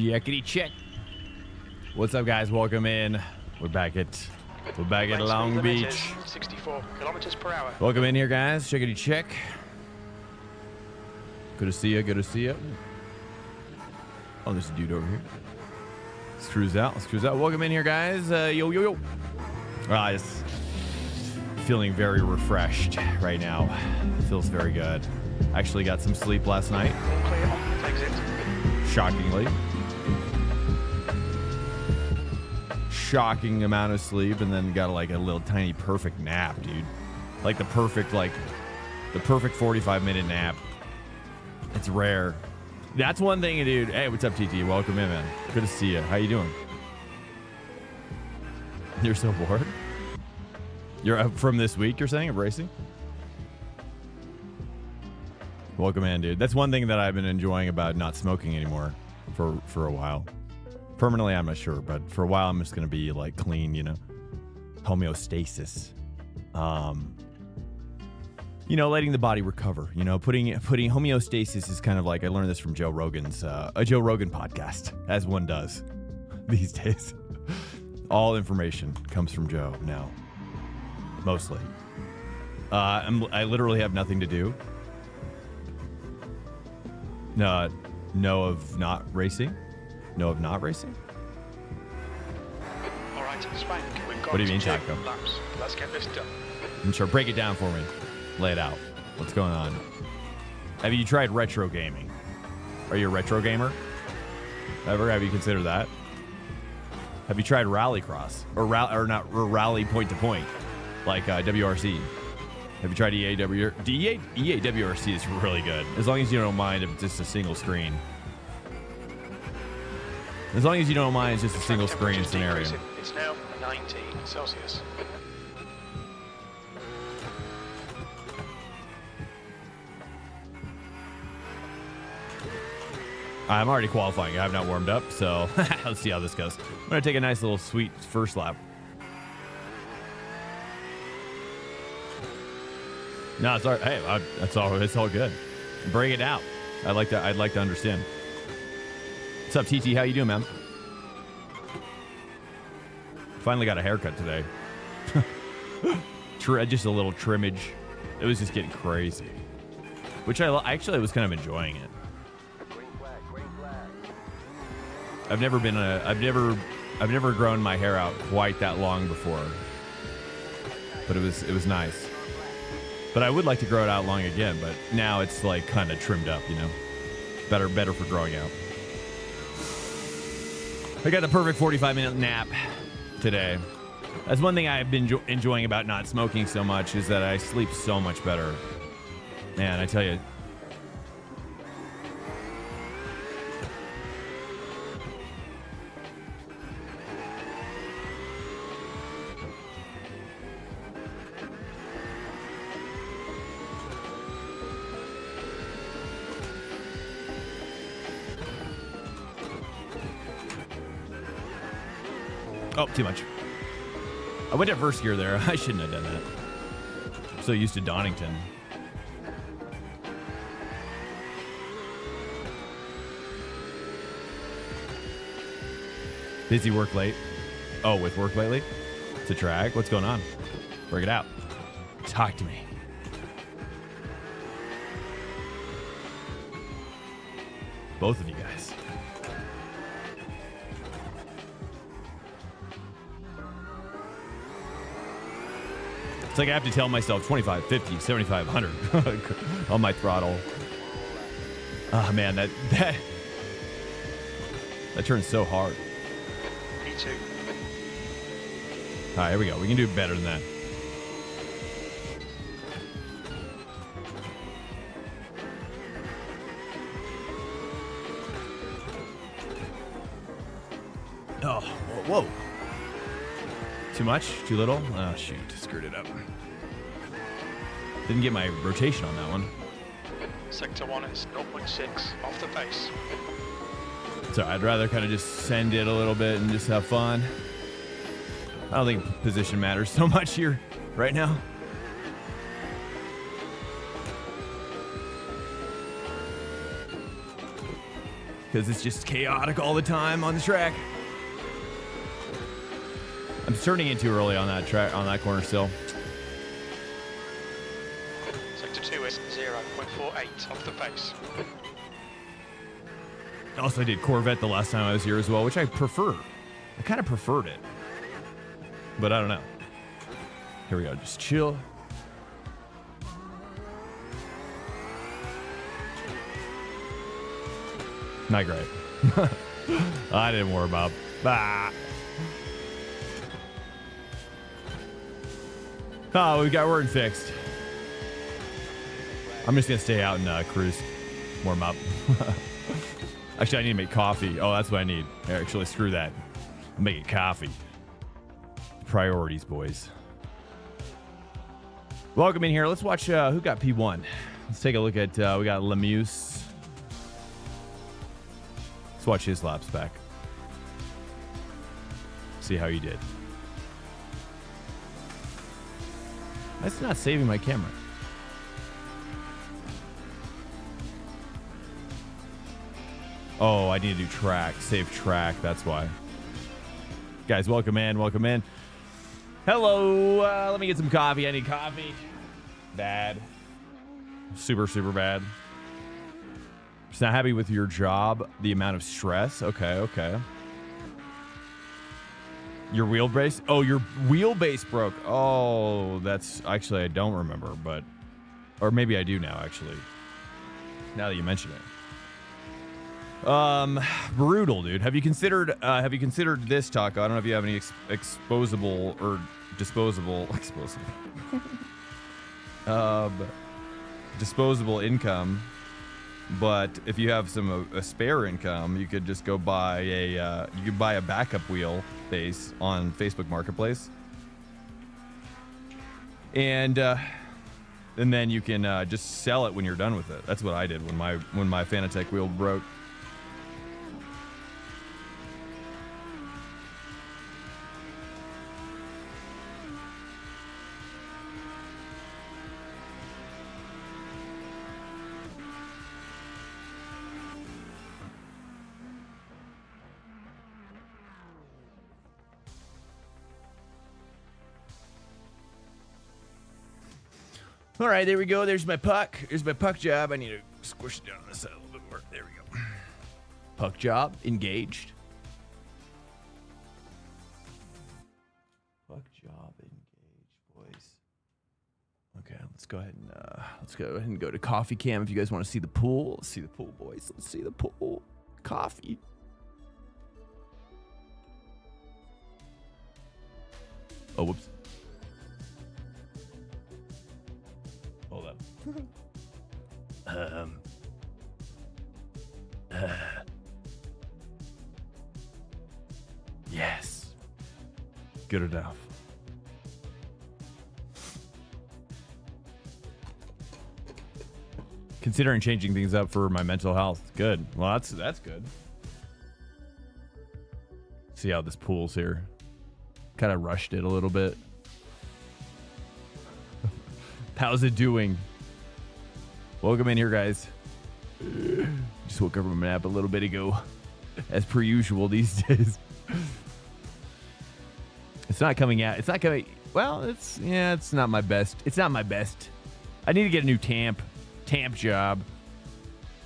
Checkity check. What's up, guys? Welcome in. We're back at Long Beach. 64 kilometers per hour. Welcome in here, guys. Checkity check. Good to see you. Good to see you. Oh, there's a dude over here. Let's cruise out. Let's cruise out. Welcome in here, guys. Yo. Just feeling very refreshed right now. Feels very good. Actually got some sleep last night. Clear on exit. Shockingly. Shocking amount of sleep, and then got like a little tiny perfect nap, dude. Like the perfect 45-minute nap. It's rare. That's one thing, dude. Hey, what's up, TT? Welcome in, man. Good to see you. How you doing? You're so bored? You're up from this week, you're saying, of racing? Welcome in, dude. That's one thing that I've been enjoying about not smoking anymore for a while. Permanently, I'm not sure, but for a while, I'm just going to be like clean, you know, homeostasis. You know, letting the body recover, you know, putting homeostasis is kind of like, I learned this from Joe Rogan's, a Joe Rogan podcast, as one does these days. All information comes from Joe now, mostly. I literally have nothing to do. No of not racing. No of not racing. All right, Swank. We've got What do you mean, 2 Taco? laps. Let's get this done. I'm sure. Break it down for me. Lay it out. What's going on? Have you tried retro gaming? Are you a retro gamer? Ever? Have you considered that? Have you tried rallycross or rally point to point, like WRC? Have you tried EAWRC is really good, as long as you don't mind if it's just a single screen. As long as you don't mind, it's just a single screen scenario. It's now 19 Celsius. I'm already qualifying. I have not warmed up, so let's see how this goes. I'm going to take a nice little sweet first lap. No, it's all right. Hey, it's all good. Bring it out. I'd like to understand. What's up, TT? How you doing, man? Finally got a haircut today. Just a little trimmage. It was just getting crazy, which I was kind of enjoying it. I've never grown my hair out quite that long before, but it was nice. But I would like to grow it out long again, but now it's like kind of trimmed up, you know. Better for growing out. I got the perfect 45-minute nap today. That's one thing I've been enjoying about not smoking so much, is that I sleep so much better. Man, I tell you. Oh, too much. I went at first gear there. I shouldn't have done that. I'm so used to Donington. Busy work late. Oh, with work lately? To track? What's going on? Bring it out. Talk to me. Both of you guys. It's like I have to tell myself 25, 50, 75, 100 on my throttle. Oh, man, that turns so hard. P2. All right, here we go. We can do better than that. Oh, whoa. Too much? Too little? Oh, shoot. Screwed it up. Didn't get my rotation on that one. Sector 1 is 0.6 off the pace. So I'd rather kind of just send it a little bit and just have fun. I don't think position matters so much here right now. because it's just chaotic all the time on the track. I'm turning in too early on that track, on that corner still. Sector 2 is 0.48 off the pace. Also, I did Corvette the last time I was here as well, which I prefer. I kind of preferred it. But I don't know. Here we go. Just chill. Not great. I didn't warm up. Ah. Oh, we're in fixed. I'm just gonna stay out and cruise, warm up. Actually, I need to make coffee. Oh, that's what I need. Actually, screw that. I'm making coffee. Priorities, boys. Welcome in here. Let's watch who got P1. Let's take a look at. We got Lemieux. Let's watch his laps back. See how he did. That's not saving my camera. Oh, I need to do track. Save track. That's why. Guys, welcome in. Welcome in. Hello. Let me get some coffee. I need coffee. Bad. Super, super bad. Just not happy with your job. The amount of stress. Okay, okay. Your wheelbase? Oh, your wheelbase broke. Oh, that's actually, I don't remember, but, or maybe I do now, actually. Now that you mention it. Brutal, dude. Have you considered this, Taco? I don't know if you have any exposable or disposable disposable income, but if you have some a spare income, you could just go buy a you could buy a backup wheel base on Facebook Marketplace, and then you can just sell it when you're done with it. That's what I did when my Fanatec wheel broke. All right, there we go. There's my puck. Here's my puck job. I need to squish it down on the side a little bit more. There we go. Puck job engaged. Puck job engaged, boys. Okay, let's go ahead and go to coffee cam if you guys want to see the pool. Let's see the pool, boys. Let's see the pool. Coffee. Oh, whoops. Hold up. Yes. Good enough. Considering changing things up for my mental health. Good. Well, that's good. See how this pool's here. Kind of rushed it a little bit. How's it doing? Welcome in here, guys. Just woke up from a nap a little bit ago, as per usual these days. It's not coming out. It's not coming. Well, it's not my best. It's not my best. I need to get a new tamp job.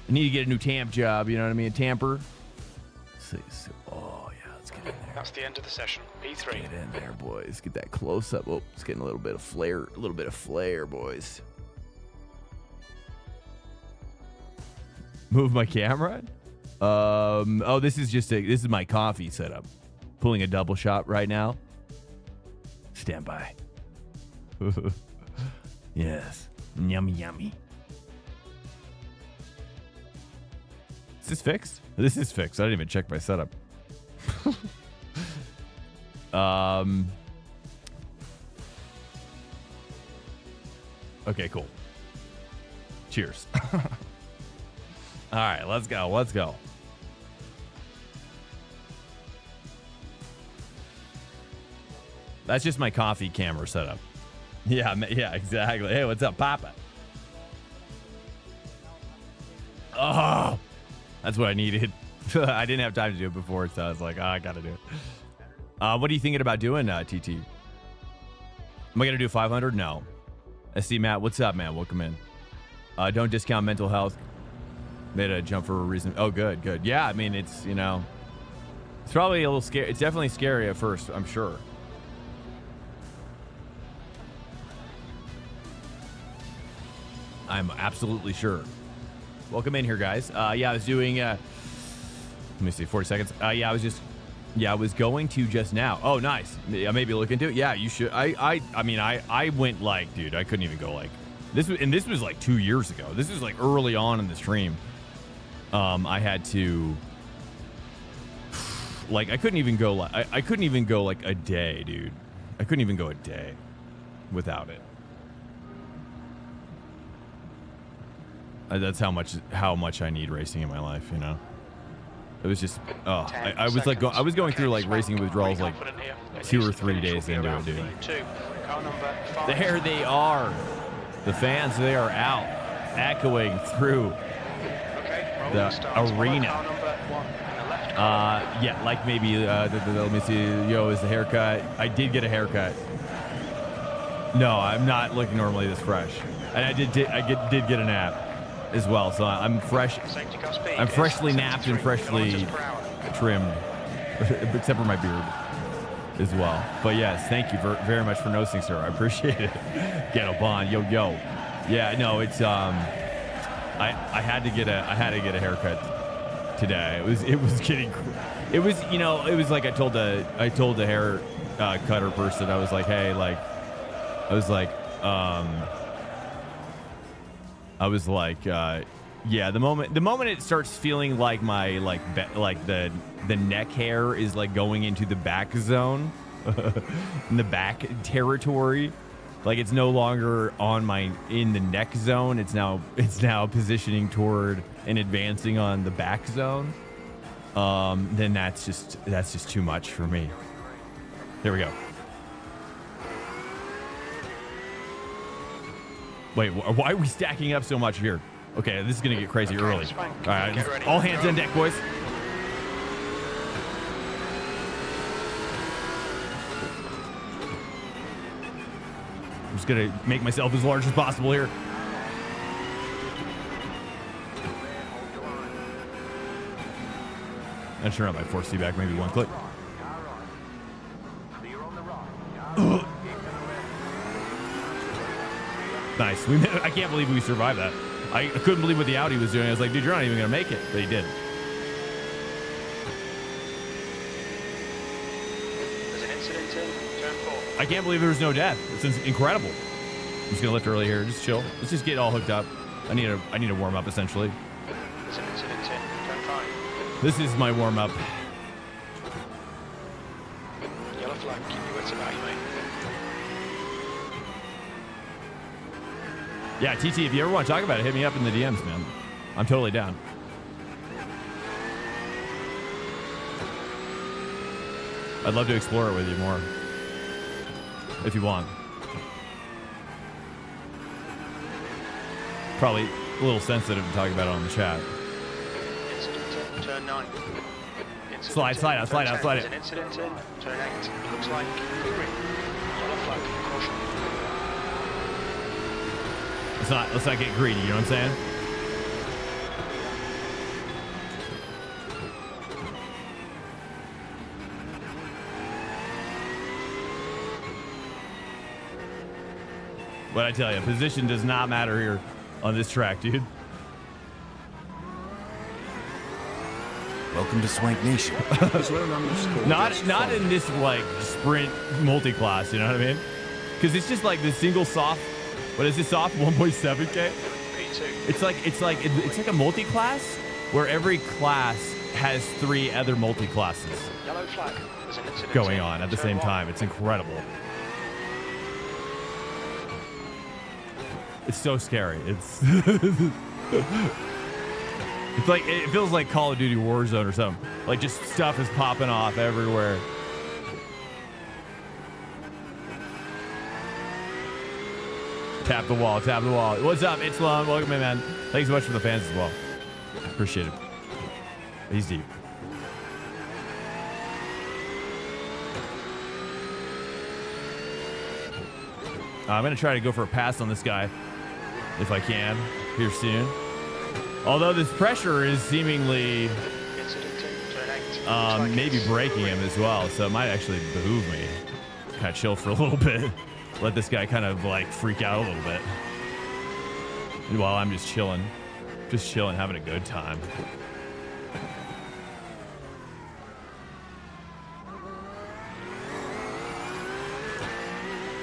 I need to get a new tamp job. You know what I mean? A tamper. Oh yeah, let's get in there. That's the end of the session. P3. Get in there, boys. Get that close up. Oh, it's getting a little bit of flare, boys. Move my camera. Oh, this is my coffee setup. Pulling a double shot right now. Stand by. Yes. Yummy, yummy. Is this fixed? This is fixed. I didn't even check my setup. Okay, cool. Cheers. All right, let's go. Let's go. That's just my coffee camera setup. Yeah, exactly. Hey, what's up, Papa? Oh, that's what I needed. I didn't have time to do it before, so I was like, oh, I got to do it. What are you thinking about doing, TT? Am I going to do 500? No. I see Matt. What's up, man? Welcome in. Don't discount mental health. Made a jump for a reason. Oh, good, good. Yeah, I mean, it's, you know, it's probably a little scary. It's definitely scary at first, I'm sure. I'm absolutely sure. Welcome in here, guys. Yeah, I was doing, let me see, 40 seconds. Yeah, I was going to just now. Oh, nice. Maybe look into it. Yeah, you should. I mean, I went like, dude, I couldn't even go like this. And this was like 2 years ago. This was like early on in the stream. I had to, like, I couldn't even go like, I couldn't even go like a day, dude. I couldn't even go a day without it. That's how much I need racing in my life, you know. It was just, oh, I was like, I was going through like racing withdrawals like 2 or 3 days into it, dude. There they are. The fans, they are out, echoing through the arena. Yeah, like maybe, let me see, yo, is the haircut. I did get a haircut. No, I'm not looking normally this fresh. And I did get a nap as well, so I'm fresh. I'm freshly napped and freshly trimmed, except for my beard as well. But yes, thank you very much for noticing, sir. I appreciate it. Ghetto Bond, yo. Yeah, no, it's I had to get a haircut today. It was you know, it was like I told the hair cutter person, I was like, hey, like, yeah, the moment it starts feeling like my the neck hair is like going into the back zone, in the back territory, like it's no longer in the neck zone. It's now positioning toward and advancing on the back zone. Then that's just too much for me. There we go. Wait, why are we stacking up so much here? Okay, this is going to get crazy early. All right, all hands on deck, boys. I'm just going to make myself as large as possible here. And turn up my force feedback, maybe one click. Nice. I can't believe we survived that. I couldn't believe what the Audi was doing. I was like, dude, you're not even going to make it. But he did. There's an incident in turn 4. I can't believe there was no death. It's incredible. I'm just going to lift early here. Just chill. Let's just get all hooked up. I need to warm up, essentially. There's an incident in turn 5. This is my warm up. Yellow flag. Keep your wits about you, mate. Yeah, TT, if you ever want to talk about it, hit me up in the DMs, man. I'm totally down. I'd love to explore it with you more, if you want. Probably a little sensitive to talk about it on the chat. Incident in turn 9. Slide out. There's an incident in turn 8. Looks like green. Yellow flag. Caution. Let's not get greedy, you know what I'm saying? But I tell you, position does not matter here on this track, dude. Welcome to Swank Nation. not in this like sprint multi-class, you know what I mean? Because it's just like the single soft. What is this soft 1.7K? P2. It's like a multi-class where every class has 3 other multi-classes Yellow flag. There's an incident going in on at the turn same 1. time. It's incredible. It's so scary. It's it's like, it feels like Call of Duty Warzone or something. Like just stuff is popping off everywhere. Tap the wall. What's up? It's Lon. Welcome in, man. Thanks so much for the fans as well. Appreciate it. He's deep. I'm going to try to go for a pass on this guy if I can here soon. Although this pressure is seemingly maybe breaking him as well, so it might actually behoove me kind of chill for a little bit. Let this guy kind of like freak out a little bit while I'm just chilling, having a good time.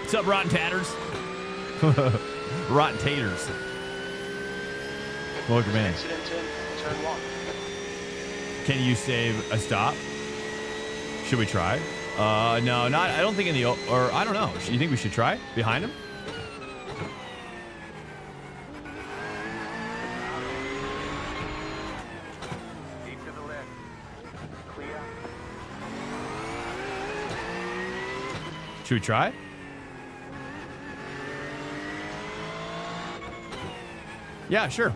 What's up, rotten tatters? Rotten taters. Welcome in. Turn 1. Can you save a stop? Should we try? No, not. I don't think in the. Or I don't know. You think we should try behind him? Deep to the left. Clear. Should we try? Yeah, sure.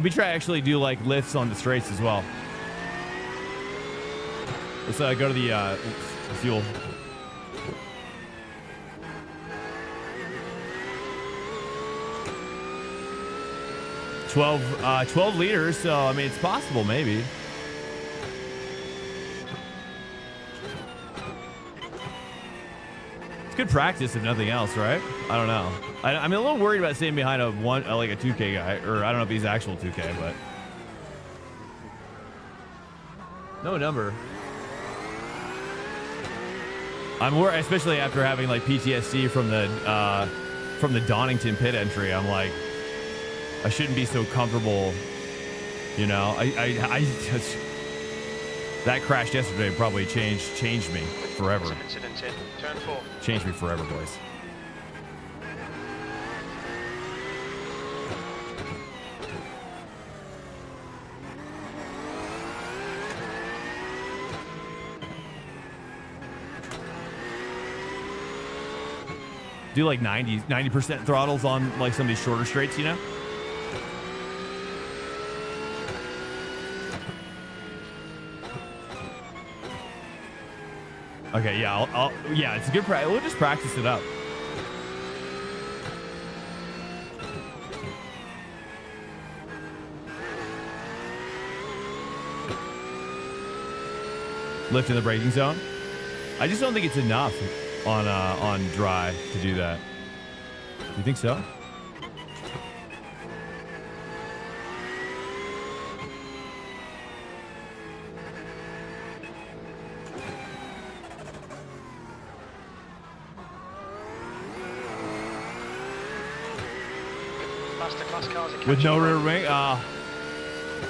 We try actually do like lifts on the straights as well. Let's go to the fuel. 12 liters, so I mean it's possible maybe. It's good practice if nothing else, right? I don't know. I'm a little worried about staying behind like a 2K guy, or I don't know if he's actual 2K, but no number. I'm worried, especially after having like PTSD from the Donington pit entry. I'm like, I shouldn't be so comfortable, you know. That crash yesterday probably changed me forever. Incident in turn 4. Changed me forever, boys. Do like 90% throttles on like some of these shorter straights, you know? Okay, yeah, yeah, it's a good practice. We'll just practice it up. Lift in the braking zone. I just don't think it's enough on dry to do that. You think so? Masterclass cars are With no catching rear up. wing?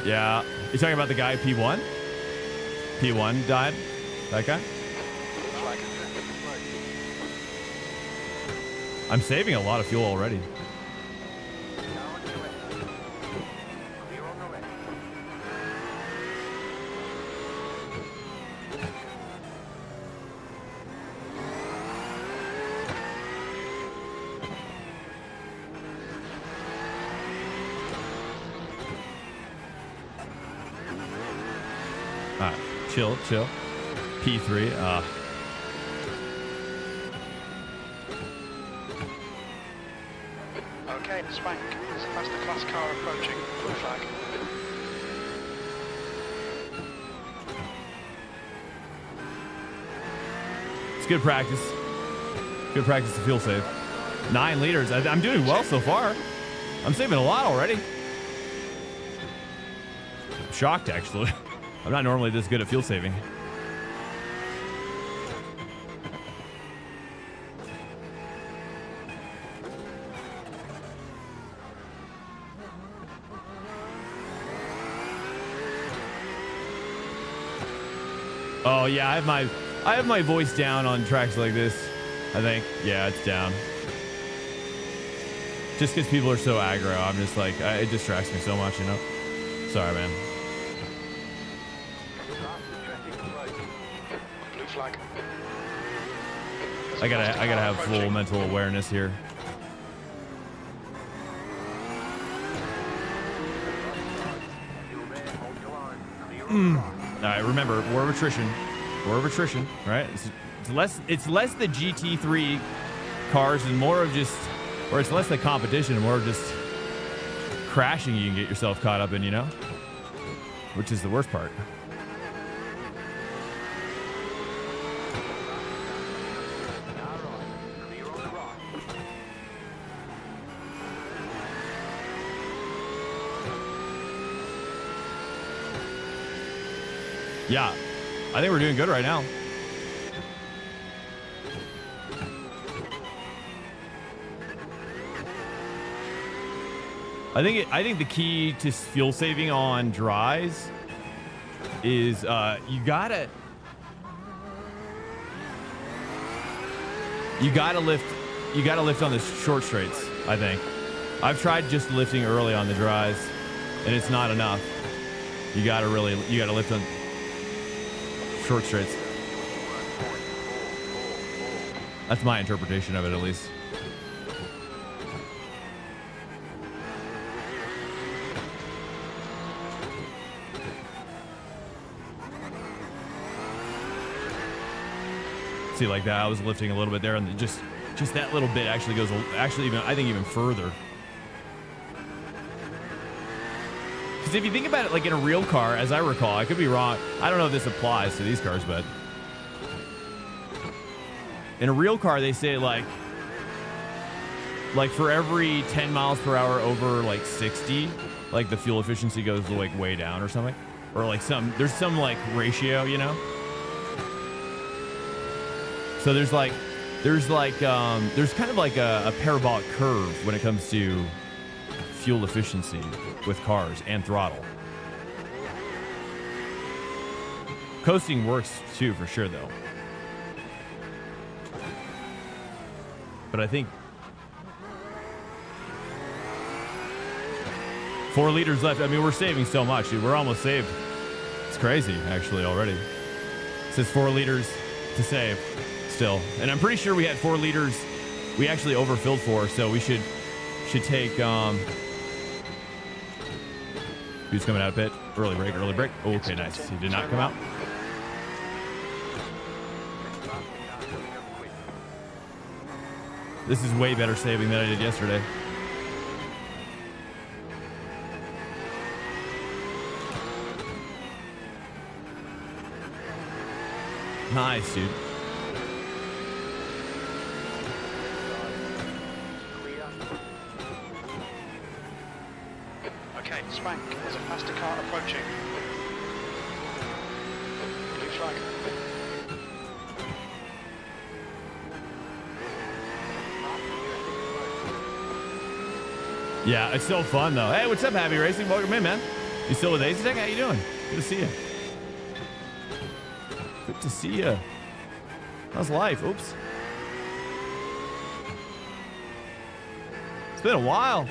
Yeah. You're talking about the guy P1? P1 died? That guy? Flag. I'm saving a lot of fuel already. Alright, chill. P3, Okay, Swank. There's a masterclass car approaching. Blue flag. it's good practice. Good practice to fuel save. 9 liters. I'm doing well so far. I'm saving a lot already. I'm shocked, actually. I'm not normally this good at fuel saving. Oh yeah, I have my voice down on tracks like this. I think, yeah, it's down. Just because people are so aggro, I'm just like, it distracts me so much, you know. Sorry, man. Blue flag. I gotta have full mental awareness here. All right, remember, war of attrition. War of attrition, right? It's less the GT3 cars and more of just, or it's less the competition and more of just crashing you can get yourself caught up in, you know? Which is the worst part. Yeah, I think we're doing good right now. I think the key to fuel saving on dries is you gotta lift on the short straights. I think I've tried just lifting early on the dries, and it's not enough. You gotta lift on short straights. That's my interpretation of it, at least. See, like that, I was lifting a little bit there, and just that little bit actually goes, I think even further. Because if you think about it, like in a real car, as I recall, I could be wrong. I don't know if this applies to these cars, but in a real car, they say like for every 10 miles per hour over like 60, like the fuel efficiency goes like way down or something, or like there's some like ratio, you know. So there's kind of like a parabolic curve when it comes to fuel efficiency with cars and throttle. Coasting works too, for sure, though. But I think 4 liters left. I mean, we're saving so much, dude. We're almost saved. It's crazy, actually, already. It says 4 liters to save still. And I'm pretty sure we had 4 liters. We actually overfilled 4, so we should take... Who's coming out of pit? Early break. Oh, okay, nice. He did not come out. This is way better saving than I did yesterday. Nice, dude. Okay, Swank, there's a faster car approaching. Blue flag. Yeah, it's so fun though. Hey, what's up, Happy Racing? Welcome in, man. You still with Aztec? How you doing? Good to see you. Good to see you. How's life? Oops. It's been a while.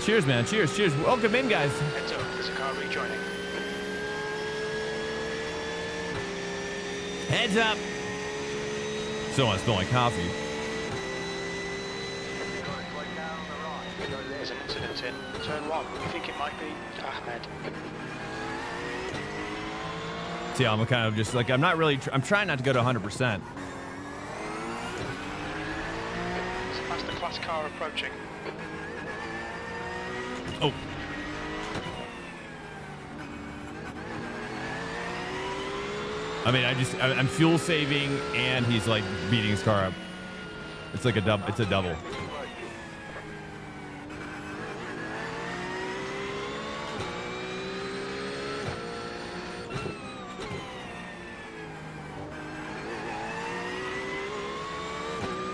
Cheers, man. Cheers, cheers. Welcome in, guys. Heads up, there's a car rejoining. Heads up. Still want to spill my coffee. There's an incident in turn 1. I think it might be Ahmed. See, I'm kind of just like, I'm trying not to go to 100%. There's a faster class car approaching. Oh. I mean, I'm fuel saving and he's like beating his car up. It's like a double. It's a double.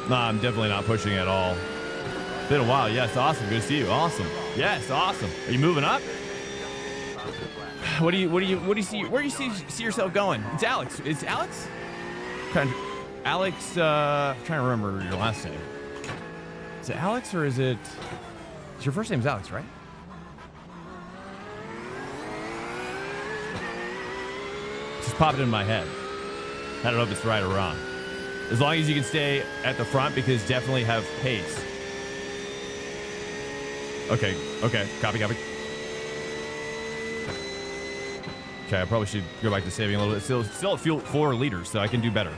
Nah, I'm definitely not pushing at all. Been a while. Yes, awesome. Good to see you. Awesome. Yes, awesome. Are you moving up? What do you see? Where do you see yourself going? It's Alex. It's Alex? Alex, I'm trying to remember your last name. Is it Alex or is it... Your first name's Alex, right? Just popped in my head. I don't know if it's right or wrong. As long as you can stay at the front, because definitely have pace. Okay, okay, copy. Okay, I probably should go back to saving a little bit. Still at 4 liters, so I can do better.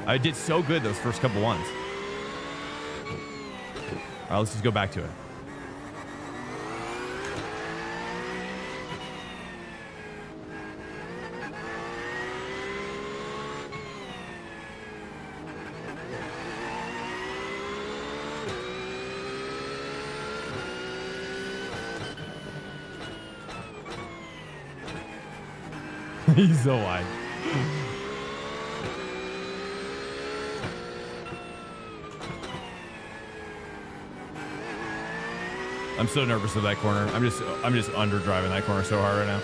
I did so good those first couple ones. All right, let's just go back to it. He's so wide. I'm so nervous of that corner. I'm just under driving that corner so hard right now.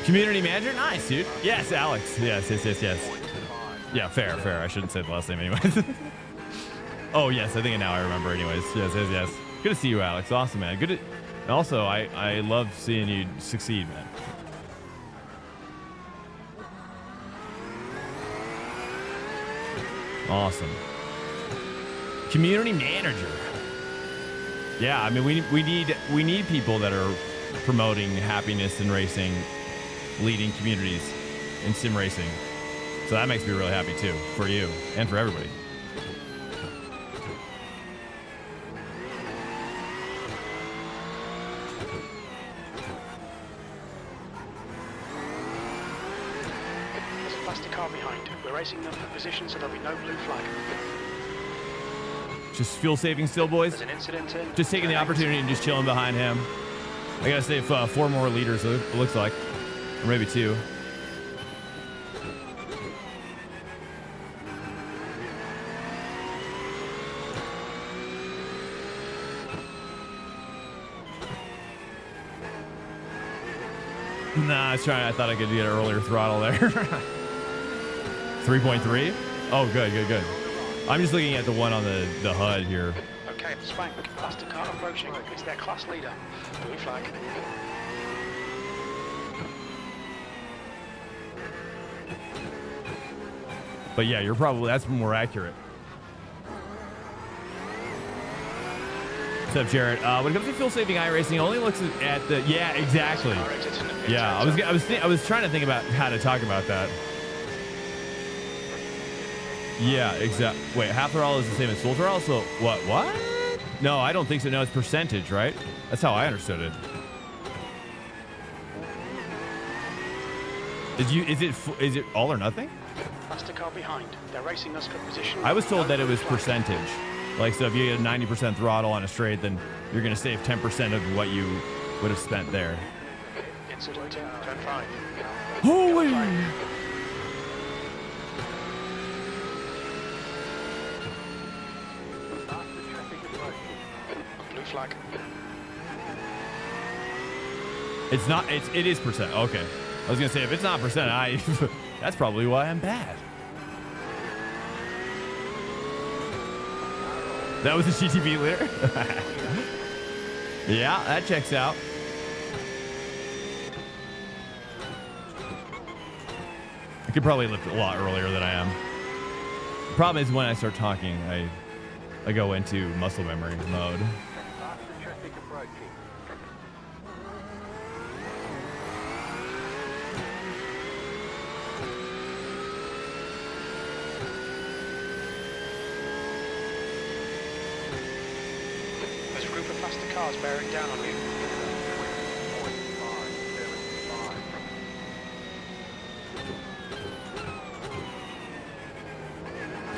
Community manager, nice dude. Yes, Alex. Yes. Yeah, fair. I shouldn't say the last name anyways. Oh yes, I think now I remember anyways. Yes. Good to see you, Alex. Awesome, man. Good. Also, I love seeing you succeed, man. Awesome. Community manager. Yeah, I mean we need people that are promoting happiness in racing, leading communities in sim racing. So that makes me really happy too, for you and for everybody. There's a plastic car behind. We're racing them for position, so there'll be no blue flag. Just fuel saving still, boys. There's an incident in. Just taking the opportunity and just chilling behind him. I gotta save 4 more liters, it looks like. Or maybe 2. Nah, I thought I could get an earlier throttle there. 3.3? Oh, good. I'm just looking at the one on the HUD here. Okay, Swank, plastic car approaching. It's their class leader. Blue flag. But yeah, that's more accurate. What's up, Jared? When it comes to fuel saving iRacing, it only looks at the exactly. Yeah, I was trying to think about how to talk about that. Yeah, exactly. Wait, half throttle is the same as full throttle. So what? No, I don't think so. No, it's percentage, right? That's how I understood it. Is it all or nothing? Plastic car behind. They're racing us for position. I was told that it was percentage. Like, so if you get a 90% throttle on a straight, then you're going to save 10% of what you would have spent there. Incident, turn 5. Holy! Blue flag. It's not, it is percent. Okay. I was going to say, if it's not percent, that's probably why I'm bad. That was a GT3 leader? Yeah, that checks out. I could probably lift a lot earlier than I am. The problem is when I start talking, I go into muscle memory mode. There's a group of faster cars bearing down on you.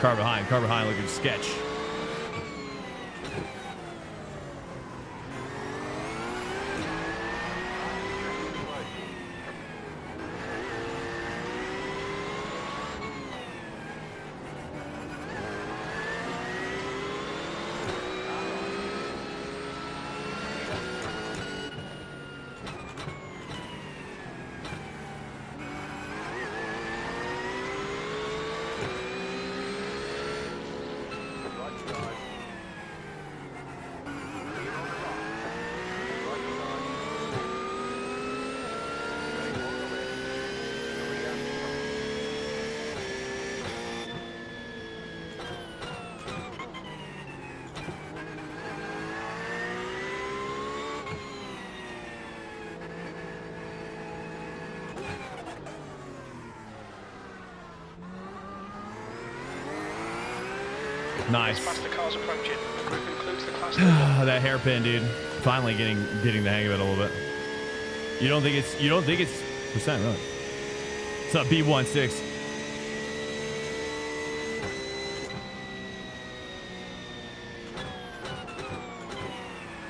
Car behind looking sketch. Nice. Faster cars approaching. The group includes the class. That hairpin, dude. Finally getting the hang of it a little bit. You don't think it's percent, really? What's up, B16?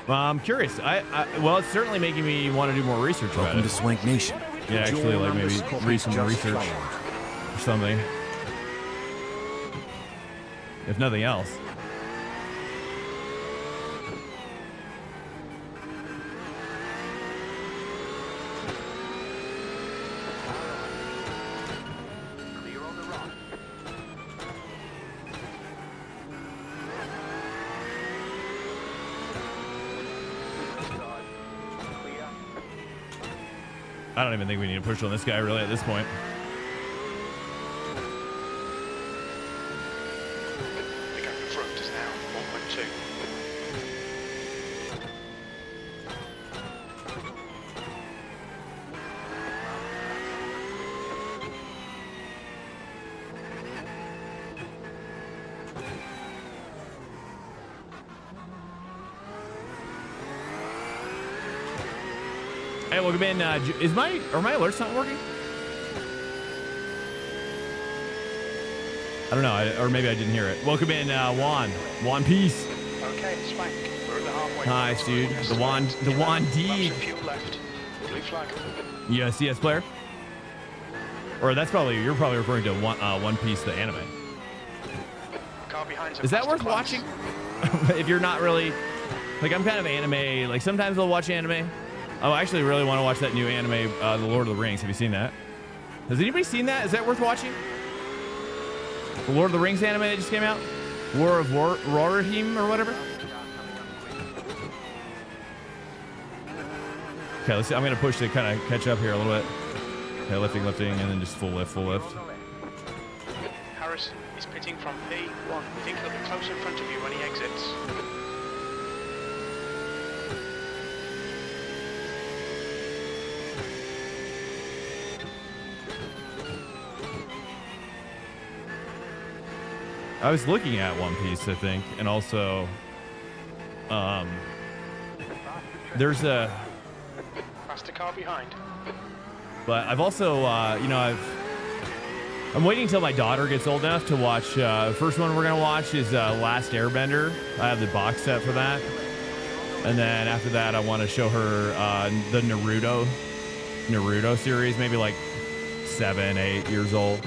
I'm curious. Well, it's certainly making me want to do more research about it. Welcome to Swank Nation. Yeah, actually, like maybe read some research or something. If nothing else. I don't even think we need to push on this guy really at this point. The gap in front is now 1.2. Hey, welcome in. Are my alerts not working? I don't know, or maybe I didn't hear it. Welcome in, Juan. One Piece. Okay, Swank. We're at the halfway. Nice, dude. The Juan D. Few left. Blue flag. CS player. Or you're probably referring to One Piece, the anime. Car behind's a Is that faster worth class. watching? If you're not really, like, I'm kind of anime. Like sometimes I'll watch anime. Oh, I actually really want to watch that new anime, The Lord of the Rings. Have you seen that? Has anybody seen that? Is that worth watching? The Lord of the Rings anime that just came out? War of Rohirrim or whatever? Okay, let's see. I'm going to push to kind of catch up here a little bit. Okay, lifting, and then just full lift. Harris is pitting from P1. We think he'll be close in front of you when he exits. I was looking at One Piece, I think, and also, there's a. Faster car behind. But I've also, I'm waiting until my daughter gets old enough to watch. The first one we're gonna watch is Last Airbender. I have the box set for that, and then after that, I want to show her the Naruto series, maybe like 7, 8 years old.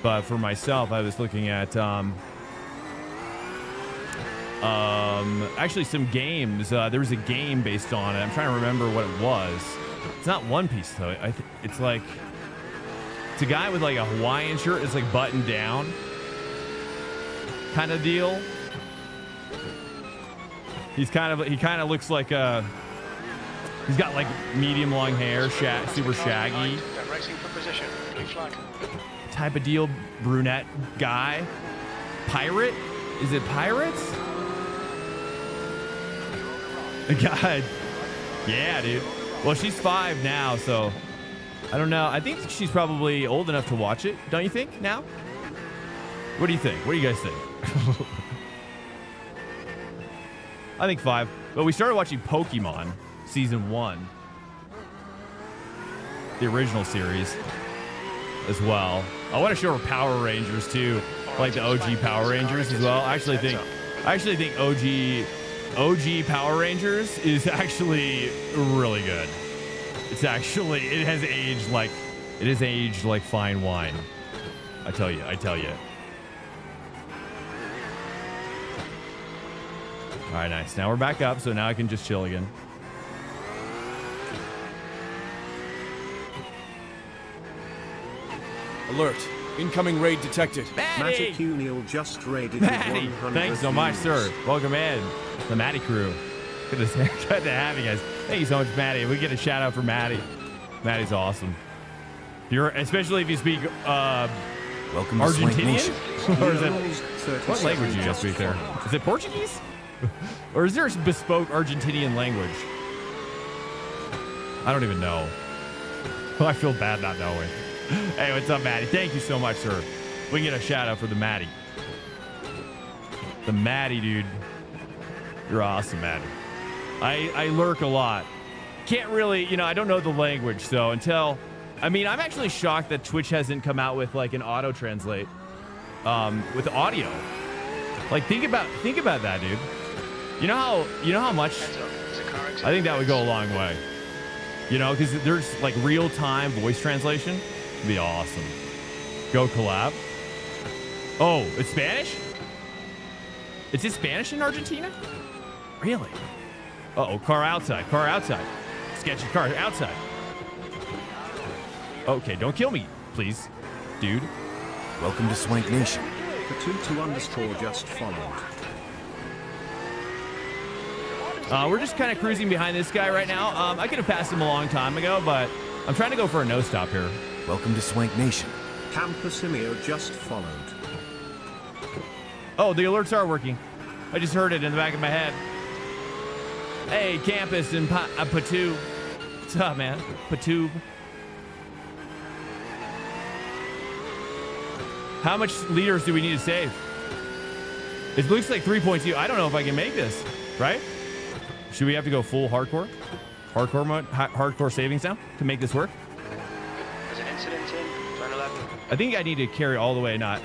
But for myself, I was looking at actually some games. There was a game based on it. I'm trying to remember what it was. It's not One Piece though. It's like it's a guy with like a Hawaiian shirt. It's like buttoned down kind of deal. He kind of looks like he's got like medium long hair, super shaggy. They're racing for position. Blue flag. Type of deal, brunette guy. Pirate? Is it pirates? God. Yeah, dude. Well, she's 5 now, so I don't know. I think she's probably old enough to watch it, don't you think, now? What do you think? What do you guys think? I think 5. But we started watching Pokemon Season 1. The original series as well. I want to show her Power Rangers too, like the OG Power Rangers as well. I actually think OG Power Rangers is actually really good. It has aged like fine wine. I tell you. All right, nice. Now we're back up, so now I can just chill again. Alert. Incoming raid detected. Maddie! Matty just raided Maddie! with 100 Thanks so much, sir. Welcome in. The Maddie crew. Good to have you guys. Thank you so much, Maddie. We get a shout out for Maddie. Maddie's awesome. Especially if you speak Welcome to Swank Argentinian? Nation. Or is it, what language do you guys speak there? Is it Portuguese? Or is there a bespoke Argentinian language? I don't even know. I feel bad not knowing. Hey, what's up, Maddie? Thank you so much, sir. We can get a shout out for the Maddie. The Maddie, dude. You're awesome, Maddie. I lurk a lot. Can't really, you know, I don't know the language, so until, I mean, I'm actually shocked that Twitch hasn't come out with like an auto translate with audio. Like, think about that, dude. You know how much? I think that would go a long way. You know, because there's like real-time voice translation. It'd be awesome. Go collab. Oh, it's Spanish? Is it Spanish in Argentina? Really? Uh-oh, car outside. Car outside. Sketchy car outside. Okay, don't kill me, please, dude. Welcome to Swank Nation. The 22_ just followed. We're just kind of cruising behind this guy right now. I could have passed him a long time ago, but I'm trying to go for a no stop here. Welcome to Swank Nation. Camposimio just followed. Oh, the alerts are working. I just heard it in the back of my head. Hey, Campus and Patoob. What's up, man? Patoob. How much liters do we need to save? It looks like 3.2. I don't know if I can make this, right? Should we have to go full hardcore? Hardcore mode? Hardcore savings now to make this work? There's an incident in turn 11. I think I need to carry all the way, not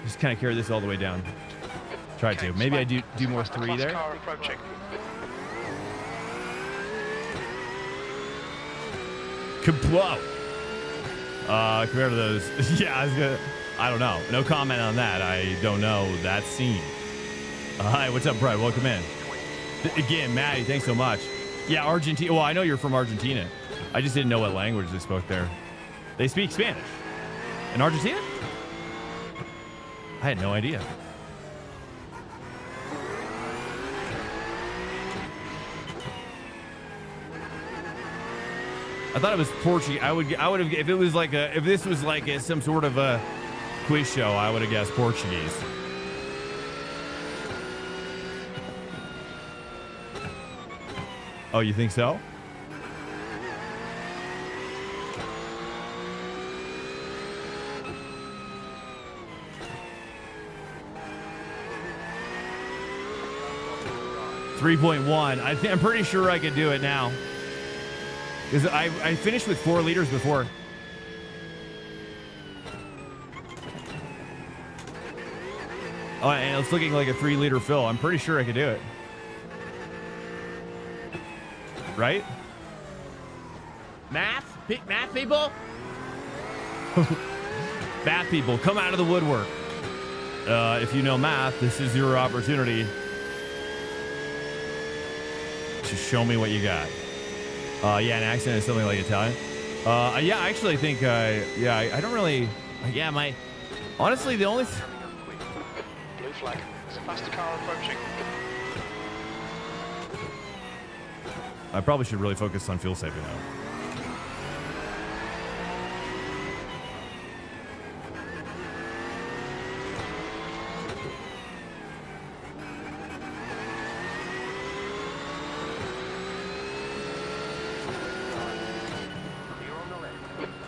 just kind of carry this all the way down. Try to. Maybe I do more 3 there. Car approaching. Whoa. Compared to those, yeah, I don't know. No comment on that. I don't know that scene. Hi, what's up, Brad? Welcome in. Again, Maddie, thanks so much. Yeah, Argentina. Well, I know you're from Argentina. I just didn't know what language they spoke there. They speak Spanish in Argentina? I had no idea. I thought it was Portuguese. I would have, if it was like if this was like some sort of a quiz show, I would have guessed Portuguese. Oh, you think so? $3.1. I'm pretty sure I could do it now. Because I finished with 4 liters before. Oh, and it's looking like a 3-liter fill. I'm pretty sure I could do it. Right? Math people? Math people, come out of the woodwork. If you know math, this is your opportunity to show me what you got. Yeah, an accent is something like Italian. Yeah, I actually think, yeah, I don't really, yeah, honestly, the only... Blue flag. There's a faster car approaching. I probably should really focus on fuel saving, though.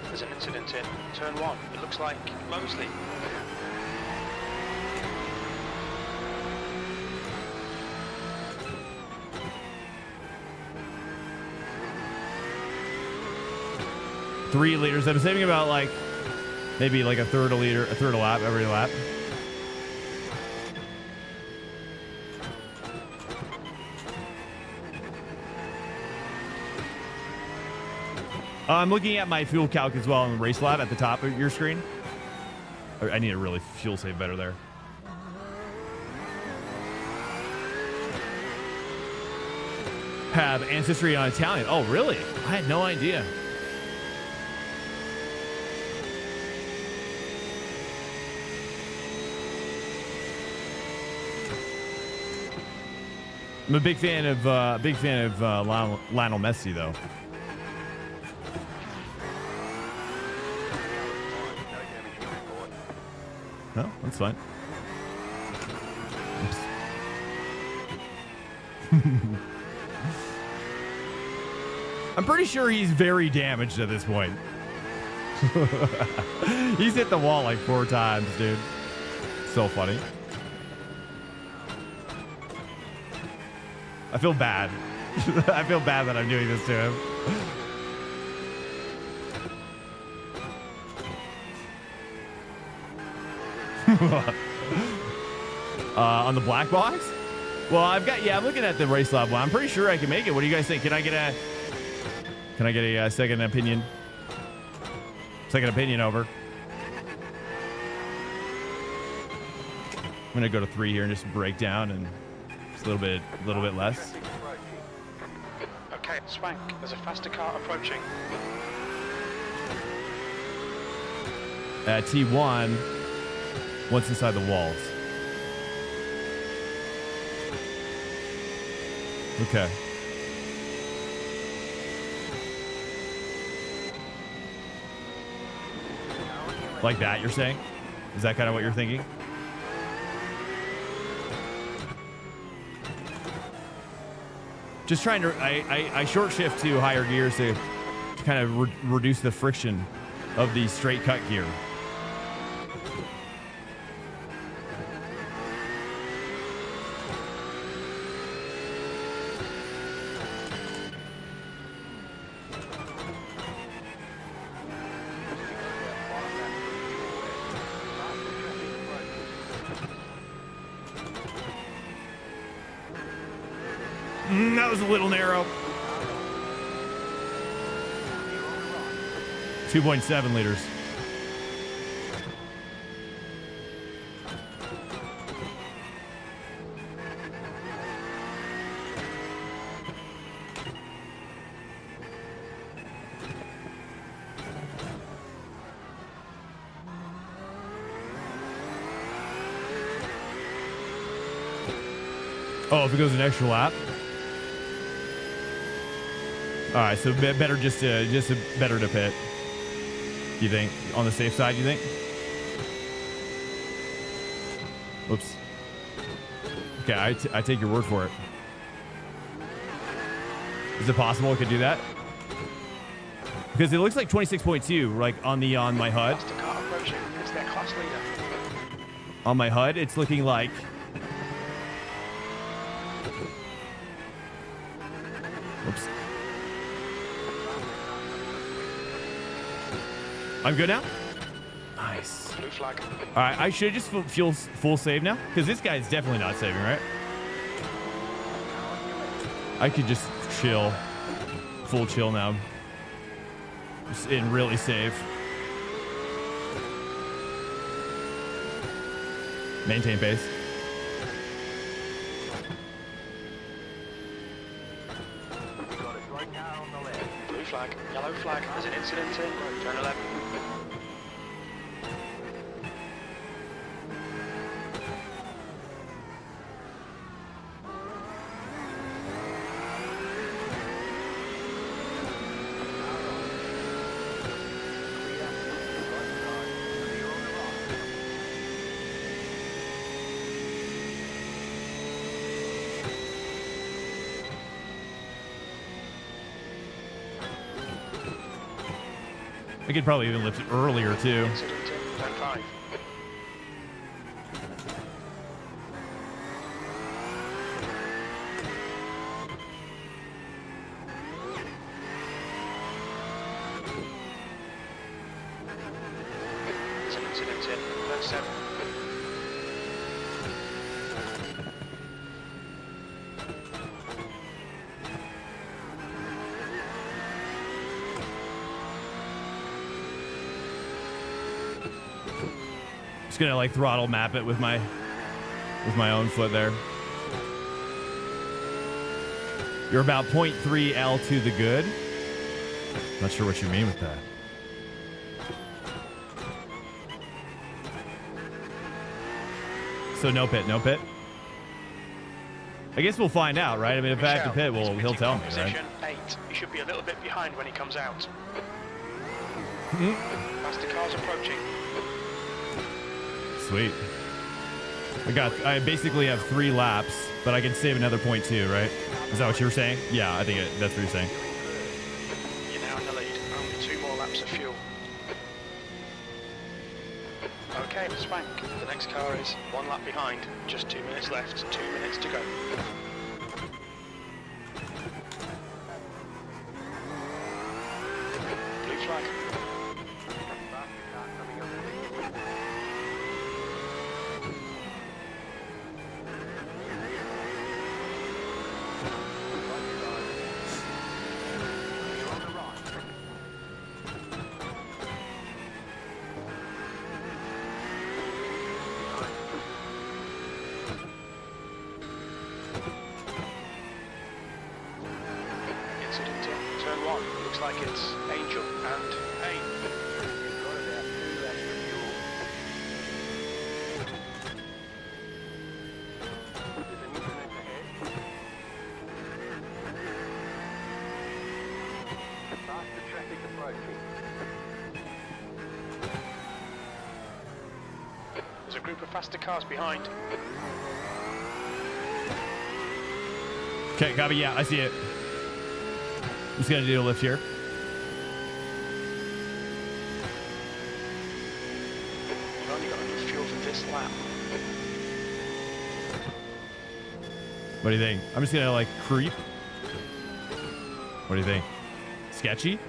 There's an incident in turn 1. It looks like Mosley. $3 liters. I'm saving about like maybe like a third a lap every lap. I'm looking at my fuel calc as well on the race lab at the top of your screen. I need to really fuel save better there. Have ancestry on Italian. Oh, really? I had no idea. I'm a big fan of Lionel Messi, though. No, that's fine. I'm pretty sure he's very damaged at this point. He's hit the wall like 4 times, dude. So funny. I feel bad. I feel bad that I'm doing this to him. On the black box? Well, I'm looking at the race lab one. I'm pretty sure I can make it. What do you guys think? Can I get a second opinion? Second opinion over. I'm gonna go to 3 here and just break down and just a little bit less. Okay, Swank, there's a faster car approaching. T1, once inside the walls. Okay. Like that, you're saying? Is that kind of what you're thinking? Just trying to, I short shift to higher gears to kind of reduce the friction of the straight cut gear. That was a little narrow. 2.7 liters. Oh, if it goes an extra lap. All right, so better just better to pit. You think on the safe side? You think? Oops. Okay, I take your word for it. Is it possible it could do that? Because it looks like 26.2, like on my HUD. Faster car approaching. It's their class leader. On my HUD, it's looking like. Oops. I'm good now? Nice. Blue flag. All right, I should just feel full save now? Because this guy's definitely not saving, right? I could just chill. Full chill now. Just and really save. Maintain pace. Blue flag. Yellow flag. There's an incident in. Turn 11. I could probably even lift it earlier too. Incident in. Turn 5. There's an incident in. Turn 7. Just gonna like throttle map it with my own foot there. You're about 0.3 L to the good. Not sure what you mean with that. So no pit, no pit. I guess we'll find out, right? I mean, if I have to pit, he'll tell me, right? Position 8. You should be a little bit behind when he comes out. Faster cars approaching. Sweet. I basically have 3 laps, but I can save another 0.2, right? Is that what you were saying? Yeah, I think that's what you're saying. IMSA fuel. Okay, Swank. The next car is 1 lap behind. Just 2 minutes left. 2 minutes to go. Blue flag. Turn 1, looks like it's Angel and Pain. There's a group of faster cars behind. Okay, copy. Yeah, I see it. I'm just gonna do a lift here. You've only got enough fuel for this lap. What do you think? I'm just gonna like creep. What do you think? Sketchy?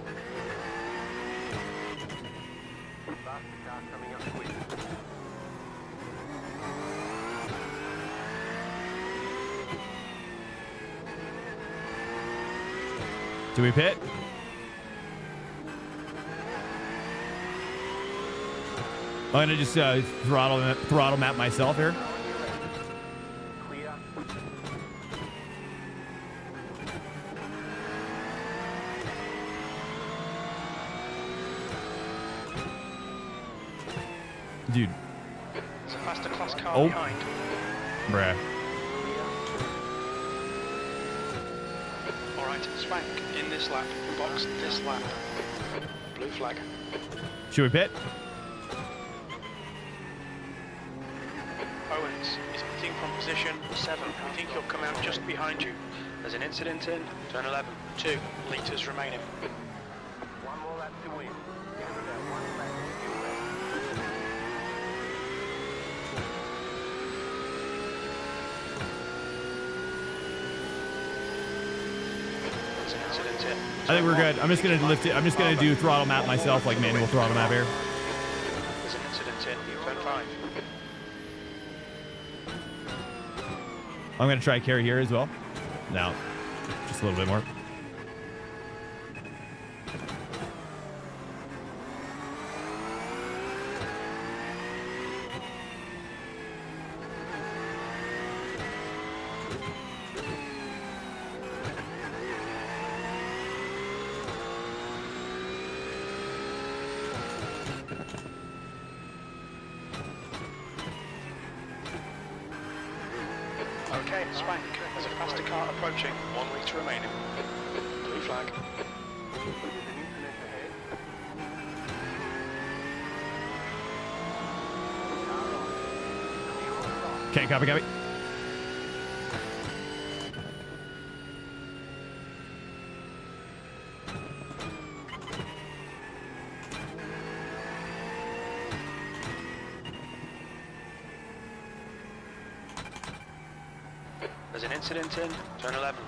Do we pit? I'm gonna just throttle map myself here. Dude. There's a faster class car Oh. behind. Bruh. Alright, Swank, in this lap, box this lap. Blue flag. Should we pit? Owens is pitting from position 7. We think he'll come out just behind you. There's an incident in turn 11. 2 litres remaining. One more lap to win. There's an incident in. I think we're good. I'm just gonna lift it. I'm just gonna do throttle map myself, like manual throttle map here. There's an incident in turn 5. I'm gonna try carry here as well. No, just a little bit more. Okay, Swank. There's a faster car approaching. 1 litre remaining. Blue flag. Okay, copy, copy. There's an incident in turn 11.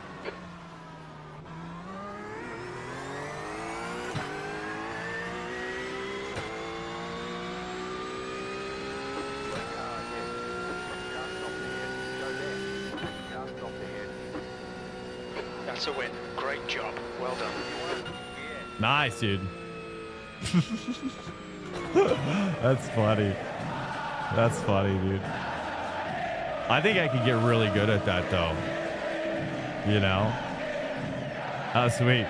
That's a win. Great job. Well done. Nice, dude. That's funny. That's funny, dude. I think I could get really good at that, though. You know? Oh, sweet.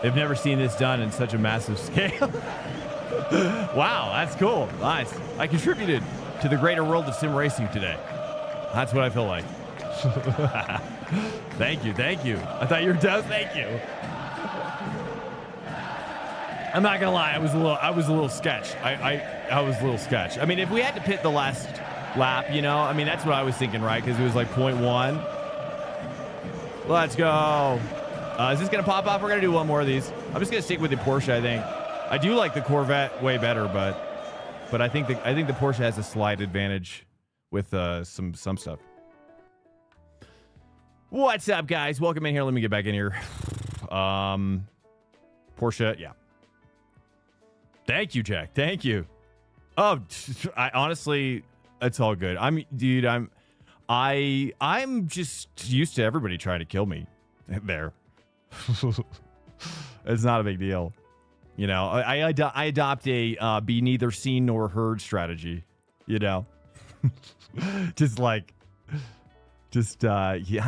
I've never seen this done in such a massive scale. Wow, that's cool. Nice. I contributed to the greater world of sim racing today. That's what I feel like. Thank you, thank you. I thought you were done. Thank you. I'm not gonna lie, I was a little sketch. I was a little sketch. I mean, if we had to pit the last lap, you know, I mean, that's what I was thinking, right? Because it was like 0.1. Let's go. Is this going to pop off? We're going to do one more of these. I'm just going to stick with the Porsche, I think. I do like the Corvette way better, but I think the Porsche has a slight advantage with some stuff. What's up, guys? Welcome in here. Let me get back in here. Porsche, yeah. Thank you, Jack. Thank you. Oh, I honestly, it's all good. I'm just used to everybody trying to kill me there. It's not a big deal. You know, I adopt a be neither seen nor heard strategy, you know, I'm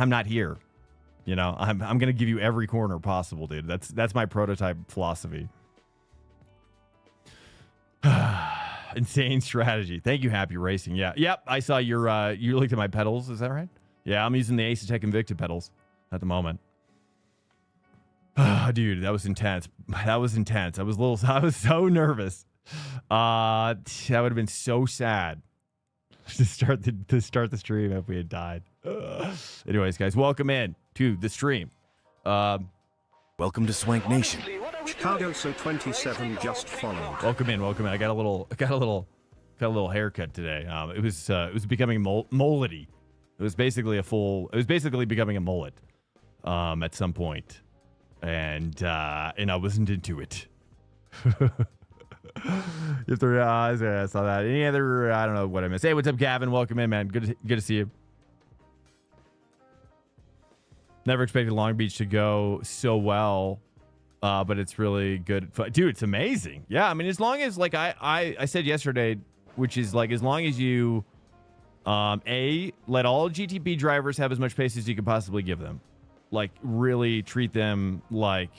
not here. You know, I'm going to give you every corner possible, dude. That's my prototype philosophy. Insane strategy. Thank you, Happy Racing. Yeah. Yep. I saw you looked at my pedals. Is that right? Yeah. I'm using the Ace-Tech Invicta pedals at the moment. Dude, that was intense. I was so nervous. That would have been so sad to start the stream if we had died. Anyways, guys, welcome in to the stream. Welcome to Swank Nation. Chicago so 27 just followed. Welcome in. I got a little haircut today. It was becoming mullety. It was basically becoming a mullet at some point. And I wasn't into it. If there I saw that. Any other, I don't know what I missed. Hey, what's up, Gavin? Welcome in, man. Good to see you. Never expected Long Beach to go so well, but it's really good. Dude, it's amazing. Yeah, I mean, as long as, like I said yesterday, which is like, as long as you, let all GTP drivers have as much pace as you can possibly give them. Like, really treat them like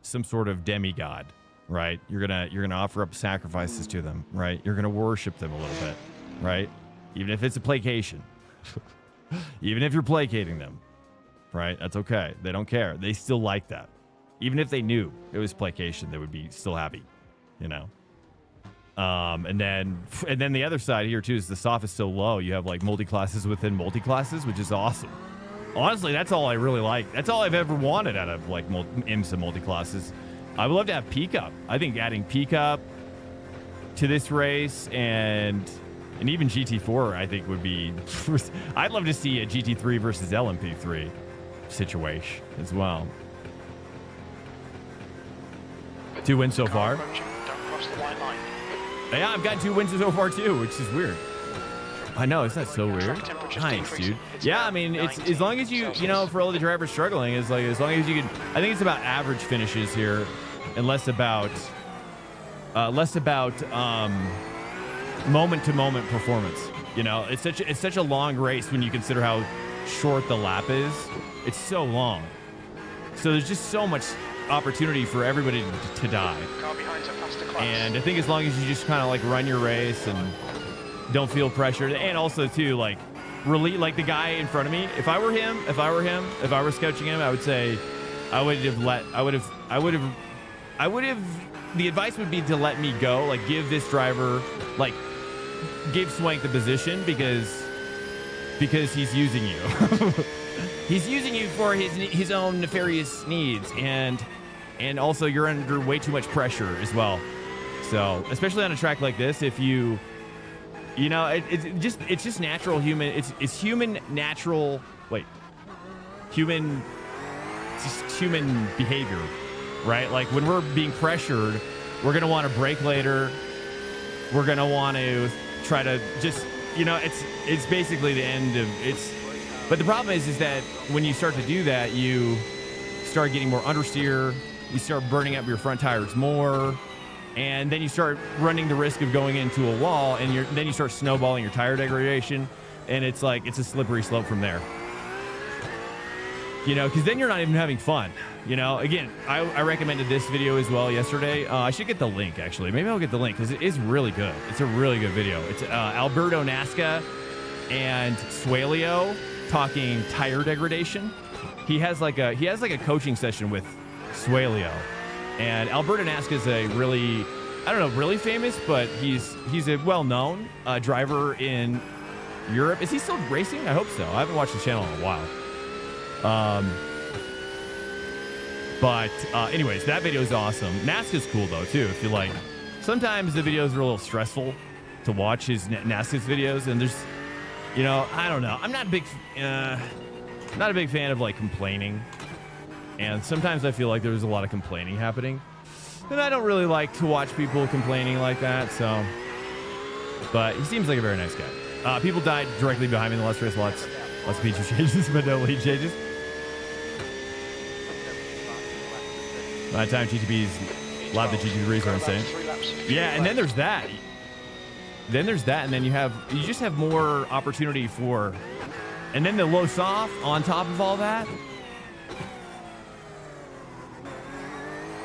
some sort of demigod, right? You're gonna offer up sacrifices to them, right? You're gonna worship them a little bit, right? Even if it's a placation. Even if you're placating them, right? That's okay. They don't care. They still like that. Even if they knew it was placation, they would be still happy, you know? And then the other side here too is the soft is so low. You have like multi-classes within multi-classes, which is awesome. Honestly, that's all I really like. That's all I've ever wanted out of like IMSA multi-classes. I would love to have peak up. I think adding peak up to this race and even GT4, I think would be. I'd love to see a GT3 versus LMP3 situation as well. 2 wins so far. Don't cross the white line. Yeah, I've got 2 wins so far too, which is weird. I know, isn't that so weird? Nice, dude. Yeah, I mean, it's as long as you know, for all the drivers struggling, is like as long as you can. I think it's about average finishes here, and less about moment to moment performance. You know, it's such a long race when you consider how short the lap is. It's so long, so there's just so much opportunity for everybody to die. Car behind's a faster class. And I think as long as you just kind of like run your race and don't feel pressured, and also too like really like the guy in front of me, if I was coaching him, I would say the advice would be to let me go, like give this driver, like give Swank the position because he's using you. He's using you for his own nefarious needs, and also you're under way too much pressure as well. So especially on a track like this, if you know, it's just natural human. It's human natural. Human behavior, right? Like when we're being pressured, we're gonna want to brake later. We're gonna want to try to just, you know, it's basically the end of it's. But the problem is that when you start to do that, you start getting more understeer. You start burning up your front tires more. And then you start running the risk of going into a wall, and then you start snowballing your tire degradation, and it's like it's a slippery slope from there. You know, because then you're not even having fun. You know, again, I recommended this video as well yesterday. I should get the link, actually. Maybe I'll get the link because it is really good. It's a really good video. It's Alberto Nasca and Suelio talking tire degradation. He has like a coaching session with Suelio. And Alberto Nasca is a really, I don't know, really famous, but he's a well-known driver in Europe. Is he still racing? I hope so. I haven't watched the channel in a while. But anyways, that video is awesome. NASCAR's cool though too. If you like, sometimes the videos are a little stressful to watch his NASCAR's videos, and there's, you know, I don't know. I'm not a big fan of like complaining, and sometimes I feel like there's a lot of complaining happening, and I don't really like to watch people complaining like that. So, but he seems like a very nice guy. People died directly behind me in the last race. Lots of feature changes, but no lead changes. By the time GTBs, a lot of the GT3s are insane. Yeah, and then there's that. And then you just have more opportunity for, and then the low soft on top of all that.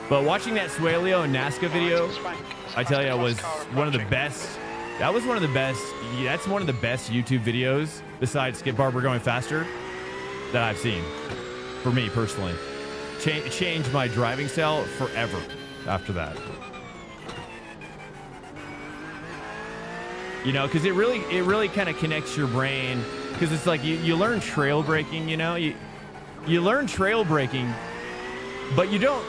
But watching that Suelio and NASCAR video, I tell you, was one of the best. That was one of the best. That's one of the best YouTube videos besides Skip Barber going faster that I've seen. For me personally, changed my driving style forever after that. You know, because it really kind of connects your brain, because it's like you learn trail braking. You know, you learn trail braking, but you don't.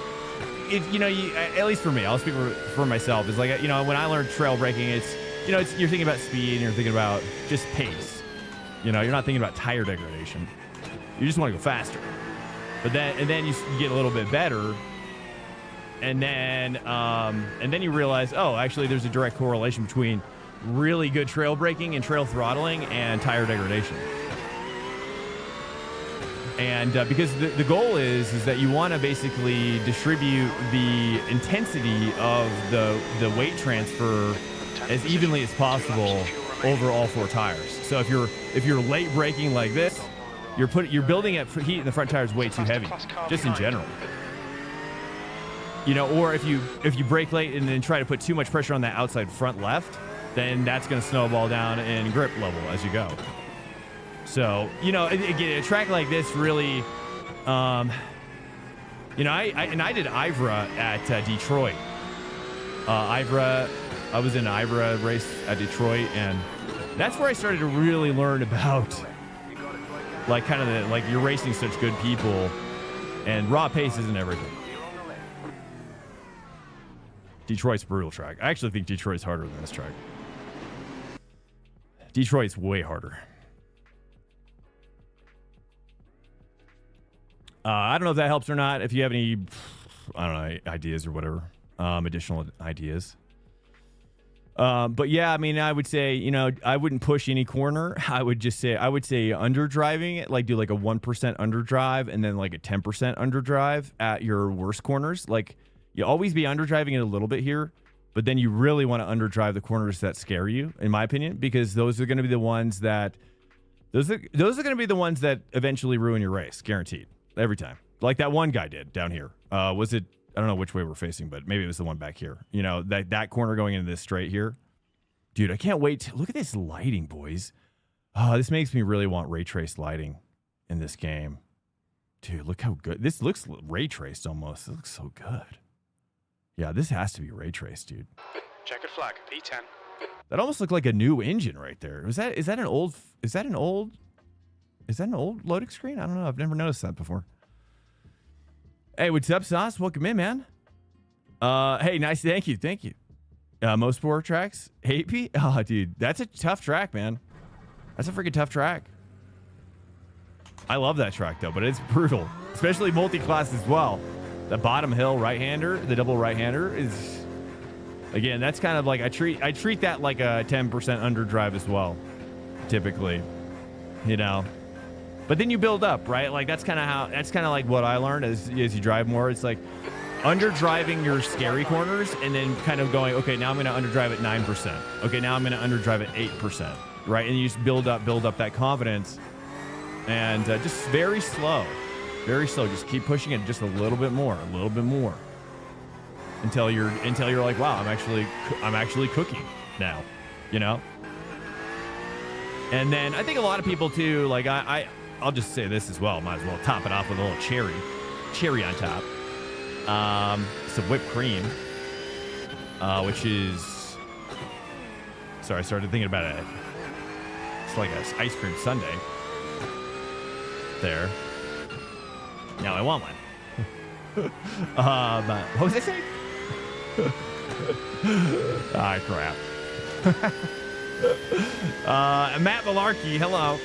At least for me, I'll speak for myself. It's like, you know, when I learned trail braking, it's, you know, you're thinking about speed and you're thinking about just pace. You know, you're not thinking about tire degradation. You just want to go faster. But then you get a little bit better, and then you realize, oh, actually, there's a direct correlation between really good trail braking and trail throttling and tire degradation. And because the goal is that you want to basically distribute the intensity of the weight transfer as evenly as possible over all four tires. So if you're late braking like this, you're building up heat in the front tires way too heavy, just in general. You know, or if you brake late and then try to put too much pressure on that outside front left, then that's going to snowball down in grip level as you go. So, you know, again, a track like this really, you know, I did IVRA at Detroit. I was in an IVRA race at Detroit, and that's where I started to really learn about, like, kind of like you're racing such good people, and raw pace isn't everything. Detroit's a brutal track. I actually think Detroit's harder than this track. Detroit's way harder. I don't know if that helps or not. If you have any, I don't know, ideas or whatever, additional ideas. But yeah, I mean, I would say, you know, I wouldn't push any corner. I would say underdriving it, like do like a 1% underdrive and then like a 10% underdrive at your worst corners. Like, you always be underdriving it a little bit here, but then you really want to underdrive the corners that scare you, in my opinion, because those are going to be the ones that eventually ruin your race, guaranteed, every time. Like that one guy did down here. Was it? I don't know which way we're facing, but maybe it was the one back here. You know, that corner going into this straight here. Dude, I can't wait. Look at this lighting, boys. Oh, this makes me really want ray traced lighting in this game. Dude, look how good. This looks ray traced almost. It looks so good. Yeah, this has to be ray traced, dude. Checkered flag, P10. That almost looked like a new engine right there. Is that an old loading screen? I don't know. I've never noticed that before. Hey, what's up, Sauce? Welcome in, man. Hey, nice. Thank you. Most sport tracks. Hey, oh, dude, that's a tough track, man. That's a freaking tough track. I love that track though, but it's brutal, especially multi-class as well. The bottom hill right-hander, the double right-hander is, again, that's kind of like, I treat that like a 10% underdrive as well, typically, you know. But then you build up, right? Like that's kind of like what I learned as you drive more. It's like underdriving your scary corners and then kind of going, okay, now I'm going to underdrive at 9%. Okay, now I'm going to underdrive at 8%, right? And you just build up that confidence, and just very slow. Just keep pushing it just a little bit more, until you're like, wow, I'm actually cooking now, you know. And then I think a lot of people too, like I'll just say this as well. Might as well top it off with a little cherry on top. Some whipped cream, which is, sorry, I started thinking about it. It's like an ice cream sundae. There. Now I want one. What was I saying? Ah, crap. Matt Malarkey, hello.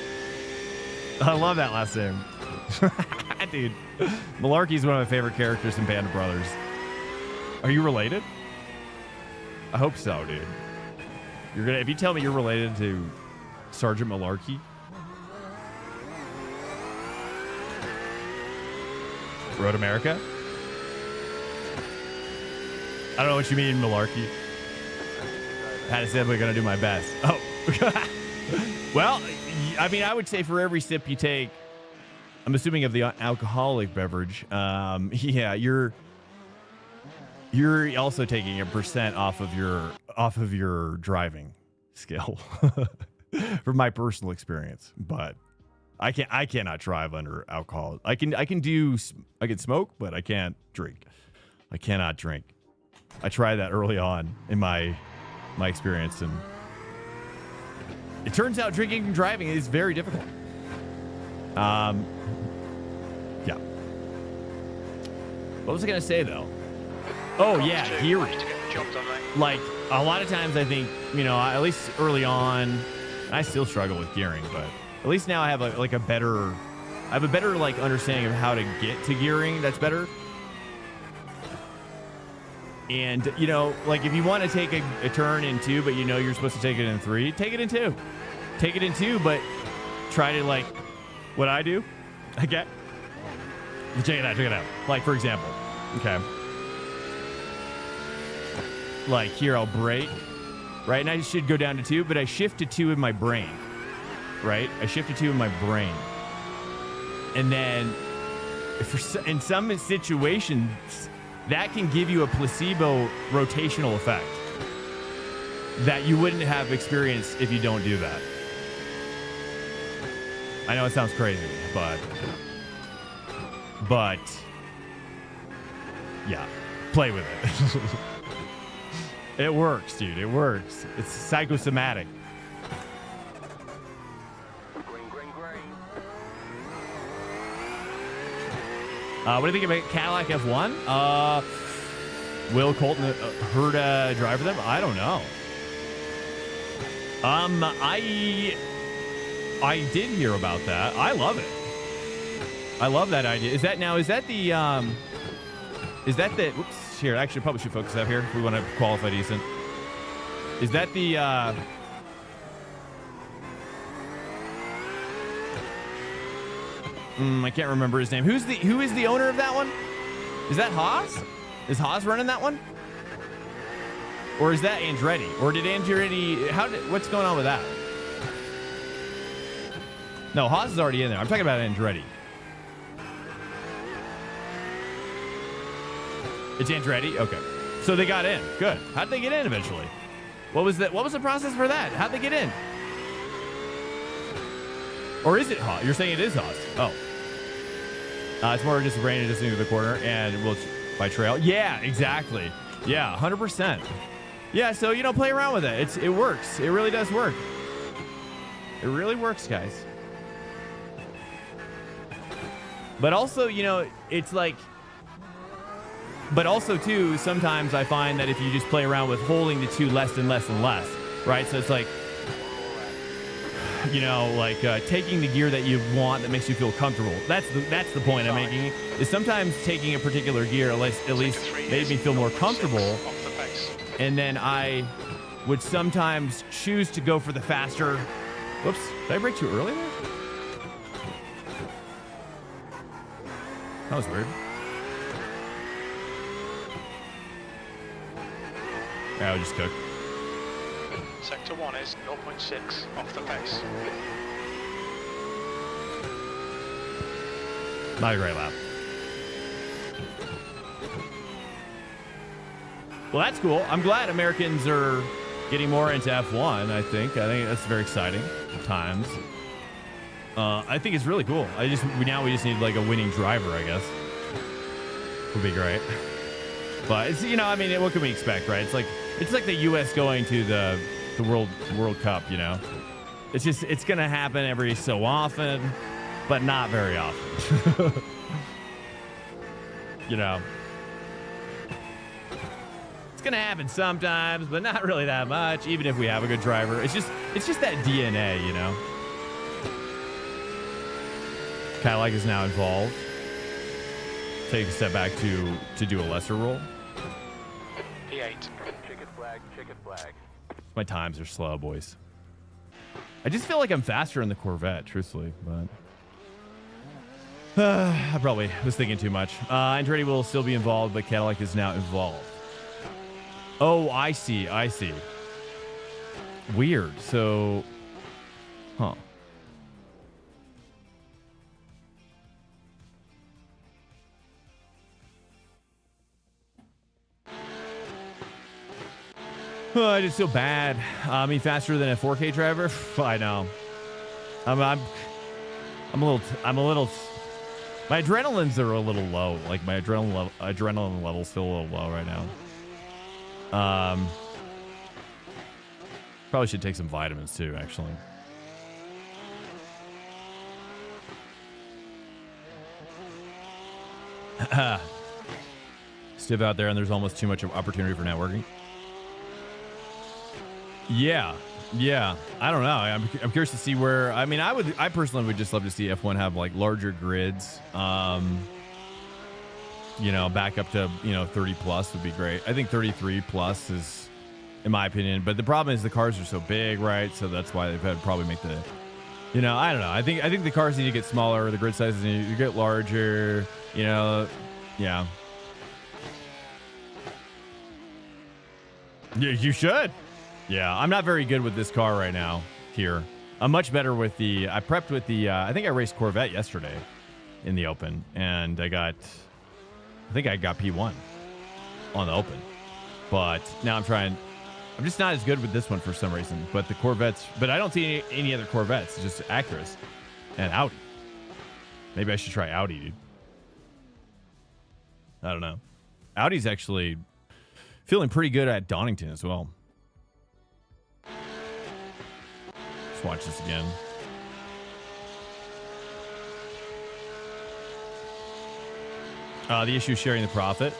I love that last name. Dude, Malarkey's one of my favorite characters in Band of Brothers. Are you related? I hope so, dude. You're gonna, if you tell me you're related to Sergeant Malarkey. Road America? I don't know what you mean, Malarkey. Had to say I'm gonna do my best. Oh. Well, I mean, I would say for every sip you take, I'm assuming of the alcoholic beverage, yeah, you're also taking a % off of your driving skill from my personal experience. But I cannot drive under alcohol. I can smoke, but I can't drink. I cannot drink. I tried that early on in my experience, and it turns out drinking and driving is very difficult. Yeah. What was I gonna say though? Oh yeah, gearing. Like a lot of times, I think, you know, at least early on, I still struggle with gearing, but at least now I have a better like understanding of how to get to gearing. That's better. And, you know, like if you want to take a turn in 2, but you know you're supposed to take it in 3, take it in 2. Take it in 2, but try to, like, what I do. Okay. Check it out. Like, for example, okay. Like here, I'll brake, right? And I should go down to 2, but I shift to 2 in my brain, right? I shift to 2 in my brain. And then in some situations, that can give you a placebo rotational effect that you wouldn't have experienced if you don't do that. I know it sounds crazy, but yeah, play with it. It works, dude. It works. It's psychosomatic. What do you think about Cadillac F1? Will Colton Herta drive for them? I don't know. I did hear about that. I love it. I love that idea. Is that the whoops, here, actually probably should focus up here if we want to qualify decent. Is that the I can't remember his name. Who is the owner of that one? Is that Haas? Is Haas running that one? Or is that Andretti? Or did Andretti, what's going on with that? No, Haas is already in there. I'm talking about Andretti. It's Andretti? Okay. So they got in. Good. How'd they get in eventually? What was the process for that? How'd they get in? Or is it Haas? You're saying it is Haas. Oh. It's more just rain just into the corner and we'll by trail. Yeah, exactly. Yeah, 100%. Yeah, so, you know, play around with it. It works. It really does work. It really works, guys. But also, you know, it's like, but also too, sometimes I find that if you just play around with holding the 2 less and less and less, right? So it's like, you know, like taking the gear that you want that makes you feel comfortable. That's the point I'm making. Is sometimes taking a particular gear at least made me feel more comfortable, and then I would sometimes choose to go for the faster. Whoops! Did I brake too early there? That was weird. Yeah, I would just cook. Sector 1 is 0.6 off the pace. Not a great lap. Well, that's cool. I'm glad Americans are getting more into F1, I think that's very exciting times. I think it's really cool. We just need like a winning driver, I guess. Would be great. But it's, you know, I mean, what can we expect, right? It's like the U.S. going to the World Cup, you know. It's gonna happen every so often, but not very often. You know, it's gonna happen sometimes, but not really that much. Even if we have a good driver, it's just that DNA, you know. Cadillac is now involved. Take a step back to do a lesser role. P8. Checkered flag, checkered flag. My times are slow, boys. I just feel like I'm faster in the Corvette, truthfully, but I probably was thinking too much. Andretti will still be involved, but Cadillac is now involved. Oh, I see. I see. Weird. So, huh. Oh, I just feel bad. I mean, faster than a 4K driver. I know. I'm a little. My adrenalines are a little low. Like my adrenaline levels feel a little low right now. Probably should take some vitamins too, actually. Stiff out there, and there's almost too much opportunity for networking. Yeah. I don't know. I'm curious to see where. I mean, I personally would just love to see F1 have like larger grids. You know, back up to 30 plus would be great. I think 33 plus is, in my opinion. But the problem is the cars are so big, right? So that's why they've had to probably make the. I don't know. I think the cars need to get smaller. The grid sizes need to get larger. Yeah. You should. Yeah, I'm not very good with this car right now here. I'm much better with the, I prepped with the, I think I raced Corvette yesterday in the Open, and I think I got P1 on the Open. But now I'm just not as good with this one for some reason. But the Corvettes, but I don't see any other Corvettes, just Acuras and Audi. Maybe I should try Audi, dude. I don't know. Audi's actually feeling pretty good at Donington as well. Let's watch this again. The issue is sharing the profit.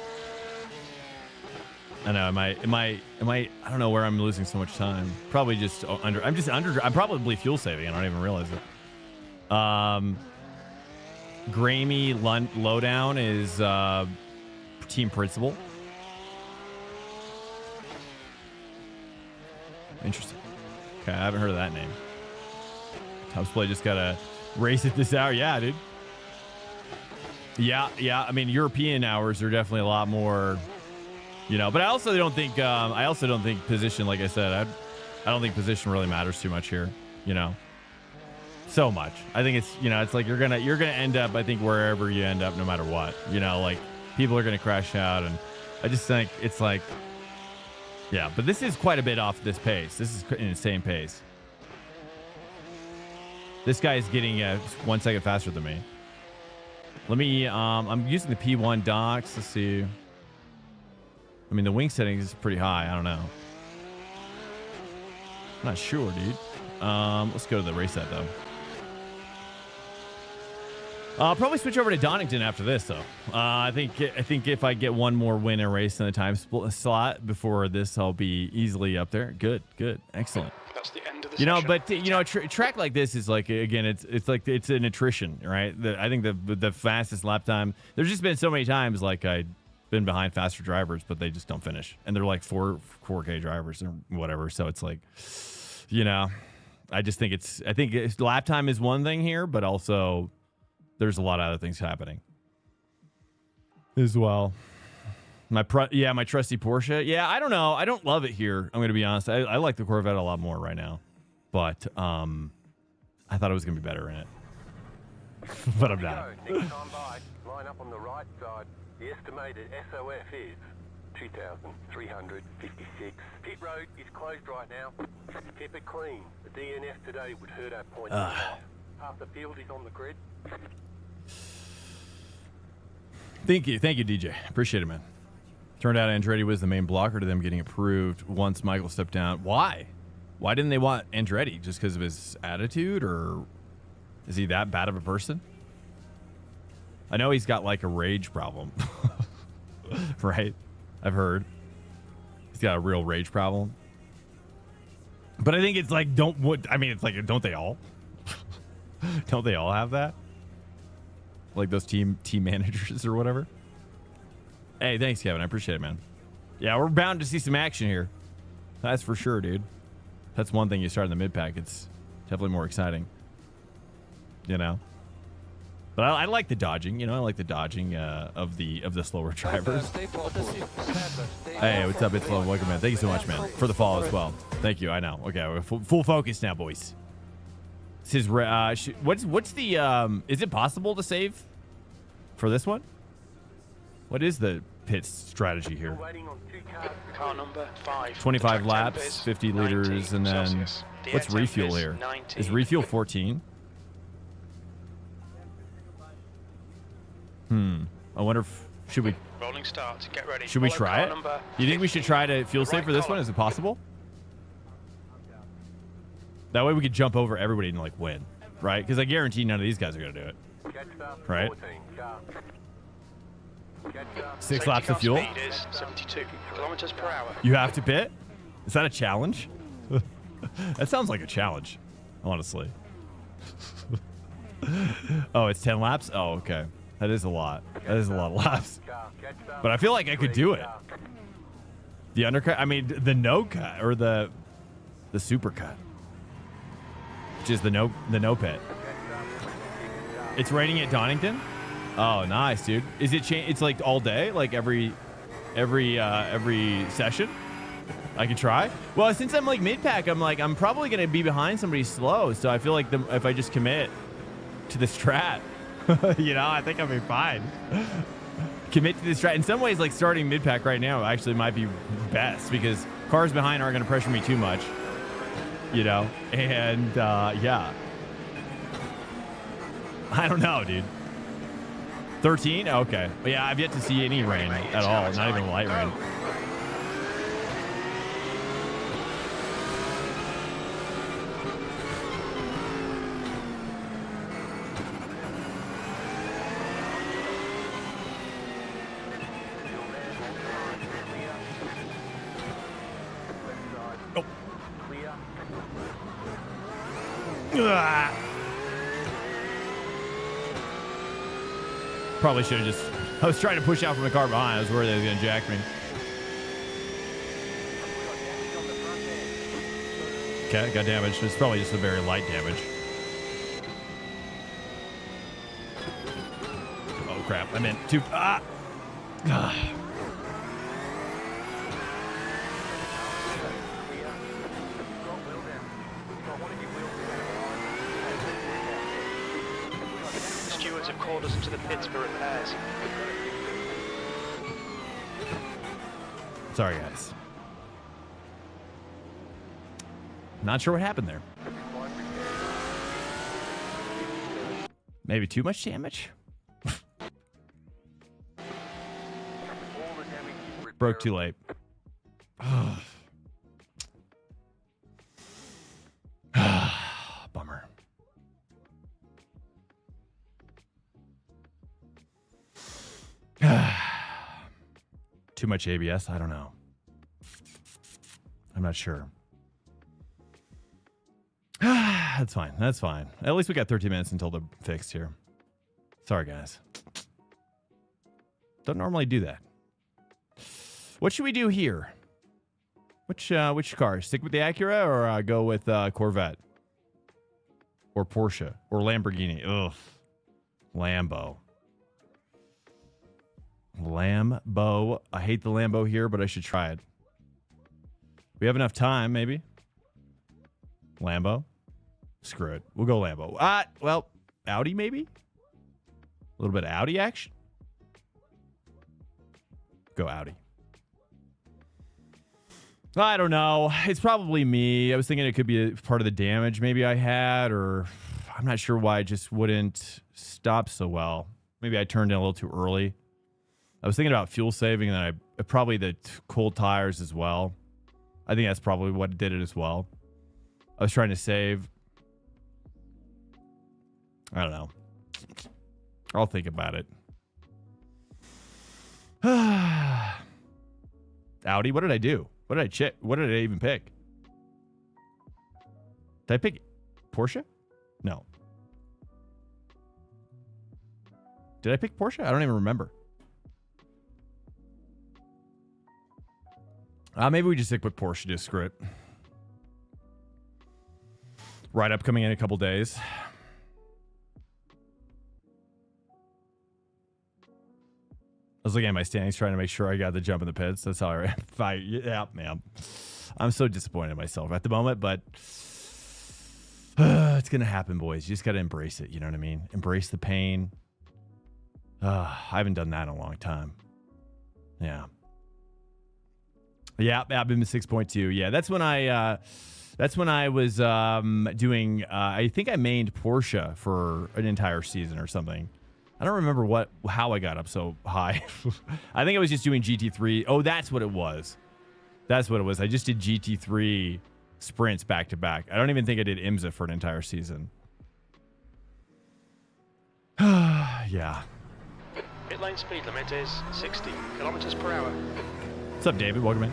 I know. Am I? I don't know where I'm losing so much time. Probably just under. I'm probably fuel saving. I don't even realize it. Grammy Lowdown is team principal. Interesting. Okay, I haven't heard of that name. Tubs Play just gotta race it this hour. Yeah, dude. Yeah. I mean, European hours are definitely a lot more, but I also don't think position, like I said, I don't think position really matters too much here, so much. I think it's, it's like you're gonna end up, I think, wherever you end up, no matter what, like people are gonna crash out, and I just think it's like, yeah, but this is quite a bit off this pace. This is an insane pace. This guy is getting 1 second faster than me. Let me, I'm using the P1 docks. Let's see. I mean, the wing settings is pretty high. I don't know. I'm not sure, dude. Let's go to the race set, though. I'll probably switch over to Donington after this, though. I think if I get one more win in a race in the time slot before this, I'll be easily up there. Good, excellent. That's the end of the session. But a track like this is like, again, it's like it's an attrition, right? I think the fastest lap time. There's just been so many times like I've been behind faster drivers, but they just don't finish, and they're like 4K drivers or whatever. So it's like, I think lap time is one thing here, but also there's a lot of other things happening as well. My trusty Porsche. Yeah, I don't know. I don't love it here. I'm going to be honest. I like the Corvette a lot more right now, but I thought it was going to be better in it, but I'm not. Next time by, line up on the right side. The estimated SOF is 2,356. Pit road is closed right now. Keep it clean. The DNF today would hurt our points. Half the field is on the grid. Thank you, DJ. Appreciate it, man. Turned out Andretti was the main blocker to them getting approved once Michael stepped down. Why? Why didn't they want Andretti? Just because of his attitude, or is he that bad of a person? I know he's got like a rage problem, right? I've heard. He's got a real rage problem. But I think it's like, it's like, don't they all? Don't they all have that? Like those team managers or whatever? Hey, thanks, Kevin. I appreciate it, man. Yeah, we're bound to see some action here. That's for sure, dude. That's one thing you start in the mid-pack. It's definitely more exciting. You know? But I like the dodging, you know, I like the dodging of the slower drivers. Hey, what's up? It's Love. Welcome, man. Thank you so much, man, for the follow as well. Thank you. I know. Okay, we're full focus now, boys. This is what's the is it possible to save for this one? What is the pit strategy here? Car number 5. 25 laps, 50 liters, and then what's refuel here? Is refuel 14? I wonder if should we rolling start. Get ready. Should we try it? You think we should try to fuel save for this one? Is it possible? That way we could jump over everybody and like win, right? Because I guarantee none of these guys are gonna do it, right? 6 laps of fuel. Speed is 72 kilometers per hour. You have to pit? Is that a challenge? That sounds like a challenge, honestly. Oh, it's 10 laps? Oh, okay. That is a lot. That is a lot of laps. But I feel like I could do it. The undercut, I mean, the no cut or the super cut, which is the no pit. It's raining at Donington. Oh, nice, dude. Is it it's like all day, like every session? I could try. Well, since I'm like mid-pack, I'm probably gonna be behind somebody slow. So I feel like if I just commit to the strat, you know, I think I'll be fine. Commit to this strat. In some ways, like starting mid-pack right now actually might be best because cars behind aren't gonna pressure me too much, you know. And yeah, I don't know, dude. 13? Okay. But yeah, I've yet to see any rain at all. Not even light rain. Probably should have just... I was trying to push out from the car behind. I was worried they was going to jack me. Okay, got damaged. It's probably just a very light damage. Oh, crap. I meant to... Stewards have called us into the pits for repairs. Sorry, guys. Not sure what happened there. Maybe too much damage? Broke too late. Bummer. Too much ABS? I don't know. I'm not sure. That's fine. That's fine. At least we got 13 minutes until they're fixed here. Sorry, guys. Don't normally do that. What should we do here? Which car? Stick with the Acura or go with Corvette? Or Porsche? Or Lamborghini? Ugh. Lambo. Lambo. I hate the Lambo here, but I should try it. We have enough time, maybe. Lambo. Screw it. We'll go Lambo. Well, Audi maybe? A little bit of Audi action? Go Audi. I don't know. It's probably me. I was thinking it could be a part of the damage maybe I had, or I'm not sure why it just wouldn't stop so well. Maybe I turned in a little too early. I was thinking about fuel saving, and then I probably the cold tires as well. I think that's probably what did it as well. I was trying to save. I don't know. I'll think about it. Audi. What did I do? What did I check? What did I even pick? Did I pick Porsche? No. Did I pick Porsche? I don't even remember. Maybe we just stick with Porsche to screw it. Write-up coming in a couple days. I was looking at my standings trying to make sure I got the jump in the pits. That's how yeah, man. I'm so disappointed in myself at the moment, but it's going to happen, boys. You just got to embrace it. You know what I mean? Embrace the pain. I haven't done that in a long time. Yeah. Yeah, I've been 6.2. Yeah, that's when I was doing, I think I mained Porsche for an entire season or something. I don't remember how I got up so high. I think I was just doing GT3. Oh, that's what it was. That's what it was. I just did GT3 sprints back to back. I don't even think I did IMSA for an entire season. Yeah. Pit lane speed limit is 60 kilometers per hour. What's up, David? Welcome in.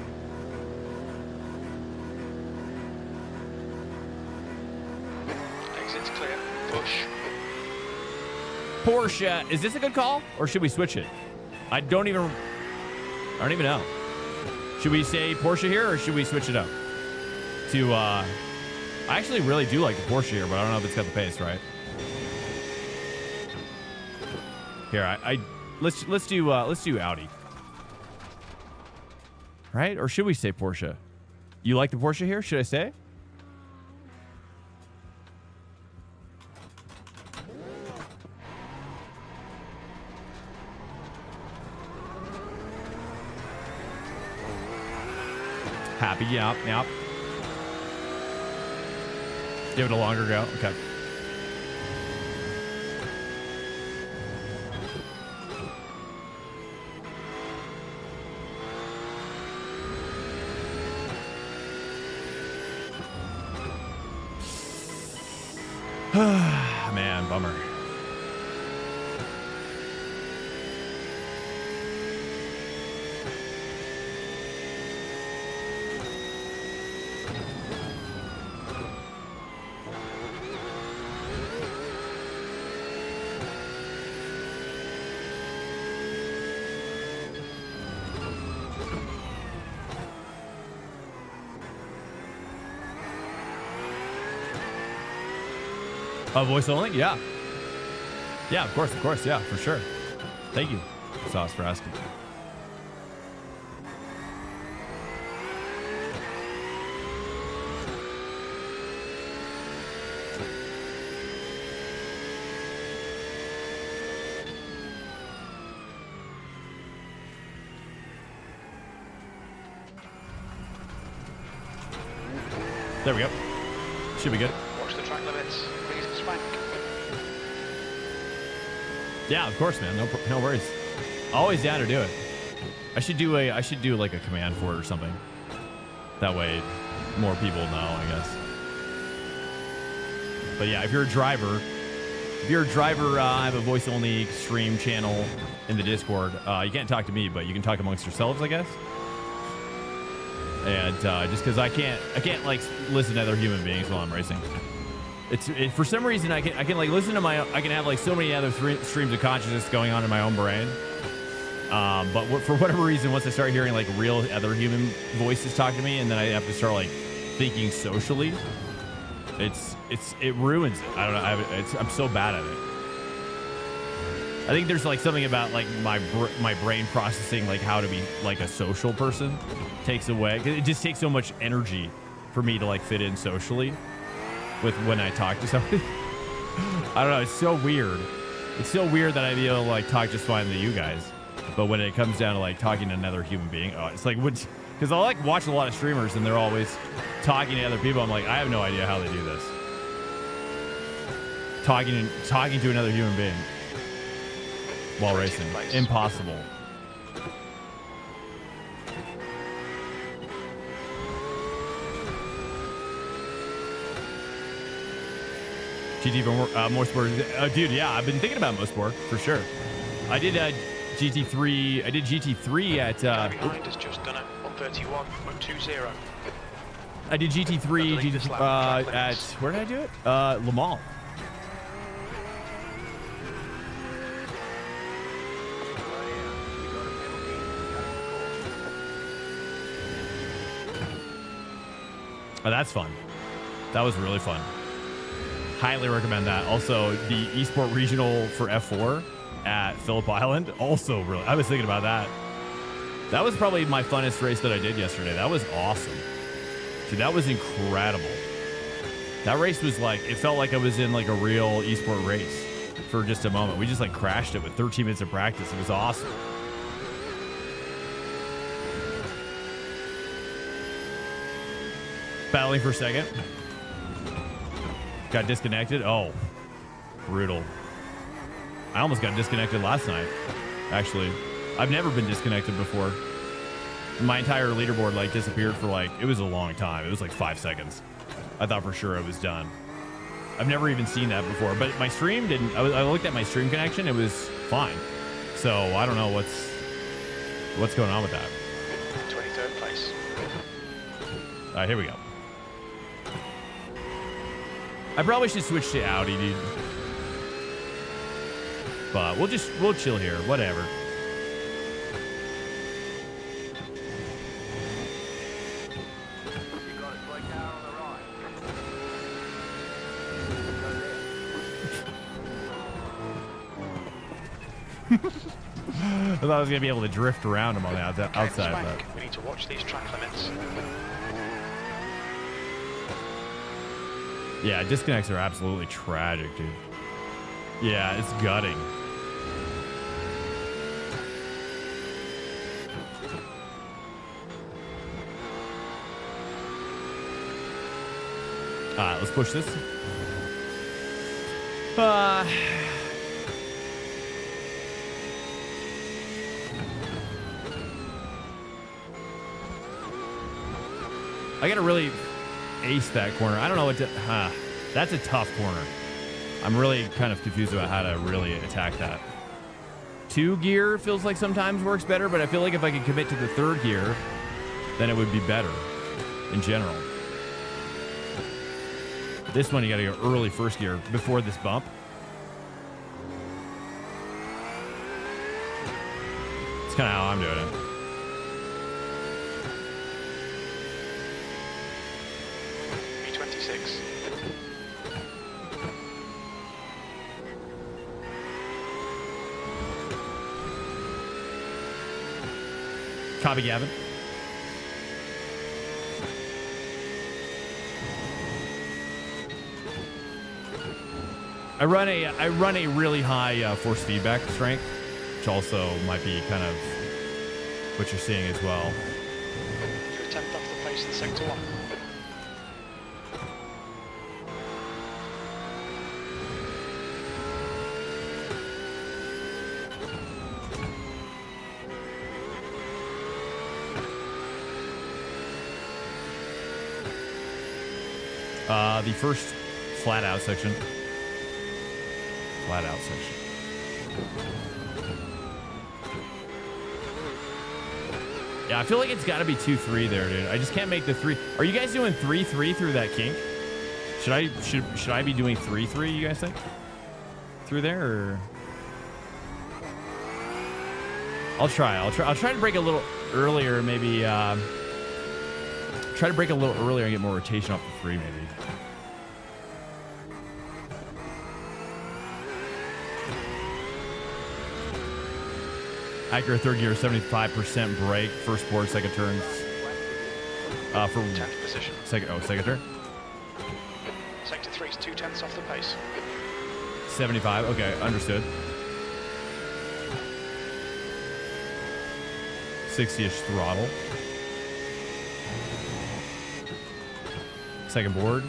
Exit's clear. Push. Porsche. Is this a good call? Or should we switch it? I don't even know. Should we say Porsche here or should we switch it up? To, I actually really do like the Porsche here, but I don't know if it's got the pace, right? Here, let's do Audi. Right? Or should we say Porsche? You like the Porsche here? Should I say? Happy, yeah. Give it a longer go. Okay. Man, bummer. Voice only? Yeah. Yeah, of course. Yeah, for sure. Thank you, Sauce, for asking. There we go. Should be good. Watch the track limits. Please, Swank. Yeah, of course, man. No worries. Always down to do it. I should do like a command for it or something. That way, more people know, I guess. But yeah, if you're a driver, I have a voice only stream channel in the Discord. You can't talk to me, but you can talk amongst yourselves, I guess. And just because I can't like listen to other human beings while I'm racing. For some reason I can like listen to I can have like so many other streams of consciousness going on in my own brain. But for whatever reason, once I start hearing like real other human voices talk to me, and then I have to start like thinking socially, it ruins it. I don't know. I'm so bad at it. I think there's like something about like my brain processing like how to be like a social person takes away. It just takes so much energy for me to like fit in socially with when I talk to somebody. I don't know. It's so weird. It's so weird that I'd be able to like talk just fine to you guys, but when it comes down to like talking to another human being, it's like because I like watch a lot of streamers and they're always talking to other people. I'm like, I have no idea how they do this. Talking to another human being while racing. Impossible. GT more sport. Dude, yeah, I've been thinking about Mosport for sure. I did GT3. I did GT3 at. Behind has just done it on 31.20. I did GT3 at, where did I do it? Le Mans. Oh, that's fun. That was really fun. Highly recommend that. Also, the eSport Regional for F4 at Phillip Island. Also, really, I was thinking about that. That was probably my funnest race that I did yesterday. That was awesome. Dude, that was incredible. That race was like, it felt like I was in like a real eSport race for just a moment. We just like crashed it with 13 minutes of practice. It was awesome. Battling for second. Got disconnected. Oh, brutal. I almost got disconnected last night, actually. I've never been disconnected before. My entire leaderboard like disappeared for like, it was a long time. It was like 5 seconds. I thought for sure it was done. I've never even seen that before, but my stream didn't. I looked at my stream connection. It was fine. So I don't know what's going on with that. 23rd place. All right, here we go. I probably should switch to Audi, dude. But we'll chill here. Whatever. You got a slow car on the right. I thought I was going to be able to drift around him on the outside. Swank, But we need to watch these track limits. yeah, disconnects are absolutely tragic, dude. Yeah, it's gutting. All right, let's push this. I gotta really ace that corner. I don't know what to... that's a tough corner. I'm really kind of confused about how to really attack that. 2 gear feels like sometimes works better, but I feel like if I could commit to the 3rd gear, then it would be better in general. This one, you gotta go early 1st gear before this bump. It's kind of how I'm doing it. B26. Copy, Gavin. I run a really high force feedback strength, which also might be kind of what you're seeing as well. You're 10th off the pace in sector 1. The first flat out section. Flat out section. Yeah, I feel like it's got to be 2-3 there, dude. I just can't make the 3. Are you guys doing 3-3 through that kink? Should I be doing 3-3? You guys think? Through there, or I'll try to break a little earlier, maybe. Try to break a little earlier and get more rotation off the 3, maybe. Accurate 3rd gear, 75% brake, first board, second turns. For 10th position. Second turn. Sector 3 is 2/10 off the pace. 75. Okay, understood. 60-ish throttle. Second board.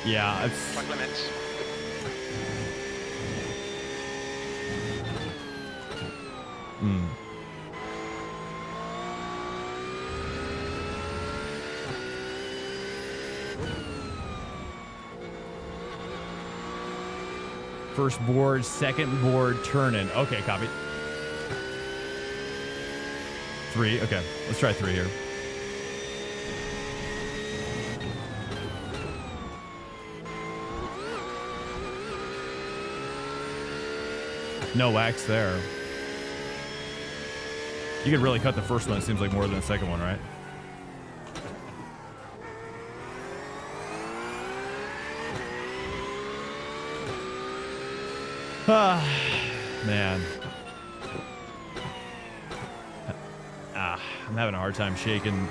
Yeah, it's... Track limits. first board, second board, turn in. Okay, copy. 3. Okay, let's try 3 here. No X there. You could really cut the first one. It seems like more than the second one, right? Ah, man. I'm having a hard time shaking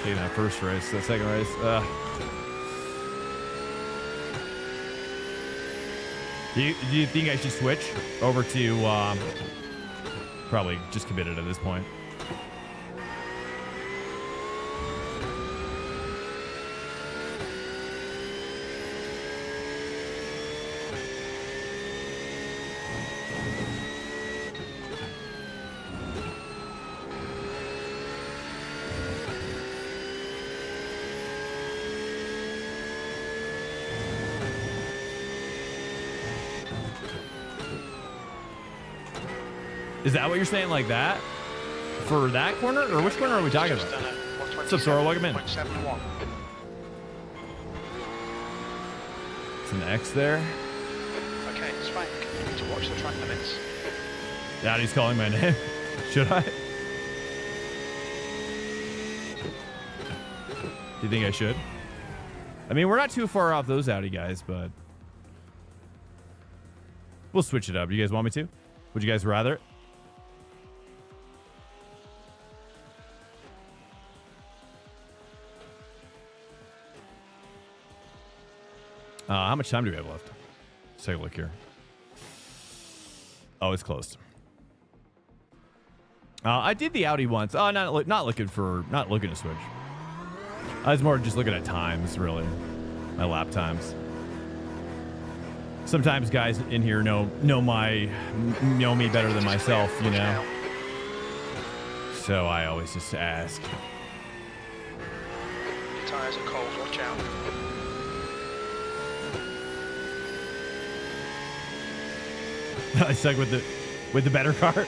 that first race. That second race. Do you think I should switch over to probably just committed at this point? Is that what you're saying, like that? For that corner? Or which corner are we talking about? What's up, Sora? Welcome in. It's an X there. Okay, Swank, you need to watch the track limits. Daddy's calling my name. Should I? Do you think I should? I mean, we're not too far off those Audi guys, but we'll switch it up. You guys want me to? Would you guys rather? How much time do we have left? Let's take a look here. Oh, it's close. I did the Audi once. Oh, not looking to switch. I was more just looking at times, really, my lap times. Sometimes guys in here know me better than myself, you know. So I always just ask. Your tires are cold. Watch out. I stuck with the better car.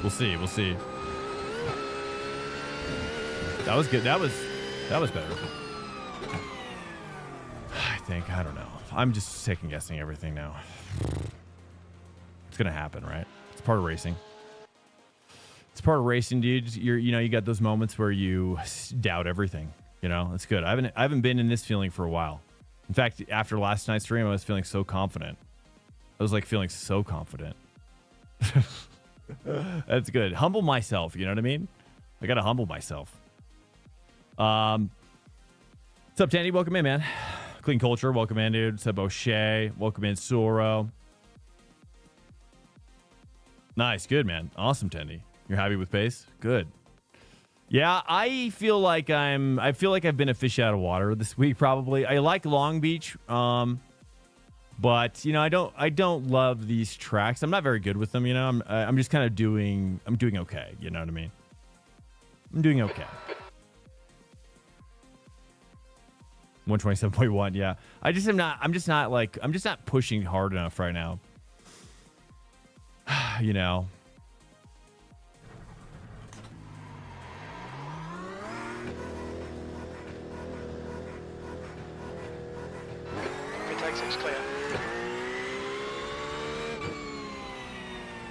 We'll see. That was good. That was better. I think. I don't know. I'm just second guessing everything now. It's gonna happen, right? It's part of racing. It's part of racing, dude. You got those moments where you doubt everything. You know, it's good. I haven't been in this feeling for a while. In fact, after last night's stream, I was feeling so confident. I was like feeling so confident. That's good. Humble myself. You know what I mean? I got to humble myself. What's up, Tandy? Welcome in, man. Clean Culture. Welcome in, dude. What's up, O'Shea? Welcome in, Soro. Nice. Good, man. Awesome, Tandy. You're happy with pace? Good. Yeah, I feel like I've been a fish out of water this week. Probably. I like Long Beach, but I don't love these tracks. I'm not very good with them. You know, I'm just kind of doing okay. You know what I mean? I'm doing okay. 127.1. Yeah, I'm just not pushing hard enough right now. You know.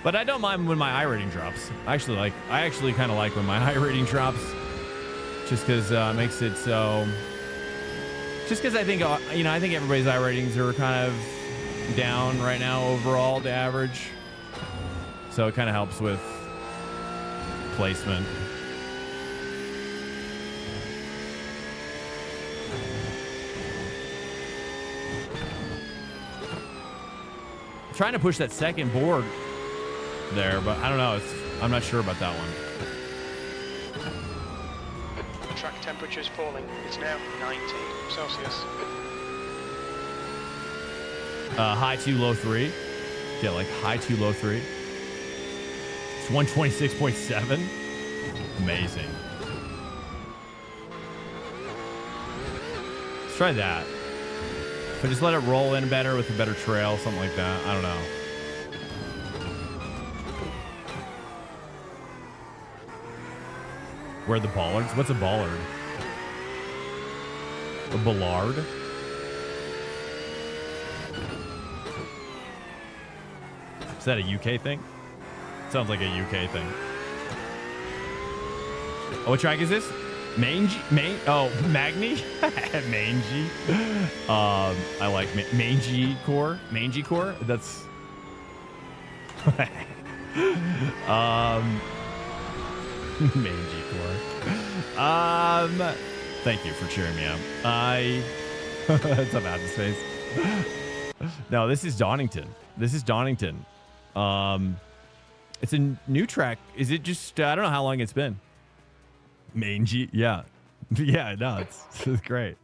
But I don't mind when my iRating drops. I actually kind of like when my iRating drops, just because it makes it so. Just because I think I think everybody's iRatings are kind of down right now overall, the average. So it kind of helps with placement. I'm trying to push that second board there, but I don't know. I'm not sure about that one. The track temperature is falling. It's now 90 Celsius. High 2, low 3. Yeah, like high 2, low 3. It's 126.7. Amazing. Let's try that. But just let it roll in better with a better trail, something like that. I don't know. Where are the bollards? What's a bollard? A bollard? Is that a UK thing? Sounds like a UK thing. Oh, what track is this? Magni? Mangy. I like Mangy Core. Mangy Core? That's... Mangy Core. Thank you for cheering me up. That's a bad space. No, this is Donington. This is Donington. It's a new track. Is it just, I don't know how long it's been. Mangy. Yeah. Yeah, no, it's great.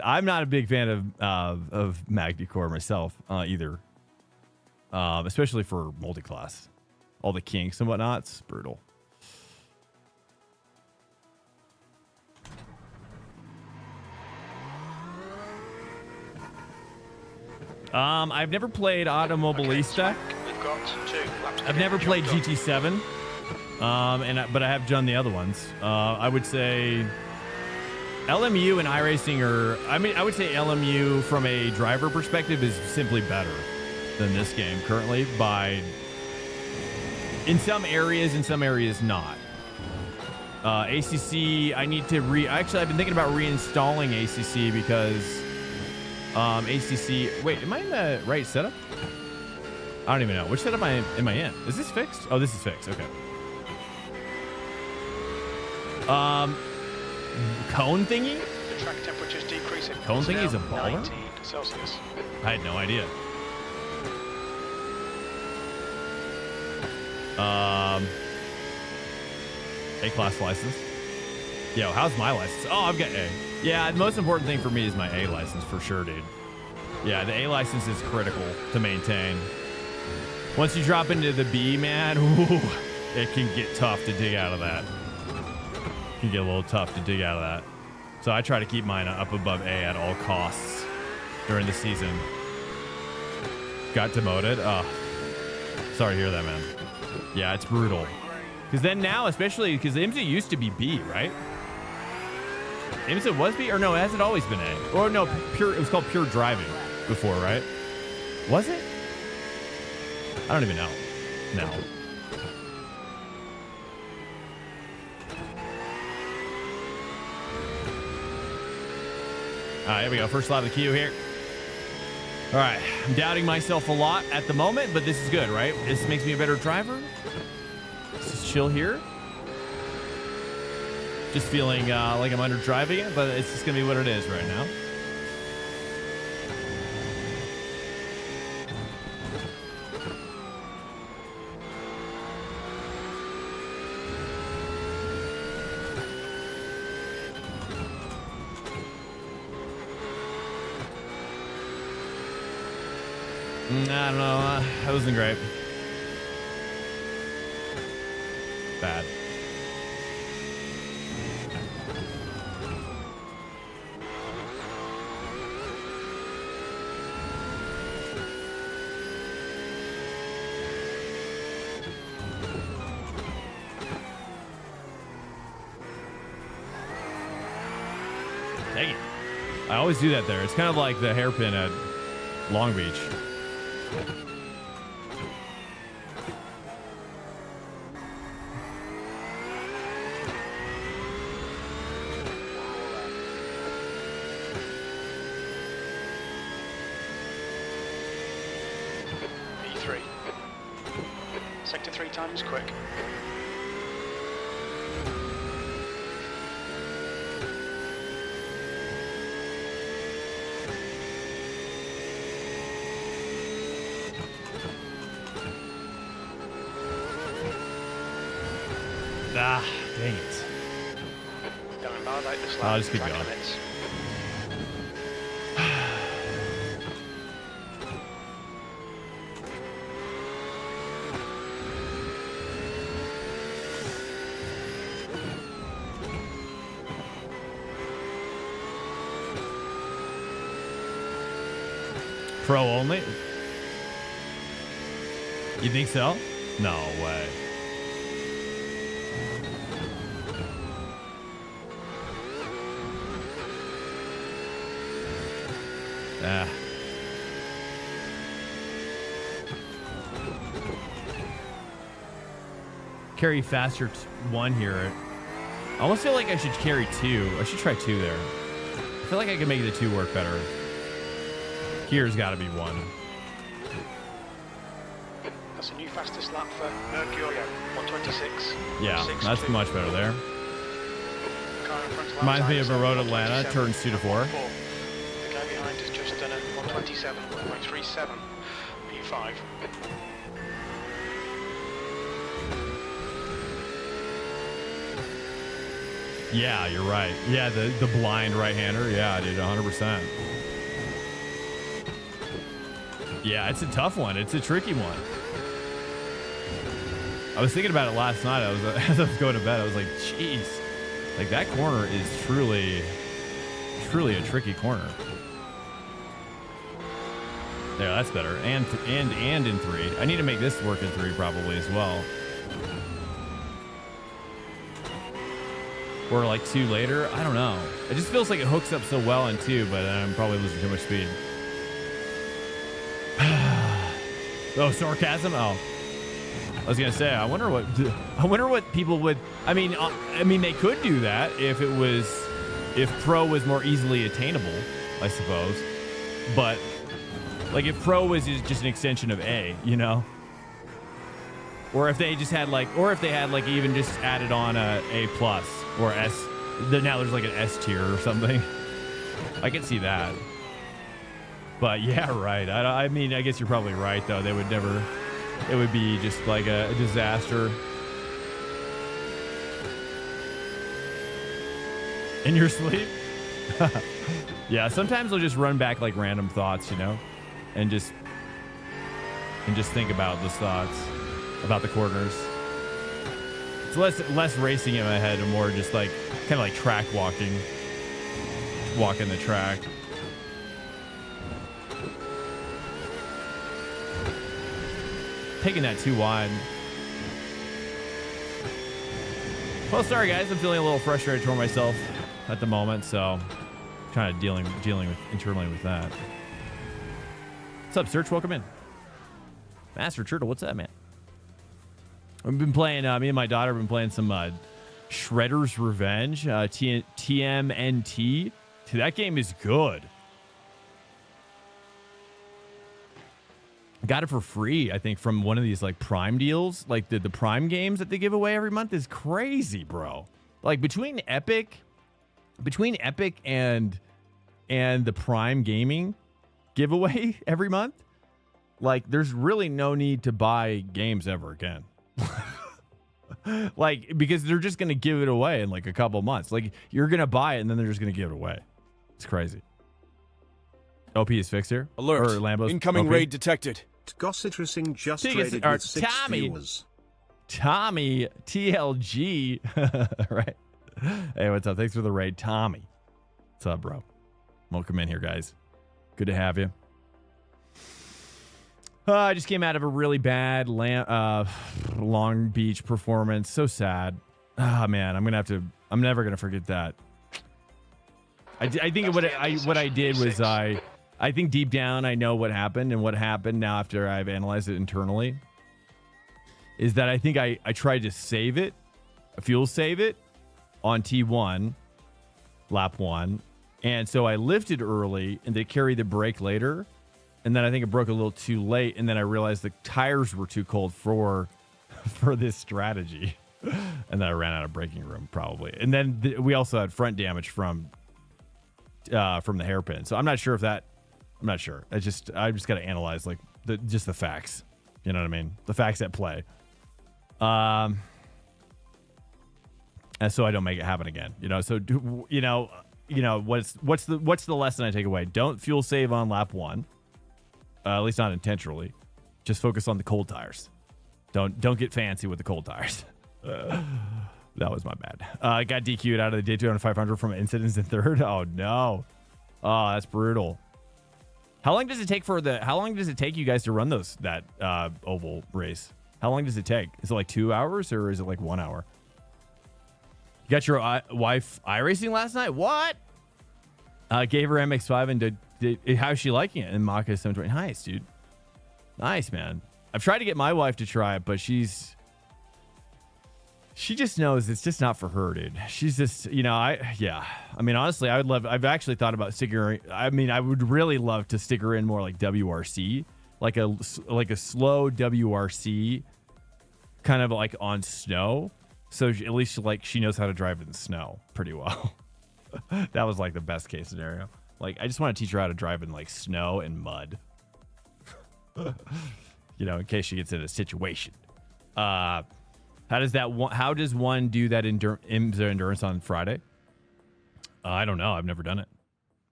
I'm not a big fan of Magnicore myself, either. Especially for multi-class. All the kinks and whatnot. It's brutal. I've never played Automobilista. We've got 2 laps. I've never played GT7. But I have done the other ones. I would say LMU and iRacing are, I would say LMU from a driver perspective is simply better than this game currently in some areas not. ACC, I need to actually I've been thinking about reinstalling ACC because ACC, wait, am I in the right setup? I don't even know. Which setup am I in? Is this fixed? Oh, this is fixed. Okay. Cone thingy? The track temperature's decreasing. Cone It's thingy is a now baller? 19 Celsius. I had no idea. A-class license. Yo, how's my license? Oh, I've got A. Yeah, the most important thing for me is my A license for sure, dude. Yeah, the A license is critical to maintain. Once you drop into the B, man, ooh, it can get tough to dig out of that. It can get a little tough to dig out of that. So I try to keep mine up above A at all costs during the season. Got demoted? Oh, sorry to hear that, man. Yeah, it's brutal. Because then now, especially because the IMSA used to be B, right? IMSA was B? Or no, has it always been A? Or no, it was called pure driving before, right? Was it? I don't even know. No. All right, here we go. First lap of the queue here. All right, I'm doubting myself a lot at the moment, but this is good, right? This makes me a better driver. Let's just chill here. Just feeling like I'm under driving it, but it's just gonna be what it is right now. I don't know. That wasn't great. Bad. Dang it. I always do that there. It's kind of like the hairpin at Long Beach. E3. Sector 3 times quick. Ah, dang it. Don't invalidate this lap. I'll just keep Track going. limits. Pro only? You think so? No way. Ah. Carry faster one here. I almost feel like I should carry 2. I should try 2 there. I feel like I can make the 2 work better. Here's got to be 1. That's a new fastest lap for Mercurio, 126. Yeah, that's much better there. Car in front Reminds me of a road Atlanta, turns 2 to 4. The guy behind has just done a 127.37 P5. Yeah, you're right. Yeah, the blind right-hander. Yeah, dude, 100%. Yeah, it's a tough one. It's a tricky one. I was thinking about it last night. As I was going to bed, I was like, jeez. Like, that corner is truly a tricky corner. Yeah, that's better. And in 3. I need to make this work in 3 probably as well. Or like 2 later. I don't know. It just feels like it hooks up so well in 2, but I'm probably losing too much speed. Oh, sarcasm? Oh. I was gonna say, I wonder what people would. I mean, they could do that if Pro was more easily attainable, I suppose. But like, if Pro was just an extension of A, you know, or if they just had like, even just added on a plus or S. Now there's like an S tier or something. I could see that. But yeah, right. I mean, I guess you're probably right though. They would never. It would be just like a disaster. In your sleep? Yeah, sometimes I'll just run back like random thoughts, you know, and just think about those thoughts about the corners. It's less racing in my head and more just like kind of like track walking the track. Taking that too wide. Well, sorry guys, I'm feeling a little frustrated toward myself at the moment, so kind of dealing with internally with that. What's up, Search? Welcome in. Master Turtle, what's up, man? We've been playing. Me and my daughter have been playing some Shredder's Revenge, TMNT. Dude, that game is good. Got it for free, I think, from one of these like Prime deals. Like the Prime games that they give away every month is crazy, bro. Like between Epic and the Prime gaming giveaway every month, like there's really no need to buy games ever again. Like, because they're just gonna give it away in like a couple months. Like, you're gonna buy it and then they're just gonna give it away. It's crazy. OP is fixed here. Alert. Or Lambo's Incoming OP. raid detected. COSTREAMING just Tickets raided are with 6 Tommy. viewers. Tommy TLG. Right. Hey, what's up? Thanks for the raid, Tommy. What's up, bro? Welcome in here, guys. Good to have you. I just came out of a really bad Long Beach performance. So sad. Ah, man, I'm never gonna forget that. I think what I did was I think deep down I know what happened, and what happened now after I've analyzed it internally is that I think I tried to save it, fuel save it on T1, lap 1, and so I lifted early and they carried the brake later, and then I think it broke a little too late, and then I realized the tires were too cold for this strategy, and then I ran out of braking room probably, and then we also had front damage from the hairpin, so I'm not sure. I just got to analyze like the facts. You know what I mean? The facts at play. And so I don't make it happen again. You know. So what's the lesson I take away? Don't fuel save on lap 1. At least not intentionally. Just focus on the cold tires. Don't get fancy with the cold tires. That was my bad. I got DQ'd out of the Daytona 500 from incidents in 3rd. Oh no. Oh, that's brutal. How long does it take you guys to run that oval race? How long does it take? Is it like 2 hours or is it like 1 hour? You got your wife iRacing last night? What? Gave her MX5 and how's she liking it? And Maka 720. Nice, dude. Nice, man. I've tried to get my wife to try it, but she just knows it's just not for her, dude. She's just, I mean, honestly, I've actually thought about sticking her. I mean, I would really love to stick her in more like WRC, like a slow WRC, kind of like on snow. So at least she knows how to drive in the snow pretty well. That was like the best case scenario. Like, I just want to teach her how to drive in like snow and mud, in case she gets in a situation. How does one do that IMSA endurance on Friday? I don't know. I've never done it.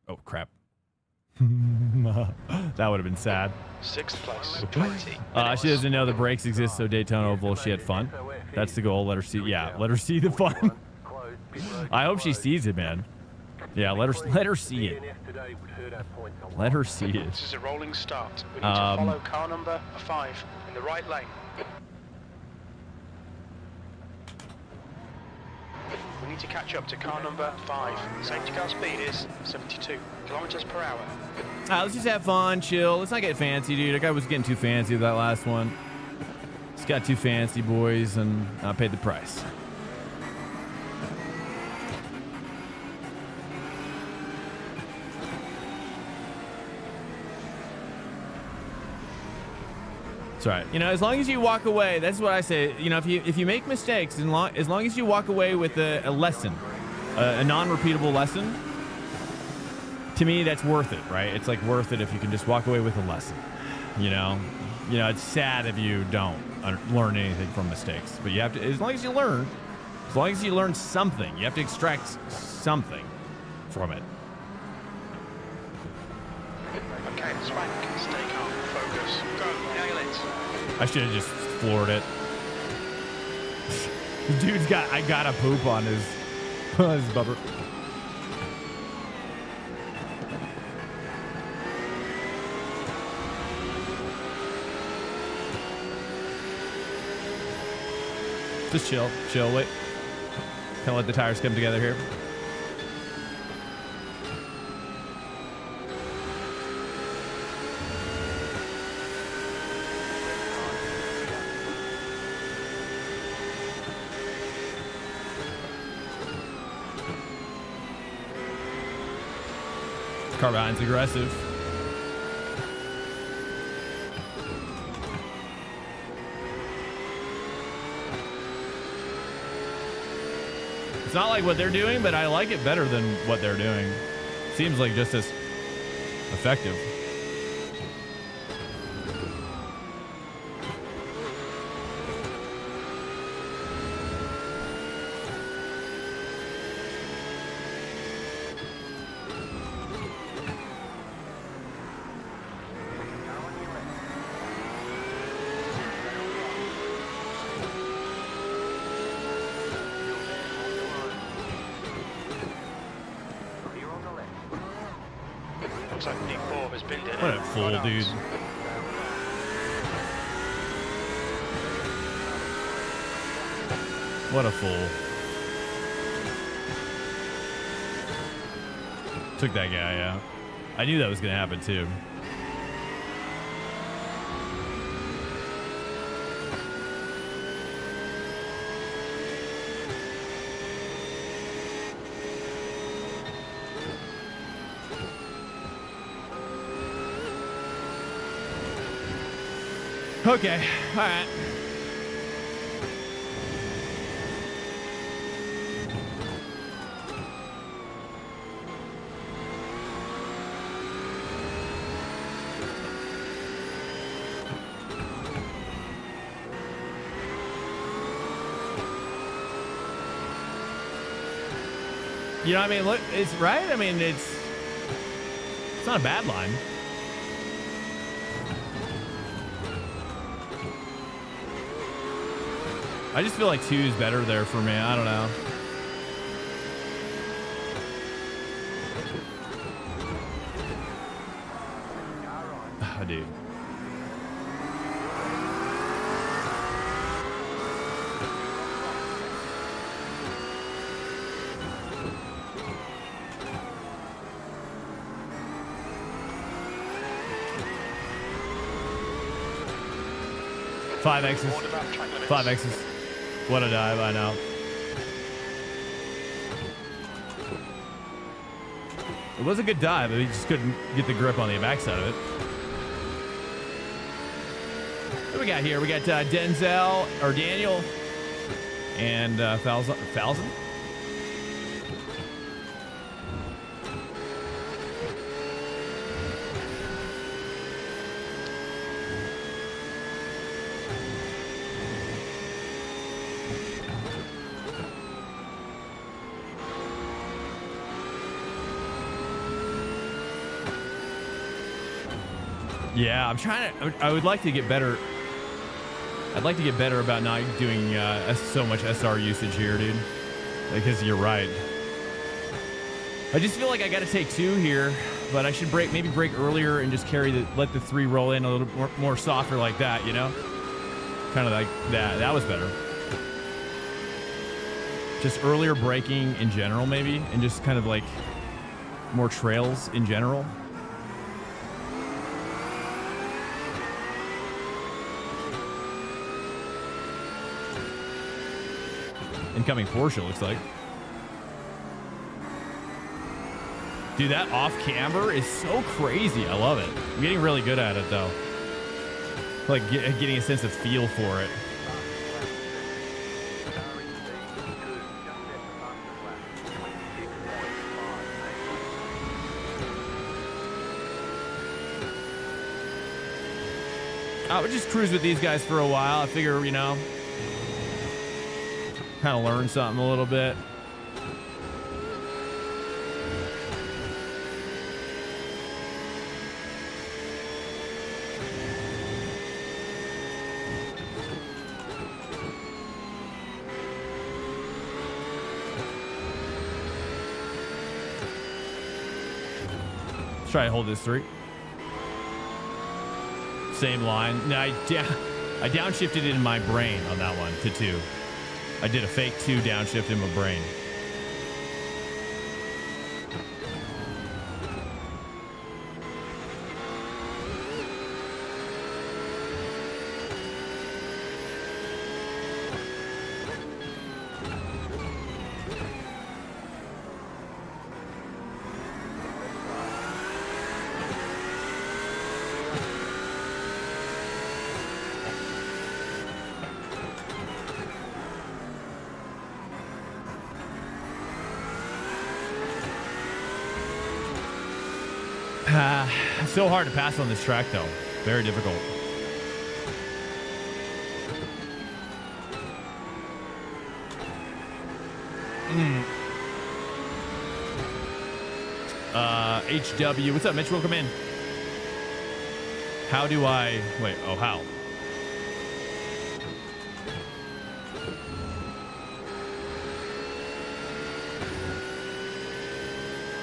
Oh, crap. That would have been sad. 6th place, 20. She doesn't know the brakes exist, so Daytona Oval, she had fun. That's the goal. Let her see. Yeah, let her see the fun. I hope she sees it, man. Yeah, let her see it. Let her see it. This is a rolling start. We need to follow car number 5 in the right lane. We need to catch up to car number 5. Safety car speed is 72 kilometers per hour. Let's just have fun, chill. Let's not get fancy, dude. That guy was getting too fancy with that last one. Just got too fancy, boys, and I paid the price. That's right. As long as you walk away, that's what I say. If you make mistakes, as long as you walk away with a lesson, a non-repeatable lesson, to me, that's worth it, right? It's like worth it if you can just walk away with a lesson. It's sad if you don't learn anything from mistakes, but you have to. As long as you learn something, you have to extract something from it. Okay, Swank, stay calm, focus, go, nail it. I should have just floored it. Dude's I got a poop on his bumper. Just chill, wait. Kind of let the tires come together here. Car behind's aggressive. It's not like what they're doing, but I like it better than what they're doing. Seems like just as effective. Looks like P4 has been dead. What a fool, dude. What a fool. Took that guy out. I knew that was going to happen too. Okay, all right. You know what I mean? Look, it's right. I mean, it's not a bad line. I just feel like 2 is better there for me. I don't know. dude. Five X's. Five X's. What a dive, I know. It was a good dive, but he just couldn't get the grip on the backside of it. What do we got here? We got Denzel, or Daniel, and Falzon. Yeah, I'm trying to. I would like to get better. I'd like to get better about not doing so much SR usage here, dude. Because you're right. I just feel like I got to take 2 here, but I should maybe break earlier and just let the 3 roll in a little more softer like that, you know? Kind of like that. That was better. Just earlier braking in general, maybe, and just kind of like more trails in general. Incoming Porsche, looks like. Dude, that off camber is so crazy. I love it. I'm getting really good at it, though. Like, getting a sense of feel for it. I would just cruise with these guys for a while. I figure, you know, kind of learn something a little bit. Let's try to hold this 3. Same line. No, I downshifted it in my brain on that one to 2. I did a fake 2 downshift in my brain. So hard to pass on this track, though. Very difficult. HW. What's up, Mitch? Welcome in. How do I... Wait. Oh, how?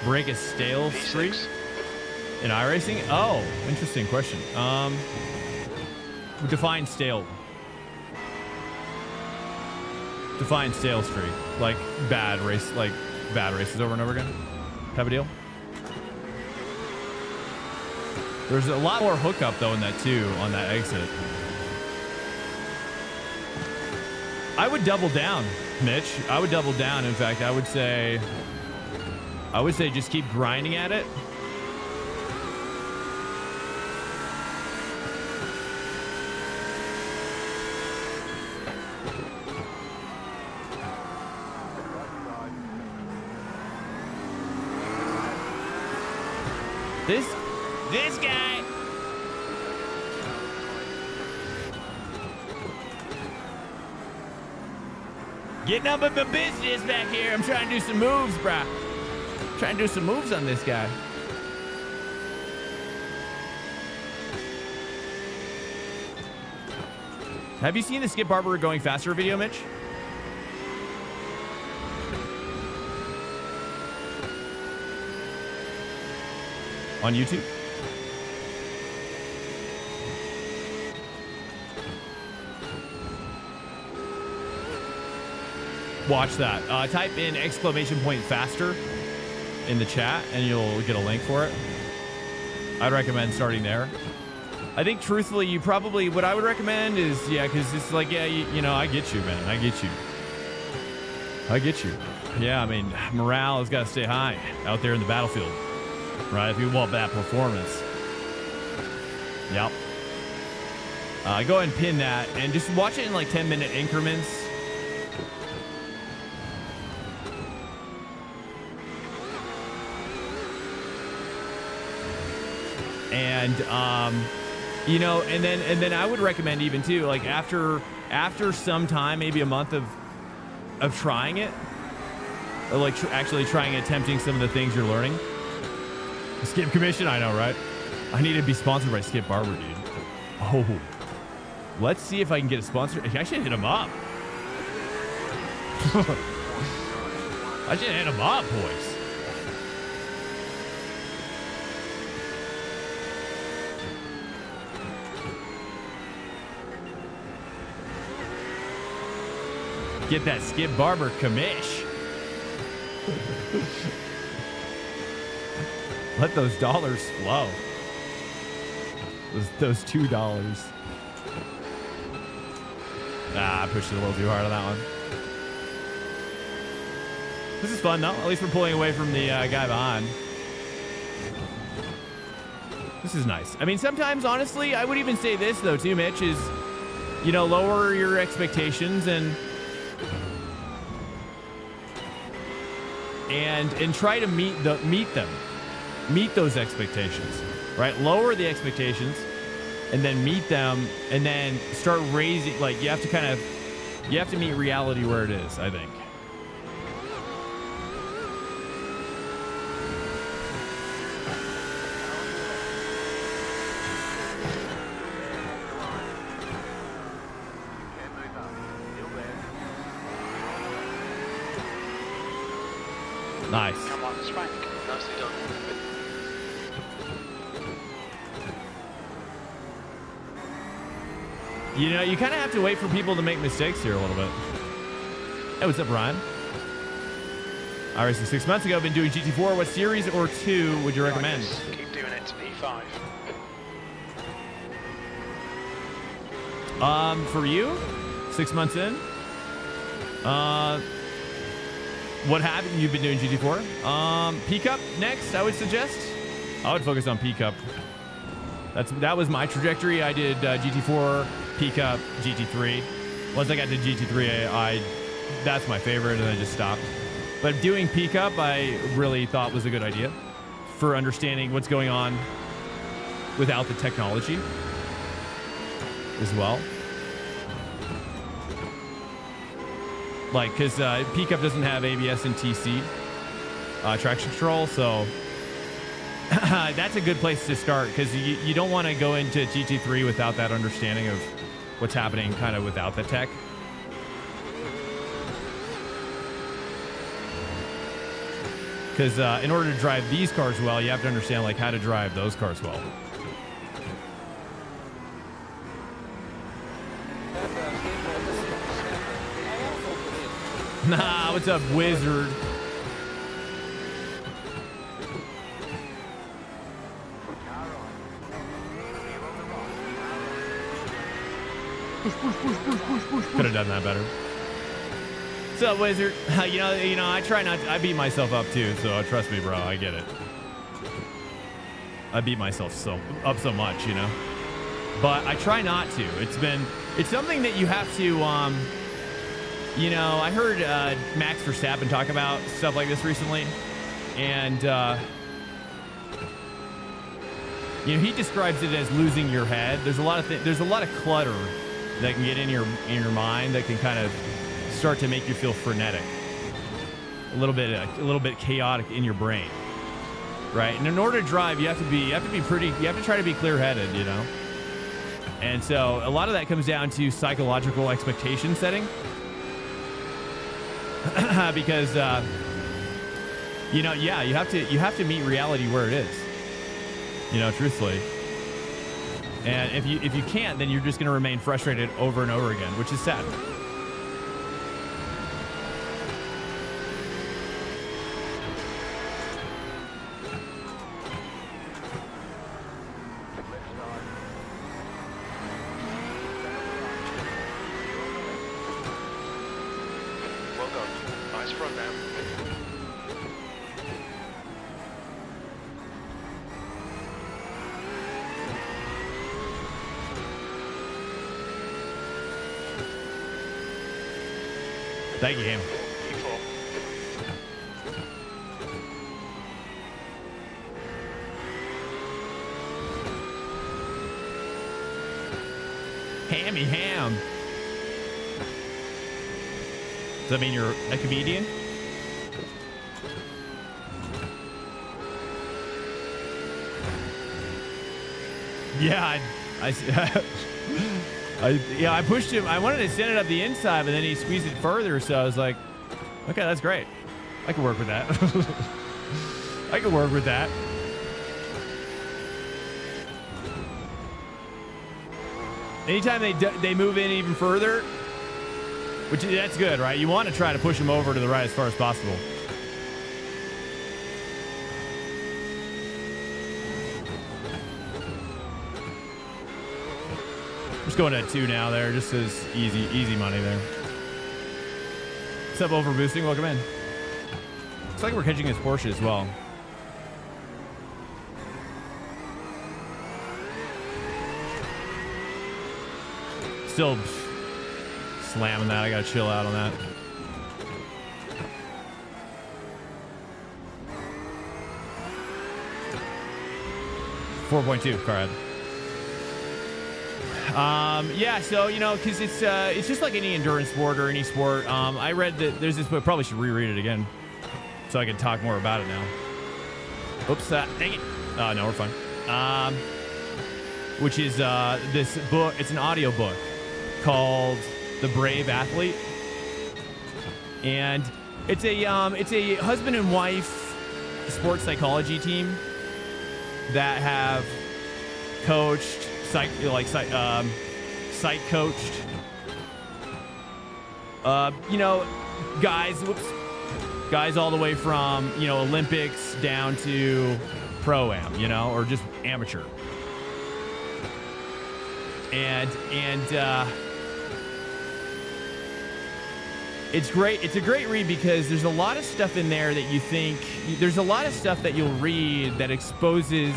Break a stale streak? In iRacing? Oh, interesting question. Define stale. Define stale streak. Like bad races over and over again? Type of deal? There's a lot more hookup though in that too, on that exit. I would double down, Mitch. I would double down. In fact, I would say just keep grinding at it. This guy. Getting up with my business back here. I'm trying to do some moves, bruh. Trying to do some moves on this guy. Have you seen the Skip Barber going faster video, Mitch? On YouTube? watch that. Type in !faster in the chat and you'll get a link for it. I'd recommend starting there. I think truthfully, you probably, what I would recommend is, yeah, because it's like, yeah, you know, I get you, man. I get you. I get you. Yeah, I mean, morale has got to stay high out there in the battlefield, right? If you want that performance. Yep. Go ahead and pin that and just watch it in like 10-minute increments. And you know, and then I would recommend even too, like after some time, maybe a month of trying it, or like actually trying and attempting some of the things you're learning. Skip commission, I know, right? I need to be sponsored by Skip Barber, dude. Oh, let's see if I can get a sponsor. I should hit him up. I should hit him up, boys. Get that Skip Barber commish. Let those dollars flow. Those $2. Ah, I pushed it a little too hard on that one. This is fun, though. At least we're pulling away from the guy behind. This is nice. I mean, sometimes, honestly, I would even say this, though, too, Mitch, is, you know, lower your expectations and try to meet them. Meet those expectations, right? Lower the expectations and then meet them and then start raising, like you have to meet reality where it is, I think. Nice. Come on, Swank. Nicely done. You know, you kind of have to wait for people to make mistakes here a little bit. Hey, what's up, Ryan? iRacing 6 months ago. Been doing GT4. What series or 2 would you recommend? Keep doing it to P5. For you, 6 months in. What have you been doing GT4? P-Cup next, I would suggest. I would focus on P-Cup. That was my trajectory. I did GT4, P-Cup, GT3. Once I got to GT3, that's my favorite, and I just stopped. But doing P-Cup, I really thought was a good idea for understanding what's going on without the technology as well. Like, because P-Cup doesn't have ABS and TC traction control, so that's a good place to start, because you don't want to go into GT3 without that understanding of what's happening kind of without the tech. Because in order to drive these cars well, you have to understand like how to drive those cars well. Nah, what's up, wizard? Could have done that better. What's up, wizard? You know, I try not to, I beat myself up too, so trust me, bro, I get it. I beat myself up so much, you know. But I try not to. It's something that you have to, you know, I heard Max Verstappen talk about stuff like this recently, and you know, he describes it as losing your head. There's a lot of clutter that can get in your mind that can kind of start to make you feel frenetic, a little bit chaotic in your brain, right? And in order to drive, you have to try to be clear-headed, you know. And so a lot of that comes down to psychological expectation setting. Because you know, yeah, you have to meet reality where it is, you know, truthfully. And if you can't, then you're just going to remain frustrated over and over again, which is sad. Nice front now. Thank you, Ham. P4. Hammy Ham. Does that mean you're a comedian? Yeah, I pushed him. I wanted to send it up the inside, but then he squeezed it further. So I was like, okay, that's great. I can work with that. I can work with that. Anytime they move in even further, which that's good, right? You want to try to push them over to the right as far as possible. Just going at 2 now there, just as easy money there. What's up, overboosting? Welcome in. Looks like we're catching his Porsche as well. Still slamming that. I gotta chill out on that. .2 car head. Yeah, so because it's just like any endurance sport or any sport. I read that there's this book. Probably should reread it again so I can talk more about it now. Oops, dang it. No, we're fine. Which is this book. It's an audio book called The Brave Athlete, and it's a husband and wife sports psychology team that have coached, psych coached, guys all the way from Olympics down to pro-am, or just amateur, and it's great. It's a great read because there's a lot of stuff in there that there's a lot of stuff that you'll read that exposes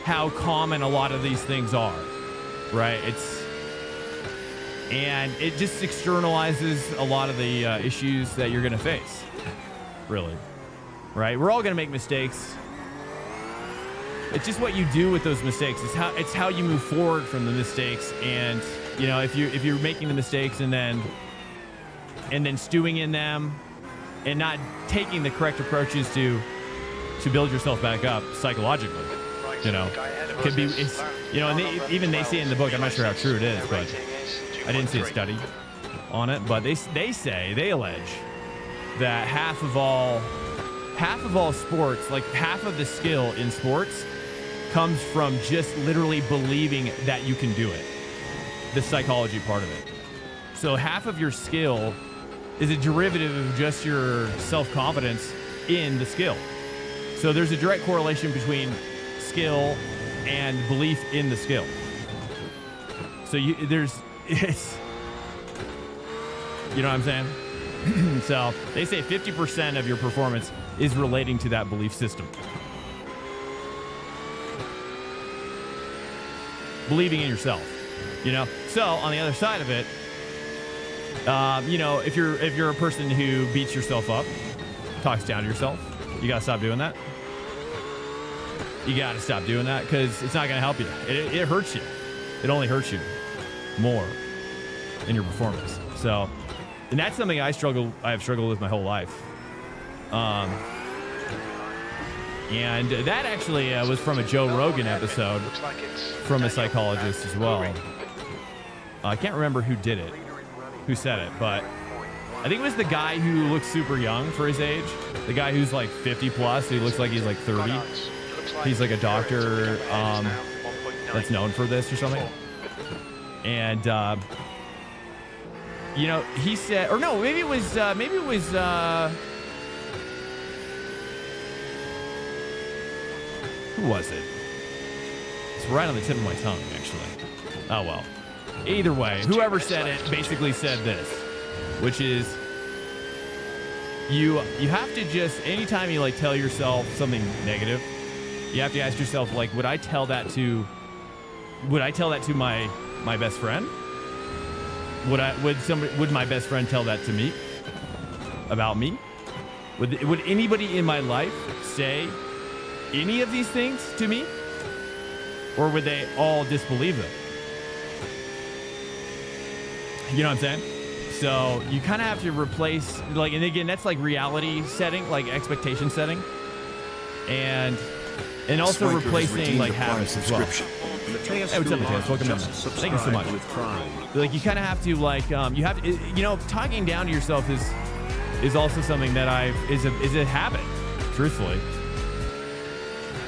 how common a lot of these things are, right? And it just externalizes a lot of the issues that you're going to face, really, right? We're all going to make mistakes. It's just what you do with those mistakes. It's how you move forward from the mistakes. And if you're making the mistakes and then stewing in them and not taking the correct approaches to build yourself back up psychologically, could be, and even they say in the book, I'm not sure how true it is, but I didn't see a study on it, but they allege that half of all sports, like half of the skill in sports, comes from just literally believing that you can do it. The psychology part of it. So half of your skill is a derivative of just your self-confidence in the skill. So there's a direct correlation between skill and belief in the skill. So it's, you know what I'm saying? So they say 50% of your performance is relating to that belief system. Believing in yourself, So on the other side of it, if you're a person who beats yourself up, talks down to yourself, you gotta stop doing that. You gotta stop doing that because it's not gonna help you. It hurts you. It only hurts you more in your performance. So, and that's something I have struggled with my whole life. And that actually was from a Joe Rogan episode from a psychologist as well. I can't remember who said it, but I think it was the guy who looks super young for his age. The guy who's like 50 plus, he looks like he's like 30. He's like a doctor that's known for this or something. And, he said, or no, maybe it was, who was it? It's right on the tip of my tongue, actually. Oh, well. Either way, whoever said it basically said this, which is, you have to just, anytime you like tell yourself something negative, you have to ask yourself, like, would I tell that to my best friend? Would my best friend tell that to me about me? Would anybody in my life say any of these things to me? Or would they all disbelieve them? You know what I'm saying? So you kind of have to replace, like, and again, that's like reality setting, like expectation setting, and also Swanker has replacing redeemed like a Prime habits as well. subscription. Matthias Hey, what's up, Goulart Matthias? Welcome in. just Thank you so much. subscribed with Prime. Like, you kind of have to, like, you have to, you know, talking down to yourself is also something that is a habit, truthfully.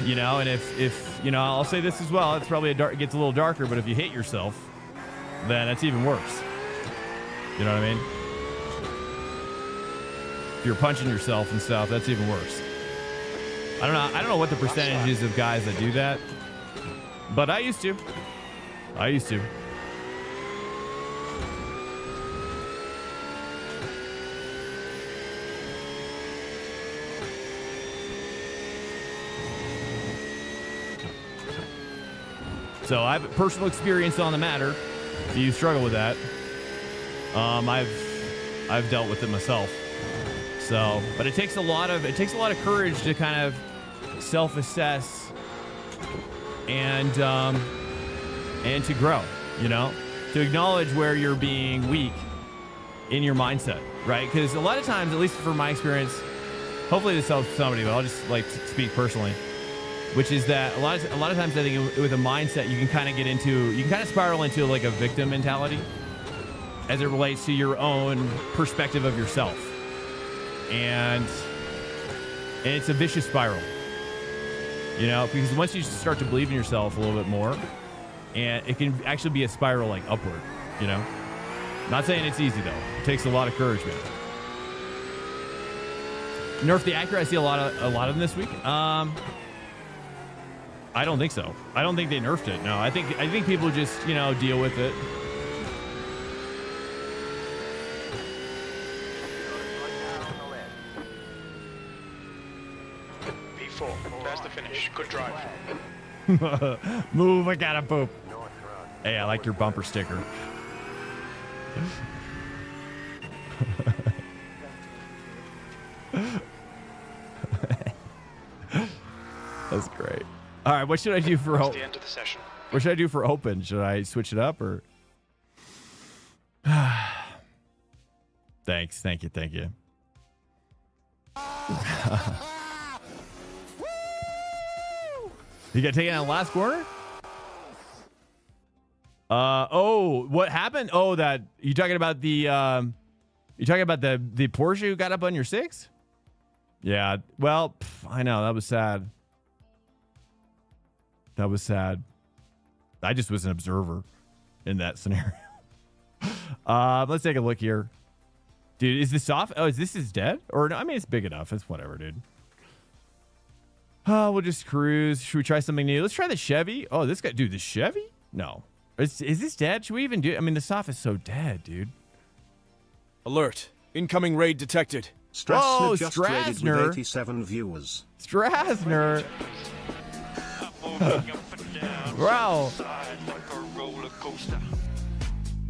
You know, and if you know, I'll say this as well. It's probably it gets a little darker, but if you hate yourself, then that's even worse. You know what I mean? If you're punching yourself and stuff, that's even worse. I don't know what the percentage is of guys that do that, but I used to. So I have personal experience on the matter. If you struggle with that, I've dealt with it myself. So, but it takes a lot of courage to kind of self-assess and to grow. You know, to acknowledge where you're being weak in your mindset, right? Because a lot of times, at least from my experience, hopefully this helps somebody, but I'll just like speak personally. Which is that a lot of times I think with a mindset you can kind of spiral into like a victim mentality as it relates to your own perspective of yourself, and it's a vicious spiral, you know, because once you start to believe in yourself a little bit more, and it can actually be a spiral like upward, you know. Not saying it's easy though. It takes a lot of courage, man. Nerf the accuracy a lot of them this week. I don't think so. I don't think they nerfed it. No, I think people just, you know, deal with it. P4, there's the finish. Good drive. Move, I gotta poop. Hey, I like your bumper sticker. That's great. All right, what should I do for That's the end of the session. What should I do for open? Should I switch it up or? Thanks, thank you. You got taken out of the last corner? Oh, what happened? Oh, that you talking about the Porsche who got up on your six? Yeah. Well, I know that was sad. That was sad. I just was an observer in that scenario. Let's take a look here. Dude, is this off? Oh, is this dead? Or no, I mean, it's big enough. It's whatever, dude. We'll just cruise. Should we try something new? Let's try the Chevy. Oh, this guy, dude, the Chevy? No. Is this dead? Should we even do it? I mean, the soft is so dead, dude. Alert. Incoming raid detected. Strasner just raided Strasner. with 87 viewers. Strasner. Wow.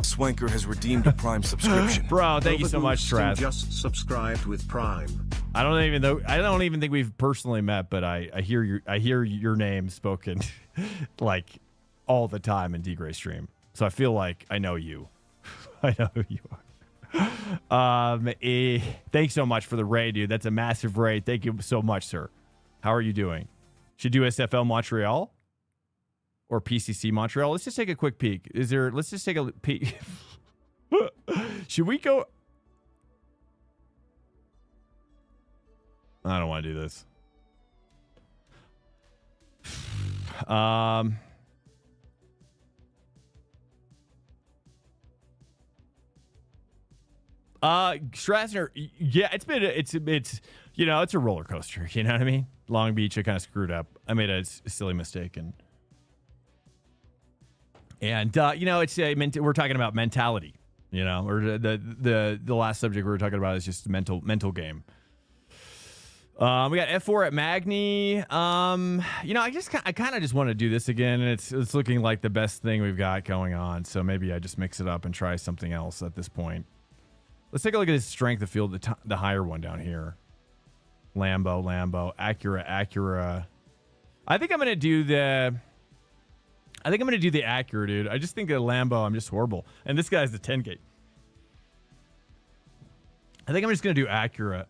Swanker has redeemed a Prime subscription. Bro, thank you so much, Straz. Just subscribed with Prime. I don't even think we've personally met, but I hear your name spoken like all the time in D-Gray stream. So I feel like I know you. I know who you are. Thanks so much for the raid, dude. That's a massive raid. Thank you so much, sir. How are you doing? Should do SFL Montreal or PCC Montreal. Let's just take a quick peek. Let's just take a peek. Should we go? I don't want to do this. Strasner, yeah, it's you know, it's a roller coaster. You know what I mean? Long Beach, I kind of screwed up. I made a silly mistake, and you know, it's we're talking about mentality. you know, or the last subject we were talking about is just mental game. We got F4 at Magny. You know, I kind of just want to do this again, and it's looking like the best thing we've got going on. So maybe I just mix it up and try something else at this point. Let's take a look at his strength of field, the higher one down here. Lambo, Acura. I think I'm gonna do the Acura, dude. I just think a Lambo, I'm just horrible. And this guy's the 10 gate. I think I'm just gonna do Acura.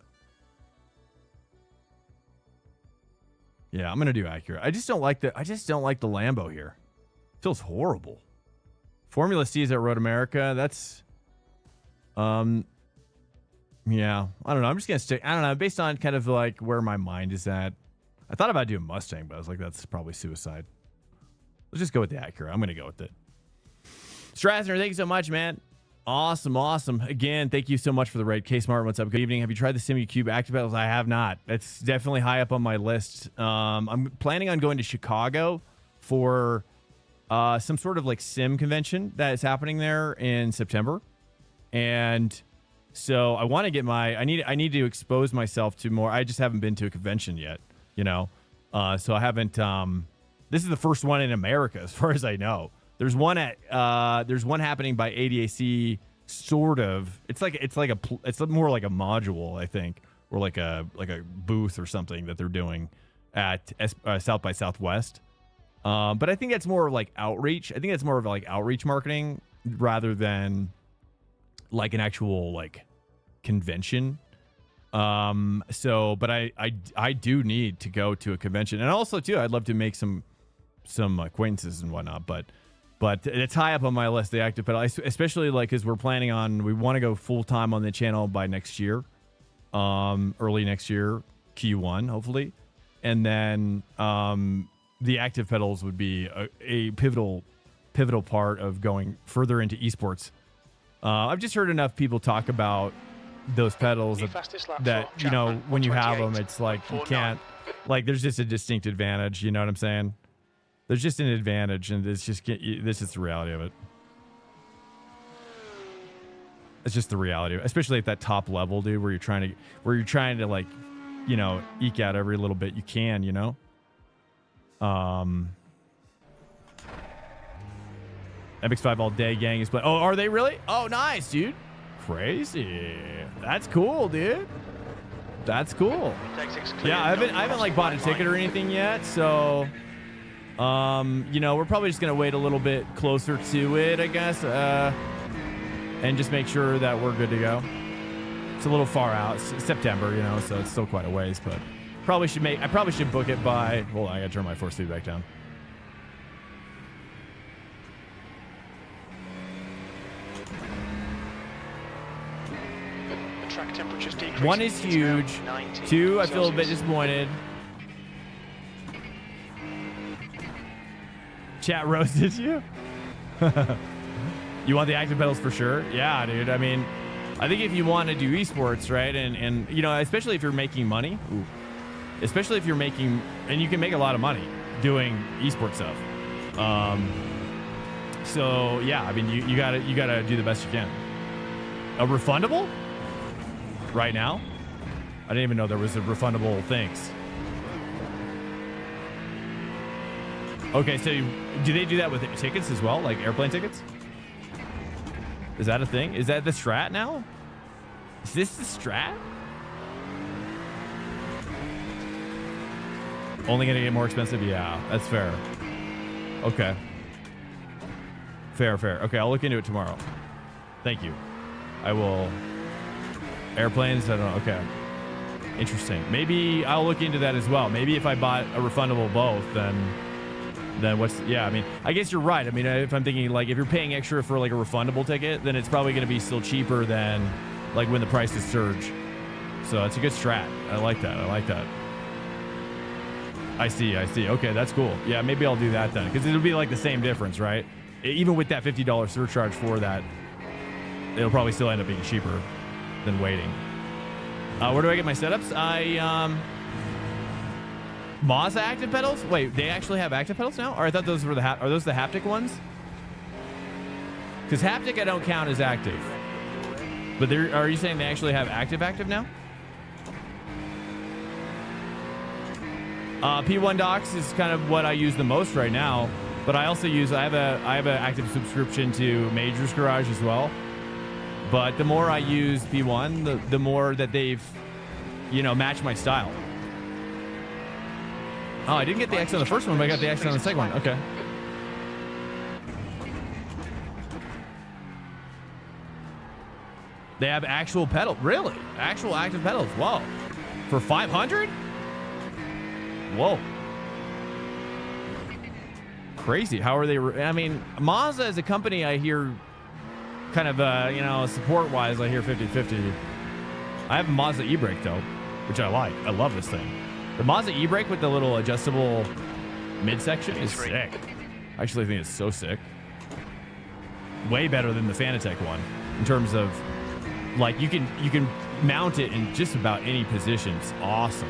Yeah, I'm gonna do Acura. I just don't like the Lambo here. Feels horrible. Formula C is at Road America. That's yeah, I don't know. I'm just gonna stick. I don't know, based on kind of like where my mind is at. I thought about doing Mustang, but I was like, that's probably suicide. Let's just go with the Acura. I'm gonna go with it. Strasner, thank you so much, man. Awesome. Again, thank you so much for the raid. K Smart, what's up? Good evening. Have you tried the SimuCube active pedals? I have not. It's definitely high up on my list. I'm planning on going to Chicago for some sort of like sim convention that is happening there in September, and so I want to get I need to expose myself to more. I just haven't been to a convention yet, you know. So I haven't. This is the first one in America, as far as I know. There's one happening by ADAC, sort of. It's more like a module, I think, or like a booth or something that they're doing at South by Southwest. But I think that's more like outreach. I think that's more of like outreach marketing rather than like an actual like convention. But I do need to go to a convention, and also too, I'd love to make some acquaintances and whatnot. But it's high up on my list, the active pedal, especially like because we want to go full time on the channel by next year, early next year, Q1 hopefully, and then the active pedals would be a pivotal part of going further into esports. I've just heard enough people talk about those pedals that you know, when you have them, it's like you can't, like, there's just a distinct advantage. You know what I'm saying? There's just an advantage, and this is the reality of it. It's just the reality of it, especially at that top level, dude, where you're trying to like, you know, eke out every little bit you can, you know. MX5 all day gang is playing. Oh, are they really? Oh, nice, dude. Crazy. That's cool, dude. That's cool. Yeah, I haven't like bought a ticket or anything yet, so you know, we're probably just gonna wait a little bit closer to it, I guess, and just make sure that we're good to go. It's a little far out. It's September, you know, so it's still quite a ways, but I probably should book it by. Hold on, I gotta turn my force feedback down. Track temperatures decrease. 1 is huge. 2, I feel a bit disappointed. Chat roasted you? You want the active pedals for sure? Yeah, dude. I mean, I think if you want to do esports, right, and you know, especially if you're making money, especially if you're making, and you can make a lot of money doing esports stuff. So yeah, I mean, you gotta do the best you can. A refundable? Right now? I didn't even know there was a refundable things. Okay, so do they do that with tickets as well, like airplane tickets? Is that a thing? Is that the strat now? Is this the strat? Only gonna get more expensive? Yeah, that's fair. Okay. Fair. Okay, I'll look into it tomorrow. Thank you. I will. Airplanes? I don't know. Okay. Interesting. Maybe I'll look into that as well. Maybe if I bought a refundable both, then what's... Yeah, I mean, I guess you're right. I mean, if I'm thinking, like, if you're paying extra for, like, a refundable ticket, then it's probably going to be still cheaper than, like, when the prices surge. So that's a good strat. I like that. I see. Okay, that's cool. Yeah, maybe I'll do that then. Because it'll be, like, the same difference, right? Even with that $50 surcharge for that, it'll probably still end up being cheaper than waiting. Where do I get my setups? Mazda active pedals? Wait, they actually have active pedals now? Or I thought those were are those the haptic ones? Because haptic I don't count as active. But are you saying they actually have active now? P1 Docs is kind of what I use the most right now, but I also I have an active subscription to Majors Garage as well. But the more I use P1, the more that they've, matched my style. Oh, I didn't get the X on the first one, but I got the X on the second one. Okay. They have actual pedal. Really? Actual active pedals. Whoa. For 500? Whoa. Crazy. How are they? I mean, Mazda as a company, I hear kind of, support-wise, I hear 50-50. I have a Mazda e-brake, though, which I like. I love this thing. The Mazda e-brake with the little adjustable midsection is sick. I actually think it's so sick. Way better than the Fanatec one in terms of, like, you can mount it in just about any position. It's awesome.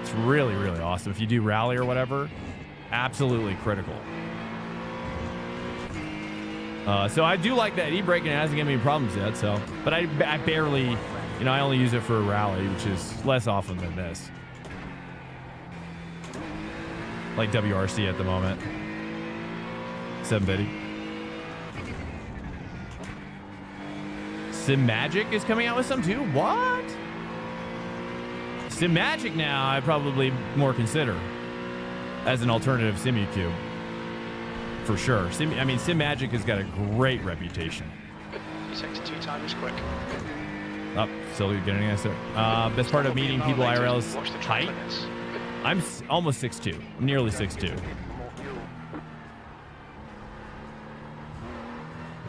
It's really, really awesome. If you do rally or whatever, absolutely critical. So I do like that e-brake, and it hasn't given me problems yet. So, but I barely, I only use it for a rally, which is less often than this. Like WRC at the moment. 750. SimMagic is coming out with some too? What? SimMagic now I probably more consider as an alternative SimuCube. For sure. SimMagic has got a great reputation. 62 time is quick. Oh, still getting an answer. Best part of meeting people IRL is height. I'm almost 6'2". I'm nearly 6'2".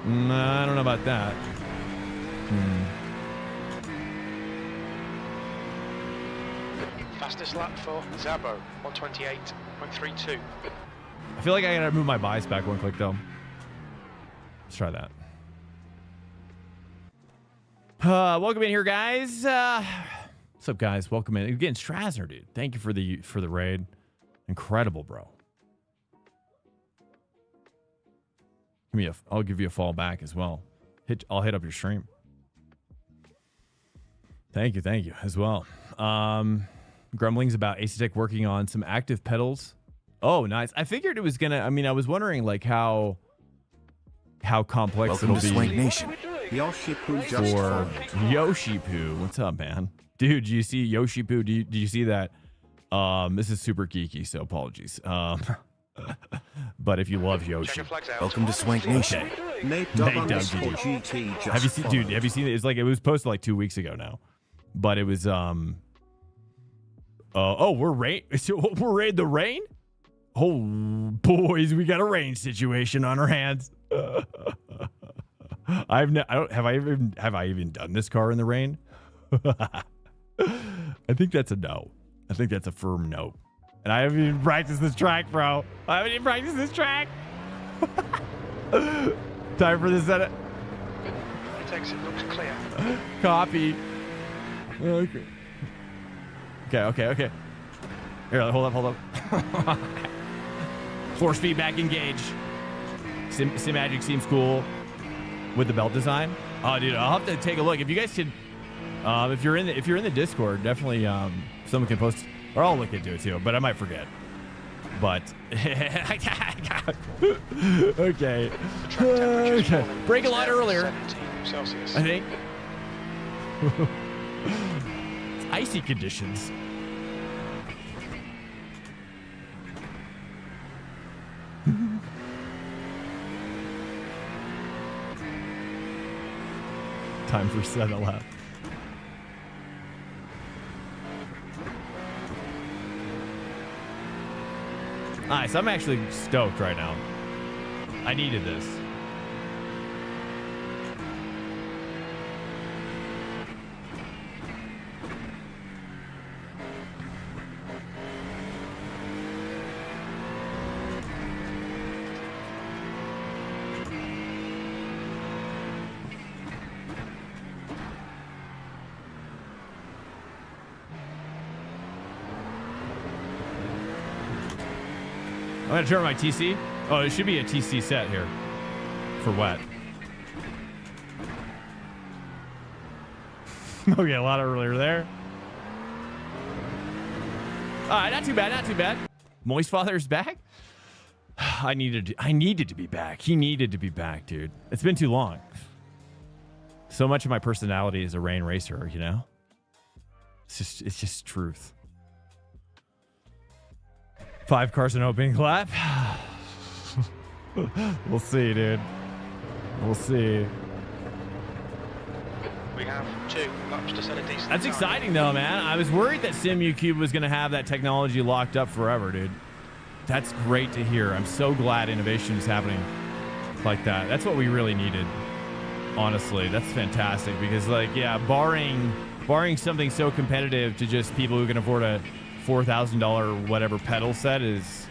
I don't know about that. Fastest lap for Zabo, 128.32. I feel like I gotta move my bias back one click though. Let's try that. Welcome in here, guys. What's up, guys? Welcome in again, Strasner, dude. Thank you for the raid. Incredible, bro. I'll give you a fall back as well. I'll hit up your stream. Thank you as well. Grumblings about Acetec working on some active pedals. Oh, nice. I figured it was gonna. I was wondering like how complex Welcome it'll to be Swank Nation. Yoshi-Poo just for Yoshi-Poo. What's up, man? Dude, do you see Yoshi-Poo? Do you see that? This is super geeky, so apologies. But if you love Yoshi, Welcome to Swank Nation. Nate Dub Dubs for GT. GT just have you seen, dude? Have you seen it? It's like it was posted like 2 weeks ago now, but it was we're raid the rain. Oh boys, we got a rain situation on our hands. Have I even done this car in the rain? I think that's a no. I think that's a firm no. And I haven't even practiced this track, bro. I haven't even practiced this track. Time for this edit. It looks clear. Copy. Okay. Here, hold up. Force feedback engage. SimMagic seems cool with the belt design. Oh, dude, I'll have to take a look. If you guys could, if you're in the Discord, definitely someone can post, or I'll look into it too. But I might forget. But okay. Break a lot earlier. 17 Celsius. I think. It's icy conditions. Time for 7 lap. Nice. I'm actually stoked right now. I needed this. I'm gonna turn my TC. Oh, it should be a TC set here for wet. Okay, a lot earlier there. All right, not too bad, not too bad. Moist Father's back? I needed to be back. He needed to be back, dude. It's been too long. So much of my personality is a rain racer, you know? It's just truth. 5 cars in opening lap. We'll see, dude. We'll see. We have 2 laps to set a decent That's time. exciting, though, man. I was worried that SIMUcube was going to have that technology locked up forever, dude. That's great to hear. I'm so glad innovation is happening like that. That's what we really needed, honestly. That's fantastic because, like, yeah, barring something so competitive to just people who can afford a $4,000 whatever pedal set has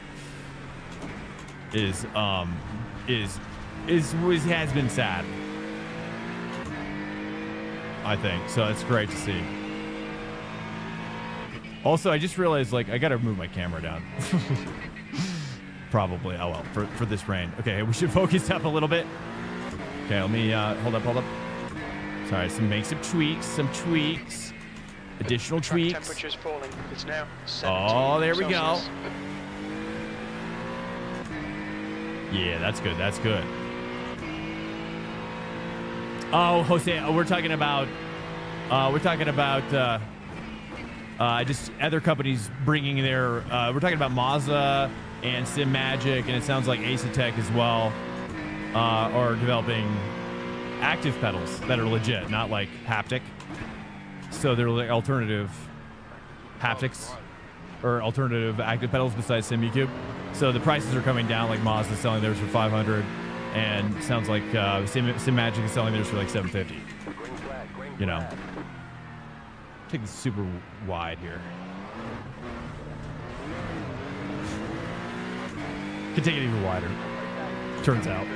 been sad. I think so. It's great to see. Also, I just realized, like, I gotta move my camera down. Probably. Oh well, for this rain. Okay, we should focus up a little bit. Okay, let me hold up. Sorry, make some tweaks. Additional Track tweaks. temperature's falling. It's now 17 Oh, there we go. Celsius. Yeah, that's good. That's good. Oh, Jose, we're talking about just other companies bringing their. We're talking about Mazda and SimMagic, and it sounds like Asetek as well are developing active pedals that are legit, not like haptic. So they're like alternative haptics or alternative active pedals besides SIMUcube. So the prices are coming down. Like Mazda's selling theirs for $500, and sounds like SimMagic is selling theirs for like $750. You know, take this super wide here. Could take it even wider. Turns out.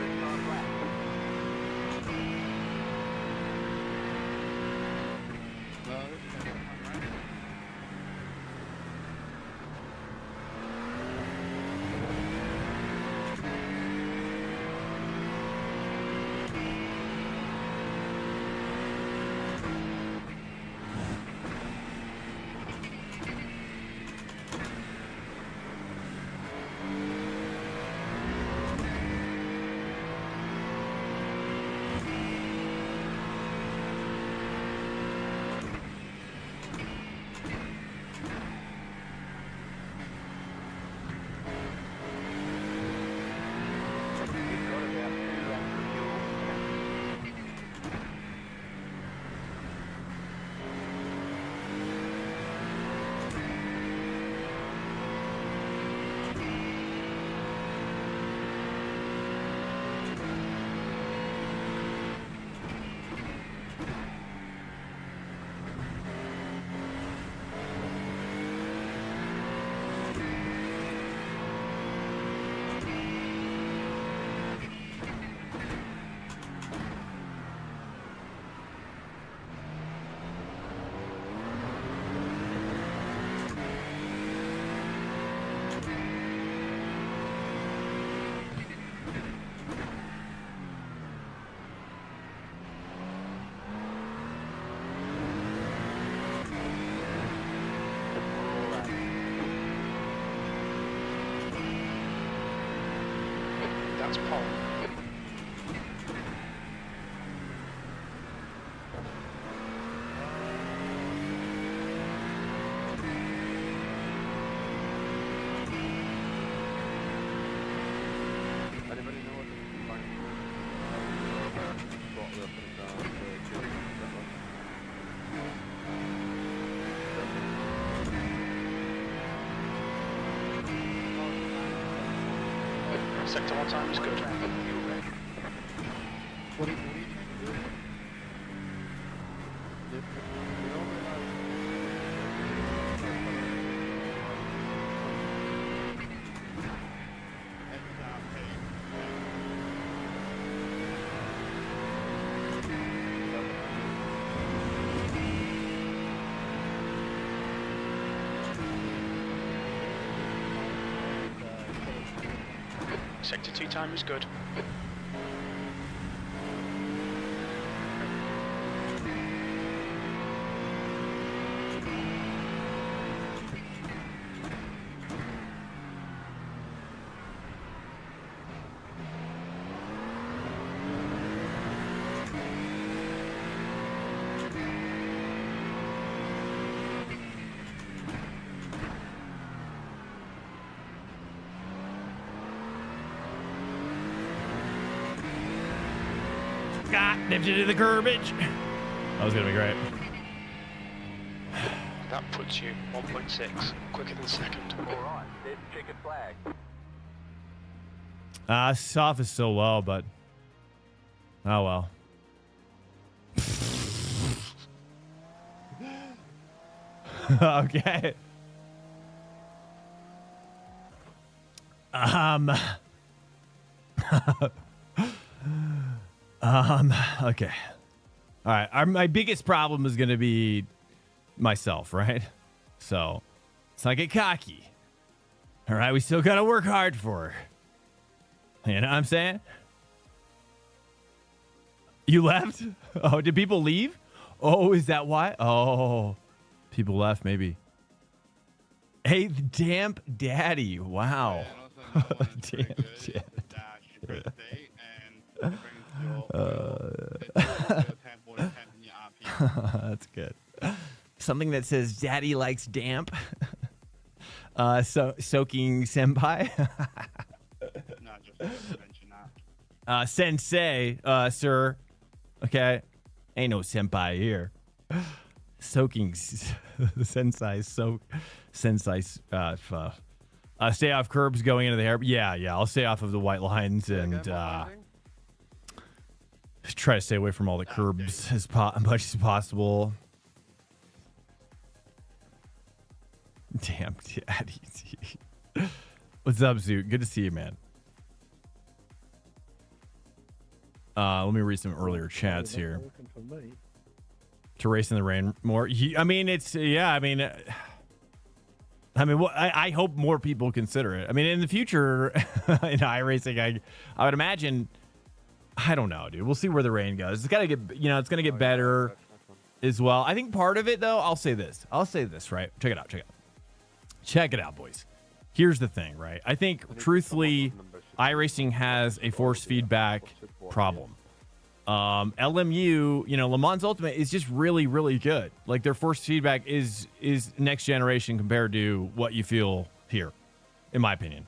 That's pole. Sector 1 time is good. What are you trying to do? Sector to 2 time is good. Nipped into the garbage. That was gonna be great. That puts you 1.6 quicker than second. Alright, there's the checkered flag. Soft is so low, but oh well. Okay. Okay. All right. My biggest problem is going to be myself, right? So let's not get cocky. All right. We still got to work hard for her. You know what I'm saying? You left? Oh, did people leave? Oh, is that why? Oh, people left maybe. Hey, Damp Daddy. Wow. Damp Daddy. That's good. Something that says Daddy likes damp. Soaking senpai. Sensei, sir. Okay. Ain't no senpai here. Soaking sensei stay off curbs going into the hair. Yeah, I'll stay off of the white lines and try to stay away from all the curbs as much as possible. Damn, Daddy. What's up, Zoot? Good to see you, man. Let me read some earlier chats here. To race in the rain more. I mean, it's, yeah, I mean, I hope more people consider it. I mean, in the future, in iRacing, I would imagine, I don't know, dude. We'll see where the rain goes. It's got to get, it's going to get better as well. I think part of it, though, I'll say this, right? Check it out, boys. Here's the thing, right? I think, truthfully, iRacing has a force feedback problem. LMU, Le Mans Ultimate is just really, really good. Like, their force feedback is next generation compared to what you feel here, in my opinion.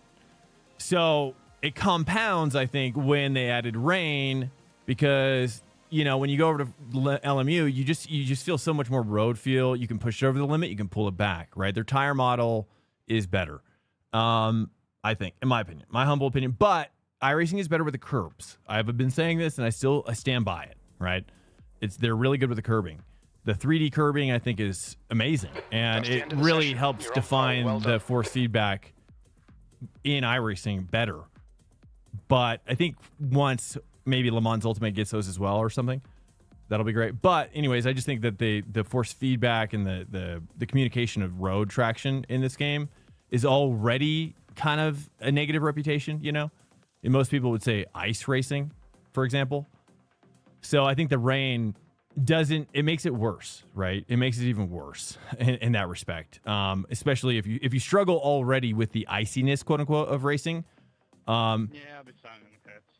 So it compounds, I think, when they added rain, because when you go over to LMU, you just feel so much more road feel. You can push it over the limit, you can pull it back, right? Their tire model is better, I think, in my opinion, my humble opinion. But iRacing is better with the curbs. I've been saying this, and I stand by it, right? They're really good with the curbing. The 3D curbing, I think, is amazing, and it really helps define the force feedback in iRacing better. But I think once maybe Le Mans Ultimate gets those as well or something, that'll be great. But anyways, I just think that the force feedback and the communication of road traction in this game is already kind of a negative reputation, And most people would say ice racing, for example. So I think the rain it makes it worse, right? It makes it even worse in that respect. Especially if you struggle already with the iciness, quote unquote, of racing. I'll be signing the pits.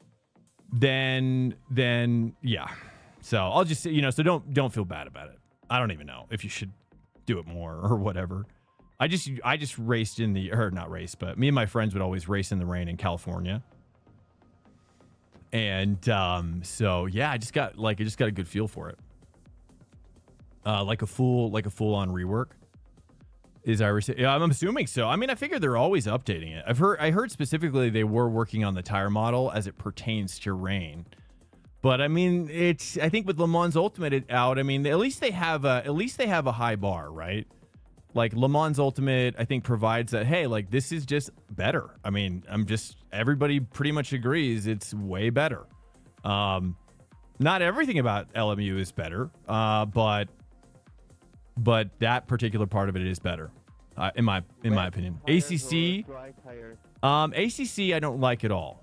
Then yeah. So I'll just so don't feel bad about it. I don't even know if you should do it more or whatever. I just raced in not race, but me and my friends would always race in the rain in California. And so yeah, I just got a good feel for it. Like a full on rework is iRacing. Yeah, I'm assuming so. I mean, I figure they're always updating it. I heard specifically they were working on the tire model as it pertains to rain. But I mean, I think with Le Mans Ultimate out, I mean, at least they have a high bar, right? Like Le Mans Ultimate, I think provides that, hey, like this is just better. I mean, everybody pretty much agrees it's way better. Not everything about LMU is better, but that particular part of it is better, in my opinion. ACC, I don't like at all.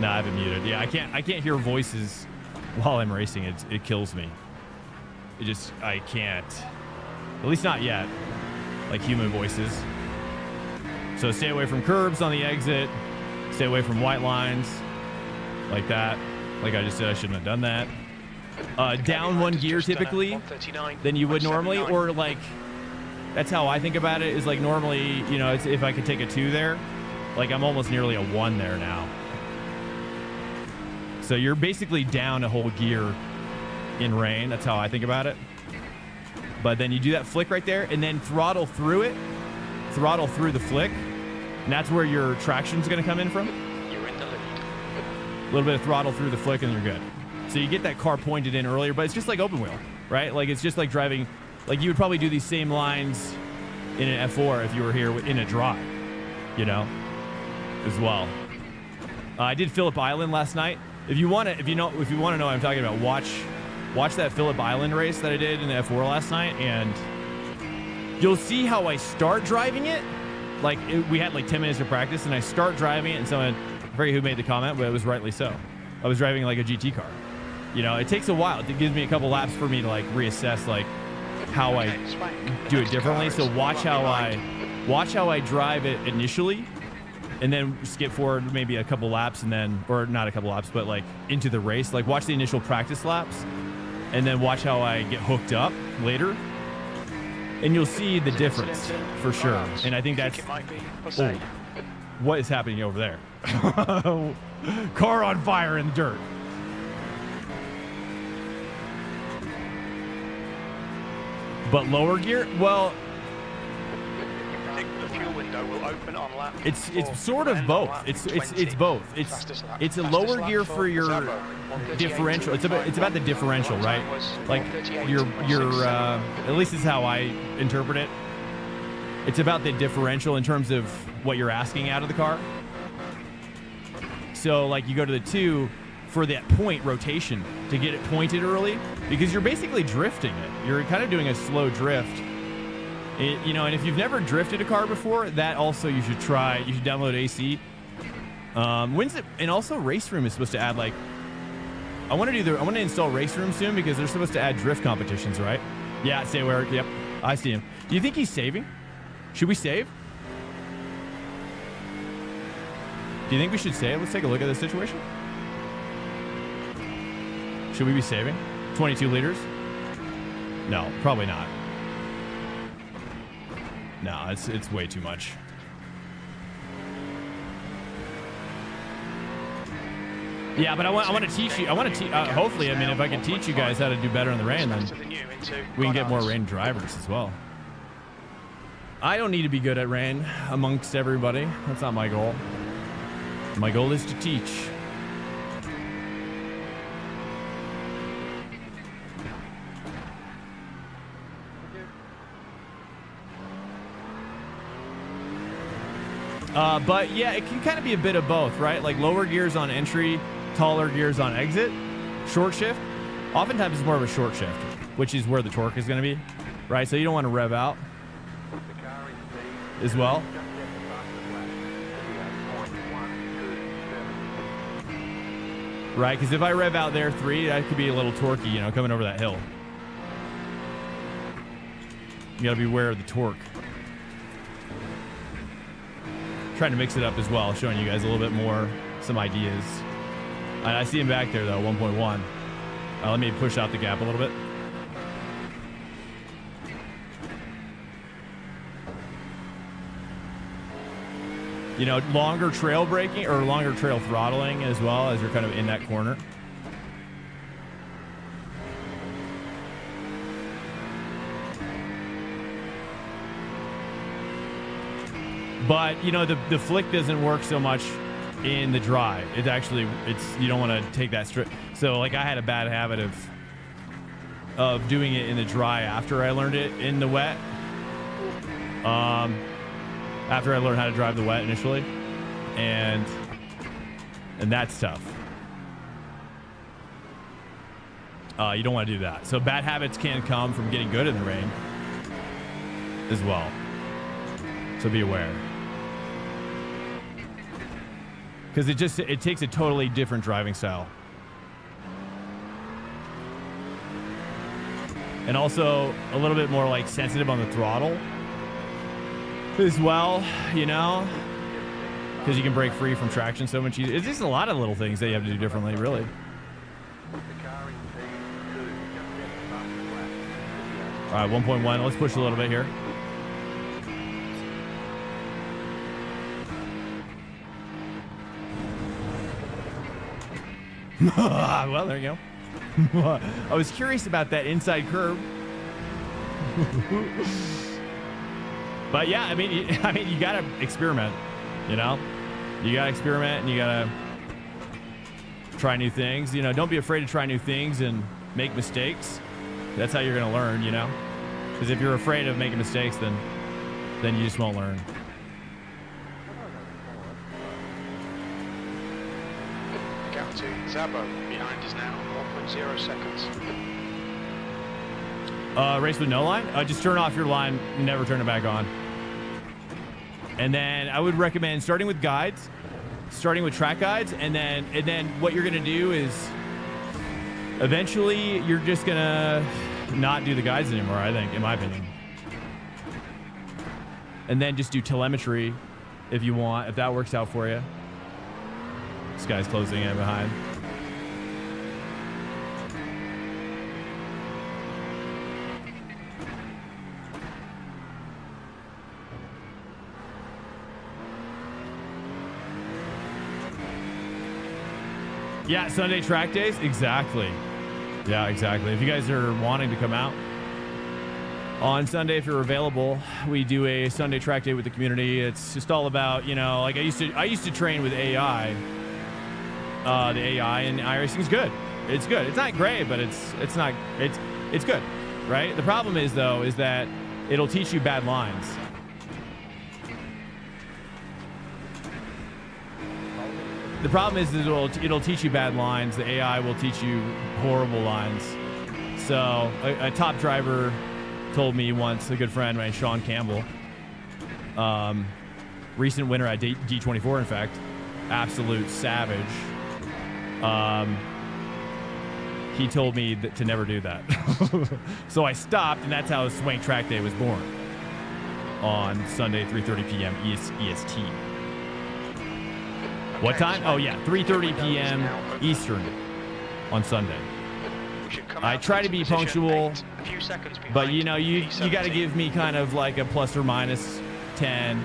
No, I have it muted. Yeah, I can't hear voices while I'm racing. It kills me. I can't. At least not yet. Like human voices. So stay away from curbs on the exit. Stay away from white lines. Like that. Like I just said, I shouldn't have done that. Down one gear typically than you would normally, or like that's how I think about it, is like normally, you know, it's, if I could take a 2 there, like I'm almost nearly a 1 there now. So you're basically down a whole gear in rain. That's how I think about it. But then you do that flick right there and then throttle through it, throttle through the flick, and that's where your traction's going to come in from. You're in the lead. A little bit of throttle through the flick and you're good. So you get that car pointed in earlier, but it's just like open wheel, right? Like it's just like driving, like you would probably do these same lines in an F4 if you were here in a dry, you know, as well. I did Phillip Island last night. If you want to know what I'm talking about, watch that Phillip Island race that I did in the F4 last night, and you'll see how I start driving it. Like we had like 10 minutes of practice, and I start driving it, and someone, I forget who made the comment, but it was rightly so. I was driving like a GT car. You know, it takes a while. It gives me a couple laps for me to like reassess like how I do it differently. So watch how I drive it initially, and then skip forward maybe a couple laps, and then, or not a couple laps, but like into the race. Like watch the initial practice laps, and then watch how I get hooked up later, and you'll see the difference for sure. And I think that's what is happening over there. Car on fire in the dirt. But lower gear, well, The fuel window will open on lap it's 4, sort of then both. on lap It's 20. both. Fastest lap. It's a Fastest lower lap gear for your Zabo, 138. differential. It's about the differential, right? Like your at least is how I interpret it. It's about the differential in terms of what you're asking out of the car. So like you go to the 2 for that point rotation to get it pointed early, because you're basically drifting it. You're kind of doing a slow drift. You know, and if you've never drifted a car before, that also you should try. You should download AC. When's it? And also Race Room is supposed to add like, I want to install Race Room soon, because they're supposed to add drift competitions, right? Yeah, stay where. Yep, I see him. Do you think he's saving? Should we save? Do you think we should save? Let's take a look at this situation. Should we be saving? 22 liters? No, probably not. No, it's way too much. Yeah, but I want to teach you. I want to hopefully, I mean, if I can teach you guys how to do better in the rain, then we can get more rain drivers as well. I don't need to be good at rain amongst everybody. That's not my goal. My goal is to teach. But yeah, it can kind of be a bit of both, right? Like lower gears on entry, taller gears on exit, short shift. Oftentimes it's more of a short shift, which is where the torque is going to be, right? So you don't want to rev out as well. Right, because if I rev out there 3, that could be a little torquey, you know, coming over that hill. You gotta be aware of the torque. Trying to mix it up as well, showing you guys a little bit more, some ideas. I see him back there though, 1.1. Let me push out the gap a little bit. You know, longer trail braking or longer trail throttling as well, as you're kind of in that corner. But, you know, the flick doesn't work so much in the dry. It actually, you don't want to take that straight. So, like, I had a bad habit of doing it in the dry after I learned it in the wet. After I learned how to drive the wet initially. And that's tough. You don't want to do that. So bad habits can come from getting good in the rain as well. So be aware. because it takes a totally different driving style. And also a little bit more like sensitive on the throttle as well, you know, because you can break free from traction so much easier. It's just a lot of little things that you have to do differently, really. All right, 1.1. Let's push a little bit here. Well, there you go. I was curious about that inside curve. But yeah, I mean, you gotta experiment, you know? You gotta experiment and you gotta try new things. You know, don't be afraid to try new things and make mistakes. That's how you're gonna learn, you know? Because if you're afraid of making mistakes, then you just won't learn. Gap to Zabo behind us now, 1.0 seconds. Race with no line? Just turn off your line, never turn it back on. And then I would recommend starting with guides, starting with track guides, and then what you're gonna do is eventually you're just gonna not do the guides anymore, I think, in my opinion. And then just do telemetry if you want, if that works out for you. This guy's closing in behind. Yeah, Sunday track days, exactly. Yeah, exactly. If you guys are wanting to come out on Sunday, if you're available, we do a Sunday track day with the community. It's just all about, you know, like I used to train with AI. The AI in iRacing is good. It's good. It's not great, but it's good, right? The problem is though, is that it'll teach you bad lines. The problem is it'll teach you bad lines. The AI will teach you horrible lines. So a top driver told me once, a good friend, my Sean Campbell, recent winner at D24, in fact, absolute savage. He told me to never do that. So I stopped, and that's how Swank Track Day was born on Sunday, 3:30 p.m. EST. What time? Oh yeah, 3:30 p.m. Eastern on Sunday. I try to be punctual, but you know, you got to give me kind of like a plus or minus 10.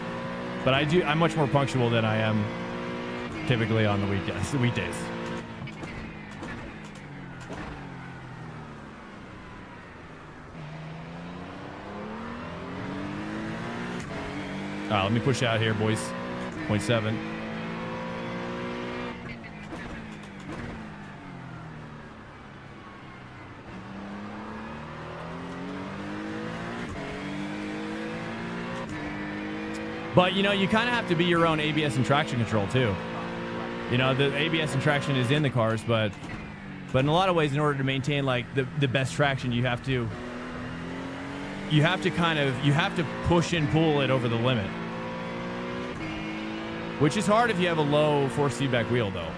But I'm much more punctual than I am typically on the weekdays. All right, let me push out here, boys. 0.7. But, you know, you kind of have to be your own ABS and traction control, too. You know, the ABS and traction is in the cars, but in a lot of ways, in order to maintain, like, the best traction, you have to push and pull it over the limit. Which is hard if you have a low force feedback wheel, though.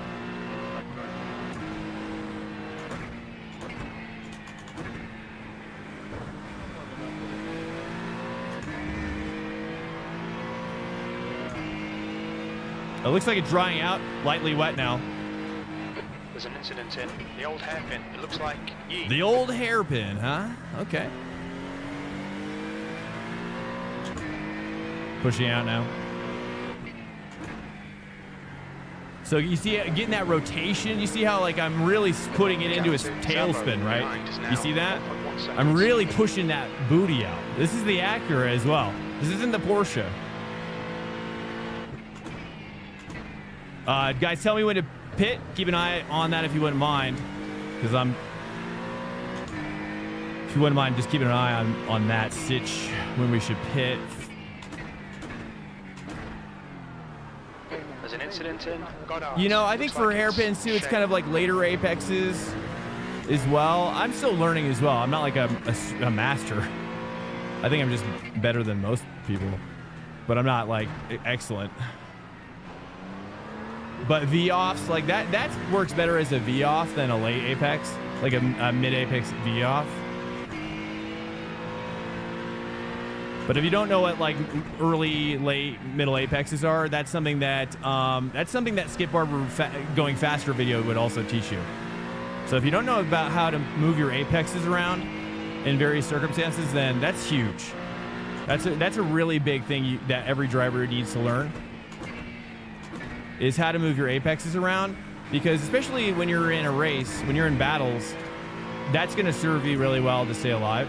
It looks like it's drying out, lightly wet now. There's an incident in the old hairpin. It looks like Yee. The old hairpin, huh? Okay. Pushing out now. So you see, getting that rotation, you see how like I'm really putting it into his tailspin, right? You see that? I'm really pushing that booty out. This is the Acura as well. This isn't the Porsche. Guys, tell me when to pit. Keep an eye on that if you wouldn't mind, because if you wouldn't mind, just keeping an eye on that stitch when we should pit. There's an incident in. You know, I think for hairpins too, it's kind of like later apexes as well. I'm still learning as well. I'm not like a master. I think I'm just better than most people, but I'm not like excellent. But V-offs, like that works better as a V-off than a late apex, like a mid-apex V-off. But if you don't know what like early, late, middle apexes are, that's something that Skip Barber going faster video would also teach you. So if you don't know about how to move your apexes around in various circumstances, then that's huge. That's a really big thing that every driver needs to learn, is how to move your apexes around, because especially when you're in a race, when you're in battles, that's going to serve you really well to stay alive,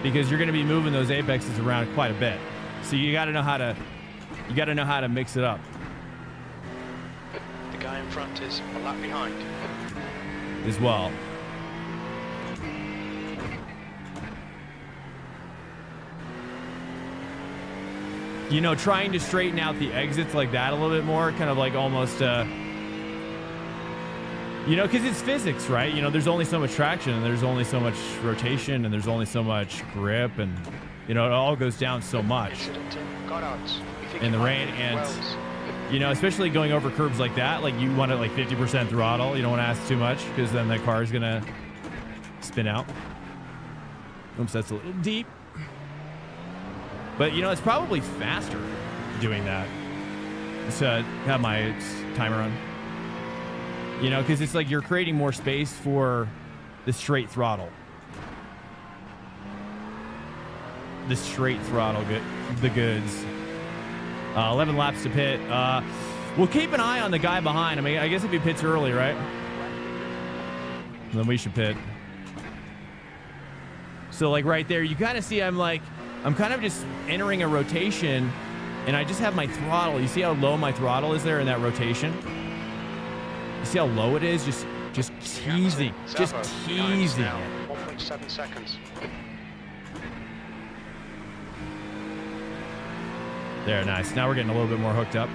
because you're going to be moving those apexes around quite a bit. So you got to know how to mix it up. The guy in front is a lap behind as well. You know, trying to straighten out the exits like that a little bit more, kind of like almost, you know, because it's physics, right? You know, there's only so much traction, and there's only so much rotation, and there's only so much grip, and, you know, it all goes down so much in the rain. And, you know, especially going over curbs like that, like you want it like 50% throttle. You don't want to ask too much, because then the car is going to spin out. Oops, that's a little deep. But, you know, it's probably faster doing that. Let's have my timer on. You know, because it's like you're creating more space for the straight throttle. The straight throttle, the goods. 11 laps to pit. We'll keep an eye on the guy behind. I mean, I guess if he pits early, right? Then we should pit. So, like, right there, you kind of see I'm kind of just entering a rotation, and I just have my throttle. You see how low my throttle is there in that rotation? You see how low it is? Just teasing. Just teasing. 1.7 seconds. There, nice. Now we're getting a little bit more hooked up.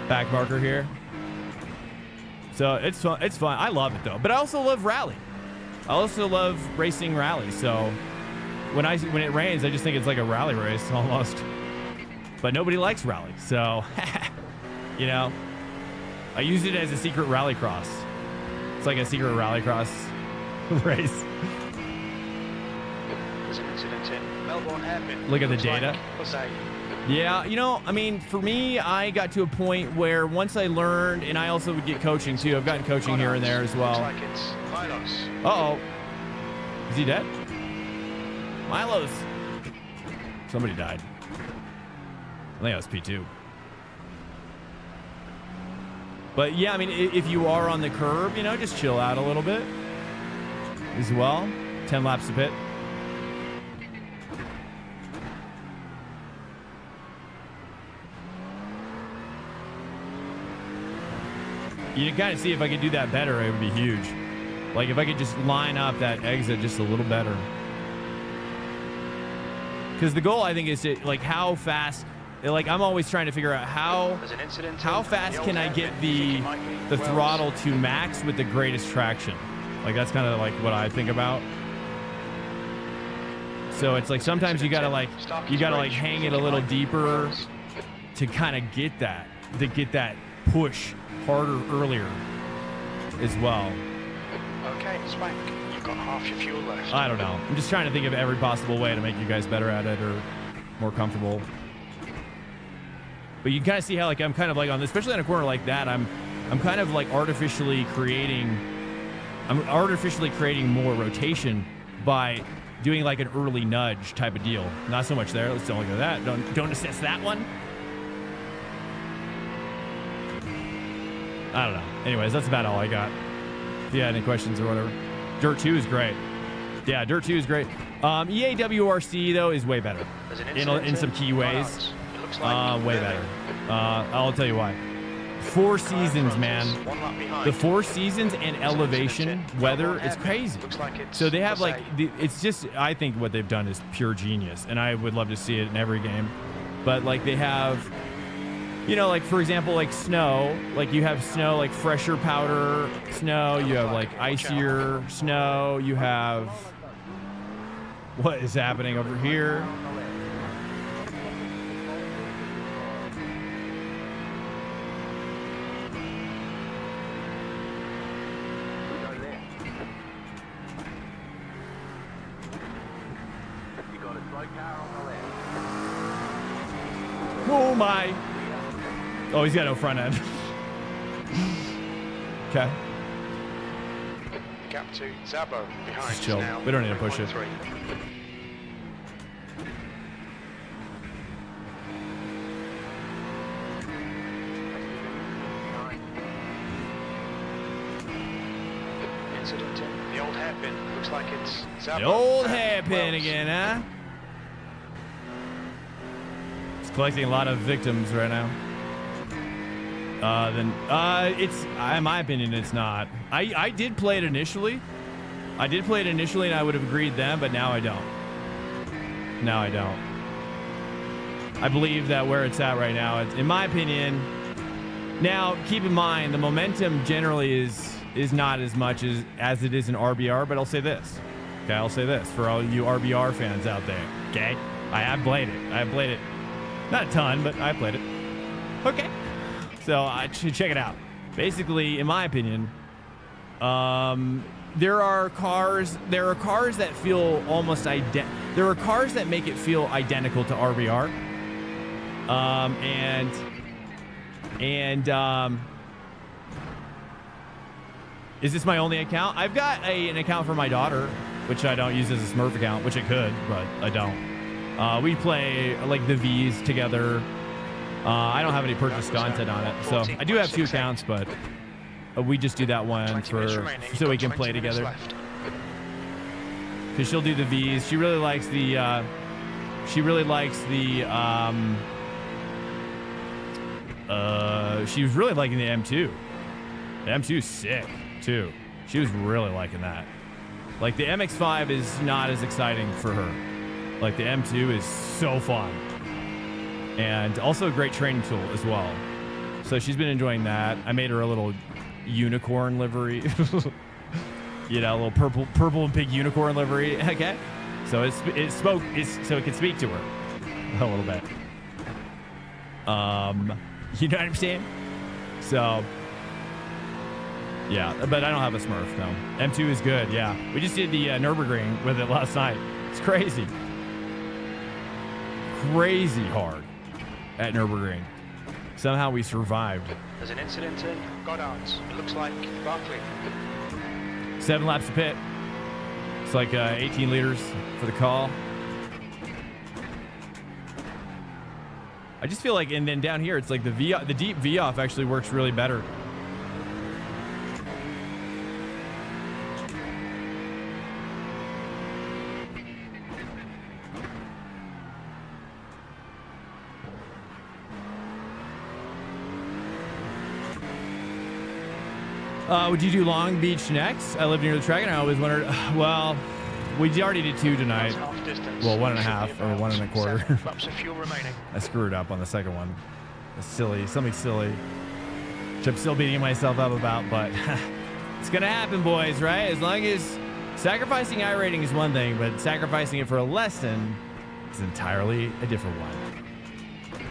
Back marker here. So it's fun. It's fun. I love it though. But I also love rally. I also love racing rallies. So when it rains, I just think it's like a rally race almost. But nobody likes rally. So, you know, I use it as a secret rallycross. It's like a secret rallycross race. There's an incident in Melbourne Hairpin. Look at the data. Yeah, you know, I mean, for me, I got to a point where once I learned, and I also would get coaching too. I've gotten coaching here and there as well. Looks like it's Milos. Uh-oh. Is he dead? Milos. Somebody died. I think that was P2. But yeah, I mean, if you are on the curb, you know, just chill out a little bit as well. 10 laps to pit. You can kind of see if I could do that better, it would be huge. Like if I could just line up that exit just a little better. Because the goal, I think, is to, like, how fast, like, I'm always trying to figure out how fast can I get the throttle to max with the greatest traction. Like, that's kind of like what I think about. So it's like sometimes you gotta hang it a little deeper to kind of get that push harder earlier as well. Okay, Swank, you've got half your fuel left. I don't know. I'm just trying to think of every possible way to make you guys better at it or more comfortable. But you can kind of see how, like, I'm kind of like on this, especially on a corner like that, I'm kind of like artificially creating more rotation by doing like an early nudge type of deal. Not so much there. Let's don't look at that. Don't assess that one. I don't know. Anyways, that's about all I got. If you had any questions or whatever. Dirt 2 is great. Yeah, Dirt 2 is great. EAWRC, though, is way better. In some key ways. Way better. I'll tell you why. 4 seasons, man. The 4 seasons and elevation weather is crazy. So they have, like, it's just, I think what they've done is pure genius. And I would love to see it in every game. But, like, they have... You know, like, for example, like snow, like you have snow, like fresher powder snow, you have like icier snow, you have, what is happening over here? Oh my. Oh, he's got no front end. Okay. Gap to Zabo behind. Just chill. Now, We don't need to push it. 3.3. Incident in the old hairpin. Looks like it's Zabo. The old and hairpin Wells. again, huh? It's collecting a lot of victims right now. It's, in my opinion, it's not. I did play it initially. I did play it initially, and I would have agreed then, but now I don't. Now I don't. I believe that where it's at right now, in my opinion. Now, keep in mind, the momentum generally is not as much as it is in RBR, but I'll say this. Okay, I'll say this for all you RBR fans out there. Okay, I have played it. I have played it. Not a ton, but I played it. Okay. So I should check it out. Basically, in my opinion, there are cars that feel almost there are cars that make it feel identical to RBR. Is this my only account? I've got an account for my daughter, which I don't use as a Smurf account, which I could, but I don't. We play like the V's together. I don't have any purchased content on it, so I do have 2 accounts, but we just do that one so we can play together. Because she'll do the V's. She really likes the. She was really liking the M2. The M2 is sick too. She was really liking that. Like the MX-5 is not as exciting for her. Like the M2 is so fun. And also a great training tool as well. So she's been enjoying that. I made her a little unicorn livery. You know, a little purple and pink unicorn livery. Okay. So so it can speak to her a little bit. You know what I'm saying? So yeah, but I don't have a Smurf, no. M2 is good, yeah. We just did the Nürburgring with it last night. It's crazy. Crazy hard at Nürburgring. Somehow we survived. There's an incident in Goddard's. It looks like Barkley. 7 laps to pit. It's like 18 liters for the call. I just feel like, and then down here, it's like the deep V-off actually works really better. Would you do Long Beach next? I live near the track and I always wondered, well, we already did 2 tonight. Well, 1.5 or 1.25. Laps of fuel remaining. I screwed up on the second one. That's silly, something silly. Which I'm still beating myself up about, but it's gonna happen, boys, right? As long as sacrificing iRating is one thing, but sacrificing it for a lesson is entirely a different one.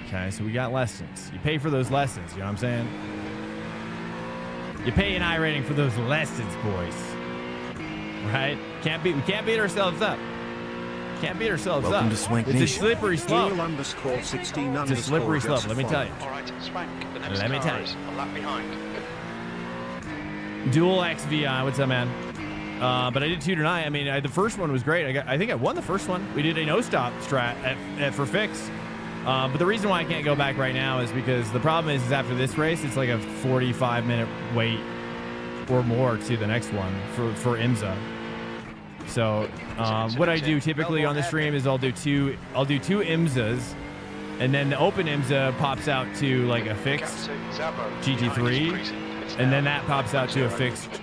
Okay, so we got lessons. You pay for those lessons, you know what I'm saying? You pay an iRating for those lessons, boys. Right? We can't beat ourselves up. Can't beat ourselves Welcome up. to Swank It's a Nation. slippery slope. _16 It's a slippery slope, let me tell you. All right, Swank. The next Let me car tell you. is a lap behind. Dual XVI, what's up, man? But I did 2 tonight. I mean, the first one was great. I think I won the first one. We did a no-stop strat for fix. But the reason why I can't go back right now is because the problem is after this race, it's like a 45-minute wait or more to the next one for IMSA. So what I do typically on the stream is I'll do two IMSAs, and then the open IMSA pops out to like a fixed GT3, and then that pops out to a fixed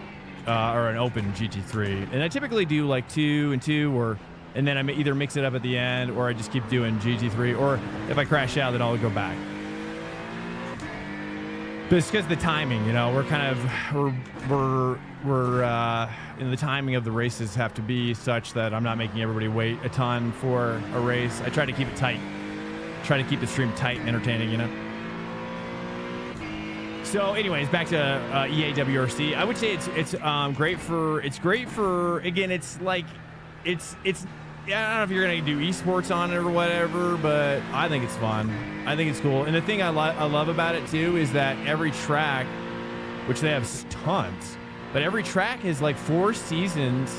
or an open GT3. And I typically do like 2 and 2, and then I either mix it up at the end, or I just keep doing GT3, or if I crash out, then I'll go back. But it's because of the timing, you know, the timing of the races have to be such that I'm not making everybody wait a ton for a race. I try to keep it tight. Try to keep the stream tight and entertaining, you know. So, anyways, back to EAWRC. I would say it's great for again. It's like it's don't know if you're going to do esports on it or whatever, but I think it's fun. I think it's cool. And the thing I love about it too is that every track, which they have tons, but every track is like 4 seasons,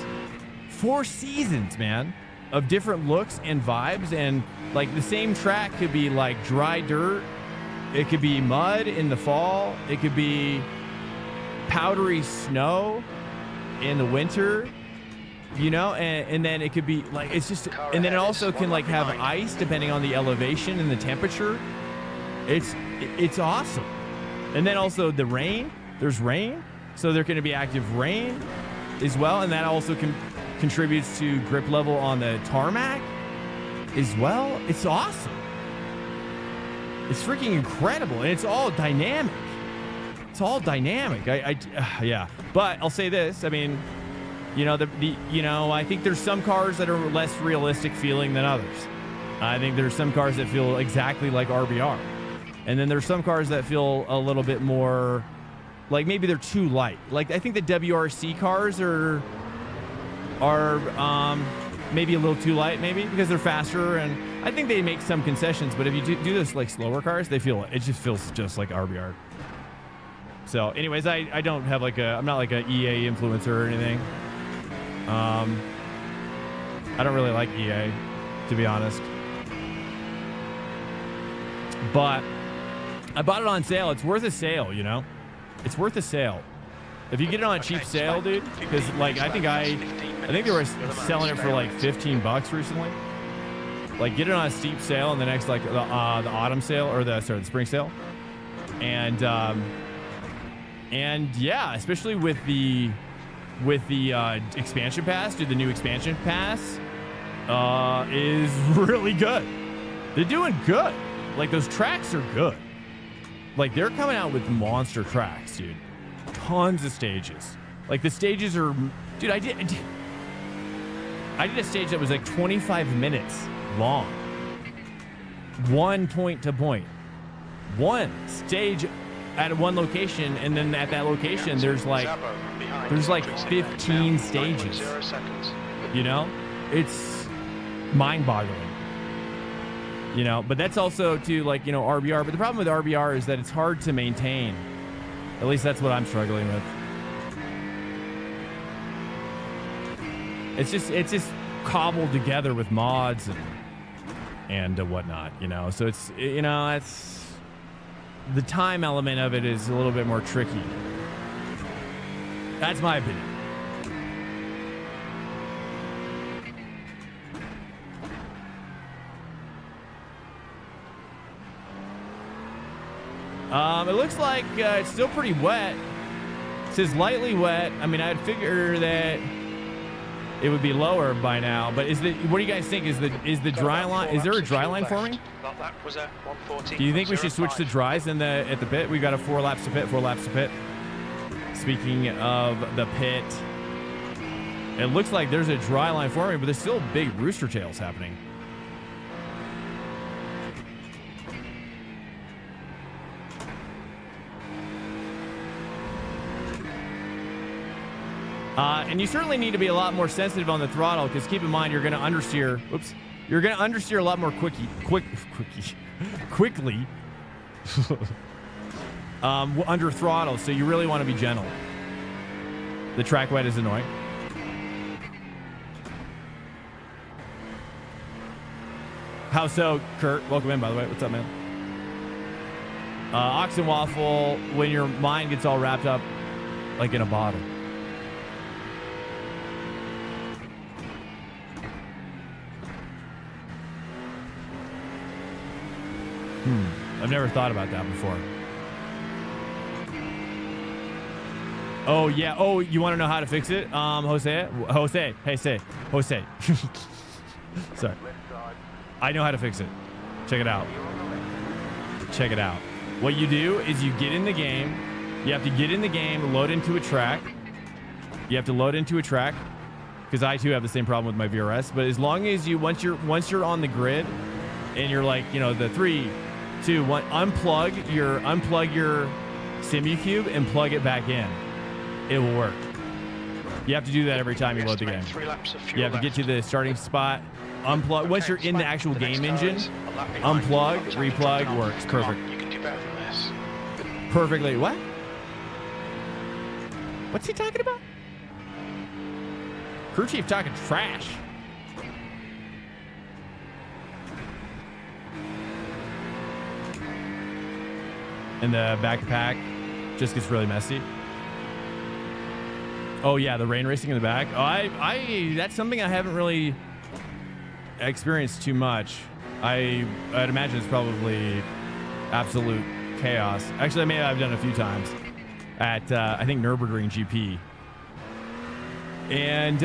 man, of different looks and vibes. And like the same track could be like dry dirt. It could be mud in the fall. It could be powdery snow in the winter, you know, and then it could be like, it's just, and then it also can like have ice depending on the elevation and the temperature. It's awesome. And then also the rain, there's rain. So there's going to be active rain as well. And that also contributes to grip level on the tarmac as well. It's awesome. It's freaking incredible. And it's all dynamic. It's all dynamic. Yeah. But I'll say this. I mean, you know, I think there's some cars that are less realistic feeling than others. I think there's some cars that feel exactly like RBR. And then there's some cars that feel a little bit more like maybe they're too light. Like I think the WRC cars are maybe a little too light, maybe because they're faster, and I think they make some concessions. But if you do this like slower cars, it just feels just like RBR. So, anyways, I don't have like I'm not like a EA influencer or anything. I don't really like EA, to be honest. But I bought it on sale. It's worth a sale, you know. It's worth a sale. If you get it on a cheap sale, dude, because like I think they were selling it for like $15 recently. Like get it on a steep sale in the next like the autumn sale or the spring sale, and yeah, especially with the expansion pass, dude, the new expansion pass is really good. They're doing good. Like those tracks are good. Like they're coming out with monster tracks, dude. Tons of stages. Like the stages are, dude. I did a stage that was like 25 minutes long. One point to point. One stage at one location, and then at that location there's like 15 stages. You know, it's mind-boggling. You know, but that's also to like, you know, RBR. But the problem with RBR is that it's hard to maintain. At least that's what I'm struggling with. It's just cobbled together with mods and whatnot, you know. So it's, you know, it's the time element of it is a little bit more tricky. That's my opinion. It looks like it's still pretty wet. It says lightly wet. I mean, I'd figure that it would be lower by now. But what do you guys think? Is the dry line? Is there a dry line forming? Do you think we should switch to dries at the pit? We got a 4 laps to pit. 4 laps to pit. Speaking of the pit, it looks like there's a dry line forming, but there's still big rooster tails happening. And you certainly need to be a lot more sensitive on the throttle, because keep in mind you're going to understeer. Whoops, you're going to understeer a lot more quickly under throttle. So you really want to be gentle. The track wet is annoying. How so, Kurt? Welcome in, by the way. What's up, man? Ox and Waffle, when your mind gets all wrapped up like in a bottle. I've never thought about that before. Oh, yeah. Oh, you want to know how to fix it? Jose. Sorry. I know how to fix it. Check it out. Check it out. What you do is you get in the game. You have to get in the game, load into a track. You have to load into a track, because I too have the same problem with my VRS. But as long as you, once you're on the grid and you're like, you know, the 3, 2, 1, unplug your SimuCube and plug it back in. It will work. You have to do that every time you load the game. 3 laps of fuel You have to get to the starting spot, unplug. Once you're in the actual game engine, unplug, replug, works. Perfect. You can do better than this. Perfectly. What? What's he talking about? Crew chief talking trash. And the back to pack just gets really messy. Oh yeah, the rain racing in the back. Oh, that's something I haven't really experienced too much. I'd imagine it's probably absolute chaos. Actually, I may have done it a few times at I think Nürburgring GP. And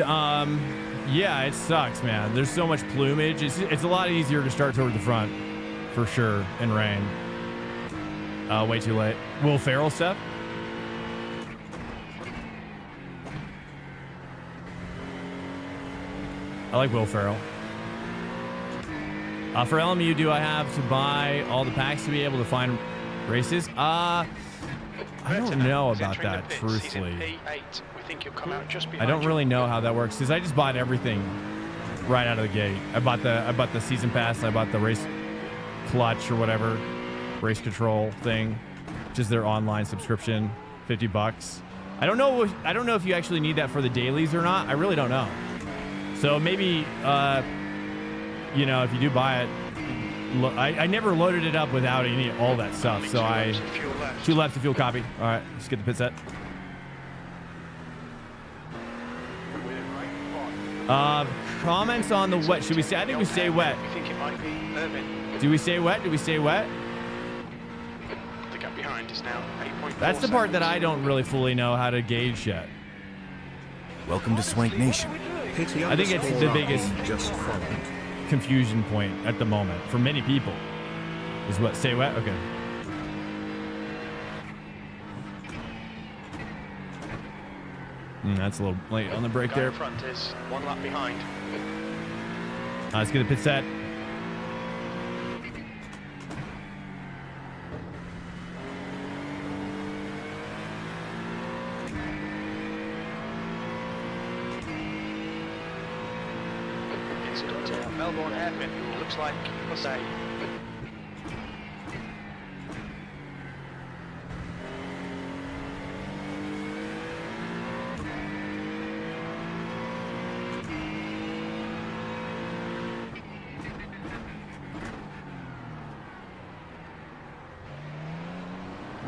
yeah, it sucks, man. There's so much plumage. It's a lot easier to start toward the front, for sure, in rain. Way too late. Will Ferrell stuff? I like Will Ferrell. For LMU, do I have to buy all the packs to be able to find races? I don't know about that, truthfully. I don't really know how that works because I just bought everything right out of the gate. I bought the season pass. I bought the race clutch or whatever, race control thing, which is their online subscription, $50. I don't know if you actually need that for the dailies or not. I really don't know. So maybe, you know, if you do buy it, I never loaded it up without all that stuff. So two left to fuel copy. All right, let's get the pit set. Comments on the wet. Should we say? I think we stay wet. You think it might be Irvin? Do we stay wet? Do we stay wet? The gap behind is now 8.4. That's the part that I don't really fully know how to gauge yet. Welcome to Swank Nation. I think it's the biggest just confusion point at the moment for many people. Is what? Stay wet? Okay. That's a little late on the break there. Front is 1 lap behind. Let's get a pit set. Incident Melbourne hairpin. Looks like a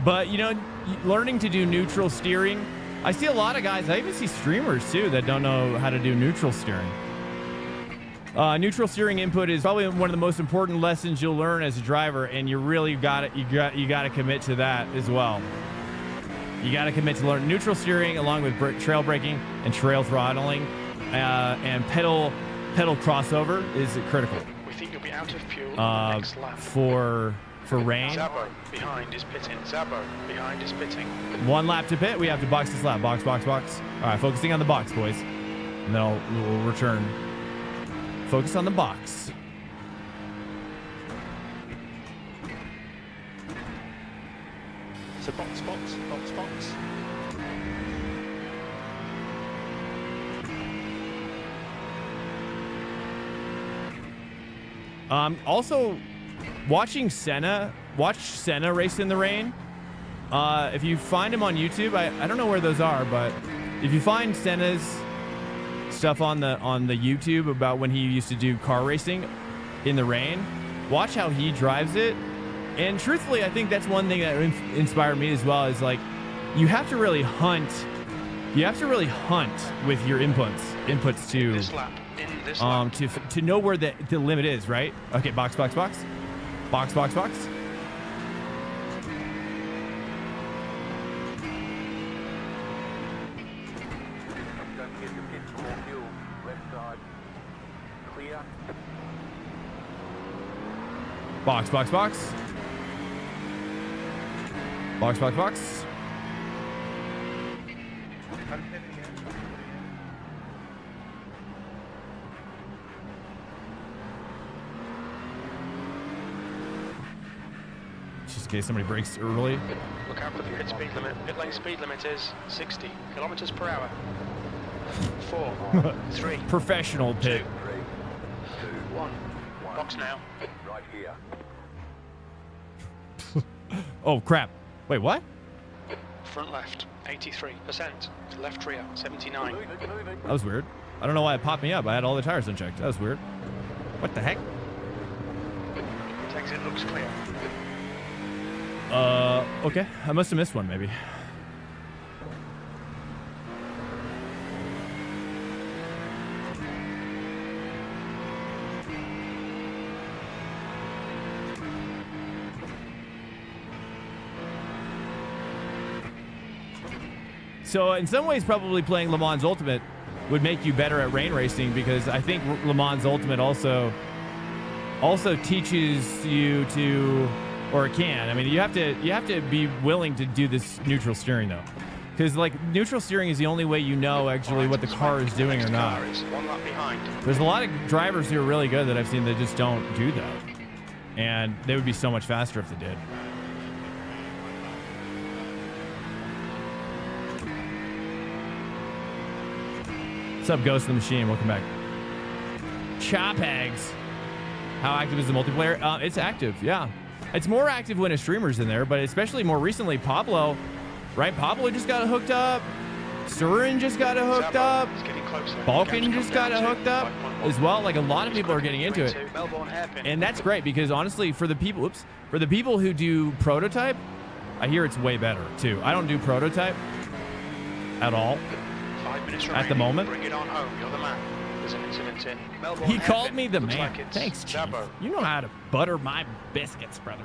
But, you know, learning to do neutral steering. I see a lot of guys, I even see streamers too, that don't know how to do neutral steering. Neutral steering input is probably one of the most important lessons you'll learn as a driver, and you really you got to commit to that as well. You got to commit to learn neutral steering along with trail braking and trail throttling, and pedal crossover is critical. We think you'll be out of fuel next lap. For rain. Zabo behind is pitting. Zabo behind is pitting. 1 lap to pit. We have to box this lap. Box, box, box. All right, focusing on the box, boys. And then we'll return. Focus on the box. So box, box, box, box. Also, watch Senna race in the rain. If you find him on YouTube, I don't know where those are, but if you find Senna's stuff on the YouTube about when he used to do car racing in the rain, watch how he drives it. And truthfully, I think that's one thing that inspired me as well, is like, you have to really hunt. You have to really hunt with your inputs to This lap. In this lap. to know where the limit is, right? Okay, box, box, box. Box, box, box. Don't forget to pit for more fuel. Left side. Clear. Box, box, box. Box, box, box. Just in case somebody brakes early. Look out for the pit speed limit. Pit lane speed limit is 60 kilometers per hour. 4, 3, Professional 2, pit. 1. Box now. Right here. Oh, crap. Wait, what? Front left, 83%. Left rear, 79. Move it, move it. That was weird. I don't know why it popped me up. I had all the tires unchecked. That was weird. What the heck? Exit looks clear. Okay. I must have missed one, maybe. So in some ways, probably playing Le Mans Ultimate would make you better at rain racing, because I think Le Mans Ultimate also teaches you to, or it can. I mean, you have to be willing to do this neutral steering though, because like neutral steering is the only way you know actually what the car is doing or not. One lap behind. There's a lot of drivers who are really good that I've seen that just don't do that, and they would be so much faster if they did. What's up, Ghost in the Machine? Welcome back. Chop Eggs. How active is the multiplayer? It's active, yeah. It's more active when a streamer's in there, but especially more recently, Pablo, right? Pablo just got it hooked up. Surin just got it hooked up. Balkan just got it hooked up as well. Like a lot of people are getting into it. And that's great because honestly, for the people, for the people who do prototype, I hear it's way better too. I don't do prototype at all. 5 minutes at the moment. Bring it on home. You're the man. There's an incident in Melbourne. He called me the Looks man. like it's Thanks, Chief. Zabo. You know how to butter my biscuits, brother.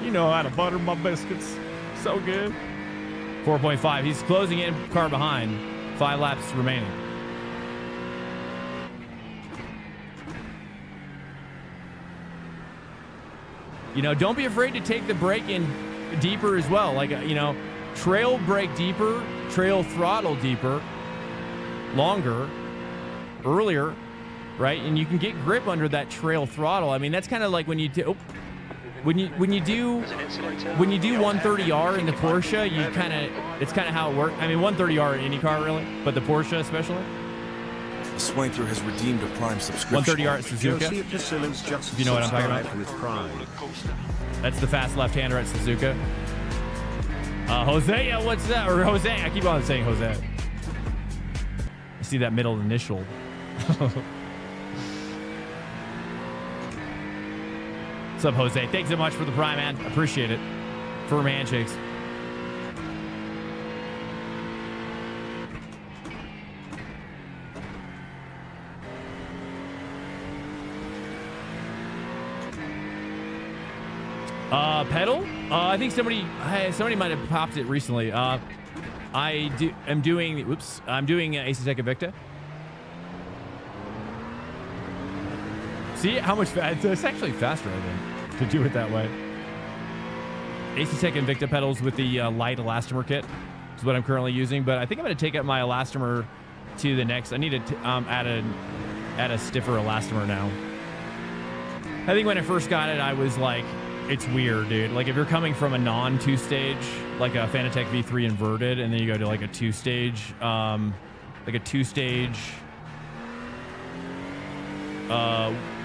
You know how to butter my biscuits. So good. 4.5. He's closing in, car behind. 5 laps remaining. You know, don't be afraid to take the brake in deeper as well. Like, you know, trail brake deeper, trail throttle deeper, longer, earlier, right? And you can get grip under that trail throttle. I mean, that's kind of like when you do when you do 130R in the Porsche, you kind of, it's kind of how it works. I mean, 130R in any car really, but the Porsche especially. The Swanker has redeemed a Prime subscription. 130R at Suzuka. If you know what I'm talking about? with Prime. That's the fast left-hander at Suzuka. Jose, what's that? Or Jose, I keep on saying Jose. I see that middle initial. What's up, Jose? Thanks so much for the Prime, man. Appreciate it. Firm handshakes. Pedal? I think somebody might have popped it recently. I'm doing AC Tech Invicta. See how much it's actually faster, I think, to do it that way. AC Tech Invicta pedals with the light elastomer kit is what I'm currently using, but I think I'm going to take up my elastomer to the next. I need to add a stiffer elastomer now. I think when I first got it, I was like, it's weird, dude. Like if you're coming from a non-two-stage, like a Fanatec V3 inverted, and then you go to like a two-stage,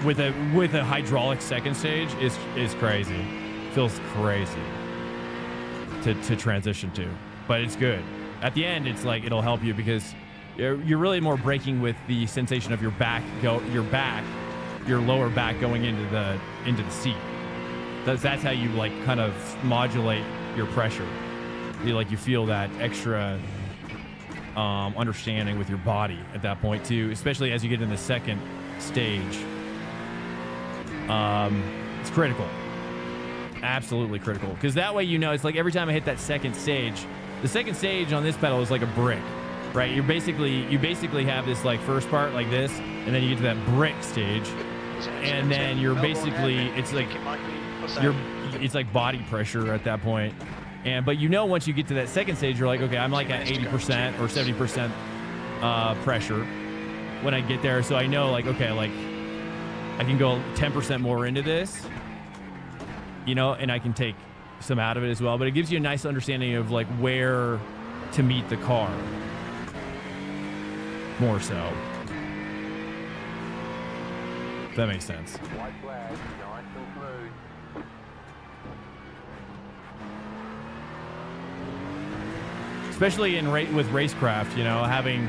with a hydraulic second stage is crazy. Feels crazy to transition to, but it's good. At the end, it's like it'll help you because you're really more braking with the sensation of your lower back going into the seat. That's how you like kind of modulate your pressure. You feel that extra understanding with your body at that point too, especially as you get in the second stage. It's critical, absolutely critical, because that way, you know, it's like every time I hit that second stage, the second stage on this pedal is like a brick, right? You basically have this like first part like this, and then you get to that brick stage, and then you're basically, it's like body pressure at that point. But you know, once you get to that second stage, you're like, okay, I'm like at 80% or 70% pressure when I get there. So I know, like, okay, like I can go 10% more into this, you know, and I can take some out of it as well. But it gives you a nice understanding of like where to meet the car. More so. If that makes sense. White flag, nice and smooth. Especially with racecraft, you know, having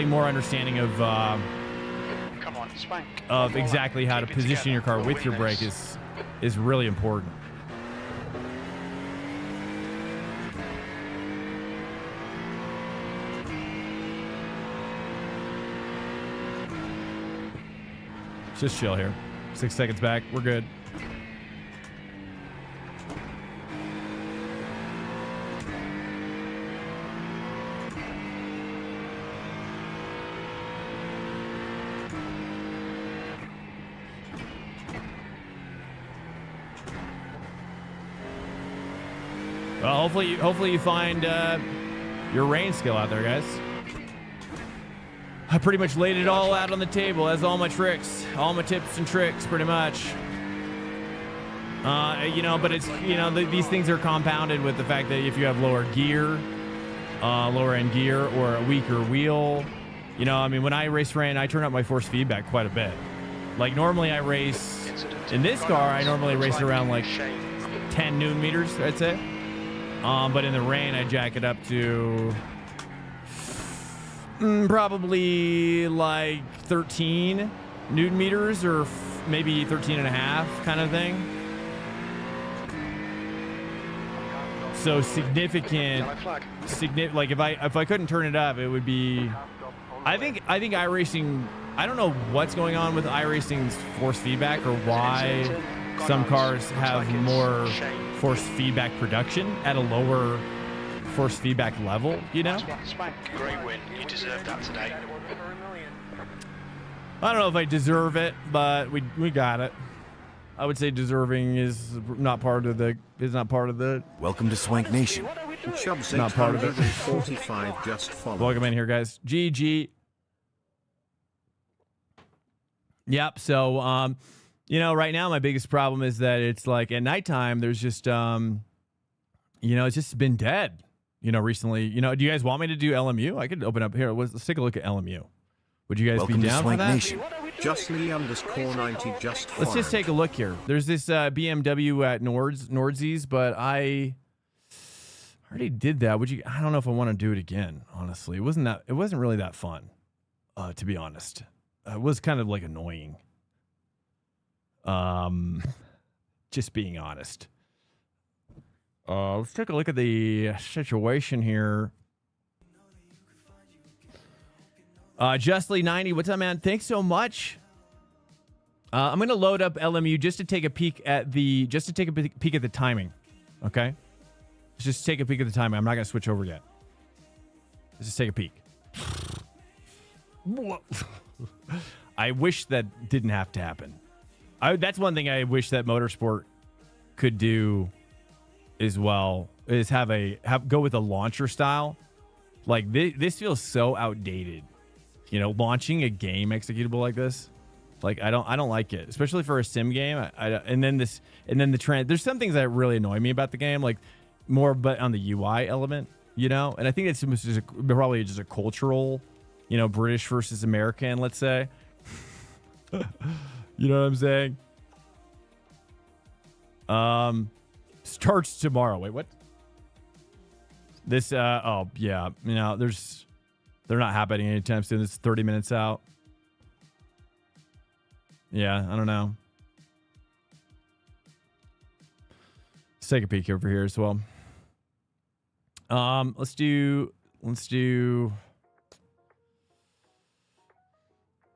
more understanding of Come on, Swank. of exactly how to Keep it position together. your car We'll with win your brake this. is really important. Just chill here. 6 seconds back. We're good. Well, hopefully you find your rain skill out there, guys. I pretty much laid it all out on the table. That's all my tricks, all my tips and tricks, pretty much. You know, but it's, you know, these things are compounded with the fact that if you have lower gear, lower end gear, or a weaker wheel, you know, I mean, when I race rain, I turn up my force feedback quite a bit. Like normally I race in this car, I normally race around like 10 newton meters, I'd say. But in the rain, I jack it up to probably like 13 newton meters, or maybe 13 and a half kind of thing. So significant, like if I couldn't turn it up, it would be, I think iRacing, I don't know what's going on with iRacing's force feedback, or why some cars have more force feedback production at a lower force feedback level, you know? Swank, great win. You deserved that today. I don't know if I deserve it, but we got it. I would say deserving is not part of the Welcome to Swank Nation. Chubbs Not part of it. 845 just followed. Welcome in here, guys. GG. Yep. So, you know, right now my biggest problem is that it's like at nighttime, there's just, you know, it's just been dead, you know, recently. You know, do you guys want me to do LMU? I could open up here. Let's take a look at LMU. Would you guys Welcome be to down for Swank that? Nation. Justly_90 just followed. Let's just take a look here. There's this BMW at Nordzy's, but I already did that. I don't know if I want to do it again, honestly. It wasn't really that fun, to be honest. It was kind of like annoying. Just being honest. Let's take a look at the situation here. Justly90, what's up, man? Thanks so much. I'm gonna load up LMU just to take a peek at the timing. Okay, let's just take a peek at the timing. I'm not gonna switch over yet. Let's just take a peek. I wish that didn't have to happen. That's one thing I wish that Motorsport could do as well, is go with a launcher style. Like this feels so outdated. You know, launching a game executable like this, like I don't like it, especially for a sim game. There's some things that really annoy me about the game, like more, but on the UI element, you know. And I think it's probably just a cultural, you know, British versus American, let's say. You know what I'm saying? Starts tomorrow. Wait, what? This oh yeah, you know, they're not happening anytime soon. It's 30 minutes out. Yeah, I don't know. Let's take a peek over here as well. Let's do.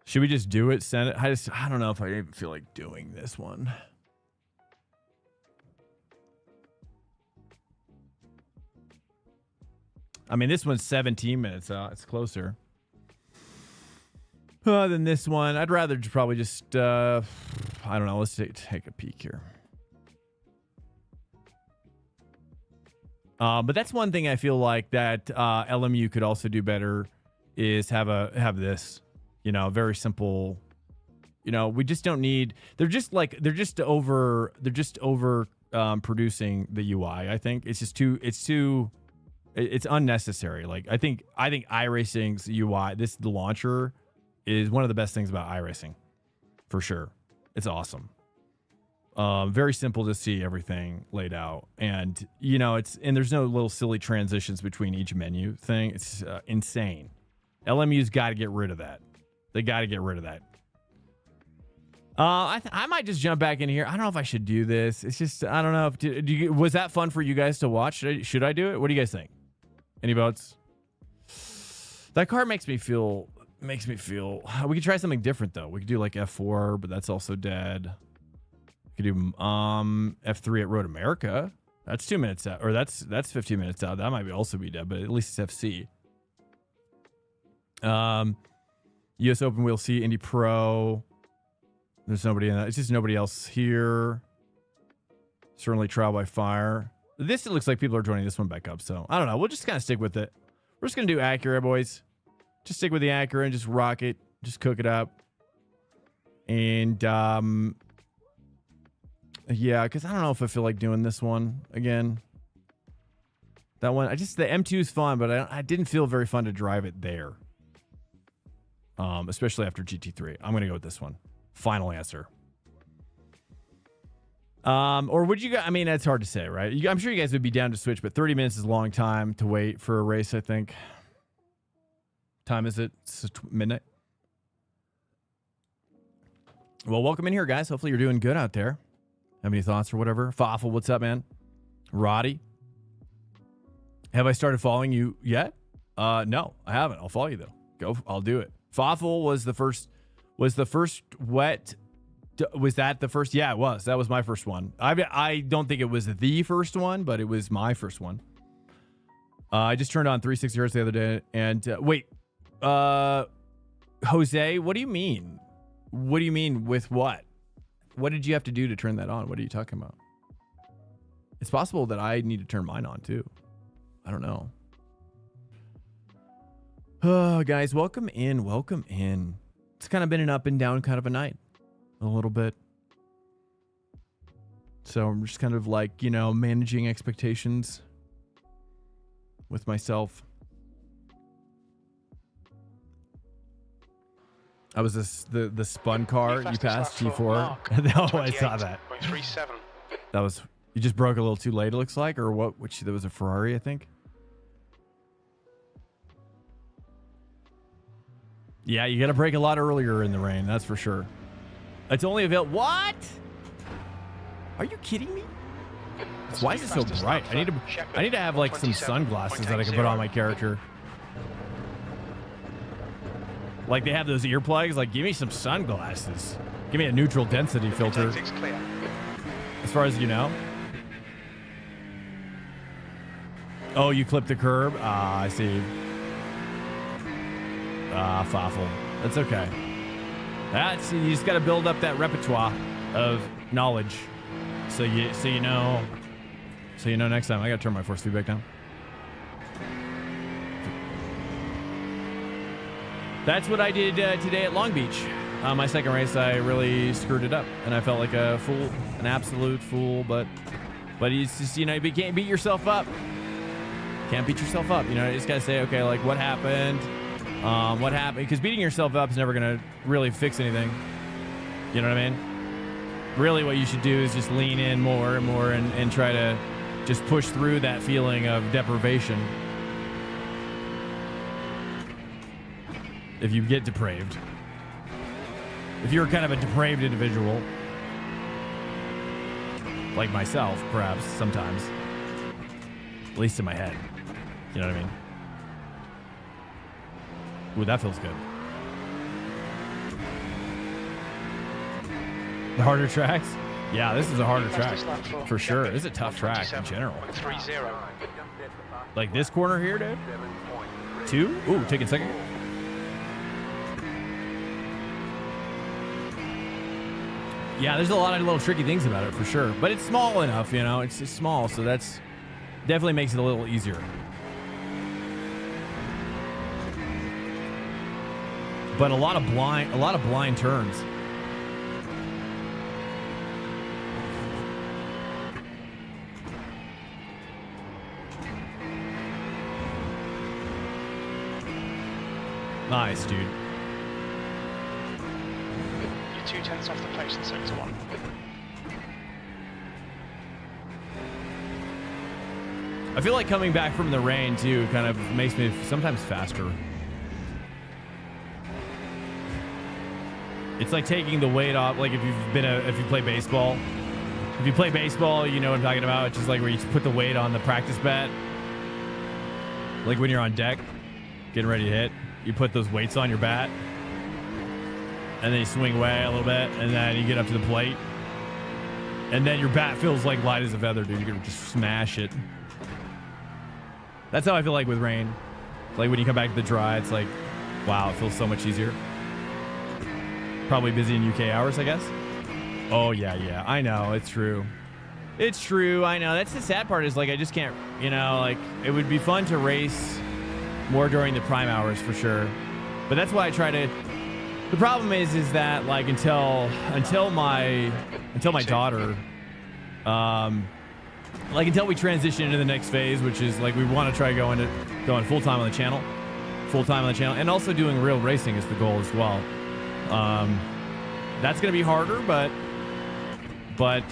Should we just do it? Send it. I don't know if I even feel like doing this one. I mean, this one's 17 minutes out. It's closer than this one. I'd rather probably just, I don't know. Let's take a peek here. But that's one thing I feel like that LMU could also do better is have this, you know, very simple. You know, we just don't need. They're just over producing the UI. I think it's just it's unnecessary. Like I think iRacing's UI, the launcher, is one of the best things about iRacing, for sure. It's awesome. Very simple to see everything laid out, and there's no little silly transitions between each menu thing. It's insane. LMU's got to get rid of that. They got to get rid of that. I might just jump back in here. I don't know if I should do this. It's just, I don't know. Was that fun for you guys to watch? Should I do it? What do you guys think? Any votes? That car makes me feel. We could try something different though. We could do like F4, but that's also dead. We could do F3 at Road America. That's 2 minutes out, or that's 15 minutes out. That might also be dead, but at least it's FC. US Open Wheel C, Indy Pro. There's nobody in that. It's just nobody else here. Certainly Trial by Fire. This, it looks like people are joining this one back up. So I don't know. We'll just kind of stick with it. We're just going to do Acura, boys. Just stick with the Acura and just rock it. Just cook it up. And yeah, because I don't know if I feel like doing this one again. That one, the M2 is fun, but I didn't feel very fun to drive it there. Especially after GT3. I'm going to go with this one. Final answer. Or would you guys, I mean, that's hard to say, right? I'm sure you guys would be down to switch, but 30 minutes is a long time to wait for a race, I think. Time is it? It's midnight. Well, welcome in here, guys. Hopefully you're doing good out there. Have any thoughts or whatever? Fawful, what's up, man? Roddy. Have I started following you yet? No, I haven't. I'll follow you though. Go, I'll do it. Fawful was the first wet. Was that the first? Yeah, it was. That was my first one. I don't think it was the first one, but it was my first one. I just turned on 360 hertz the other day. And wait, Jose, what do you mean? What do you mean with what? What did you have to do to turn that on? What are you talking about? It's possible that I need to turn mine on too. I don't know. Guys, welcome in. Welcome in. It's kind of been an up and down kind of a night. A little bit. So I'm just kind of like, managing expectations with myself. I was the spun car you passed, G4. Oh, I saw that. That was, you just broke a little too late, it looks like, or what? Which there was a Ferrari, I think. Yeah, you got to brake a lot earlier in the rain, that's for sure. It's only available. What? Are you kidding me? Why is it so bright? I need to have like some sunglasses that I can put on my character. Like they have those earplugs. Like, give me some sunglasses. Give me a neutral density filter. As far as you know. Oh, you clipped the curb? Ah, I see. Ah, Fawful. That's okay. You just got to build up that repertoire of knowledge, so you know next time. I got to turn my force feedback down. That's what I did today at Long Beach. My second race, I really screwed it up, and I felt like a fool, an absolute fool. But it's just, you can't beat yourself up. Can't beat yourself up. You just gotta say, okay, like what happened. What happened? Because beating yourself up is never going to really fix anything. You know what I mean? Really what you should do is just lean in more and more and try to just push through that feeling of deprivation. If you get depraved. If you're kind of a depraved individual. Like myself, perhaps, sometimes. At least in my head. You know what I mean? Ooh, that feels good. The harder tracks? Yeah, this is a harder track. For sure. This is a tough track in general. Like this corner here, dude? 2? Ooh, taking second. Yeah, there's a lot of little tricky things about it, for sure. But it's small enough, It's just small, so that's definitely makes it a little easier. But a lot of blind turns. Nice, dude. You're 2/10 off the pace in sector 1. I feel like coming back from the rain too kind of makes me sometimes faster. It's like taking the weight off. Like if you play baseball, you know what I'm talking about. It's just like where you put the weight on the practice bat. Like when you're on deck, getting ready to hit, you put those weights on your bat, and then you swing away a little bit, and then you get up to the plate, and then your bat feels like light as a feather, dude. You can just smash it. That's how I feel like with rain. Like when you come back to the dry, it's like, wow, it feels so much easier. Probably busy in UK hours, I guess. Oh, yeah. I know. It's true. It's true. I know. That's the sad part is like I just can't, you know, like it would be fun to race more during the prime hours for sure. But that's why I try to. The problem is that like until my daughter, like until we transition into the next phase, which is like we want to try going full time on the channel, and also doing real racing is the goal as well. That's gonna be harder, but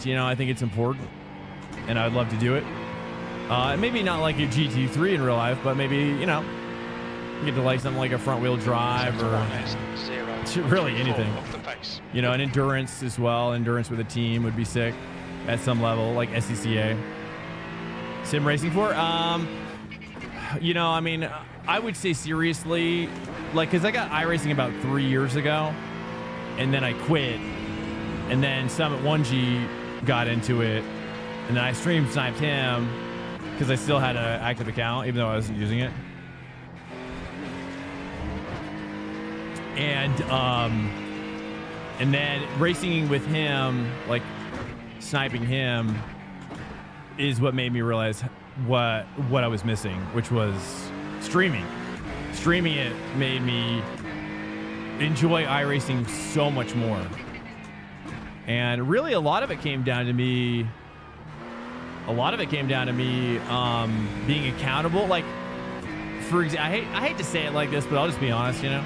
you know I think it's important, and I'd love to do it. Maybe not like a GT3 in real life, but maybe you know get to like something like a front wheel drive or really anything. You know, an endurance as well. Endurance with a team would be sick at some level, like SCCA. Sim Racing 4. You know, I mean, I would say seriously, like, because I got iRacing about 3 years ago, and then I quit, and then Summit 1G got into it, and then I stream sniped him because I still had an active account, even though I wasn't using it. And then racing with him, like sniping him, is what made me realize what I was missing, which was streaming. Streaming it made me enjoy iRacing so much more. And really a lot of it came down to me being accountable. Like, for example, I hate to say it like this, but I'll just be honest, you know.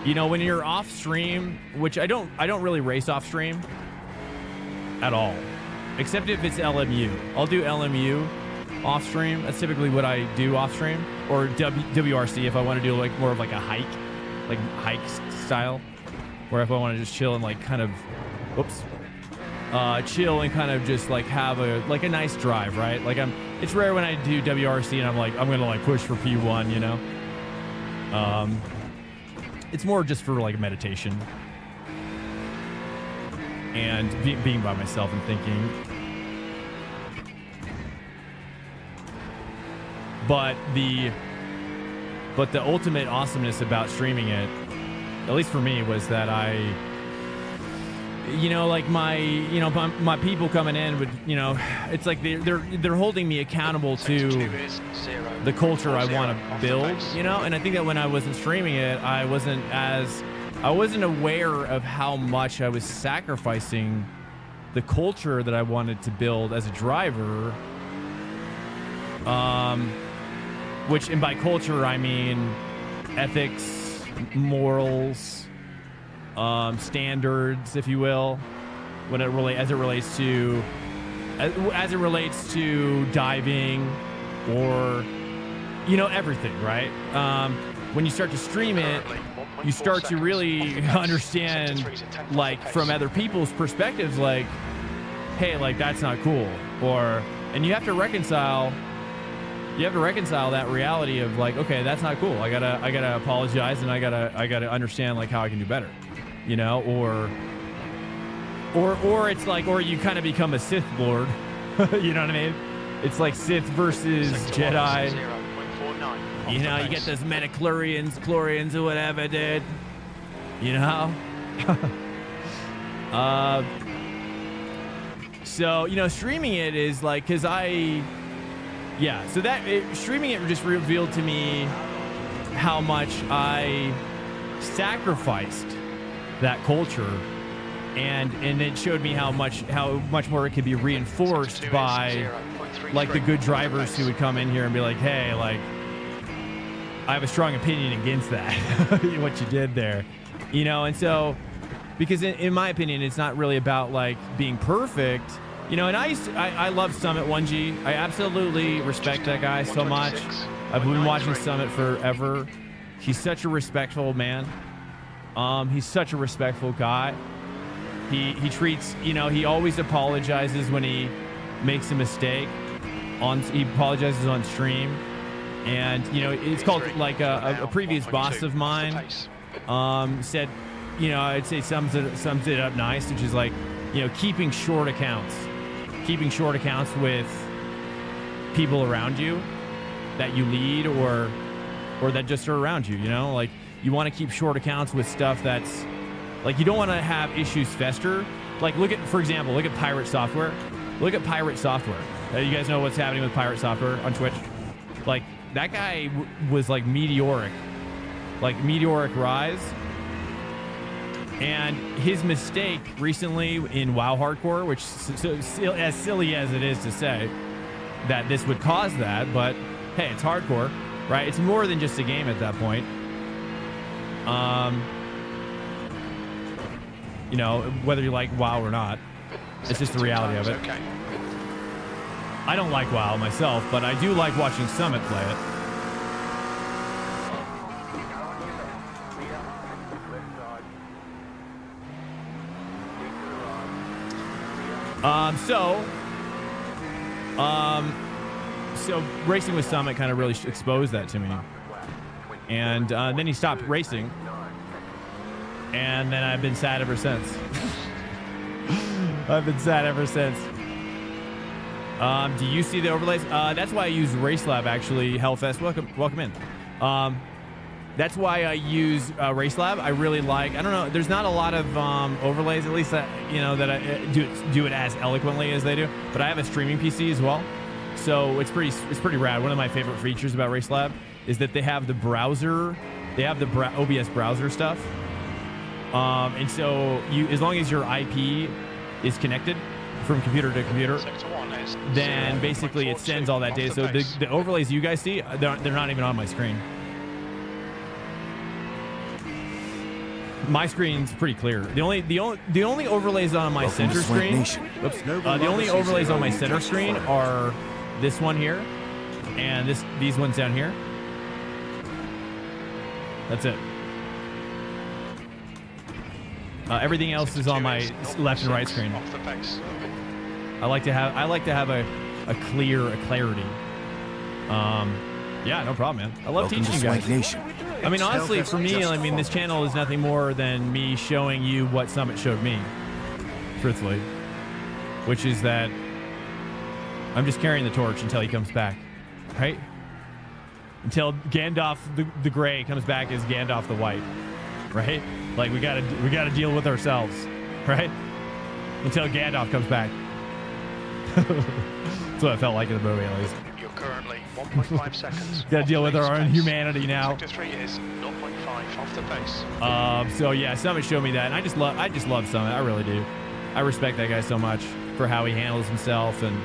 You know, when you're off stream, which I don't really race off stream at all, except if it's LMU. I'll do LMU off stream. That's typically what I do off stream, or WRC if I want to do like more of like a hike style, where if I want to just chill and like kind of, chill and kind of just like have a nice drive, right? Like it's rare when I do WRC and I'm gonna like push for P1, you know. It's more just for like meditation and being by myself and thinking. But the ultimate awesomeness about streaming it, at least for me, was that my people coming in would, you know, it's like they're holding me accountable to the culture I want to build, you know. And I think that when I wasn't streaming it, I wasn't aware of how much I was sacrificing the culture that I wanted to build as a driver. Which, and by culture I mean ethics, morals, standards, if you will, as it relates to diving, or you know, everything, right? When you start to stream it, you start to really understand, like, from other people's perspectives, like, hey, like, that's not cool, and you have to reconcile that reality of like, okay, that's not cool. I gotta apologize, and I gotta understand like how I can do better, you know, or it's like, or you kind of become a Sith Lord, you know what I mean? It's like Sith versus Jedi. You know, you get those chlorians or whatever, dude. You know? So, you know, streaming it is like, cause streaming it just revealed to me how much I sacrificed that culture, and it showed me how much more it could be reinforced by like the good drivers who would come in here and be like, hey, like, I have a strong opinion against that, what you did there. You know, and so, because in my opinion, it's not really about like being perfect. You know, and I love Summit 1G. I absolutely respect that guy so much. I've been watching Summit forever. He's such a respectful man. He's such a respectful guy. He treats, you know, he always apologizes when he makes a mistake. He apologizes on stream. And, you know, it's called like a previous boss of mine said, you know, I'd say sums it up nice, which is like, you know, keeping short accounts with people around you that you lead or that just are around you, you know, like you want to keep short accounts with stuff that's like, you don't want to have issues fester. Like for example, look at Pirate Software. Look at Pirate Software. You guys know what's happening with Pirate Software on Twitch? Like that guy was like meteoric rise. And his mistake recently in WoW Hardcore, which as silly as it is to say that this would cause that, but hey, it's hardcore, right? It's more than just a game at that point. You know, whether you like WoW or not, it's just the reality of it. Okay. I don't like WoW myself, but I do like watching Summit play it. So racing with Summit kind of really exposed that to me. And then he stopped racing. And then I've been sad ever since. I've been sad ever since. Do you see the overlays? That's why I use RaceLab, actually. Hellfest, welcome in. That's why I use RaceLab. I really like, I don't know, there's not a lot of overlays, at least that, you know, that I do it as eloquently as they do. But I have a streaming PC as well. So it's pretty rad. One of my favorite features about RaceLab is that they have the browser, OBS browser stuff. And so as long as your IP is connected from computer to computer, then basically it sends all that data. So the overlays you guys see, they're not even on my screen. My screen's pretty clear. The only overlays on my center screen. Oops, the only overlays on my center screen are this one here and these ones down here. That's it. Everything else is on my left and right screen. I like to have a clarity. Yeah, no problem, man. I love teaching you guys. Nation. I mean, honestly, for me, I mean, this channel is nothing more than me showing you what Summit showed me, truthfully, which is that I'm just carrying the torch until he comes back, right? Until Gandalf the Gray comes back as Gandalf the White, right? Like we gotta deal with ourselves, right? Until Gandalf comes back. That's what it felt like in the movie, at least. You're currently 1.5 seconds. Gotta deal with our own humanity now. Sector 3 is 0.5 off the pace. So yeah, Summit showed me that, and I just love Summit. I really do. I respect that guy so much for how he handles himself, and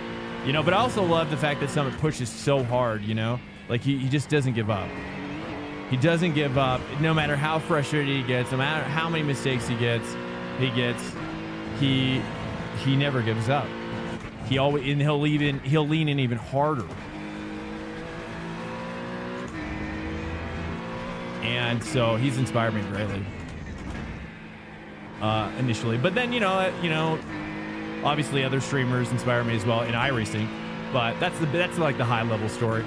you know. But I also love the fact that Summit pushes so hard. You know, like he just doesn't give up. He doesn't give up, no matter how frustrated he gets, no matter how many mistakes he gets. He never gives up. He always, and he'll lean in even harder. And so he's inspired me greatly. Initially, but then you know, obviously other streamers inspire me as well in iRacing. But that's like the high level story.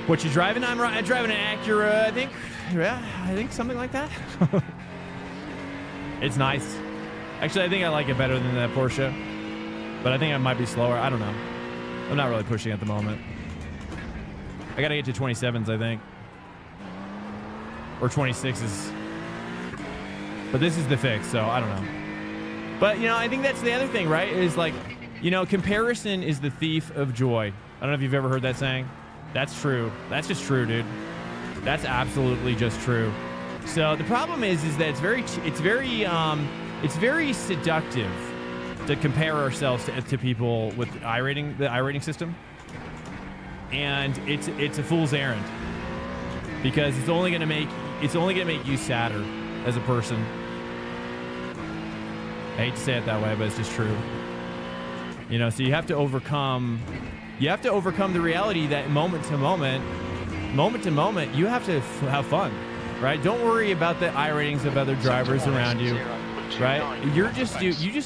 What you driving? I'm driving an Acura, I think. Yeah, I think something like that. It's nice. Actually, I think I like it better than that Porsche. But I think I might be slower. I don't know. I'm not really pushing at the moment. I got to get to 27s, I think. Or 26s. But this is the fix, so I don't know. But, you know, I think that's the other thing, right? Is like, you know, comparison is the thief of joy. I don't know if you've ever heard that saying. That's true. That's just true, dude. That's absolutely just true. So the problem is that it's very seductive to compare ourselves to people with the iRating system, and it's a fool's errand. because it's only gonna make you sadder as a person. I hate to say it that way, but it's just true. You know, so you have to overcome the reality that moment to moment, you have to have fun, right? Don't worry about the I ratings of other drivers around you, right? You just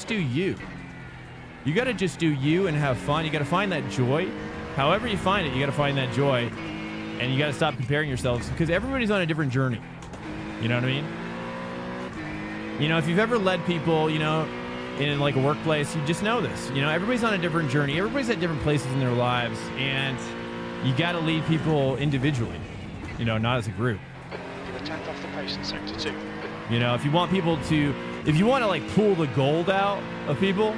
do you. You got to just do you and have fun. You got to find that joy. However you find it, you got to find that joy, and you got to stop comparing yourselves, because everybody's on a different journey. You know what I mean? You know, if you've ever led people, you know, in like a workplace, you just know this. You know, everybody's on a different journey. Everybody's at different places in their lives, and you got to lead people individually, you know, not as a group. You're a tenth off the pace in sector 2. You know, if you want to like pull the gold out of people,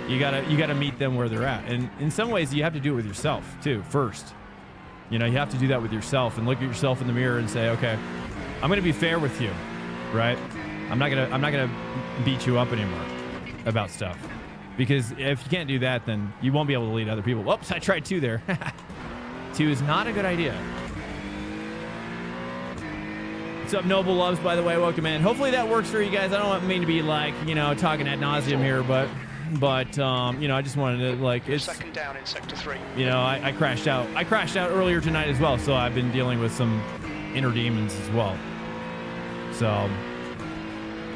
you gotta meet them where they're at. And in some ways, you have to do it with yourself too first. You know, you have to do that with yourself and look at yourself in the mirror and say, okay, I'm gonna be fair with you, right? I'm not gonna beat you up anymore about stuff, because if you can't do that, then you won't be able to lead other people. Whoops, I tried 2 there. 2 is not a good idea. What's up, Noble Loves, by the way? Welcome in. Hopefully that works for you guys. I don't mean to be like, you know, talking ad nauseum here, but you know, I just wanted to, like, it's second down in sector 3. You know, I crashed out. I crashed out earlier tonight as well, so I've been dealing with some inner demons as well. So,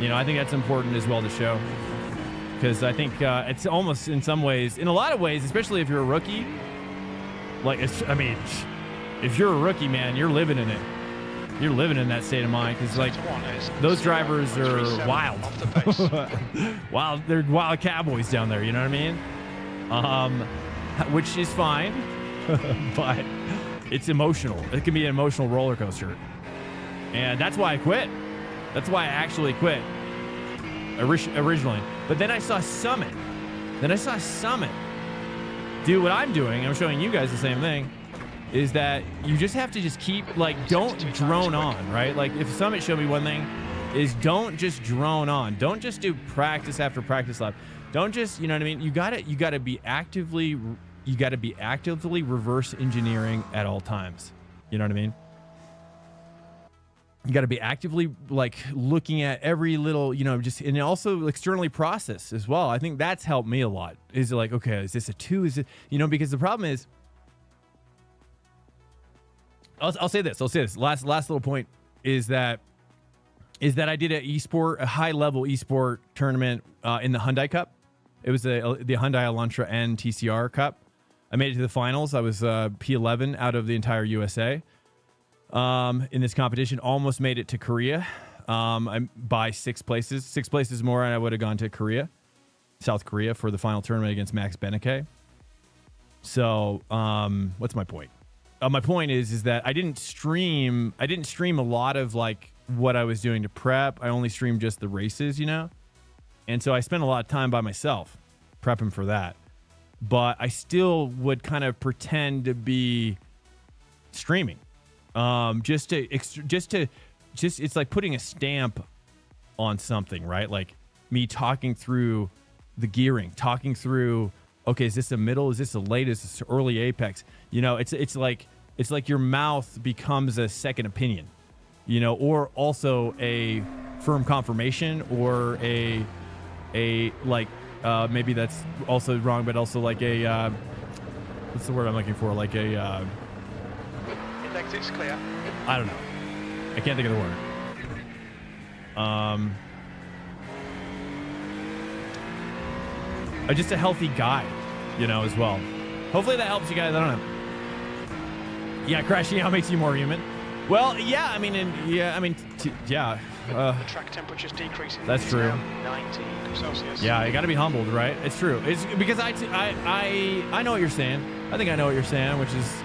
you know, I think that's important as well to show, because I think it's almost, in some ways, in a lot of ways, especially if you're a rookie, like, I mean, if you're a rookie, man, you're living in it. You're living in that state of mind, because, like, those drivers are wild. Wild. They're wild cowboys down there, you know what I mean? Which is fine, but it's emotional. It can be an emotional roller coaster. And that's why I quit. That's why I actually quit originally. But then I saw Summit. Do what I'm doing. I'm showing you guys the same thing. Is that you just have to just keep, like, don't drone on, right? Like, if Summit showed me one thing, is don't just drone on. Don't just do practice after practice lap. Don't just, you know what I mean? You gotta be actively reverse engineering at all times. You know what I mean? You got to be actively, like, looking at every little, you know, just, and also externally process as well. I think that's helped me a lot. Is like, okay, is this a 2? Is it, you know, because the problem is, I'll say this. Last little point is that I did a high level esport tournament in the Hyundai Cup. It was the Hyundai Elantra N TCR Cup. I made it to the finals. I was P11 out of the entire USA in this competition. Almost made it to Korea by 6 places. 6 places more, and I would have gone to South Korea for the final tournament against Max Beneke. So what's my point? My point is that I didn't stream a lot of, like, what I was doing to prep. I only streamed just the races, you know? And so I spent a lot of time by myself prepping for that. But I still would kind of pretend to be streaming. Just it's like putting a stamp on something, right? Like me talking through the gearing, talking through, okay, is this a middle? Is this a late? Is this early apex? You know, it's like your mouth becomes a second opinion, you know, or also a firm confirmation, or a like maybe that's also wrong, but also like a what's the word I'm looking for? Like a exit's clear. I don't know. I can't think of the word. Just a healthy guide, you know, as well. Hopefully that helps you guys. I don't know. Yeah, crashing out makes you more human. Well, yeah, I mean, The track temperature's decreasing. That's true. 19 Celsius. Yeah, you got to be humbled, right? It's true. It's because I know what you're saying. I think I know what you're saying, which is,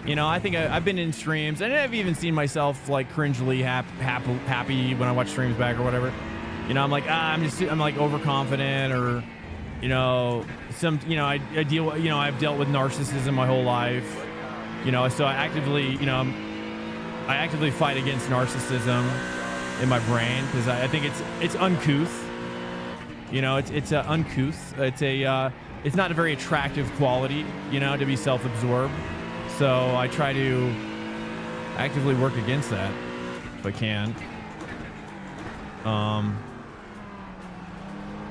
you know, I think I've been in streams, and I've even seen myself, like, cringely happy when I watch streams back or whatever. You know, I'm like, I'm like overconfident, or, you know, I've dealt with narcissism my whole life. You know, so I actively fight against narcissism in my brain, because I think it's uncouth. You know, it's uncouth. It's not a very attractive quality, you know, to be self-absorbed. So I try to actively work against that if I can.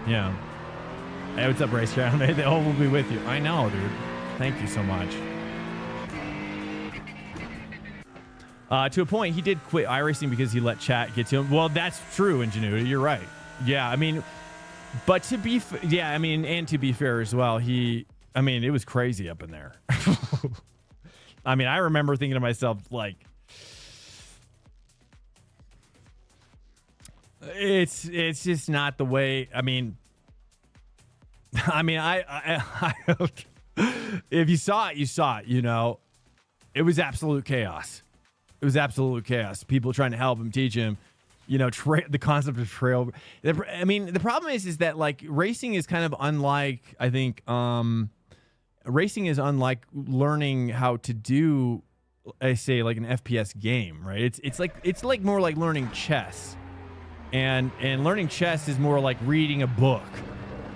Yeah. Hey, what's up, Race Channel? They all will be with you. I know, dude. Thank you so much. To a point, he did quit iRacing because he let chat get to him. Well, that's true, Ingenuity. You're right. Yeah, I mean, but to be, and to be fair as well, it was crazy up in there. I mean, I remember thinking to myself, like, it's just not the way. I mean, if you saw it, you saw it. You know, it was absolute chaos. It was absolute chaos. People trying to help him, teach him, you know, the concept of trail. I mean, the problem is that like racing is kind of unlike, I think, racing is unlike learning how to do, I say, like an FPS game, right? It's like more like learning chess, and learning chess is more like reading a book,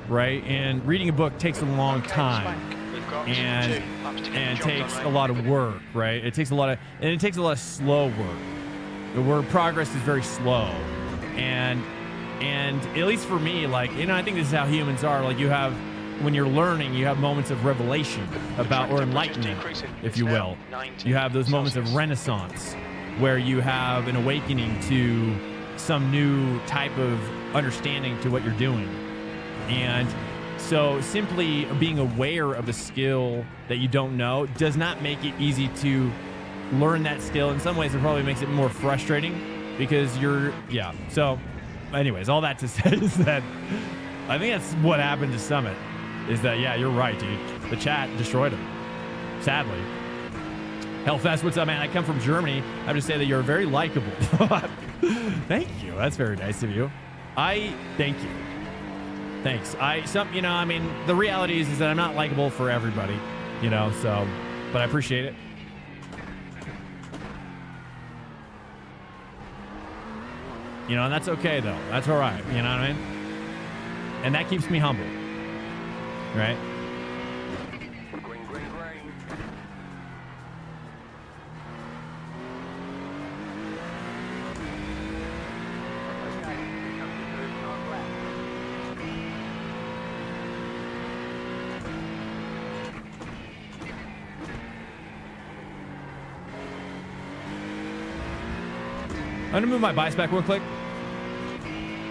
right? And reading a book takes a long time. And takes a lot of work, right? It takes a lot of slow work. Where progress is very slow, and at least for me, like, you know, I think this is how humans are. Like, you have, when you're learning, you have moments of revelation about, or enlightenment, if you will. You have those moments of renaissance where you have an awakening to some new type of understanding to what you're doing, and so simply being aware of a skill that you don't know does not make it easy to learn that skill. In some ways, it probably makes it more frustrating because So anyways, all that to say is that I think that's what happened to Summit, is that, yeah, you're right, dude. The chat destroyed him, sadly. Hellfest, what's up, man? I come from Germany. I have to say that you're very likable. Thank you. That's very nice of you. Thank you. Thanks. The reality is that I'm not likable for everybody, you know, so, but I appreciate it. You know, and that's okay, though. That's all right. You know what I mean? And that keeps me humble, right? Green, green, green. Okay, here comes the third time lap. I'm gonna move my bias back real quick.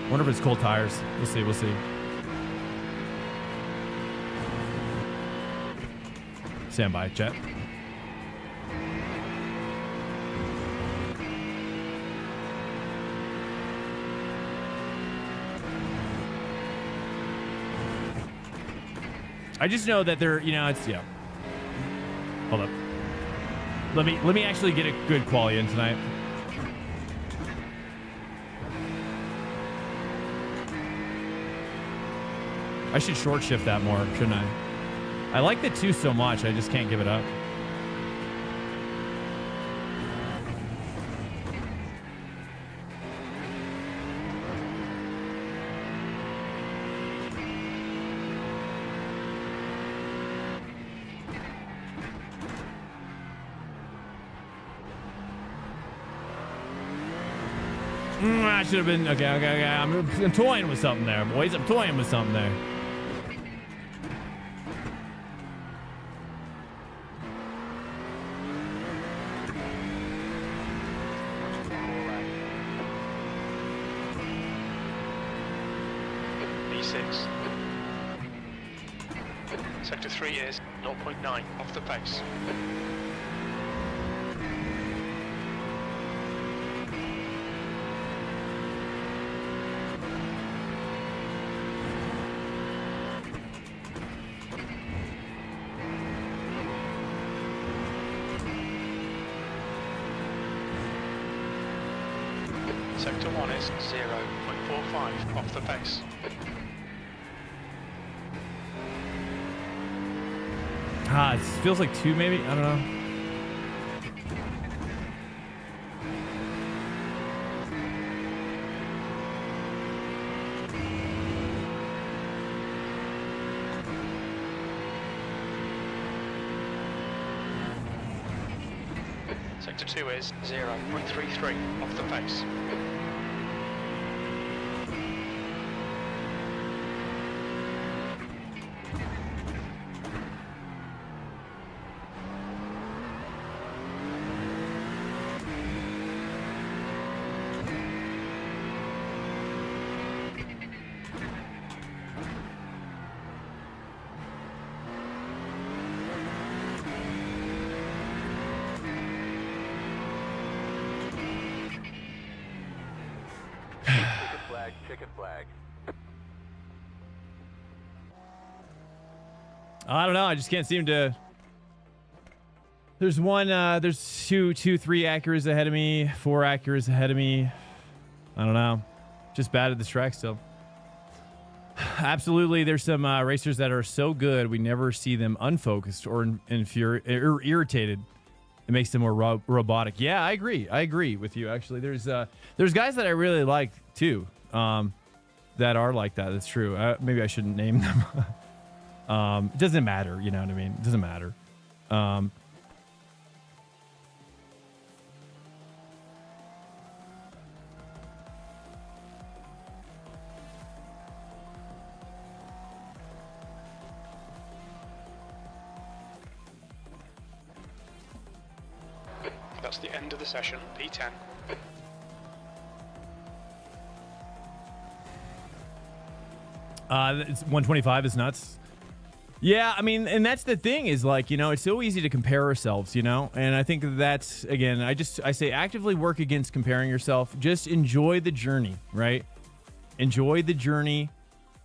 Wonder if it's cold tires. We'll see. We'll see. Stand by, chat. I just know that they're, you know, it's, yeah. Hold up. Let me actually get a good quality in tonight. I should short shift that more, shouldn't I? I like the 2 so much, I just can't give it up. I should have been, okay. I'm toying with something there, boys. I'm toying with something there. V6. Sector 3 is 0.9 off the pace. Sector 1 is 0.45 off the pace. It feels like 2 maybe, I don't know. Sector 2 is 0.33 off the pace. Checkered flag. I don't know. I just can't seem to. There's one. There's two, 3 Acuras ahead of me. 4 Acuras ahead of me. I don't know. Just bad at this track still. Absolutely. There's some racers that are so good we never see them unfocused or irritated. It makes them more robotic. Yeah, I agree. I agree with you. Actually, there's guys that I really like too. That are like that. That's true. Maybe I shouldn't name them. It doesn't matter. You know what I mean? It doesn't matter. That's the end of the session, P10. It's 125 is nuts. Yeah, I mean, and that's the thing is like, you know, it's so easy to compare ourselves, you know, and I think that's, again, I say actively work against comparing yourself. Just enjoy the journey, right? Enjoy the journey,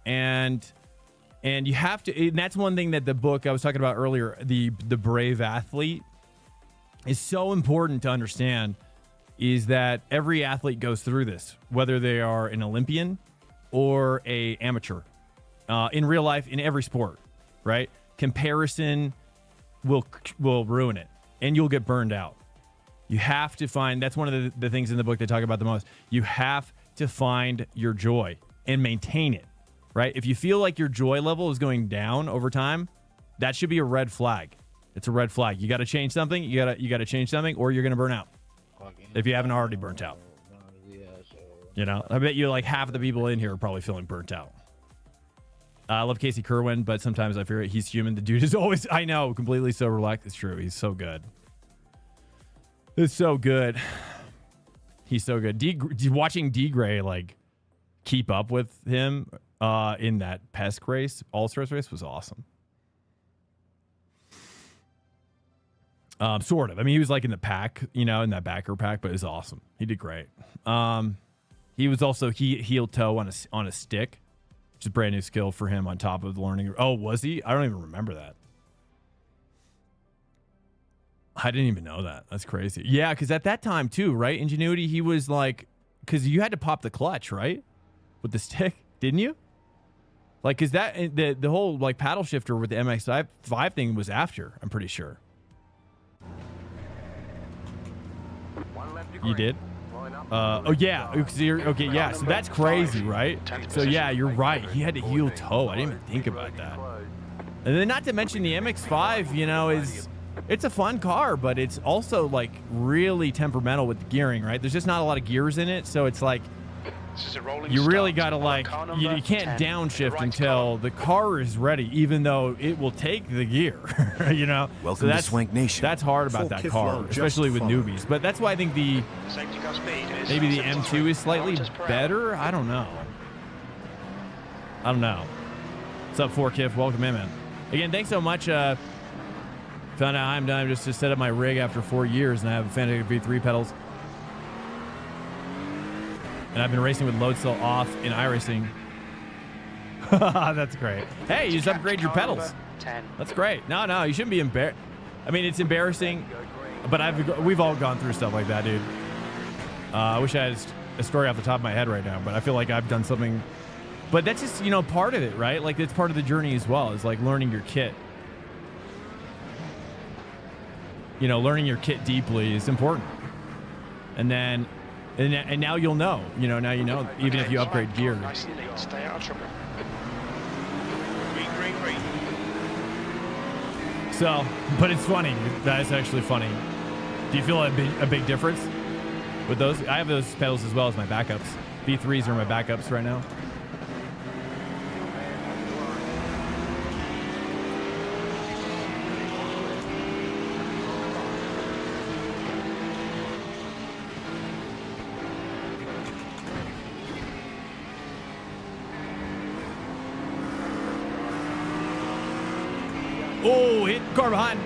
and you have to, and that's one thing that the book I was talking about earlier, the Brave Athlete, is so important to understand, is that every athlete goes through this, whether they are an Olympian or a amateur, in real life, in every sport, right? Comparison will ruin it, and you'll get burned out. You have to find, that's one of the things in the book they talk about the most. You have to find your joy and maintain it, right? If you feel like your joy level is going down over time, that should be a red flag. It's a red flag. You got to change something. You got to change something, or you're going to burn out. If you haven't already burnt out. You know, I bet you like half of the people in here are probably feeling burnt out. I love Casey Kerwin, but sometimes I fear he's human. The dude is always, I know, completely so relaxed. It's true. He's so good. It's so good. He's so good. Watching D Gray like keep up with him in that Pesk race, All-Stars race, was awesome. Sort of. I mean, he was like in the pack, you know, in that backer pack, but it was awesome. He did great. He was also heel toe on a stick, which is a brand new skill for him on top of learning. Oh, was he? I don't even remember that. I didn't even know that. That's crazy. Yeah, because at that time too, right? Ingenuity, he was like, because you had to pop the clutch, right? With the stick, didn't you? Like, because that the whole like paddle shifter with the MX-5 thing was after, I'm pretty sure. You did? Oh yeah. Okay, yeah. So that's crazy, right? So yeah, you're right. He had to heel toe. I didn't even think about that. And then not to mention the MX-5, you know, it's a fun car, but it's also like really temperamental with the gearing, right? There's just not a lot of gears in it, so it's like you really got to like, you can't downshift until the car is ready, even though it will take the gear, you know? Welcome to Swank Nation. That's hard about that car, especially with newbies. But that's why I think maybe the M2 is slightly better. I don't know. What's up, 4Kiff? Welcome in, man. Again, thanks so much. Found out I'm done just to set up my rig after 4 years, and I have a Fanatec V3 pedals. And I've been racing with load cell off in iRacing. That's great. Hey, you just upgrade your pedals. 10. That's great. No, you shouldn't be embarrassed. I mean, it's embarrassing, but we've all gone through stuff like that, dude. I wish I had a story off the top of my head right now, but I feel like I've done something. But that's just, you know, part of it, right? Like, it's part of the journey as well. It's like learning your kit. You know, learning your kit deeply is important. And now you'll know. You know, now you know, even if you upgrade gear. Nice and neat. Stay out of trouble. Green. So, but it's funny. That is actually funny. Do you feel a big difference with those? I have those pedals as well as my backups. V3s are my backups right now. Oh, hit car behind.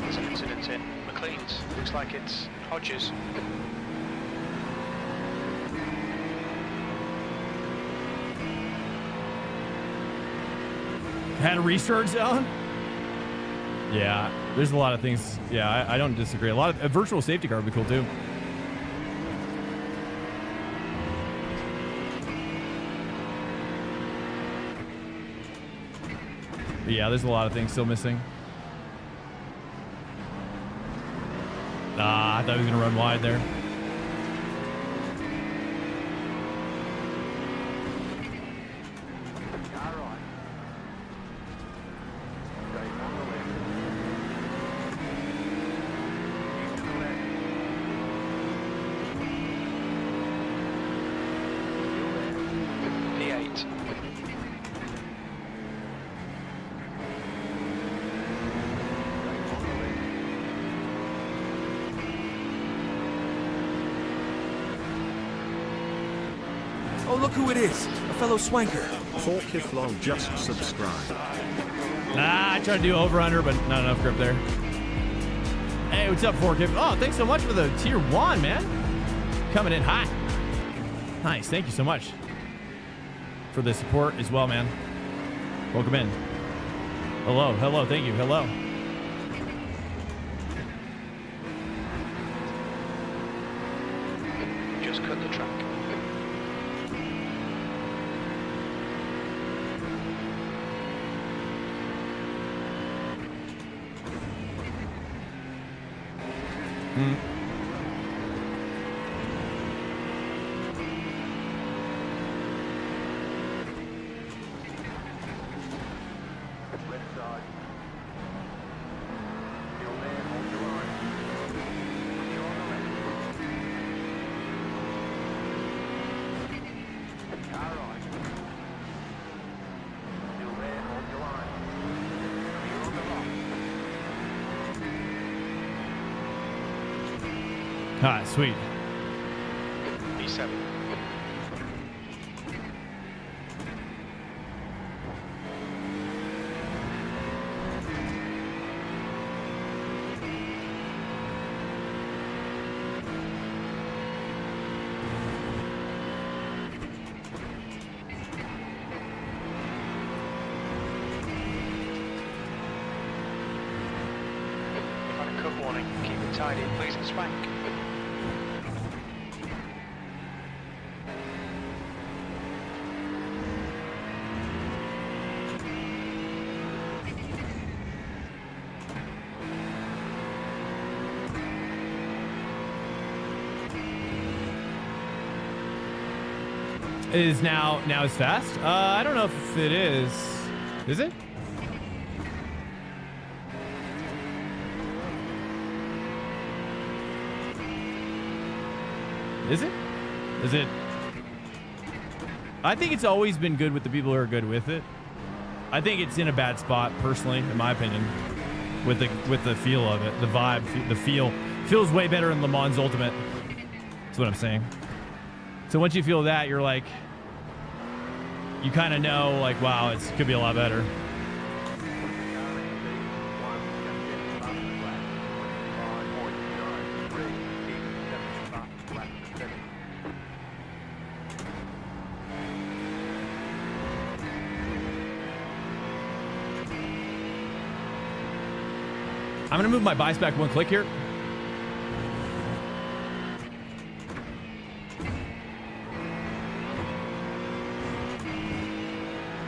There's an incident in McLean's. Looks like it's Hodges. Had a restart zone? Yeah, there's a lot of things. Yeah, I don't disagree. A virtual safety car would be cool too. But yeah, there's a lot of things still missing. I thought he was gonna run wide there. P8. Oh, look who it is. A fellow swanker. Forkiflog just subscribed. I tried to do over-under, but not enough grip there. Hey, what's up, Forkif? Oh, thanks so much for the tier 1, man. Coming in hot. Nice, thank you so much for the support as well, man. Welcome in. Hello, hello, thank you, hello. Just cut the track. Left side. Still there, hold your line. You're on the left. Car right. Still there, hold your line. You're on the right. Ah, sweet. P7. You've had a cut warning. Keep it tidy, please, and Swank. It is now it's fast? I don't know if it is. Is it? Is it? Is it? I think it's always been good with the people who are good with it. I think it's in a bad spot, personally, in my opinion, with the feel of it, the vibe, the feel. Feels way better in Le Mans Ultimate. That's what I'm saying. So once you feel that, you're like, you kind of know, like, wow, it could be a lot better. I'm going to move my bias back one click here.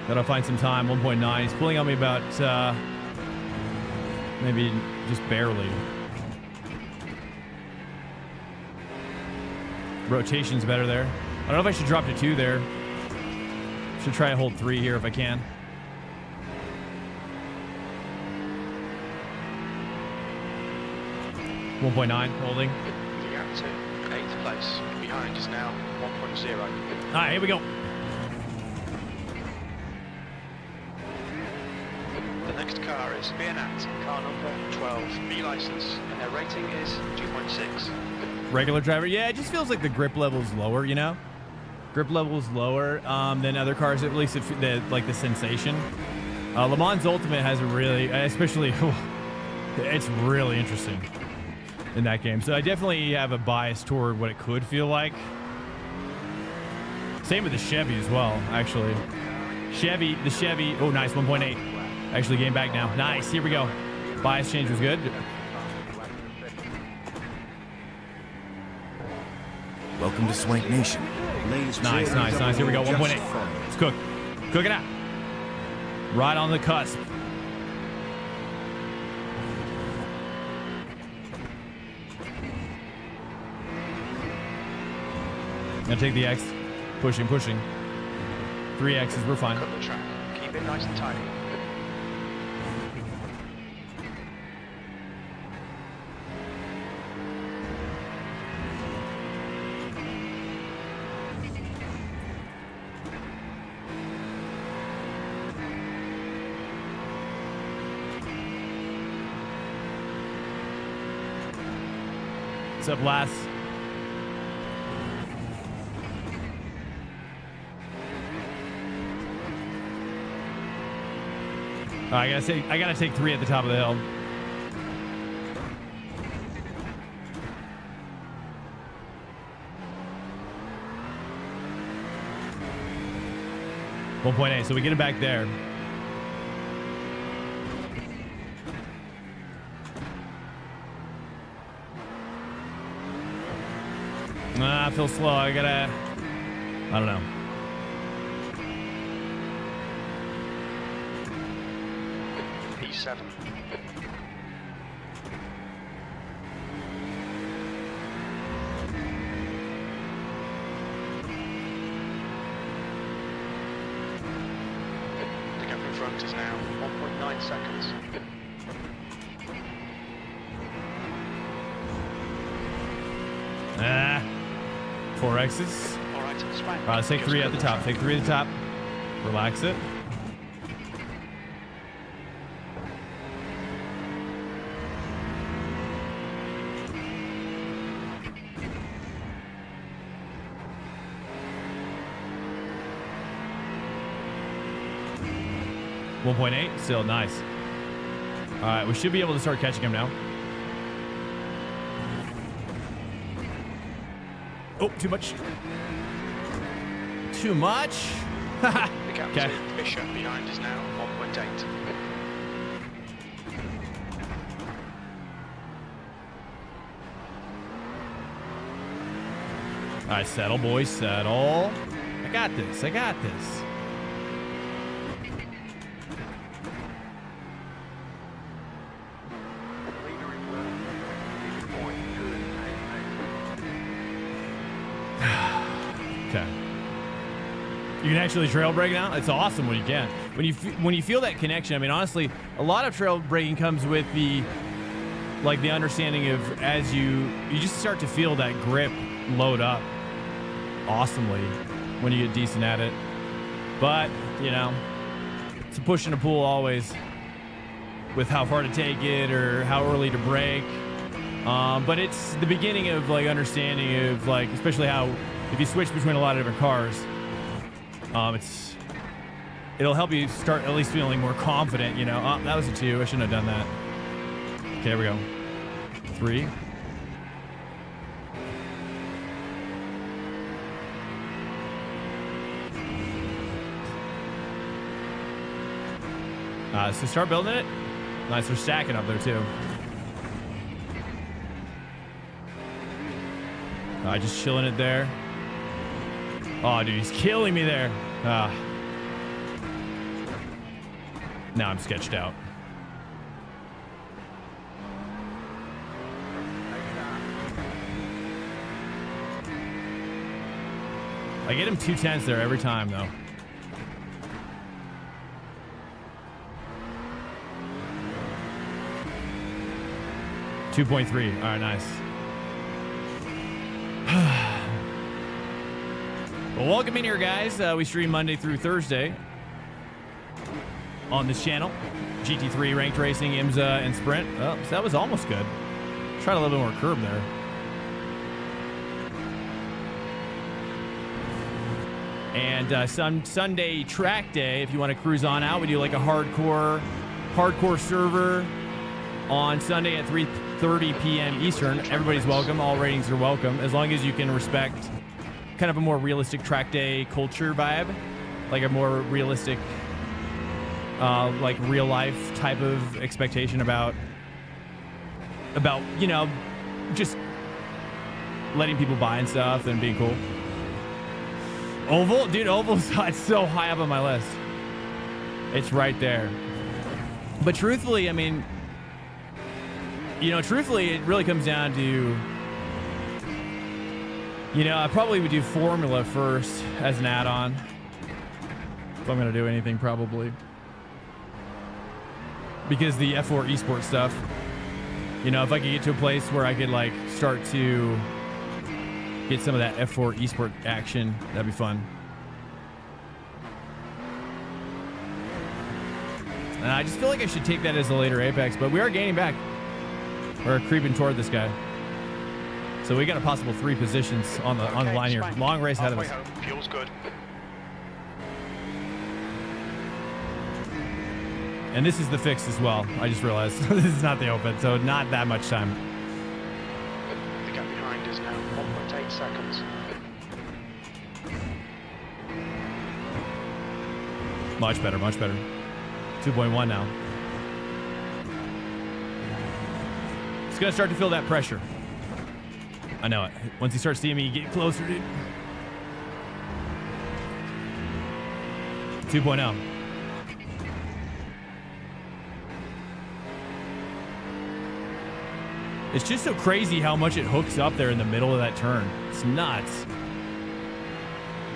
Gotta find some time. 1.9. He's pulling on me about maybe just barely. Rotation's better there. I don't know if I should drop to 2 there. Should try to hold 3 here if I can. .9 holding. The gap to 8th place. Behind is now 1.0. All right, here we go. The next car is Bianat, car number 12, B license, and their rating is 2.6. Regular driver, yeah, it just feels like the grip level is lower, you know? Grip level is lower than other cars, at least like the sensation. Le Mans Ultimate has a really, especially, it's really interesting in that game. So I definitely have a bias toward what it could feel like. Same with the Chevy as well, actually. The Chevy, oh, nice, 1.8. Actually getting back now. Nice, here we go. Bias change was good. Welcome to Swank Nation. Nice. Here we go, 1.8. Let's cook. Cook it out. Right on the cusp. Gonna take the X. Pushing. 3 X's, we're fine. Cut the track. Keep it nice and tidy. What's up, Lass? I gotta take 3 at the top of the hill. .8, so we get it back there. I feel slow. I don't know. P7. The gap in front is now 1.9 seconds. Ah. 4 X's. All right, Swank. Let's take 3 at the top. Take 3 at the top. Relax it. .8, still nice. All right, we should be able to start catching him now. Oh, too much. Too much? The gap Okay. to Bishop behind is now 1.8. All right, settle, boys, settle. I got this. Okay. You can actually trail brake now. It's awesome when you can. When you feel that connection. I mean, honestly, a lot of trail braking comes with the understanding of as you just start to feel that grip load up awesomely when you get decent at it. But you know, it's a push and a pull always with how far to take it or how early to brake. But it's the beginning of understanding of especially how if you switch between a lot of different cars, it'll help you start at least feeling more confident, you know. Oh, that was a 2. I shouldn't have done that. Okay, here we go. 3. So start building it. Nice, we're stacking up there too. Just chilling it there. Oh, dude, he's killing me there. Now I'm sketched out. I get him 2/10 there every time, though. .3. All right, nice. Well, welcome in here, guys. We stream Monday through Thursday on this channel. GT3, Ranked Racing, IMSA, and Sprint. Oh, so that was almost good. Tried a little bit more curb there. And Sunday track day, if you want to cruise on out, we do like a hardcore server on Sunday at 3:30 p.m. Eastern. Everybody's welcome. All ratings are welcome, as long as you can respect kind of a more realistic track day culture vibe, like a more realistic, like real life type of expectation about you know, just letting people buy and stuff and being cool. Oval, dude, Oval's it's so high up on my list. It's right there. But truthfully, I mean, you know, truthfully, it really comes down to, you know, I probably would do Formula first as an add-on. If I'm going to do anything, probably. Because the F4 esports stuff, you know, if I could get to a place where I could, like, start to get some of that F4 esport action, that'd be fun. And I just feel like I should take that as a later Apex, but we are gaining back. We're creeping toward this guy. So we got a possible 3 positions on the line here. Long race ahead of us. Fuel's good. And this is the fix as well. I just realized this is not the open, so not that much time. The gap behind is now 1.8 seconds. Much better, much better. 2.1 now. It's gonna start to feel that pressure. I know it. Once you start seeing me get closer, dude. 2.0. It's just so crazy how much it hooks up there in the middle of that turn. It's nuts.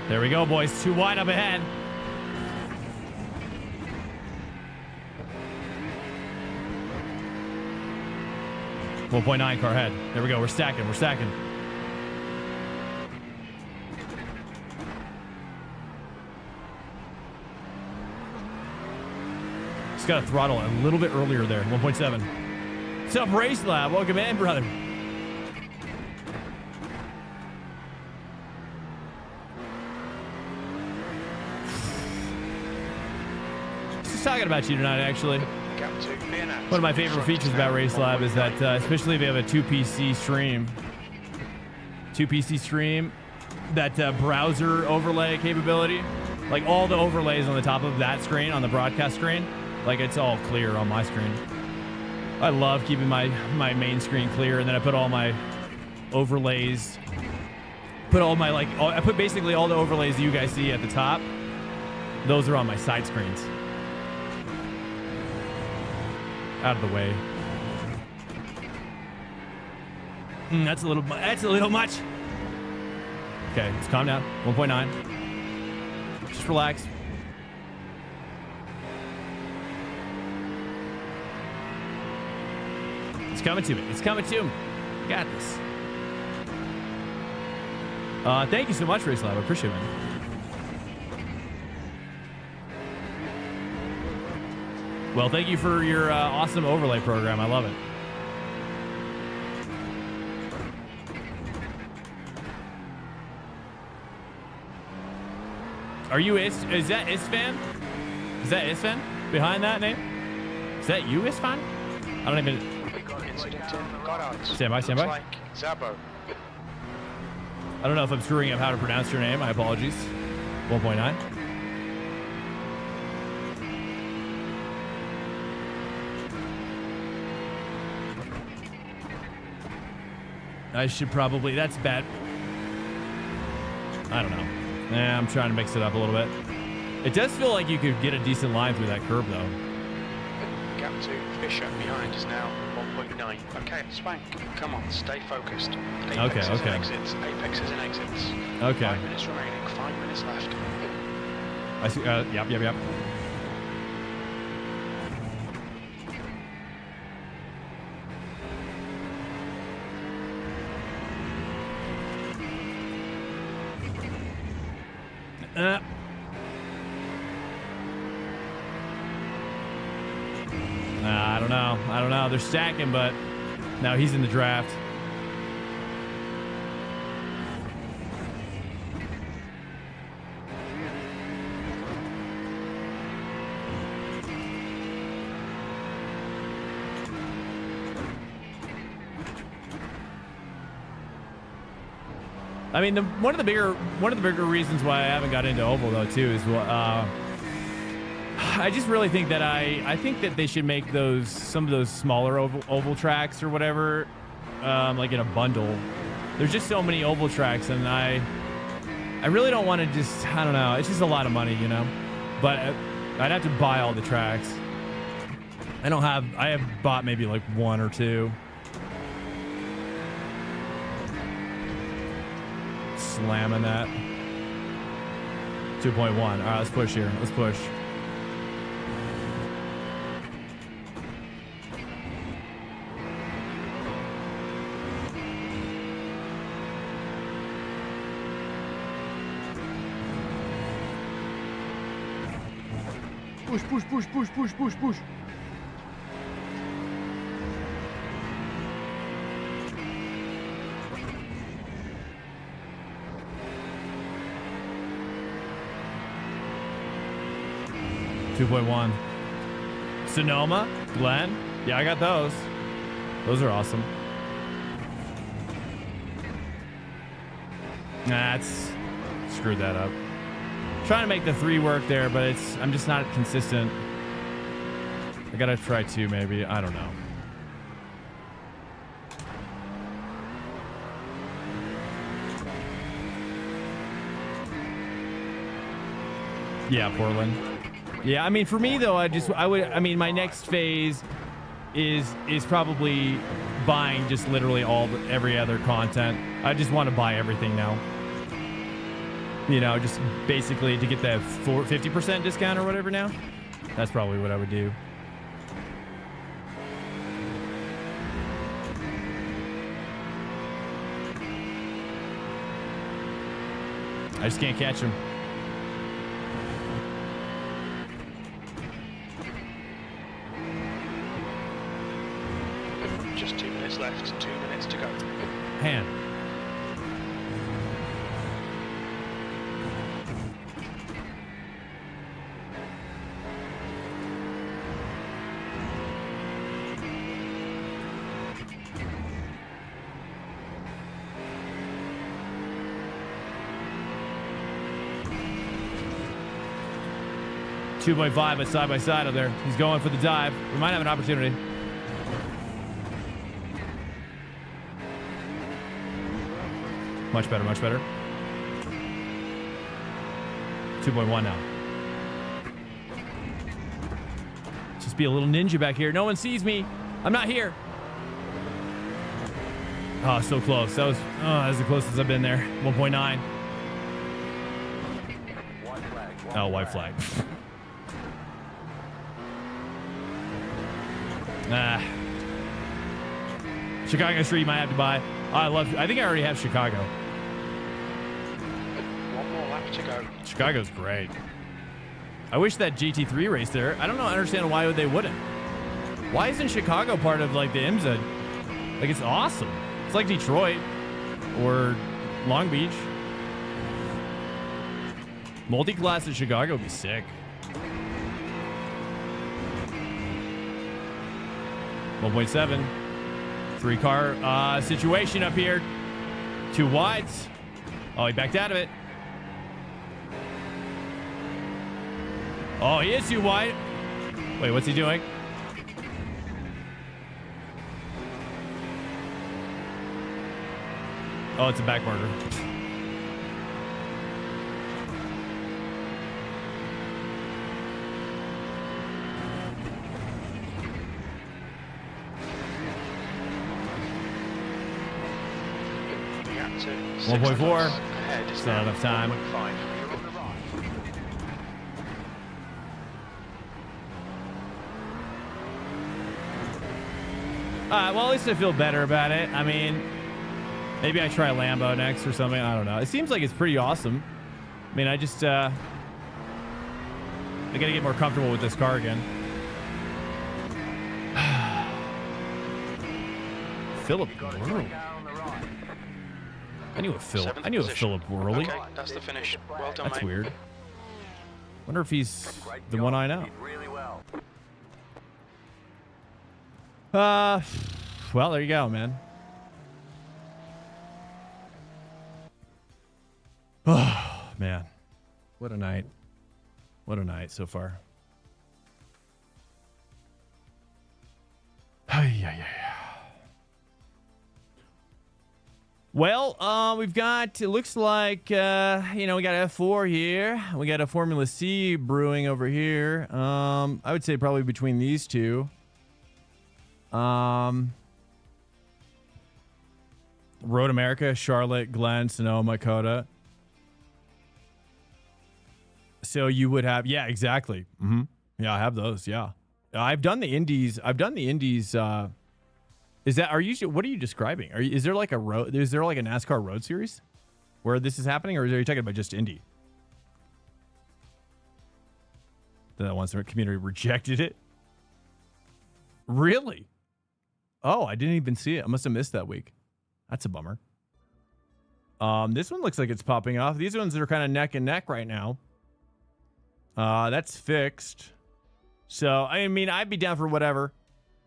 There we go, boys. 2 wide up ahead. .9 car ahead. There we go. We're stacking. We're stacking. Just got to throttle a little bit earlier there. 1.7. What's up, Race Lab? Welcome in, brother. Just talking about you tonight, actually. One of my favorite features about Race Lab is that, especially if you have a 2PC stream, that browser overlay capability, like all the overlays on the top of that screen, on the broadcast screen, like it's all clear on my screen. I love keeping my main screen clear, and then I put all my overlays, I put basically all the overlays you guys see at the top. Those are on my side screens. Out of the way. That's a little much. Okay, just calm down. 1.9. Just relax. It's coming to me. It's coming to me. Got this. Thank you so much, Race Lab. I appreciate it, man. Well, thank you for your awesome overlay program. I love it. Are you is that Isfan? Is that Isfan behind that name? Is that you, Isfan? I don't even. Stand by. Like Zabo. I don't know if I'm screwing up how to pronounce your name. My apologies. 1.9. I should probably, that's bad. I don't know. I'm trying to mix it up a little bit. It does feel like you could get a decent line through that curve, though. Gap to Fisher behind is now 1.9. 29. Okay, Swank, come on, stay focused. Okay, Apexes okay. and exits, apexes and exits. Okay. 5 minutes remaining, 5 minutes left. I see. Yep. I don't know. They're stacking, but now he's in the draft. I mean, one of the bigger reasons why I haven't got into oval though too is I just really think that I think that they should make some of those smaller oval tracks or whatever, like in a bundle. There's just so many oval tracks, and I really don't want to just, I don't know. It's just a lot of money, you know. But I'd have to buy all the tracks. I have bought maybe like one or two. Slamming that. 2.1. All right, let's push here. Let's push. Push. 2.1. Sonoma, Glenn. Yeah, I got those. Those are awesome. That's screwed that up. Trying to make the 3 work there, but I'm just not consistent. I gotta try 2 maybe. I don't know. Yeah, Portland. Yeah, I mean, for me though, I mean, my next phase is probably buying just literally every other content. I just want to buy everything now. You know, just basically to get that 50% discount or whatever now. That's probably what I would do. I just can't catch him. Just 2 minutes left, 2 minutes to go. Hand. .5 at side by side up there. He's going for the dive. We might have an opportunity. Much better, much better. 2.1 now. Just be a little ninja back here. No one sees me. I'm not here. Oh, so close. That was the closest I've been there. 1.9. Oh, white flag. Chicago Street might have to buy. I think I already have Chicago. 1 more lap to go. Chicago's great. I wish that GT3 race there. I don't understand why they wouldn't. Why isn't Chicago part of like the IMSA? Like, it's awesome. It's like Detroit or Long Beach. Multi-class at Chicago would be sick. 1.7. 3-car situation up here. 2 wides. Oh, he backed out of it. Oh, he is too wide. Wait, what's he doing? Oh, it's a back marker. 2. 1.4. Ahead is It's not now enough time. 1.5. Well, at least I feel better about it. I mean, maybe I try Lambo next or something. I don't know. It seems like it's pretty awesome. I mean, I just, I got to get more comfortable with this car again. Philip Worley. I knew a Philip. I knew a Philip Worley. Okay, that's the finish. Well done, That's mate. weird. Wonder if he's the one I know. Did really well. Well, there you go, man. Oh, man. What a night. What a night so far. Well, we've got, it looks like, we got F4 here. We got a Formula C brewing over here. I would say probably between these two. Road America, Charlotte, Glen, Sonoma, Coda. So you would have, yeah, exactly. Yeah, I have those. Yeah, I've done the Indies. Is that, what are you describing? Is there like a NASCAR road series where this is happening, or are you talking about just Indy? That once the community rejected it. Really? Oh, I didn't even see it. I must have missed that week. That's a bummer. This one looks like it's popping off. These ones are kind of neck and neck right now. That's fixed. So, I mean, I'd be down for whatever.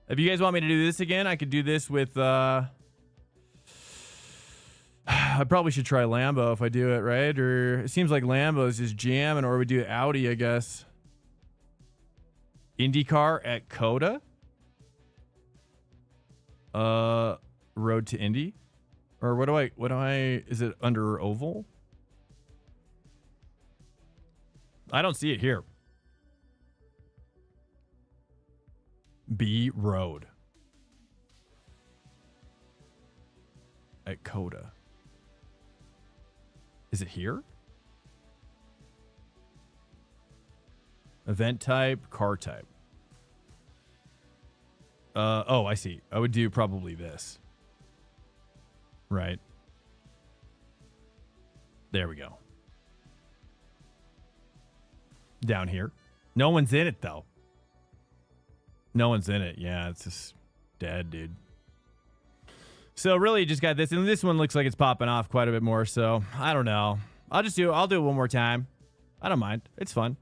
If you guys want me to do this again, I could do this with, I probably should try Lambo if I do it, right? Or it seems like Lambo's just jamming, or we do Audi, I guess. IndyCar at Coda? Road to Indy? Or what do I, is it under Oval? I don't see it here. B Road at Coda. Is it here? Event type, car type. Oh, I see. I would do probably this. Right. There we go. Down here. No one's in it, though. No one's in it. Yeah, it's just dead, dude. So really just got this. And this one looks like it's popping off quite a bit more. So I don't know. I'll do it one more time. I don't mind. It's fun.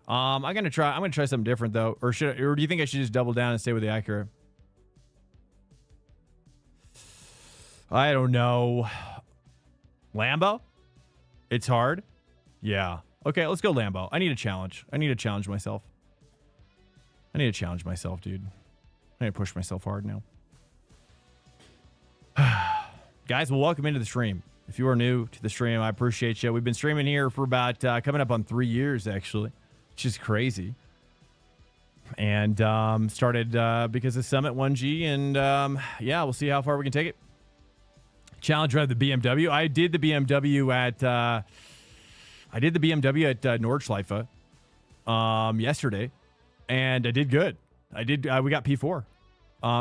I'm gonna try something different though. Or do you think I should just double down and stay with the Acura? I don't know. Lambo? It's hard. Yeah. Okay, let's go Lambo. I need a challenge. I need to challenge myself. Dude. I need to push myself hard now. Guys, well, welcome into the stream. If you are new to the stream, I appreciate you. We've been streaming here for about coming up on 3 years, actually, which is crazy. And started because of Summit 1G, and yeah, we'll see how far we can take it. Challenge drive the BMW. I did the BMW at Nordschleife yesterday, and I did good. We got P4.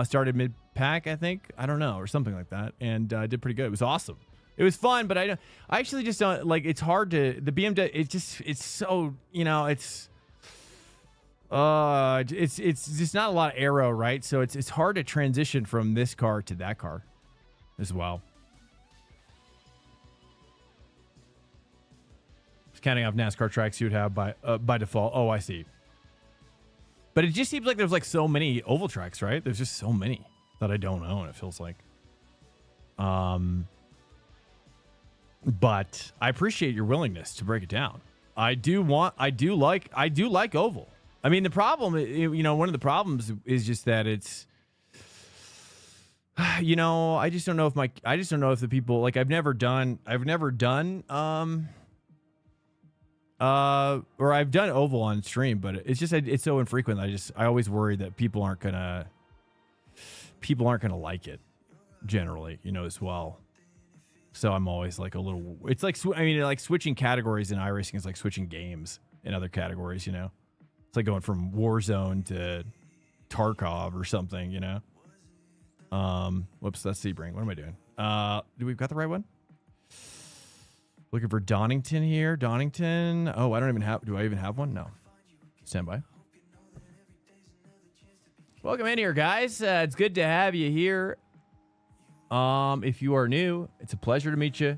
Started mid pack, I think. I don't know, or something like that, and did pretty good. It was awesome. It was fun, but I actually just don't like. It's hard to the BMW. It's so, it's just not a lot of aero, right? So it's hard to transition from this car to that car as well. Counting off NASCAR tracks you would have by default. Oh, I see. But it just seems like there's like so many oval tracks, right? There's just so many that I don't own, it feels like. But I appreciate your willingness to break it down. I do like oval. I mean, the problem, one of the problems is just that it's, I just don't know if the people, like I've never done or I've done oval on stream, but it's so infrequent. I always worry that people aren't gonna like it generally, as well. So I'm always like a little, it's like, I mean, like switching categories in iRacing is like switching games in other categories, you know? It's like going from Warzone to Tarkov or something, you know? Whoops, that's Sebring. What am I doing? Do we've got the right one? Looking for Donington here. Donington. Oh, I don't even have, do I even have one? No. Stand by. Welcome in here, guys. It's good to have you here. If you are new, it's a pleasure to meet you.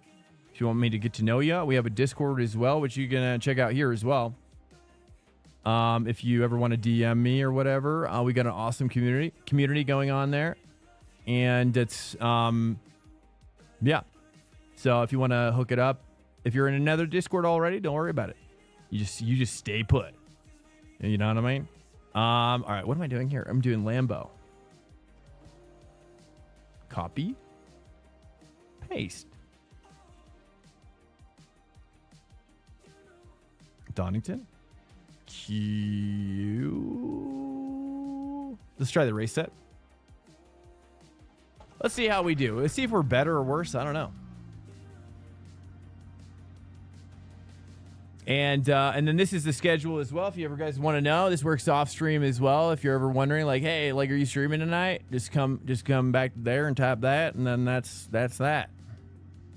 If you want me to get to know you, we have a Discord as well, which you can check out here as well. If you ever want to DM me or whatever, we got an awesome community going on there. And it's, yeah. So if you want to hook it up, if you're in another Discord already, don't worry about it. You just stay put. You know what I mean? All right, what am I doing here? I'm doing Lambo. Copy. Paste. Donington. Q. Let's try the race set. Let's see how we do. Let's see if we're better or worse. I don't know. And then this is the schedule as well. If you ever guys want to know, this works off stream as well. If you're ever wondering, like, hey, like, are you streaming tonight? Just come back there and tap that, and then that's that.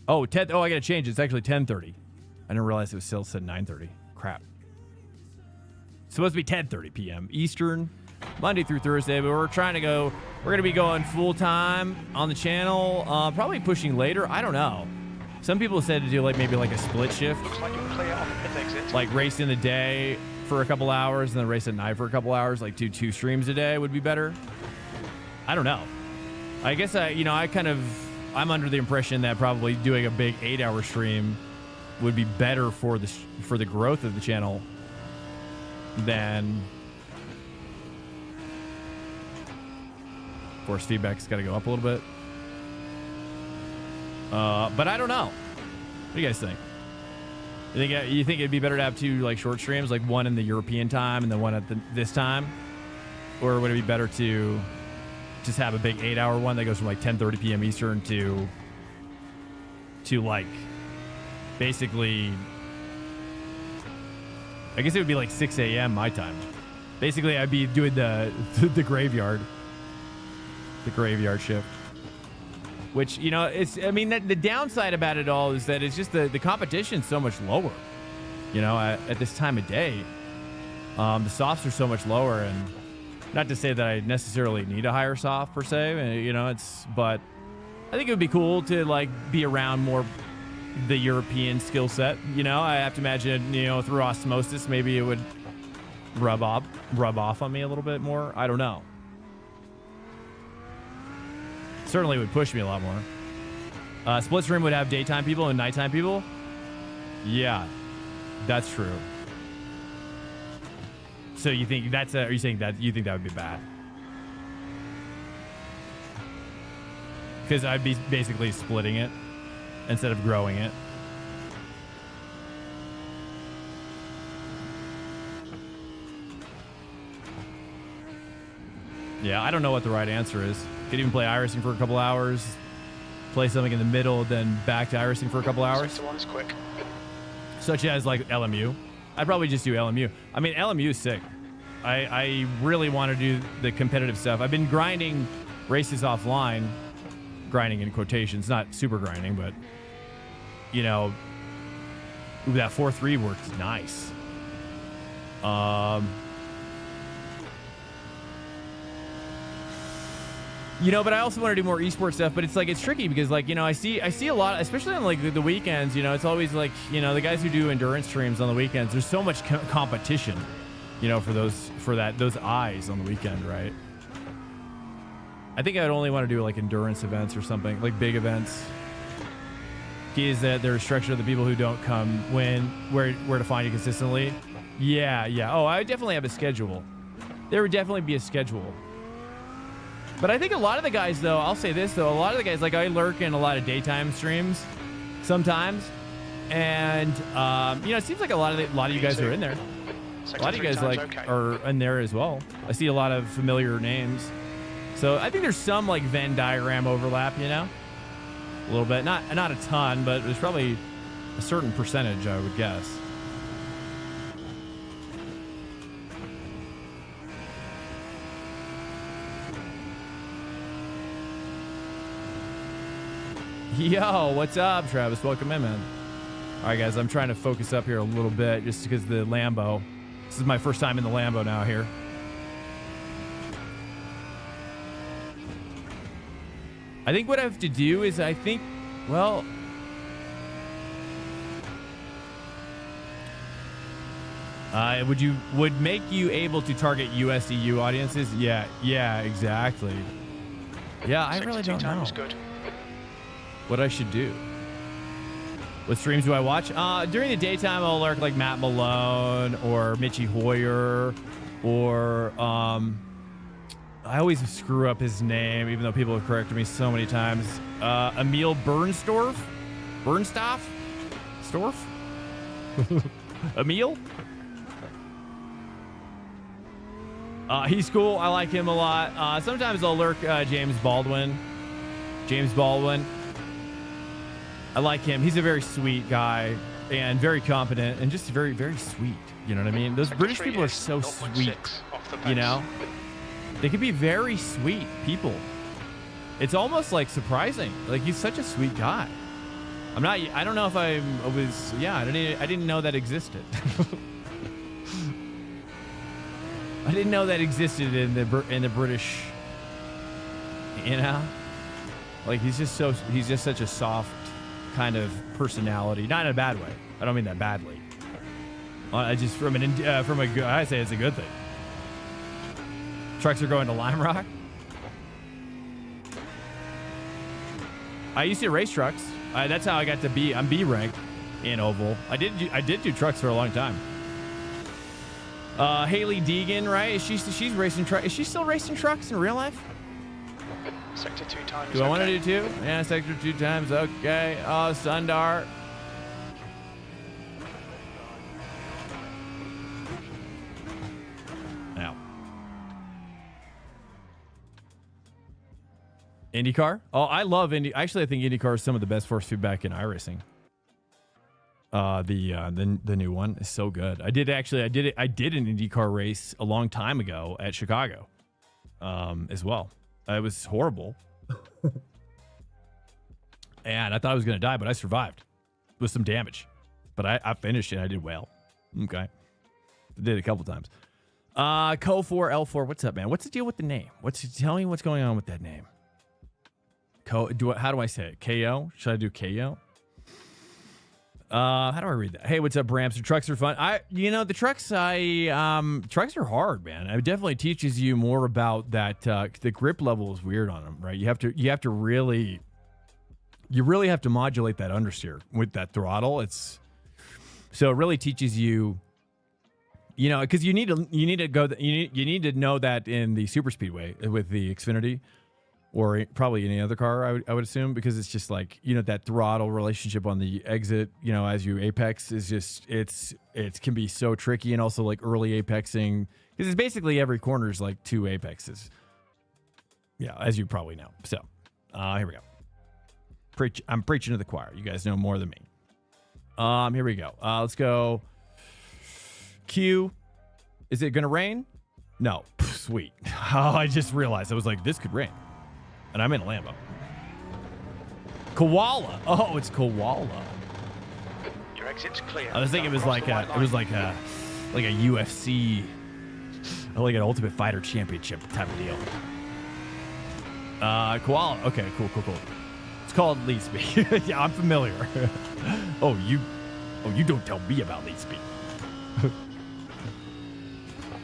Oh, I gotta change it. It's actually 10:30. I didn't realize it was still said 9:30. Crap. It's supposed to be 10:30 p.m. Eastern, Monday through Thursday, but we're gonna be going full time on the channel. Probably pushing later. I don't know. Some people said to do like maybe like a split shift. Looks like you're clear on the pit exit. Like race in the day for a couple hours and then race at night for a couple hours. Like do 2 streams a day would be better. I don't know. I guess I'm under the impression that probably doing a big 8-hour stream would be better for the growth of the channel than. Force feedback's got to go up a little bit. But I don't know. What do you guys think? You think it'd be better to have 2 like short streams, like one in the European time and then one at this time, or would it be better to just have a big 8-hour one that goes from like 10:30 p.m. Eastern to like basically, I guess it would be like 6 a.m. my time. Basically, I'd be doing the graveyard shift. Which, you know, the downside about it all is that it's just the competition's so much lower, you know, at this time of day. The softs are so much lower, and not to say that I necessarily need a higher soft per se, you know, but I think it would be cool to like be around more the European skill set. You know, I have to imagine, you know, through osmosis, maybe it would rub off on me a little bit more. I don't know. Certainly would push me a lot more. Split stream would have daytime people and nighttime people. Yeah, that's true. So you think are you saying that you think that would be bad? Because I'd be basically splitting it instead of growing it. Yeah, I don't know what the right answer is. Could even play iRacing for a couple hours, play something in the middle, then back to iRacing for a couple hours. 6 to 1's quick. Such as like LMU. I'd probably just do LMU. I mean, LMU is sick. I really want to do the competitive stuff. I've been grinding races offline, grinding in quotations, not super grinding, but you know, that 4-3 works nice. You know, but I also want to do more esports stuff, but it's tricky because like, you know, I see a lot, especially on like the weekends, you know, it's always like, you know, the guys who do endurance streams on the weekends, there's so much competition, you know, for those eyes on the weekend, right? I think I'd only want to do like endurance events or something, like big events. Key is that they're restricted to the people who don't come where to find you consistently. Yeah. Oh, I would definitely have a schedule. There would definitely be a schedule. But I think a lot of the guys, though, I'll say this, though, a lot of the guys, like I lurk in a lot of daytime streams sometimes. And, you know, it seems like a lot of you guys are in there. A lot of you guys are in there as well. I see a lot of familiar names. So I think there's some like Venn diagram overlap, you know? a little bit. Not a ton, but there's probably a certain percentage, I would guess. Yo, what's up, Travis? Welcome in, man. All right, guys, I'm trying to focus up here a little bit just because the Lambo. This is my first time in the Lambo now here. I think what I have to do is well, would make you able to target US EU audiences? Yeah, exactly. Yeah, I really don't know what I should do. What streams do I watch? During the daytime, I'll lurk like Matt Malone or Mitchie Hoyer or I always screw up his name, even though people have corrected me so many times. Emil Bernstorff? Storff? Emil? He's cool. I like him a lot. Sometimes I'll lurk James Baldwin. I like him. He's a very sweet guy and very competent and just very, very sweet. You know what I mean? Those British people are so sweet. You know? They can be very sweet people. It's almost like surprising. Like, he's such a sweet guy. I don't know if I didn't know that existed. I didn't know that existed in the British, you know? Like, he's just such a soft kind of personality. Not in a bad way. I don't mean that badly. I just I say it's a good thing. Trucks are going to Lime Rock. I used to race trucks. That's how I got to be. I'm B rank in Oval. I did do trucks for a long time. Haley Deegan, right? She's racing trucks. Is she still racing trucks in real life? Sector 2 times. Do I want to do 2? Yeah, sector 2 times. Okay. Oh, Sundar. Now. IndyCar? Oh, I love Indy. Actually, I think IndyCar is some of the best force feedback in iRacing. The new one is so good. I did an IndyCar race a long time ago at Chicago, as well. It was horrible, and I thought I was gonna die, but I survived with some damage. But I finished it. I did well. Okay, did it a couple times. Co4L4. What's up, man? What's the deal with the name? Tell me what's going on with that name? How do I say it? KO? Should I do KO? How do I read that? Hey, what's up, Bramps? The trucks are fun. The trucks, trucks are hard, man. It definitely teaches you more about that. The grip level is weird on them, right? You really have to modulate that understeer with that throttle. So it really teaches you, because you need to know that in the super speedway with the Xfinity. Or probably any other car, I would assume, because it's just like, that throttle relationship on the exit, as you apex is just, it can be so tricky. And also like early apexing, because it's basically every corner is like 2 apexes. Yeah, as you probably know. So here we go. I'm preaching to the choir. You guys know more than me. Here we go. Let's go. Q. Is it going to rain? No. Sweet. Oh, I just realized. I was like, this could rain. And I'm in a Lambo. Koala. Oh, it's Koala. Your exit's clear. I was thinking it was like a UFC, like an Ultimate Fighter Championship type of deal. Koala. Okay, cool. It's called lead speed. Yeah, I'm familiar. Oh, you don't tell me about lead speed.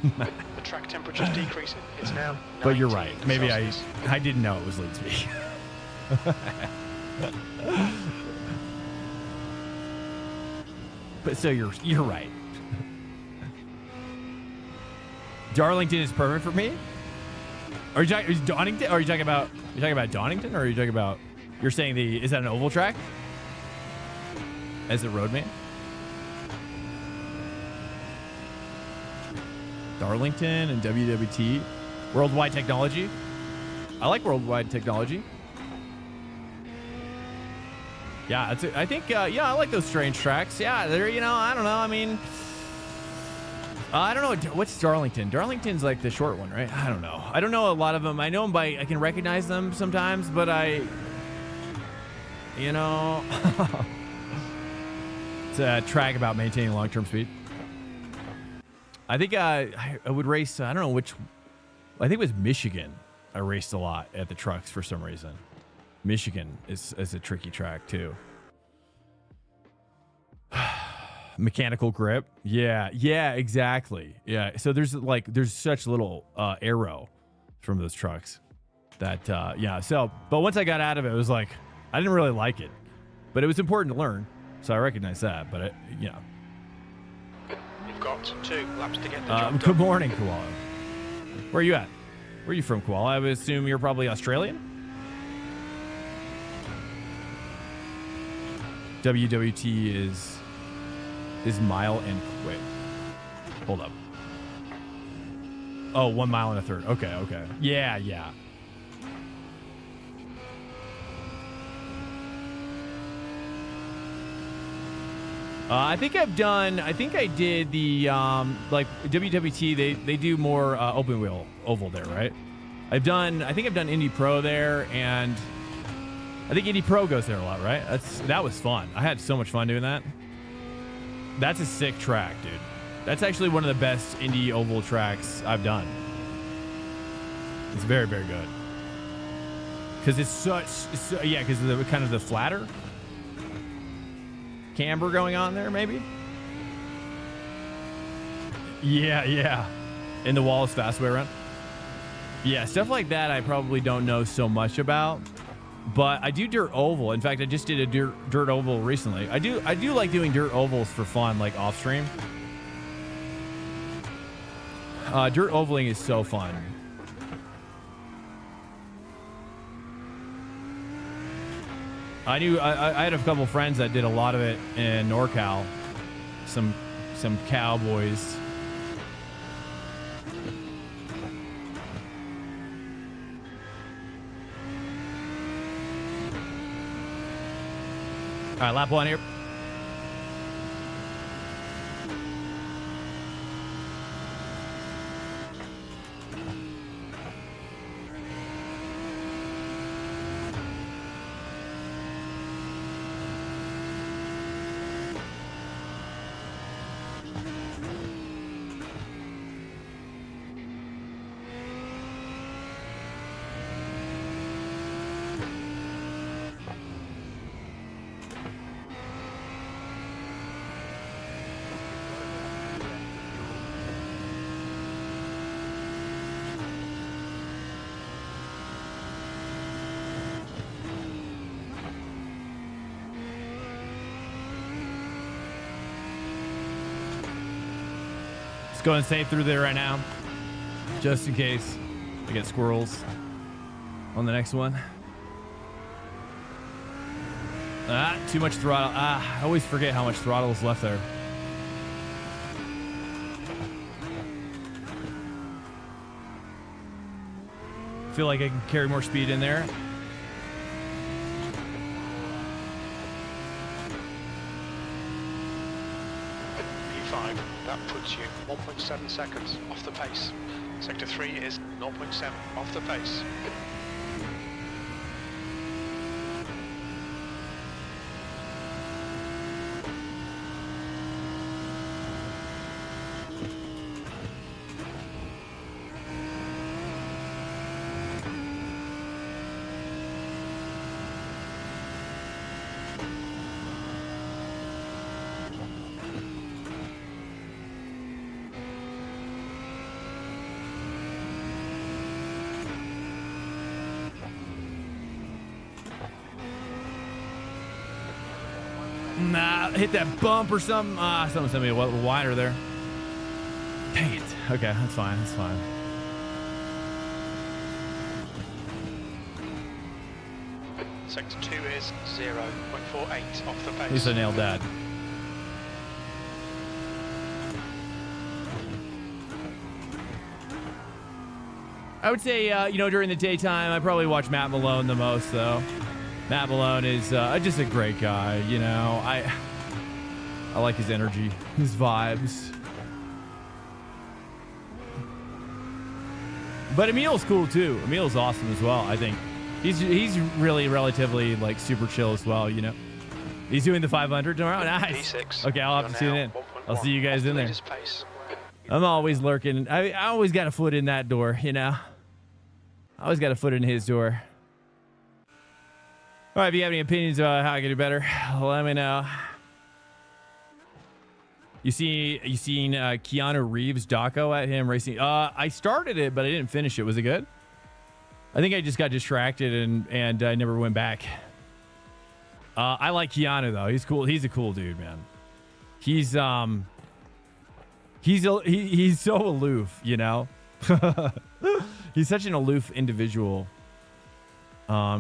The track temperature's decreasing. It's now 19. But you're right. Maybe Celsius. I didn't know it was lead speed. But so you're right. Darlington is perfect for me. Are you talking Donington? Are you talking about Donington? Or are you talking about? You're saying is that an oval track? As a road man? Darlington and WWT. Worldwide Technology. I like Worldwide Technology. Yeah, I think, yeah, I like those strange tracks. Yeah, they're, you know, I don't know. I mean, I don't know. What's Darlington? Darlington's like the short one, right? I don't know. I don't know a lot of them. I know them I can recognize them sometimes, but you know, it's a track about maintaining long-term speed. I think I would race, I don't know which, I think it was Michigan. I raced a lot at the trucks for some reason. Michigan is a tricky track too. Mechanical grip. Yeah, exactly. Yeah. So there's such little aero from those trucks that, yeah. So, but once I got out of it, it was like, I didn't really like it, but it was important to learn. So I recognize that, but yeah. You've got 2 laps to get the job Good done. morning, Koala. Where are you at? Where are you from, Koala? I would assume you're probably Australian. WWT is mile and quick. Hold up. Oh, 1 mile and a third. Okay. Yeah. I think I did the, like WWT, they do more open wheel oval there, right? I think I've done Indy Pro there, and I think Indy Pro goes there a lot, right? That was fun. I had so much fun doing that. That's a sick track, dude. That's actually one of the best Indy oval tracks I've done. It's very, very good. Because it's yeah, because of the kind of the flatter camber going on there, maybe. Yeah. And the wall is fast way around. Yeah, stuff like that I probably don't know so much about. But I do dirt oval. In fact, I just did a dirt oval recently. I do like doing dirt ovals for fun, like off stream. Dirt ovaling is so fun. I had a couple friends that did a lot of it in NorCal. Some cowboys. All right, lap 1 here. Let's go and save through there right now, just in case I get squirrels on the next one. Too much throttle. I always forget how much throttle is left there. Feel like I can carry more speed in there. P5, that puts you 1.7 seconds off the pace. Sector 3 is 0.7 off the pace. Nah, hit that bump or something. Someone sent me a little wider there. Dang it. Okay, that's fine. That's fine. Sector 2 is 0.48 off the pace. At least I nailed that. I would say, you know, during the daytime, I probably watch Matt Malone the most, though. Matt Malone is just a great guy. You know, I like his energy, his vibes. But Emil's cool too. Emil's awesome as well. I think he's really relatively like super chill as well. You know, he's doing the 500 tomorrow. Nice. V6. Okay, I'll have to tune in. I'll see you guys in there. Pace. I'm always lurking. I always got a foot in that door. You know, I always got a foot in his door. All right, if you have any opinions about how I can do better, let me know. You seen Keanu Reeves doco at him racing? I started it, but I didn't finish it. Was it good? I think I just got distracted and I never went back. I like Keanu though. He's cool. He's a cool dude, man. He's so aloof, you know. He's such an aloof individual.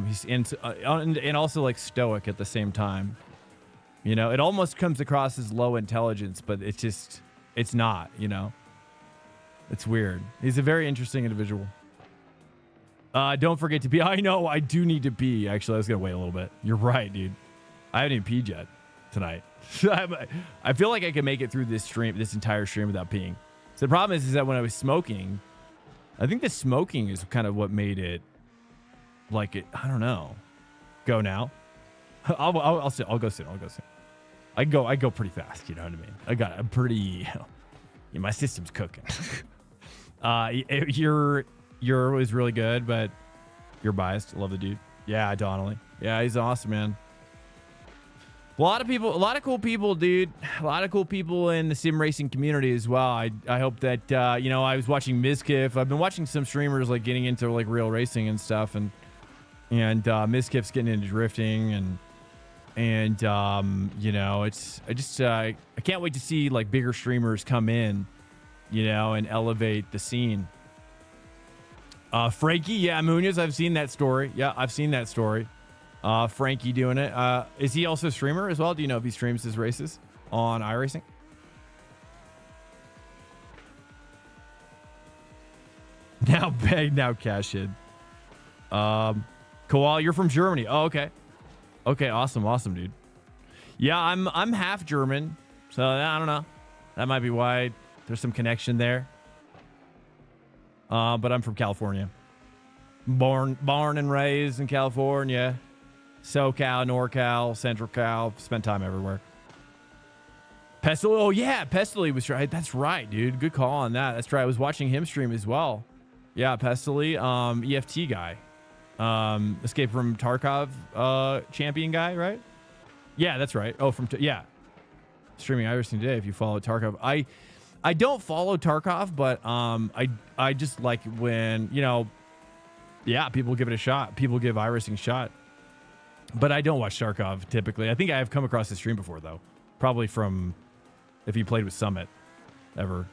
He's and also like stoic at the same time. You know, it almost comes across as low intelligence, but it's not, you know. It's weird. He's a very interesting individual. Don't forget to pee. I know, I do need to pee. Actually, I was going to wait a little bit. You're right, dude. I haven't even peed yet tonight. I feel like I can make it through this entire stream without peeing. So the problem is that when I was smoking, I think the smoking is kind of what made it, like it, I don't know. Go now. I'll sit. I'll go sit. I go pretty fast. You know what I mean? I'm pretty. My system's cooking. Your was really good, but you're biased. Love the dude. Yeah, Donnelly. Yeah, he's awesome, man. A lot of cool people, dude. A lot of cool people in the sim racing community as well. I hope that I was watching Mizkif. I've been watching some streamers like getting into like real racing and stuff, and Mizkif's getting into drifting and I can't wait to see like bigger streamers come in, you know, and elevate the scene. Frankie, yeah, Munoz, I've seen that story. Yeah, I've seen that story. Frankie doing it. Is he also a streamer as well? Do you know if he streams his races on iRacing? Now beg, now cash in. Koala, you're from Germany. Oh, okay. Okay, awesome, dude. Yeah, I'm half German, so I don't know. That might be why there's some connection there. But I'm from California. Born and raised in California. SoCal, NorCal, Central Cal. Spent time everywhere. Pestily, oh yeah, Pestily was right. That's right, dude. Good call on that. That's right. I was watching him stream as well. Yeah, Pestily, EFT guy. Escape from Tarkov champion guy, right? Yeah, that's right. Oh, yeah. Streaming iRacing today if you follow Tarkov. I don't follow Tarkov, but I just like when, you know, yeah, people give it a shot. People give iRacing a shot. But I don't watch Tarkov typically. I think I have come across the stream before though. Probably from if you played with Summit ever.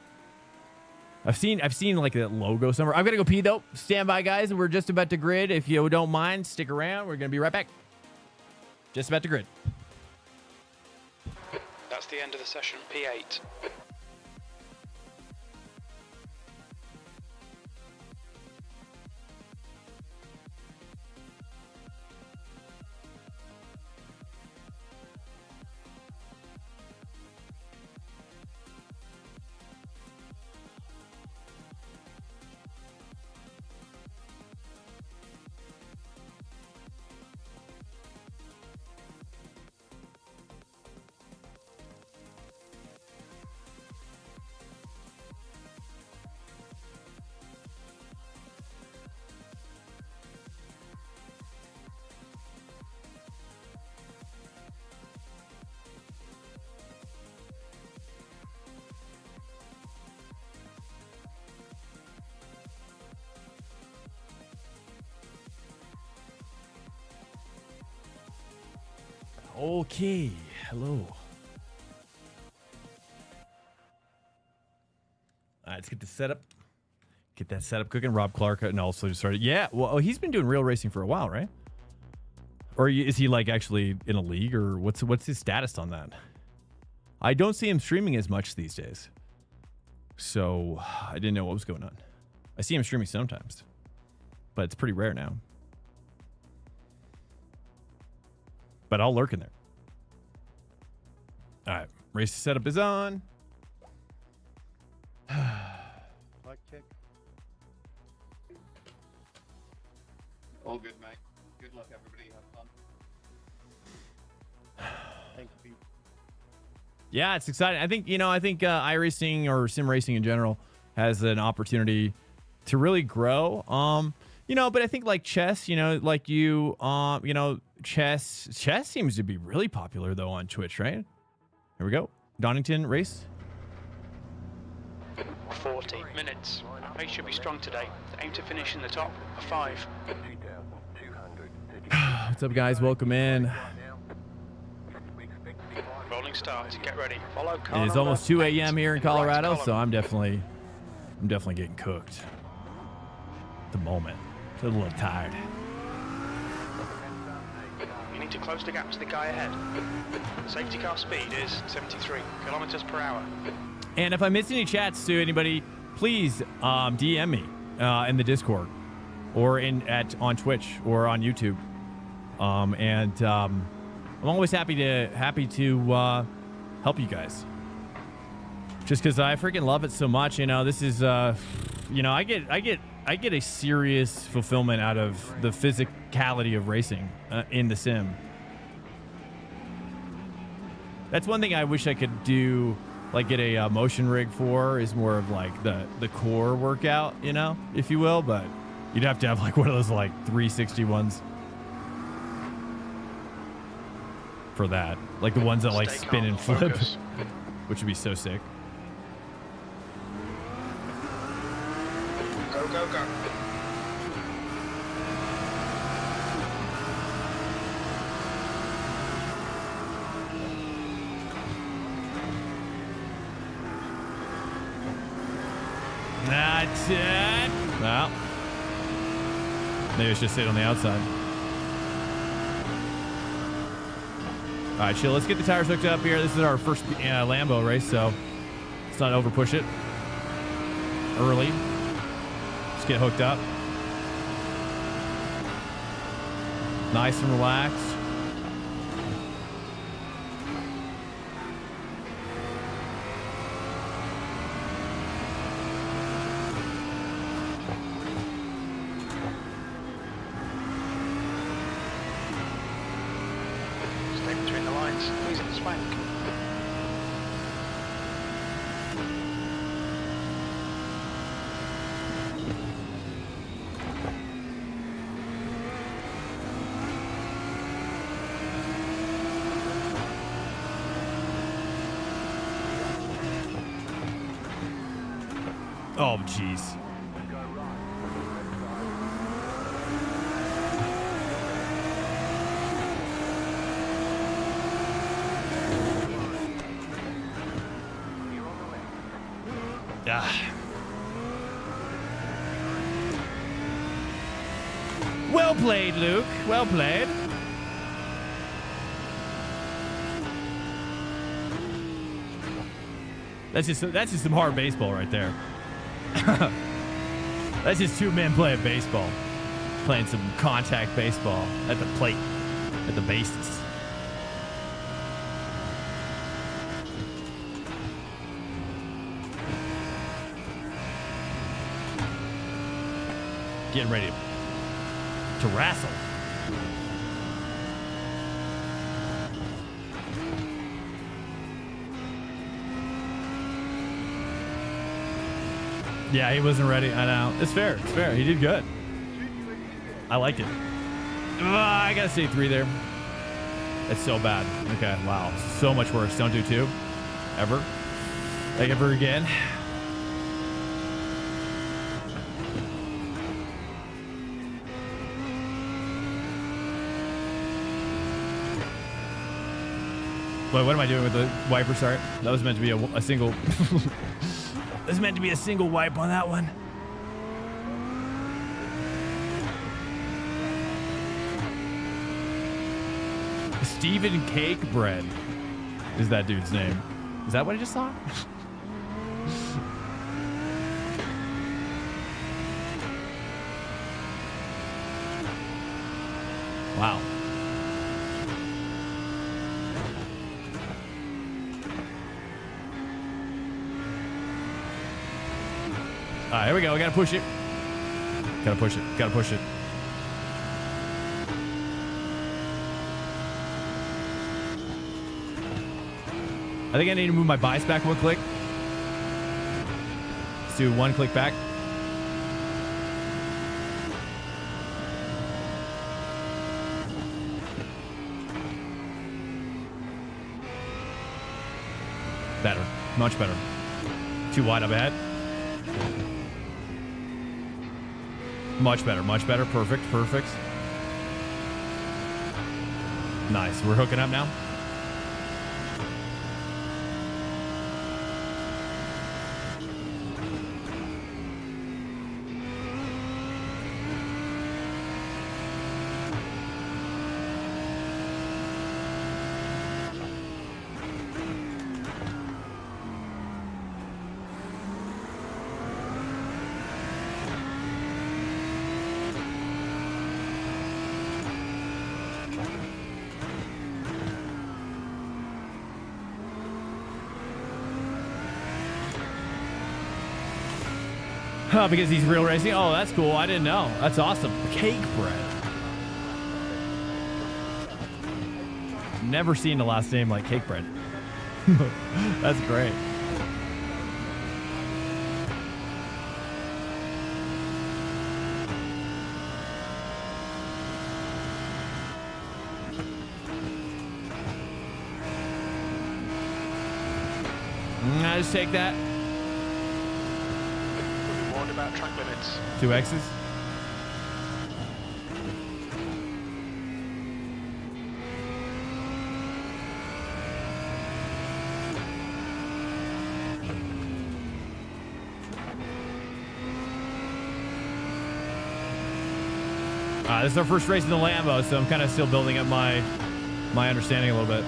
I've seen like that logo somewhere. I'm gonna go pee though. Stand by, guys. We're just about to grid. If you don't mind, stick around. We're gonna be right back. Just about to grid. That's the end of the session. P8. Okay, hello. All right, let's get the setup. Get that setup cooking. Rob Clark and also just started. Yeah, well, he's been doing real racing for a while, right? Or is he like actually in a league, or what's his status on that? I don't see him streaming as much these days, so I didn't know what was going on. I see him streaming sometimes, but it's pretty rare now. but I'll lurk in there. All right, race setup is on. Mic check. All good, mate. Good luck, everybody. Have fun. Thank you. Yeah, it's exciting. I think iRacing or sim racing in general has an opportunity to really grow. But I think like chess, chess seems to be really popular though on Twitch, right? Here we go. Donington race. 40 minutes. Pace should be strong today. Aim to finish in the top of 5. 2,230. What's up, guys? Welcome in. Rolling start. Get ready. Follow It car is number, almost 2 a.m. here in right Colorado, column. so I'm definitely getting cooked at the moment. Feel a little tired. You need to close the gap to the guy ahead. The safety car speed is 73 kilometers per hour. And if I miss any chats to anybody, please DM me in the Discord or on Twitch or on YouTube. I'm always happy to help you guys. Just because I freaking love it so much. This is I get a serious fulfillment out of the physicality of racing in the sim. That's one thing I wish I could do, like get a motion rig for, is more of like the core workout, if you will. But you'd have to have like one of those like 360 ones for that, like the ones that like Stay spin calm, and flip, focus. which would be so sick. Go, go, go. That's it. Well, maybe I should sit on the outside. All right, chill. Let's get the tires hooked up here. This is our first Lambo race, so let's not over push it early. Just get hooked up. Nice and relaxed. Stay between the lines. Please at the swank. Oh, jeez. Ah. Well played, Luke. Well played. That's just some hard baseball right there. That's just two men playing baseball. Playing some contact baseball at the plate, at the bases. Getting ready to wrestle. Yeah, he wasn't ready. I know. It's fair. It's fair. He did good. I liked it. I gotta say 3 there. That's so bad. Okay, wow. So much worse. Don't do 2. Ever. Like ever again. Wait, what am I doing with the wiper? Sorry. That was meant to be a single... There's meant to be a single wipe on that one. Steven Cake Bread is that dude's name. Is that what I just saw? Wow. All right, here we go. We gotta push it. Gotta push it. Gotta push it. I think I need to move my bias back one click. Let's do one click back. Better. Much better. Too wide up ahead. Much better. Much better. Perfect. Perfect. Nice. We're hooking up now. Oh, because he's real racing? Oh, that's cool. I didn't know. That's awesome. Cake bread. Never seen the last name like Cake Bread. That's great. I just take that. Warned about track limits. 2 X's. This is our first race in the Lambo, so I'm kind of still building up my understanding a little bit.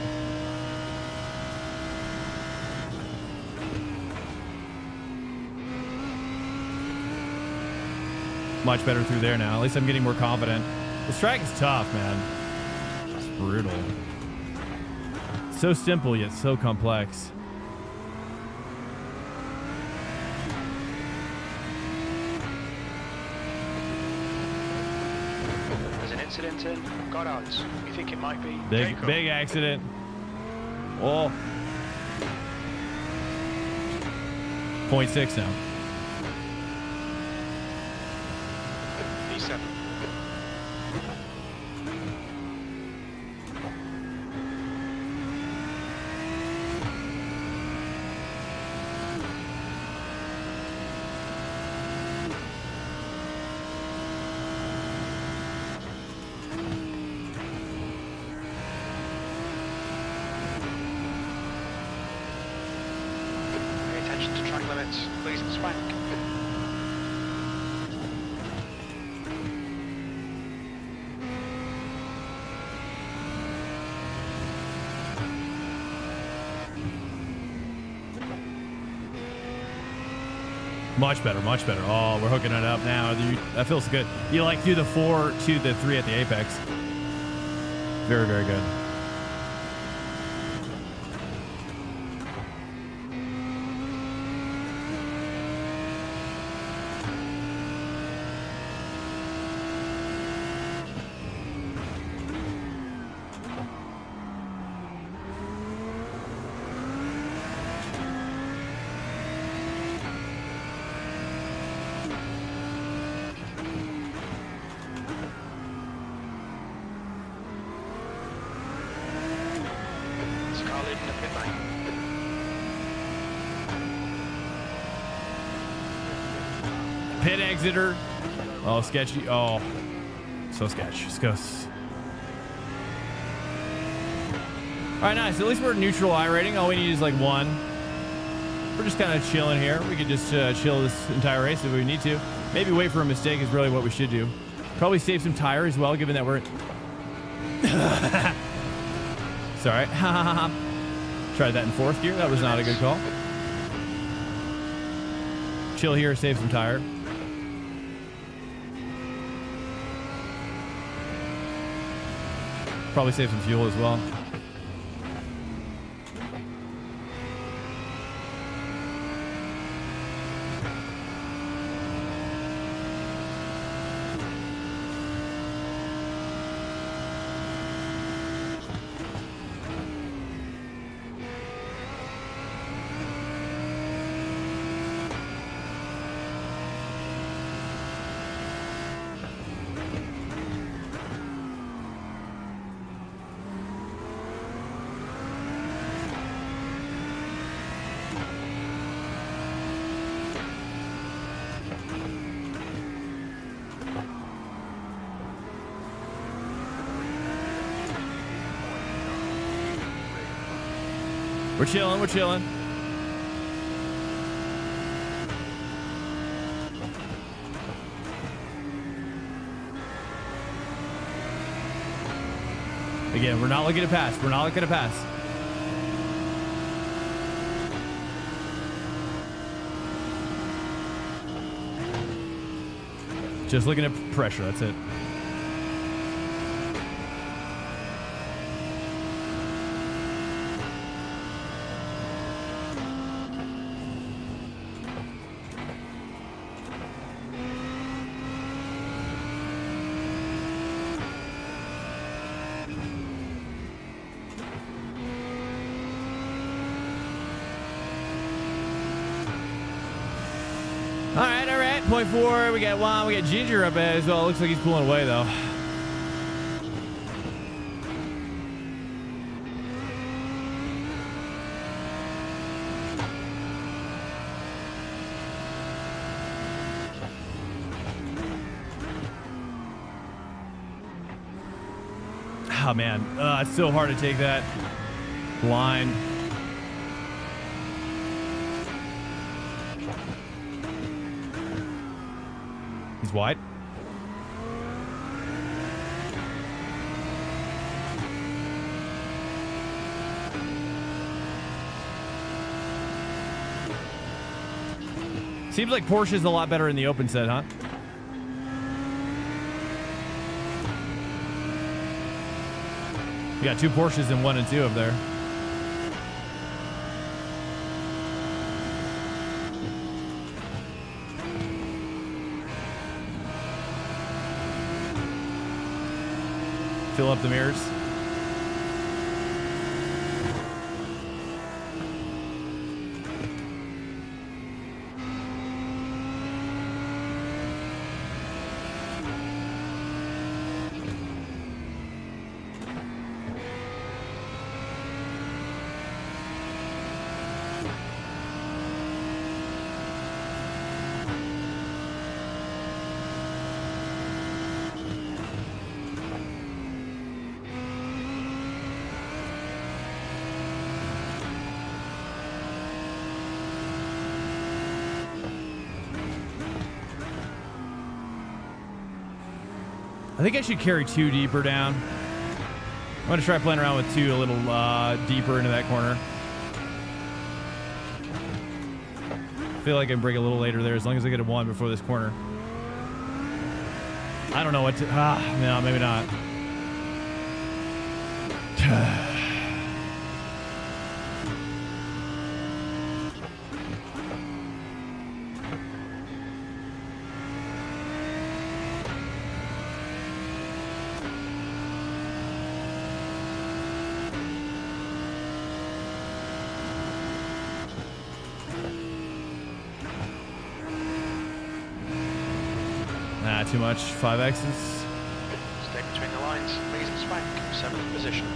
Much better through there now. At least I'm getting more confident. This track is tough, man. It's brutal. So simple yet so complex. There's an incident in Goddard's. You think it might be Big accident. Oh. 0.6 now. E7. Pay attention to track limits, please, and Swank. Much better, much better. Oh, we're hooking it up now. That feels good. You like do the 4 to the 3 at the apex. Very, very good. Pit exiter. Oh, sketchy. Oh, so sketch. Let's go. All right, nice. At least we're neutral I rating. All we need is like 1. We're just kind of chilling here. We could just chill this entire race if we need to. Maybe wait for a mistake is really what we should do. Probably save some tire as well, given that we're... Sorry. Tried that in 4th gear. That was not a good call. Chill here, save some tire. Probably save some fuel as well. We're chilling. We're chilling. Again, we're not looking to pass. We're not looking to pass. Just looking at pressure. That's it. All right. 0.4. We got one. We got Ginger up ahead as well. Looks like he's pulling away, though. Oh, man. It's so hard to take that line. He's wide. Seems like Porsche's a lot better in the open set, huh? You got 2 Porsches in 1 and 2 up there. Fill up the mirrors. I think I should carry 2 deeper down. I'm going to try playing around with 2 a little deeper into that corner. I feel like I can break a little later there as long as I get a 1 before this corner. I don't know what to... no, maybe not. Too much. 5Xs. Stay between the lines. Lead and Swank, 7th position.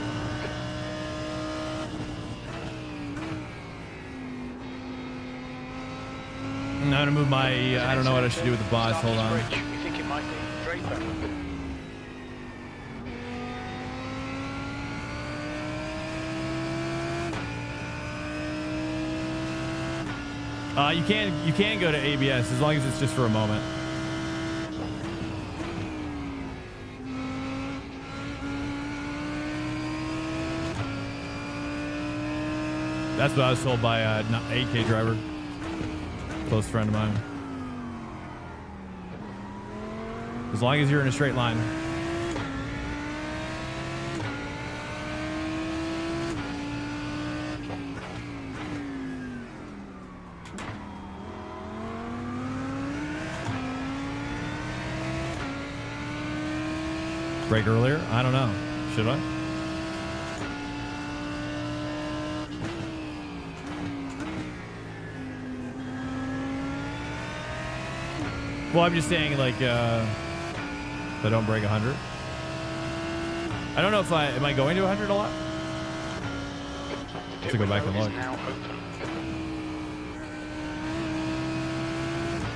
I'm going to move my... I don't know what I should do with the boss. Hold on. Bridge. We think it might be Draper. You can go to ABS as long as it's just for a moment. That's what I was told by an 8K driver. Close friend of mine. As long as you're in a straight line. Brake earlier? I don't know. Should I? Well, I'm just saying, like, if I don't break 100. I don't know if am I going to 100 a lot? I have to go back and look.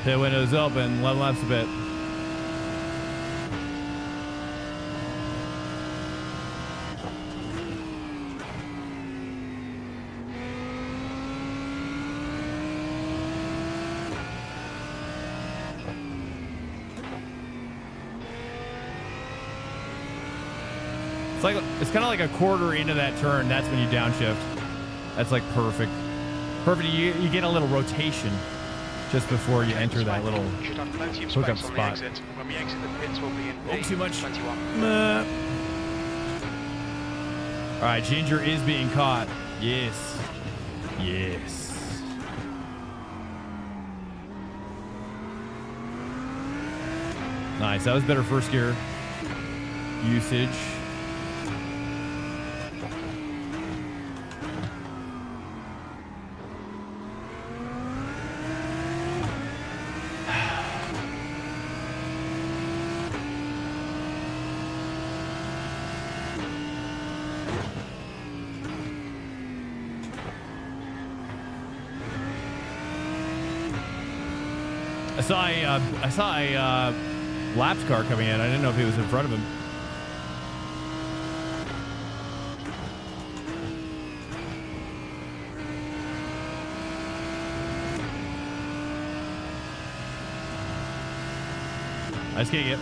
Pit window's open, level laps a bit. it's kind of like a quarter into that turn. That's when you downshift. That's like perfect. Perfect. You get a little rotation just before you enter that little Should have plenty of hookup space on spot. the exit. When we exit the pits, we'll be in Oh, too much. 21. All right, Ginger is being caught. Yes. Yes. Nice. That was better first gear usage. I saw a laps car coming in. I didn't know if he was in front of him.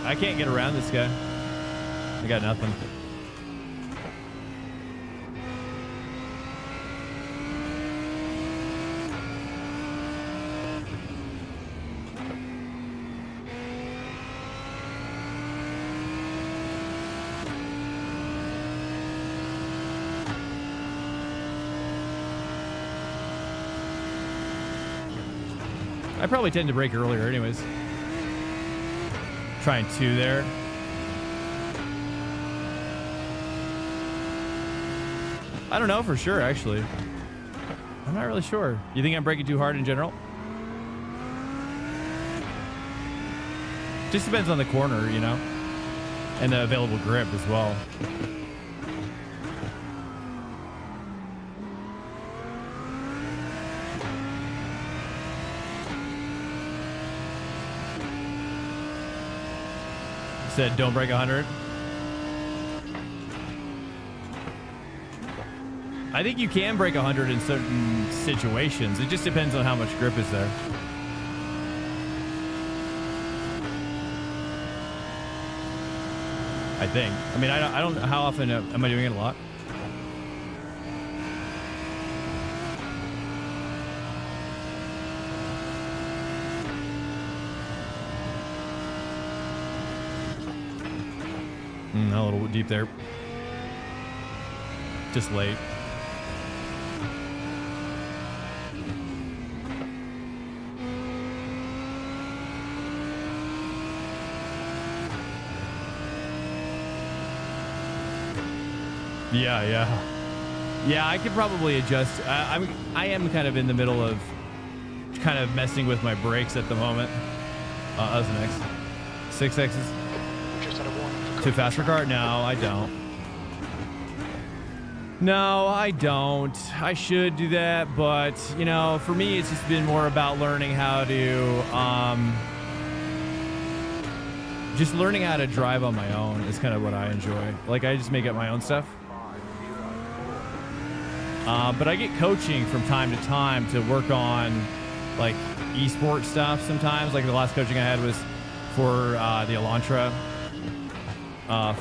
I can't get around this guy. I got nothing. I probably tend to brake earlier anyways. Trying 2 there. I don't know for sure, actually. I'm not really sure. You think I'm braking too hard in general? Just depends on the corner, you know? And the available grip as well. Said don't break 100. I think you can break 100 in certain situations. It just depends on how much grip is there. I think. I mean, I don't know how often am I doing it a lot? A little deep there. Just late. Yeah, I could probably adjust. I am kind of in the middle of kind of messing with my brakes at the moment. That was an X. 6 X's. Just had a warning. Too fast for car? No, I don't. No, I don't. I should do that, but, you know, for me, it's just been more about learning how to, just learning how to drive on my own is kind of what I enjoy. Like, I just make up my own stuff. But I get coaching from time to time to work on, like, esports stuff sometimes. Like, the last coaching I had was for the Elantra.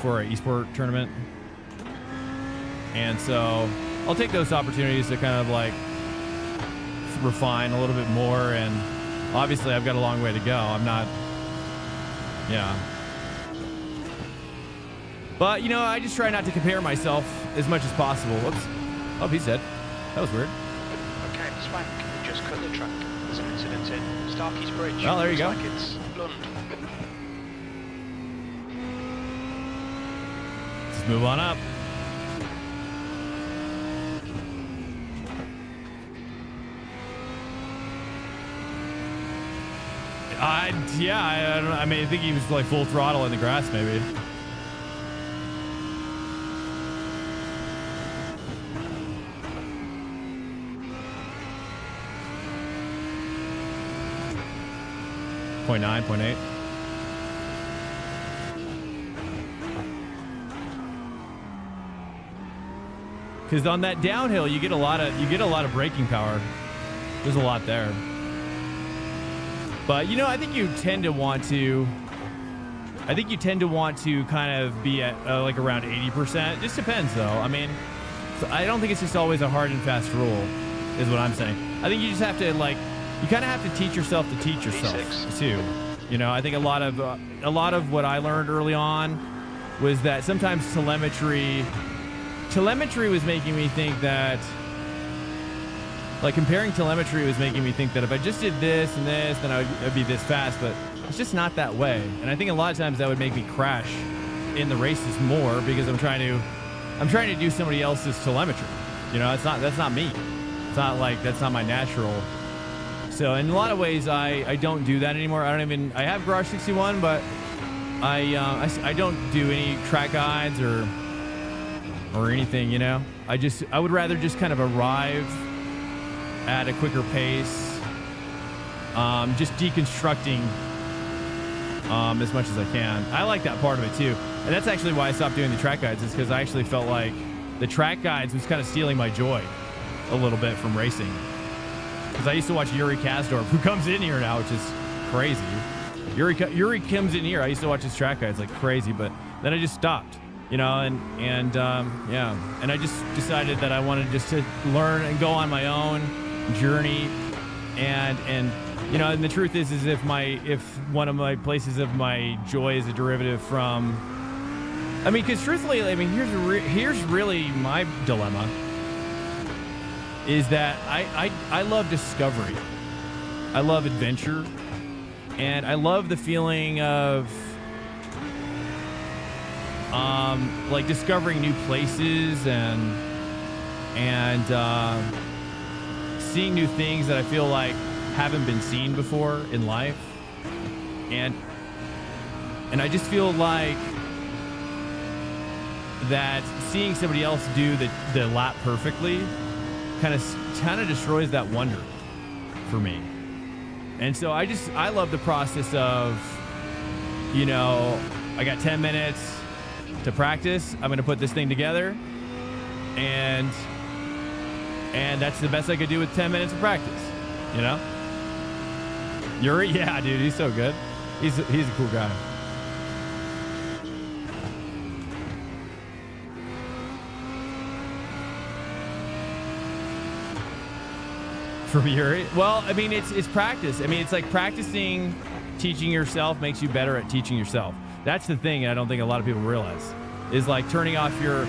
For an esport tournament. And so I'll take those opportunities to kind of like refine a little bit more. And obviously I've got a long way to go. I'm not, yeah. But, you know, I just try not to compare myself as much as possible. Whoops. Oh, he's dead. That was weird. Okay, Swank, just cut the track. There's an incident in Starkey's Bridge. Oh, there you go. Looks like it's Lund. Let's move on up. I don't know. I mean, I think he was like full throttle in the grass, maybe. .9, .8. Because on that downhill, you get a lot of braking power. There's a lot there. But, you know, I think you tend to want to I think you tend to want to kind of be at like around 80%. Just depends though. I mean, so I don't think it's just always a hard and fast rule, is what I'm saying. I think you just have to like, you kind of have to teach yourself to teach yourself too. You know, I think a lot of what I learned early on was that sometimes telemetry was making me think that, like comparing telemetry was making me think that if I just did this and this, then I'd be this fast, but it's just not that way. And I think a lot of times that would make me crash in the races more because I'm trying to do somebody else's telemetry. You know, that's not me. It's not like, that's not my natural. So in a lot of ways, I don't do that anymore. I have Garage 61, but I don't do any track guides or anything, you know. I would rather just kind of arrive at a quicker pace, just deconstructing as much as I can. I like that part of it too. And that's actually why I stopped doing the track guides, is because I actually felt like the track guides was kind of stealing my joy a little bit from racing. Because I used to watch Yuri Kasdorf, who comes in here now, which is crazy. Yuri comes in here. I used to watch his track guides like crazy, but then I just stopped, you know, and I just decided that I wanted just to learn and go on my own journey, and you know, and the truth is if one of my places of my joy is a derivative from, I mean, because truthfully, I mean, here's really my dilemma, is that I love discovery, I love adventure, and I love the feeling of like discovering new places and seeing new things that I feel like haven't been seen before in life, and I just feel like that seeing somebody else do the lap perfectly kind of destroys that wonder for me. And so I love the process of, you know, I got 10 minutes to practice. I'm going to put this thing together, and that's the best I could do with 10 minutes of practice, you know? Yuri, yeah, dude, he's so good. He's a cool guy. From Yuri? Well, I mean, it's practice. I mean, it's like practicing teaching yourself makes you better at teaching yourself. That's the thing, and I don't think a lot of people realize, is like turn off your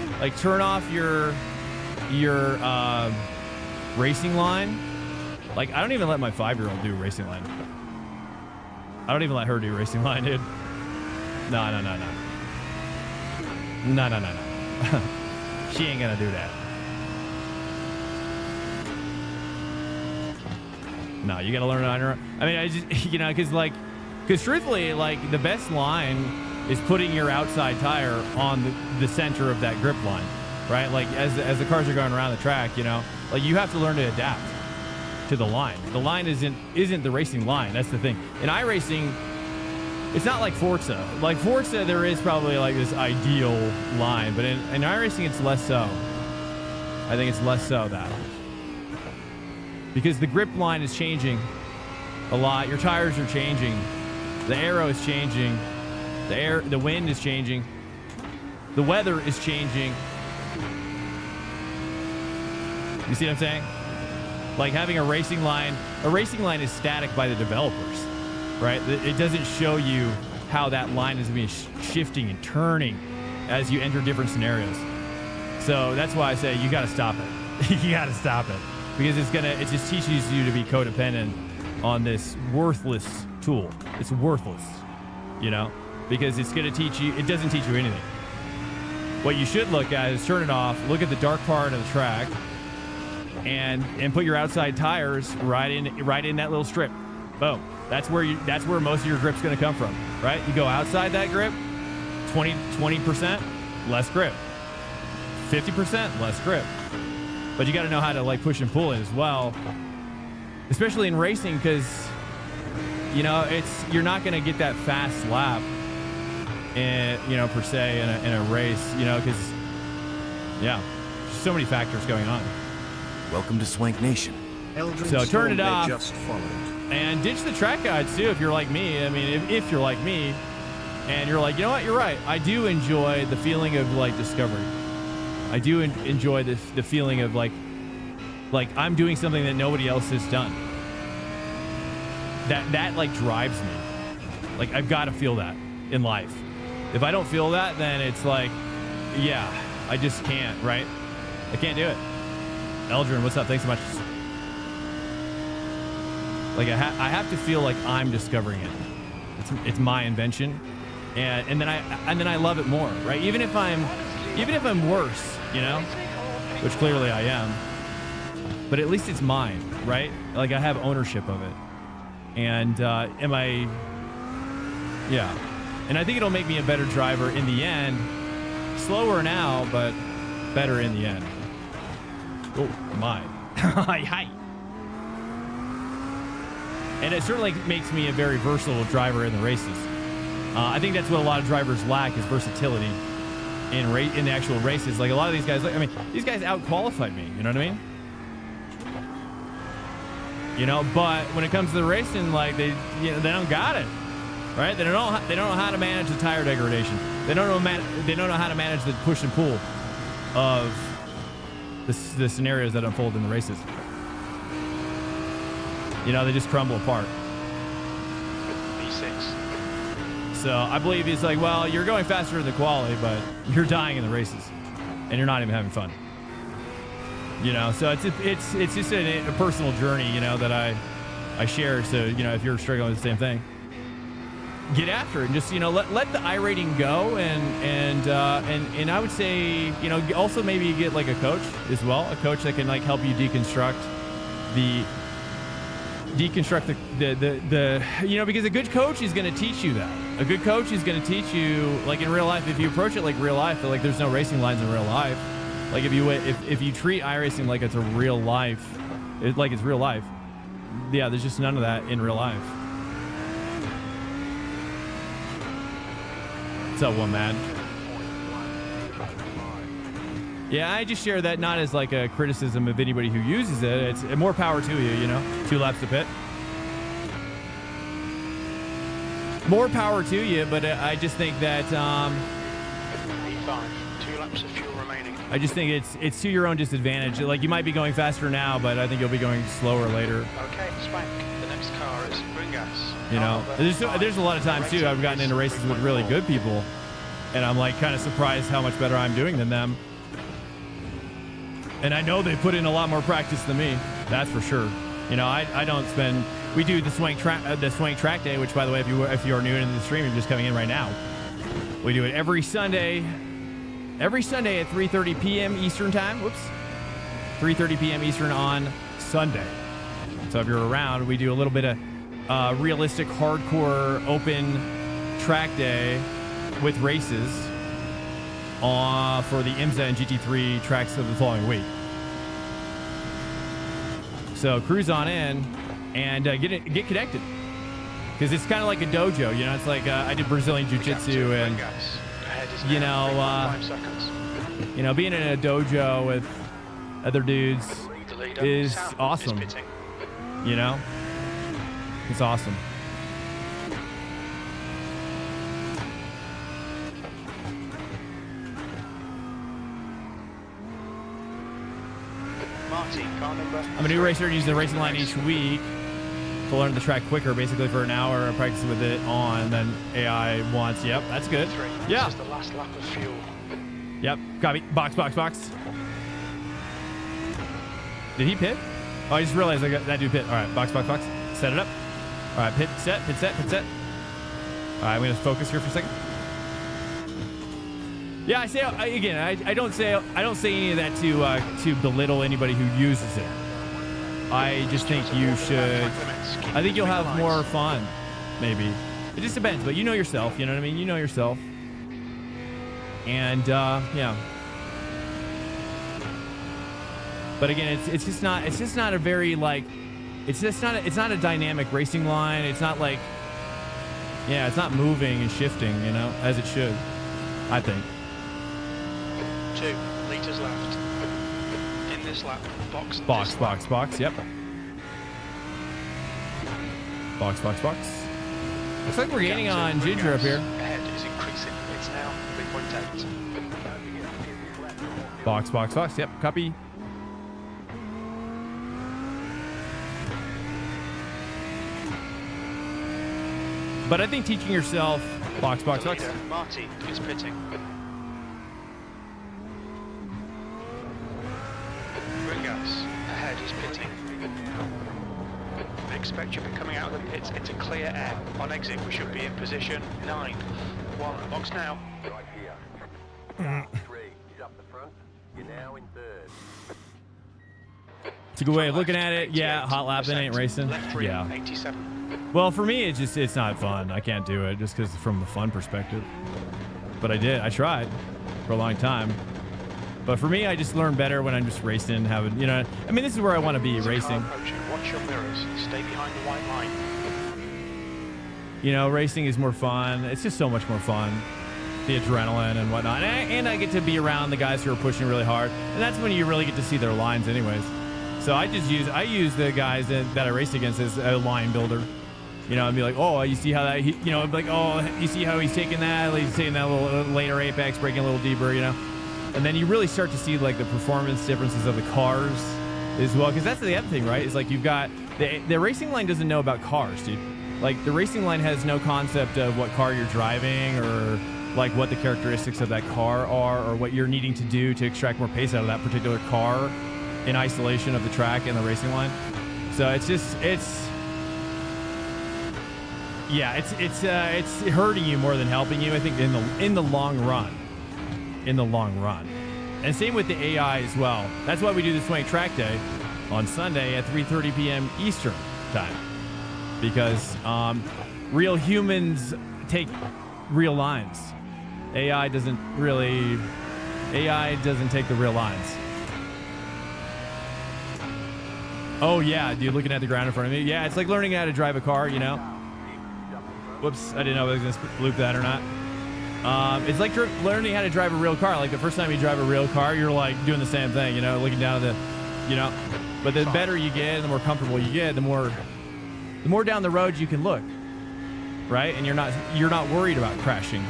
racing line. Like, I don't even let my 5-year-old do racing line. I don't even let her do racing line, dude. No. She ain't gonna do that. No, you gotta learn it on your own. I mean, I just, you know, because truthfully, like, the best line is putting your outside tire on the center of that grip line, right? Like, as the cars are going around the track, you know, like, you have to learn to adapt to the line. The line isn't the racing line. That's the thing. In iRacing, it's not like Forza. Like Forza, there is probably like this ideal line, but in iRacing, it's less so. I think it's less so that. Because the grip line is changing a lot. Your tires are changing. The aero is changing. The wind is changing. The weather is changing. You see what I'm saying? Like having a racing line is static by the developers, right? It doesn't show you how that line is being shifting and turning as you enter different scenarios. So that's why I say you got to stop it. You got to stop it, because it just teaches you to be codependent on this worthless tool. It's worthless, you know, because it's going to teach you. It doesn't teach you anything. What you should look at is turn it off. Look at the dark part of the track. And put your outside tires right in that little strip. Boom. That's where most of your grip's going to come from, right? You go outside that grip, 20% less grip, 50% less grip. But you got to know how to like push and pull it as well, especially in racing, because you know you're not going to get that fast lap, per se in a race, you know, because there's so many factors going on. Welcome to Swank Nation. So turn it off just followed. and ditch the track guides too if you're like me. I mean, if you're like me, And you're like, you know what? You're right. I do enjoy the feeling of like discovery. I do enjoy the feeling of like I'm doing something that nobody else has done. That like drives me. Like I've got to feel that in life. If I don't feel that, then it's like, yeah, I just can't, right? I can't do it. Eldrin, what's up? Thanks so much. Like I have to feel like I'm discovering it. It's my invention, and then I love it more, right? Even if I'm worse, you know, which clearly I am, but at least it's mine, right? Like I have ownership of it, and yeah, and I think it'll make me a better driver in the end. Slower now, but better in the end. Oh my! Hi. And it certainly makes me a very versatile driver in the races. I think that's what a lot of drivers lack is versatility in the actual races. Like a lot of these guys, I mean, these guys out-qualified me. You know what I mean? You know, but when it comes to the racing, like they don't got it, right? They don't know how to manage the tire degradation. They don't know how to manage the push and pull of the scenarios that unfold in the races. You know, they just crumble apart. V6. So I believe he's like, well, you're going faster in the quali, but you're dying in the races, and you're not even having fun. You know, so it's just a personal journey, you know, that I share. So you know, if you're struggling with the same thing, get after it and just, you know, let the iRating go, and I would say, you know, also maybe get like a coach as well, a coach that can like help you deconstruct the you know, because a good coach is going to teach you that. A good coach is going to teach you, like in real life, if you approach it like real life, like there's no racing lines in real life. Like if you treat iRacing like it's a real life, like it's real life, yeah, there's just none of that in real life. What's up, one man? Yeah, I just share that not as like a criticism of anybody who uses it. It's more power to you, you know? 2 laps to pit. More power to you, but I just think that... E5, 2 laps of fuel remaining. I just think it's to your own disadvantage. Like, you might be going faster now, but I think you'll be going slower later. Okay, Swank. The next car is Bringas. You know? There's a lot of times, too, I've gotten into races with really good people, and I'm, like, kind of surprised how much better I'm doing than them. And I know they put in a lot more practice than me. That's for sure. You know, I don't spend. We do the Swank Trackday, which, by the way, if you are new into the stream, you're just coming in right now. We do it every Sunday. Every Sunday at 3:30 p.m. Eastern time. Whoops. 3:30 p.m. Eastern on Sunday. So if you're around, we do a little bit of realistic, hardcore, open track day with races for the IMSA and GT3 tracks of the following week. So cruise on in and get connected, because it's kind of like a dojo. You know, it's like I did Brazilian Jiu-Jitsu, and you know, being in a dojo with other dudes is awesome. You know, it's awesome. I'm a new racer, use the racing line each week to learn the track quicker, basically for an hour, practicing with it on, and then AI wants, yep, that's good. Yeah. This is the last lap of fuel. Yep, copy. Box. Did he pit? Oh, I just realized I got that dude pit. All right, box. Set it up. All right, pit set. All right, I'm going to focus here for a second. Yeah, I say again. I don't say any of that to belittle anybody who uses it. I just think you should. I think you'll have more fun. Maybe it just depends, but you know yourself. You know what I mean? You know yourself. And yeah. But again, it's just not a very like. It's not a dynamic racing line. It's not like. Yeah, it's not moving and shifting, you know, as it should. I think. 2 liters left. In this lap, box. Yep. Box. Looks like we're gaining on Ginger up here. Ahead is Box, box, box. Yep, copy. But I think teaching yourself box, box, The box. leader, Marty, is pitting. Ringas ahead is pitting. We expect you to be coming out of the pits into clear air. On exit, we should be in position 9. 1, box now. Right here. Start 3 is up the front. You're now in third. It's a good way of looking at it. Yeah, hot lapping ain't racing. Left 3, Yeah. 87. Well, for me, it's not fun. I can't do it just because from the fun perspective. But I tried for a long time. But for me, I just learn better when I'm just racing, having, you know, I mean, this is where I want to be, There's a car racing. approaching. Watch your mirrors. Stay behind the white line. You know, racing is more fun. It's just so much more fun. The adrenaline and whatnot. And I get to be around the guys who are pushing really hard. And that's when you really get to see their lines anyways. So I use the guys that I race against as a line builder. You know, and be like, oh, you see how that, you know, like, oh, you see how he's taking that? He's taking that little later apex, breaking a little deeper, you know? And then you really start to see, like, the performance differences of the cars as well. Because that's the other thing, right? Is, like, you've got, the racing line doesn't know about cars, dude. Like, the racing line has no concept of what car you're driving or, like, what the characteristics of that car are or what you're needing to do to extract more pace out of that particular car in isolation of the track and the racing line. So it's just, yeah, it's hurting you more than helping you, I think, in the long run. In the long run. And same with the AI as well. That's why we do the Swank Trackday on Sunday at 3:30 p.m. Eastern time. Because real humans take real lines. AI doesn't take the real lines. Oh yeah, dude, looking at the ground in front of me. Yeah, it's like learning how to drive a car, you know? Whoops, I didn't know if I was going to loop that or not. It's like learning how to drive a real car. Like the first time you drive a real car, you're like doing the same thing, you know, looking down at the, you know. But the better you get, the more comfortable you get, the more down the road you can look, right? And you're not worried about crashing.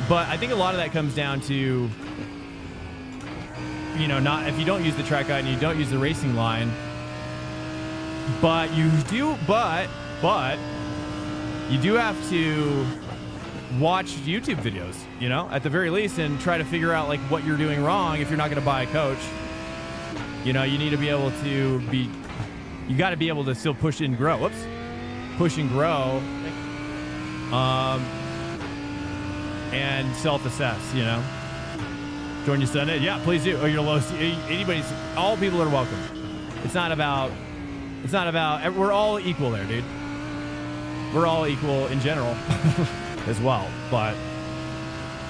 But I think a lot of that comes down to, you know, not if you don't use the track guide and you don't use the racing line, but you do have to watch YouTube videos, you know, at the very least, and try to figure out like what you're doing wrong if you're not going to buy a coach. You know, you need to be able to you got to be able to still push and grow. Whoops. Push and grow. And self-assess, you know. Join you Sunday? Yeah, please do. Or your lowest. All people are welcome. It's not about, we're all equal there, dude. We're all equal in general as well. But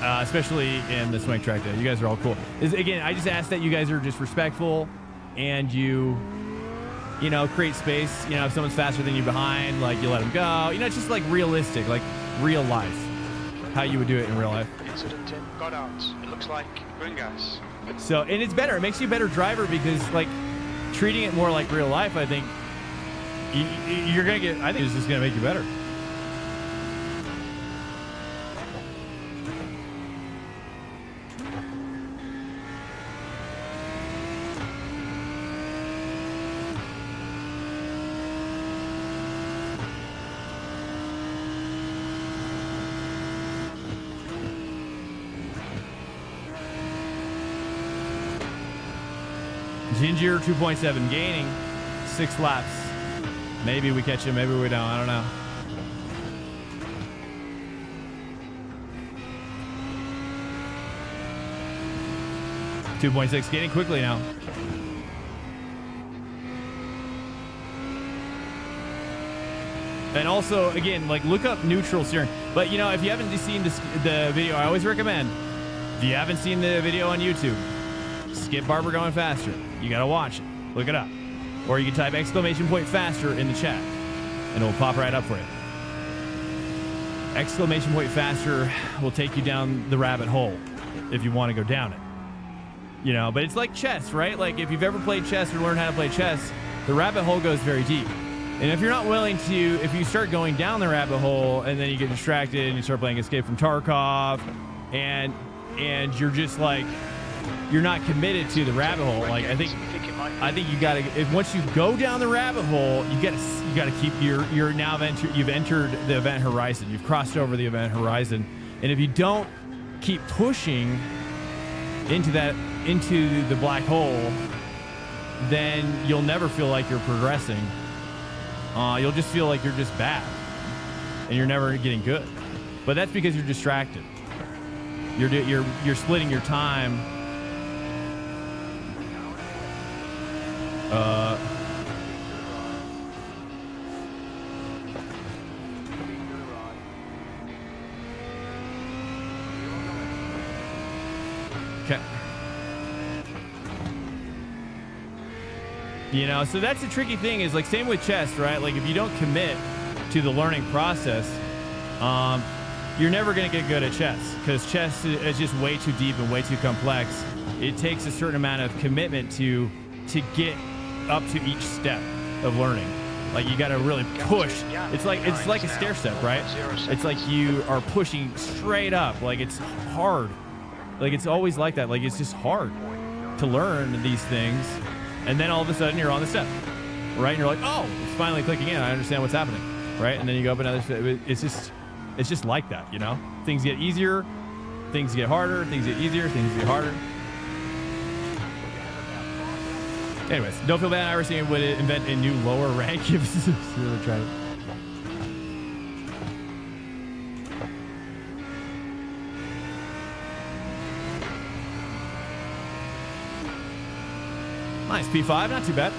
especially in the Swank Trackday, you guys are all cool. Again, I just ask that you guys are just respectful and you know, create space. You know, if someone's faster than you behind, like you let them go. You know, it's just like realistic, like real life. How you would do it in real life. Incident in Goddard's. It looks like Ringas. So, and it's better. It makes you a better driver because, like, treating it more like real life, I think, you're going to get, I think it's just going to make you better. Ginger 2.7 gaining 6 laps. Maybe we catch him, maybe we don't. I don't know. .6 gaining quickly now. And also, again, like look up neutral steering. But you know, if you haven't seen the video, I always recommend. If you haven't seen the video on YouTube, skip Barber going faster. You gotta watch it. Look it up. Or you can type !faster in the chat and it'll pop right up for you. !faster will take you down the rabbit hole if you want to go down it. You know, but it's like chess, right? Like if you've ever played chess or learned how to play chess, the rabbit hole goes very deep. And if you're not willing to, if you start going down the rabbit hole and then you get distracted and you start playing Escape from Tarkov and you're just like, you're not committed to the rabbit hole. Like I think you gotta, once you go down the rabbit hole, you gotta keep you're now you've entered the event horizon. You've crossed over the event horizon. And if you don't keep pushing into the black hole, then you'll never feel like you're progressing. You'll just feel like you're just bad and you're never getting good. But that's because you're distracted. You're splitting your time. Okay. You know, so that's the tricky thing is like same with chess, right? Like if you don't commit to the learning process, you're never going to get good at chess because chess is just way too deep and way too complex. It takes a certain amount of commitment to get up to each step of learning. Like you got to really push. It's like a stair step, right? It's like you are pushing straight up. Like it's hard. Like it's always like that. Like it's just hard to learn these things. And then all of a sudden you're on the step, right? And you're like, oh, it's finally clicking in. I understand what's happening, right? And then you go up another step. It's just like that, you know? Things get easier, things get harder, things get easier, things get harder. Anyways, don't feel bad. iRacing would invent a new lower rank if you really try to. Nice, P5, not too bad.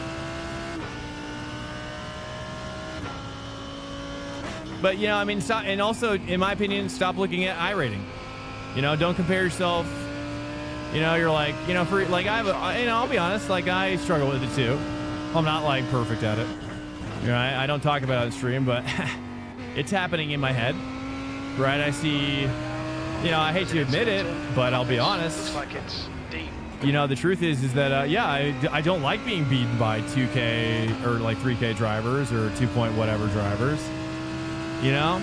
But, you know, I mean, stop, and also, in my opinion, stop looking at iRating. You know, don't compare yourself. You know, you're like, you know, for like, I'll be honest, like, I struggle with it too. I'm not like perfect at it. You know, I don't talk about it on stream, but it's happening in my head, right? I see, you know, I hate to admit it, but I'll be honest. Looks like it's deep. You know, the truth is that, yeah, I don't like being beaten by 2K or like 3K drivers or 2 point whatever drivers. You know?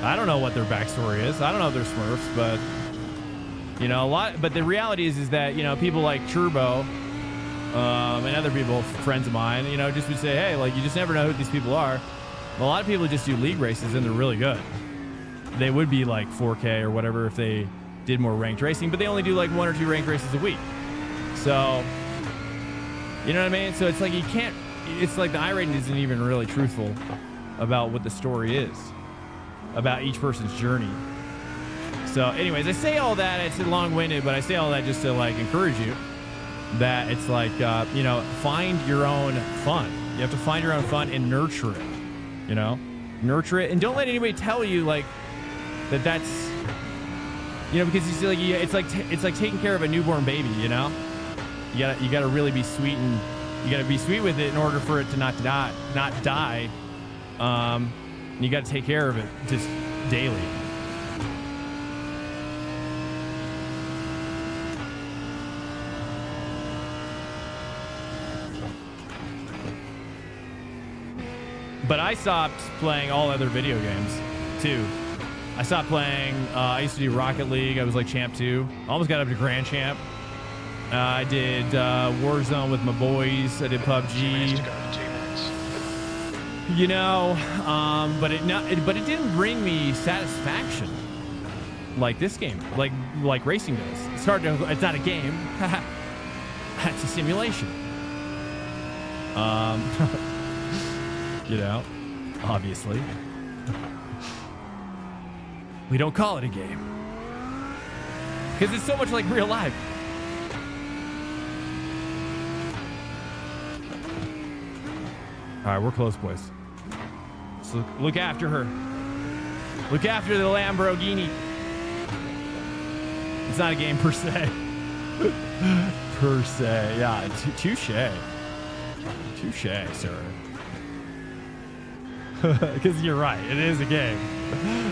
I don't know what their backstory is. I don't know if they're Smurfs, but, you know, but the reality is that, you know, people like Turbo and other people, friends of mine, you know, just would say, hey, like, you just never know who these people are. A lot of people just do league races and they're really good. They would be like 4K or whatever if they did more ranked racing, but they only do like 1 or 2 ranked races a week. So, you know what I mean? So it's like you can't, it's like the iRating isn't even really truthful about what the story is, about each person's journey. So anyways, I say all that, it's long-winded, but I say all that just to like encourage you that it's like, you know, find your own fun. You have to find your own fun and nurture it, you know? Nurture it, and don't let anybody tell you like that's, you know, because it's like taking care of a newborn baby, you know? You gotta really be sweet, and you gotta be sweet with it in order for it to not die. You gotta take care of it just daily. But I stopped playing all other video games too. I stopped playing, I used to do Rocket League. I was like Champ 2. Almost got up to Grand Champ. I did Warzone with my boys. I did PUBG. You know, but it didn't bring me satisfaction like this game, like racing does. It's not a game. It's a simulation. You know, obviously. We don't call it a game because it's so much like real life. All right, we're close, boys. So look after her. Look after the Lamborghini. It's not a game per se. Per se, yeah. Touche. Touche, sir. Because you're right, it is a game.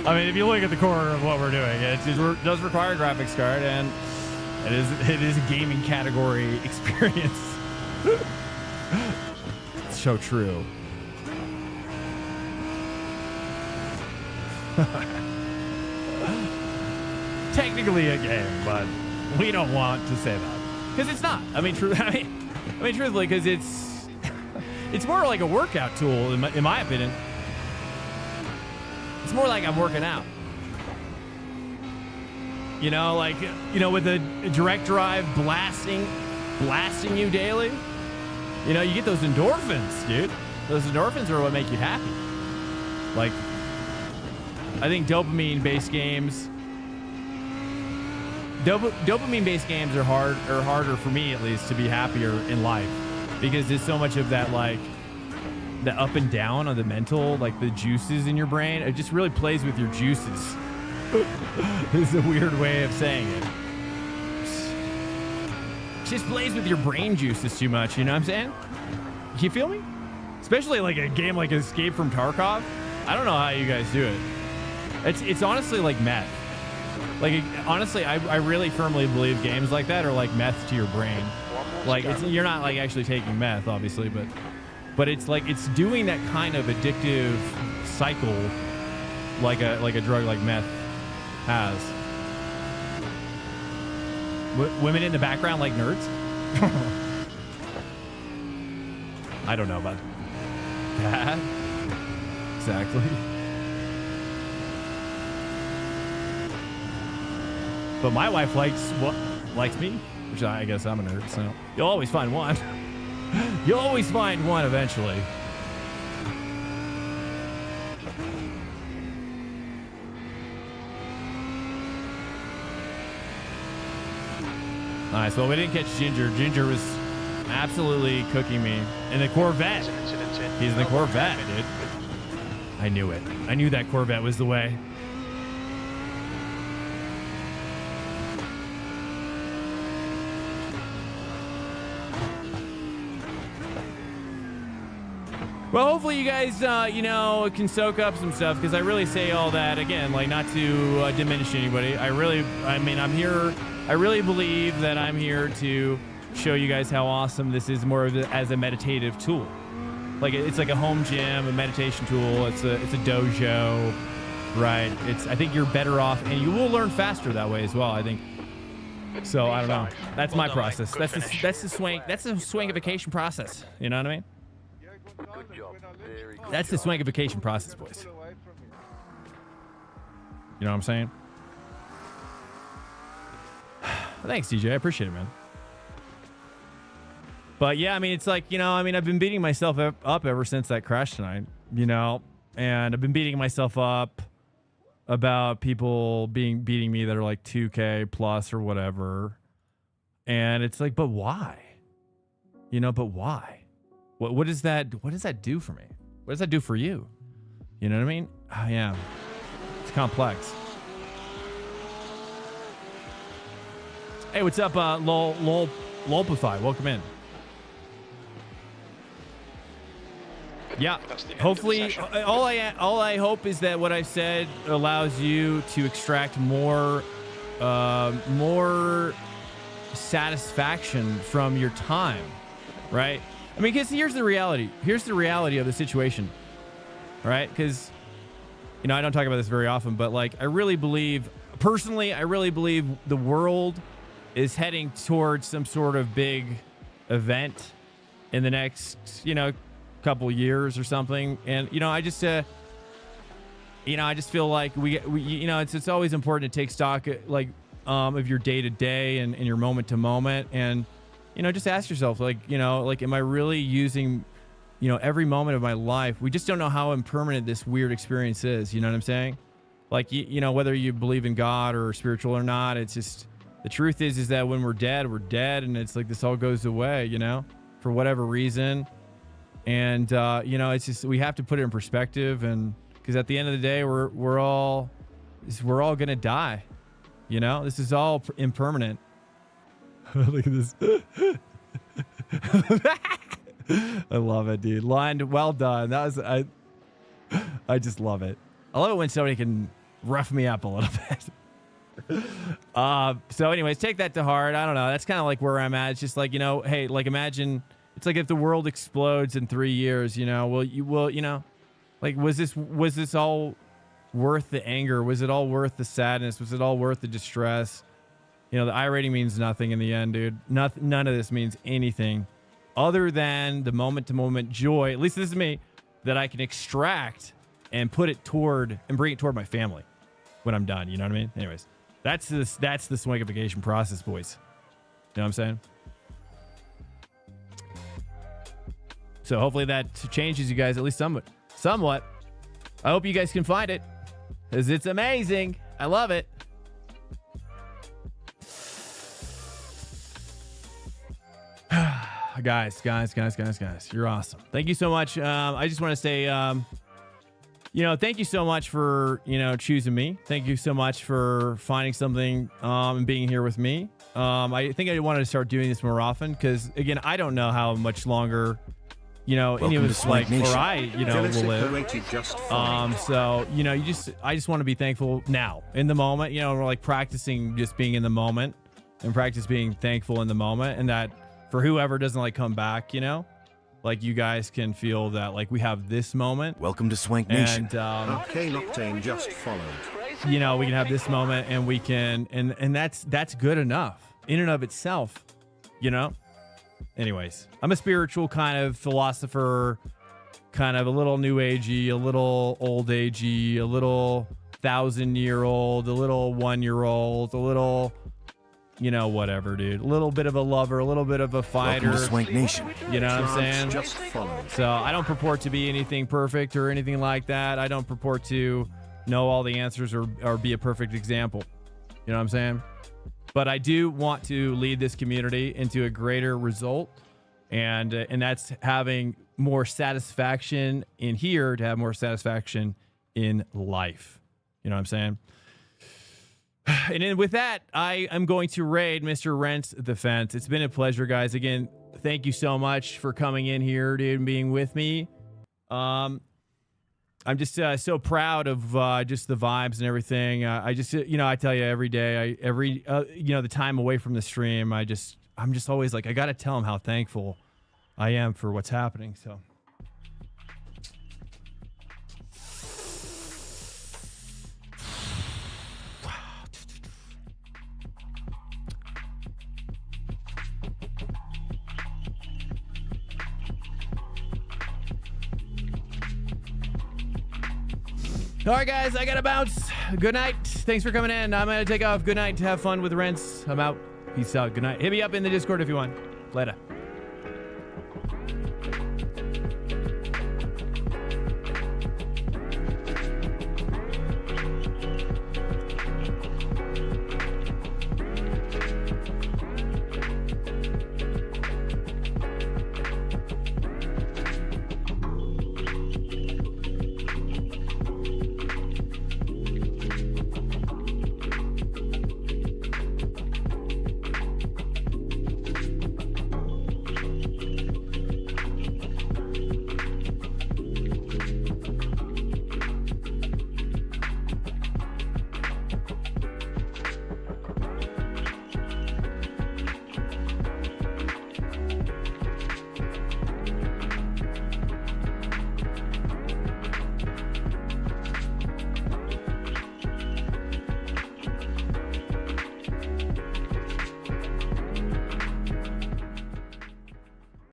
I mean, if you look at the core of what we're doing, it does require a graphics card, and it is a gaming category experience. It's so true. Technically a game, but we don't want to say that because it's not. I mean, truthfully, because it's more like a workout tool in my opinion. It's more like I'm working out. You know, like, you know, with a direct drive blasting you daily. You know, you get those endorphins, dude. Those endorphins are what make you happy. Like, I think dopamine-based games are harder for me, at least, to be happier in life, because there's so much of that, like, the up and down of the mental, like the juices in your brain. It just really plays with your juices. It's a weird way of saying it. It just plays with your brain juices too much, you know what I'm saying? You feel me? Especially like a game like Escape from Tarkov. I don't know how you guys do it. It's honestly like meth. Like, honestly, I really firmly believe games like that are like meth to your brain. Like, you're not like actually taking meth, obviously, but it's like it's doing that kind of addictive cycle like a drug like meth has. Women in the background like nerds? I don't know about that. Exactly. But my wife likes me, which I guess I'm a nerd, so you'll always find one. You'll always find one eventually. Nice. Well, we didn't catch Ginger. Ginger was absolutely cooking me in the Corvette. He's in the Corvette, dude. I knew it. I knew that Corvette was the way. Well, hopefully you guys, you know, can soak up some stuff, because I really say all that, again, like, not to diminish anybody. I really believe that I'm here to show you guys how awesome this is more of as a meditative tool. Like, it's like a home gym, a meditation tool. It's a dojo, right? I think you're better off, and you will learn faster that way as well, I think. So, I don't know. That's my process. That's the swankification process. You know what I mean? Good job. Very good. That's the swankification process, boys. You know what I'm saying? Thanks, DJ. I appreciate it, man. But yeah, I mean, it's like, you know, I mean, I've been beating myself up ever since that crash tonight, you know, and I've been beating myself up about people beating me that are like 2K plus or whatever. And it's like, but why? You know, but why? What does that do for me? What does that do for you? You know what I mean? Oh, yeah. It's complex. Hey, what's up, Lolpify? Welcome in. Yeah. Hopefully, all I hope is that what I said allows you to extract more satisfaction from your time, right? I mean, because here's the reality. Here's the reality of the situation, right? Because, you know, I don't talk about this very often, but like, I really believe the world is heading towards some sort of big event in the next, you know, couple years or something. And, you know, I just feel like we you know, it's always important to take stock, like, of your day to day and your moment to moment. And, you know, just ask yourself, like, you know, like, am I really using, you know, every moment of my life? We just don't know how impermanent this weird experience is. You know what I'm saying? Like, you know, whether you believe in God or spiritual or not, it's just, the truth is that when we're dead, and it's like, this all goes away, you know, for whatever reason. And, you know, it's just, we have to put it in perspective, and because at the end of the day, we're all going to die. You know, this is all impermanent. Look at this. I love it, dude. Line, well done. That was, I just love it. I love it when somebody can rough me up a little bit. So anyways, take that to heart. I don't know. That's kind of like where I'm at. It's just like, you know, hey, like, imagine, it's like if the world explodes in 3 years, you know, you know, like, was this all worth the anger? Was it all worth the sadness? Was it all worth the distress? You know, the iRating means nothing in the end, dude. None of this means anything other than the moment-to-moment joy, at least this is me, that I can extract and put it toward and bring it toward my family when I'm done. You know what I mean? Anyways, that's the swankification process, boys. You know what I'm saying? So hopefully that changes you guys at least somewhat. I hope you guys can find it, because it's amazing. I love it. Guys, you're awesome. Thank you so much. I just want to say, thank you so much for, choosing me. Thank you so much for finding something and being here with me. I think I wanted to start doing this more often because, again, I don't know how much longer, any of us will live. So, I just want to be thankful now in the moment. We're like practicing just being in the moment and practice being thankful in the moment, and that for whoever doesn't like come back, like you guys can feel that like we have this moment. Welcome to Swank Nation. And Arcane Octane just followed. We can have this moment, and we can, and that's good enough in and of itself, Anyways, I'm a spiritual kind of philosopher, kind of a little new agey, a little old agey, a little 1,000-year-old, a little 1-year-old, a little, whatever, dude. A little bit of a lover, a little bit of a fighter. Welcome to Swank Nation. You know what I'm saying? Just followed. So I don't purport to be anything perfect or anything like that. I don't purport to know all the answers or be a perfect example. You know what I'm saying? But I do want to lead this community into a greater result, and that's having more satisfaction in here to have more satisfaction in life. You know what I'm saying? And then with that, I am going to raid Mr. Rents the Fence. It's been a pleasure, guys. Again, thank you so much for coming in here, dude, and being with me. I'm just so proud of just the vibes and everything. I just, I tell you every day, the time away from the stream, I'm just always like, I got to tell them how thankful I am for what's happening. So. All right, guys, I got to bounce. Good night. Thanks for coming in. I'm going to take off. Good night. Have fun with Rents. I'm out. Peace out. Good night. Hit me up in the Discord if you want. Later.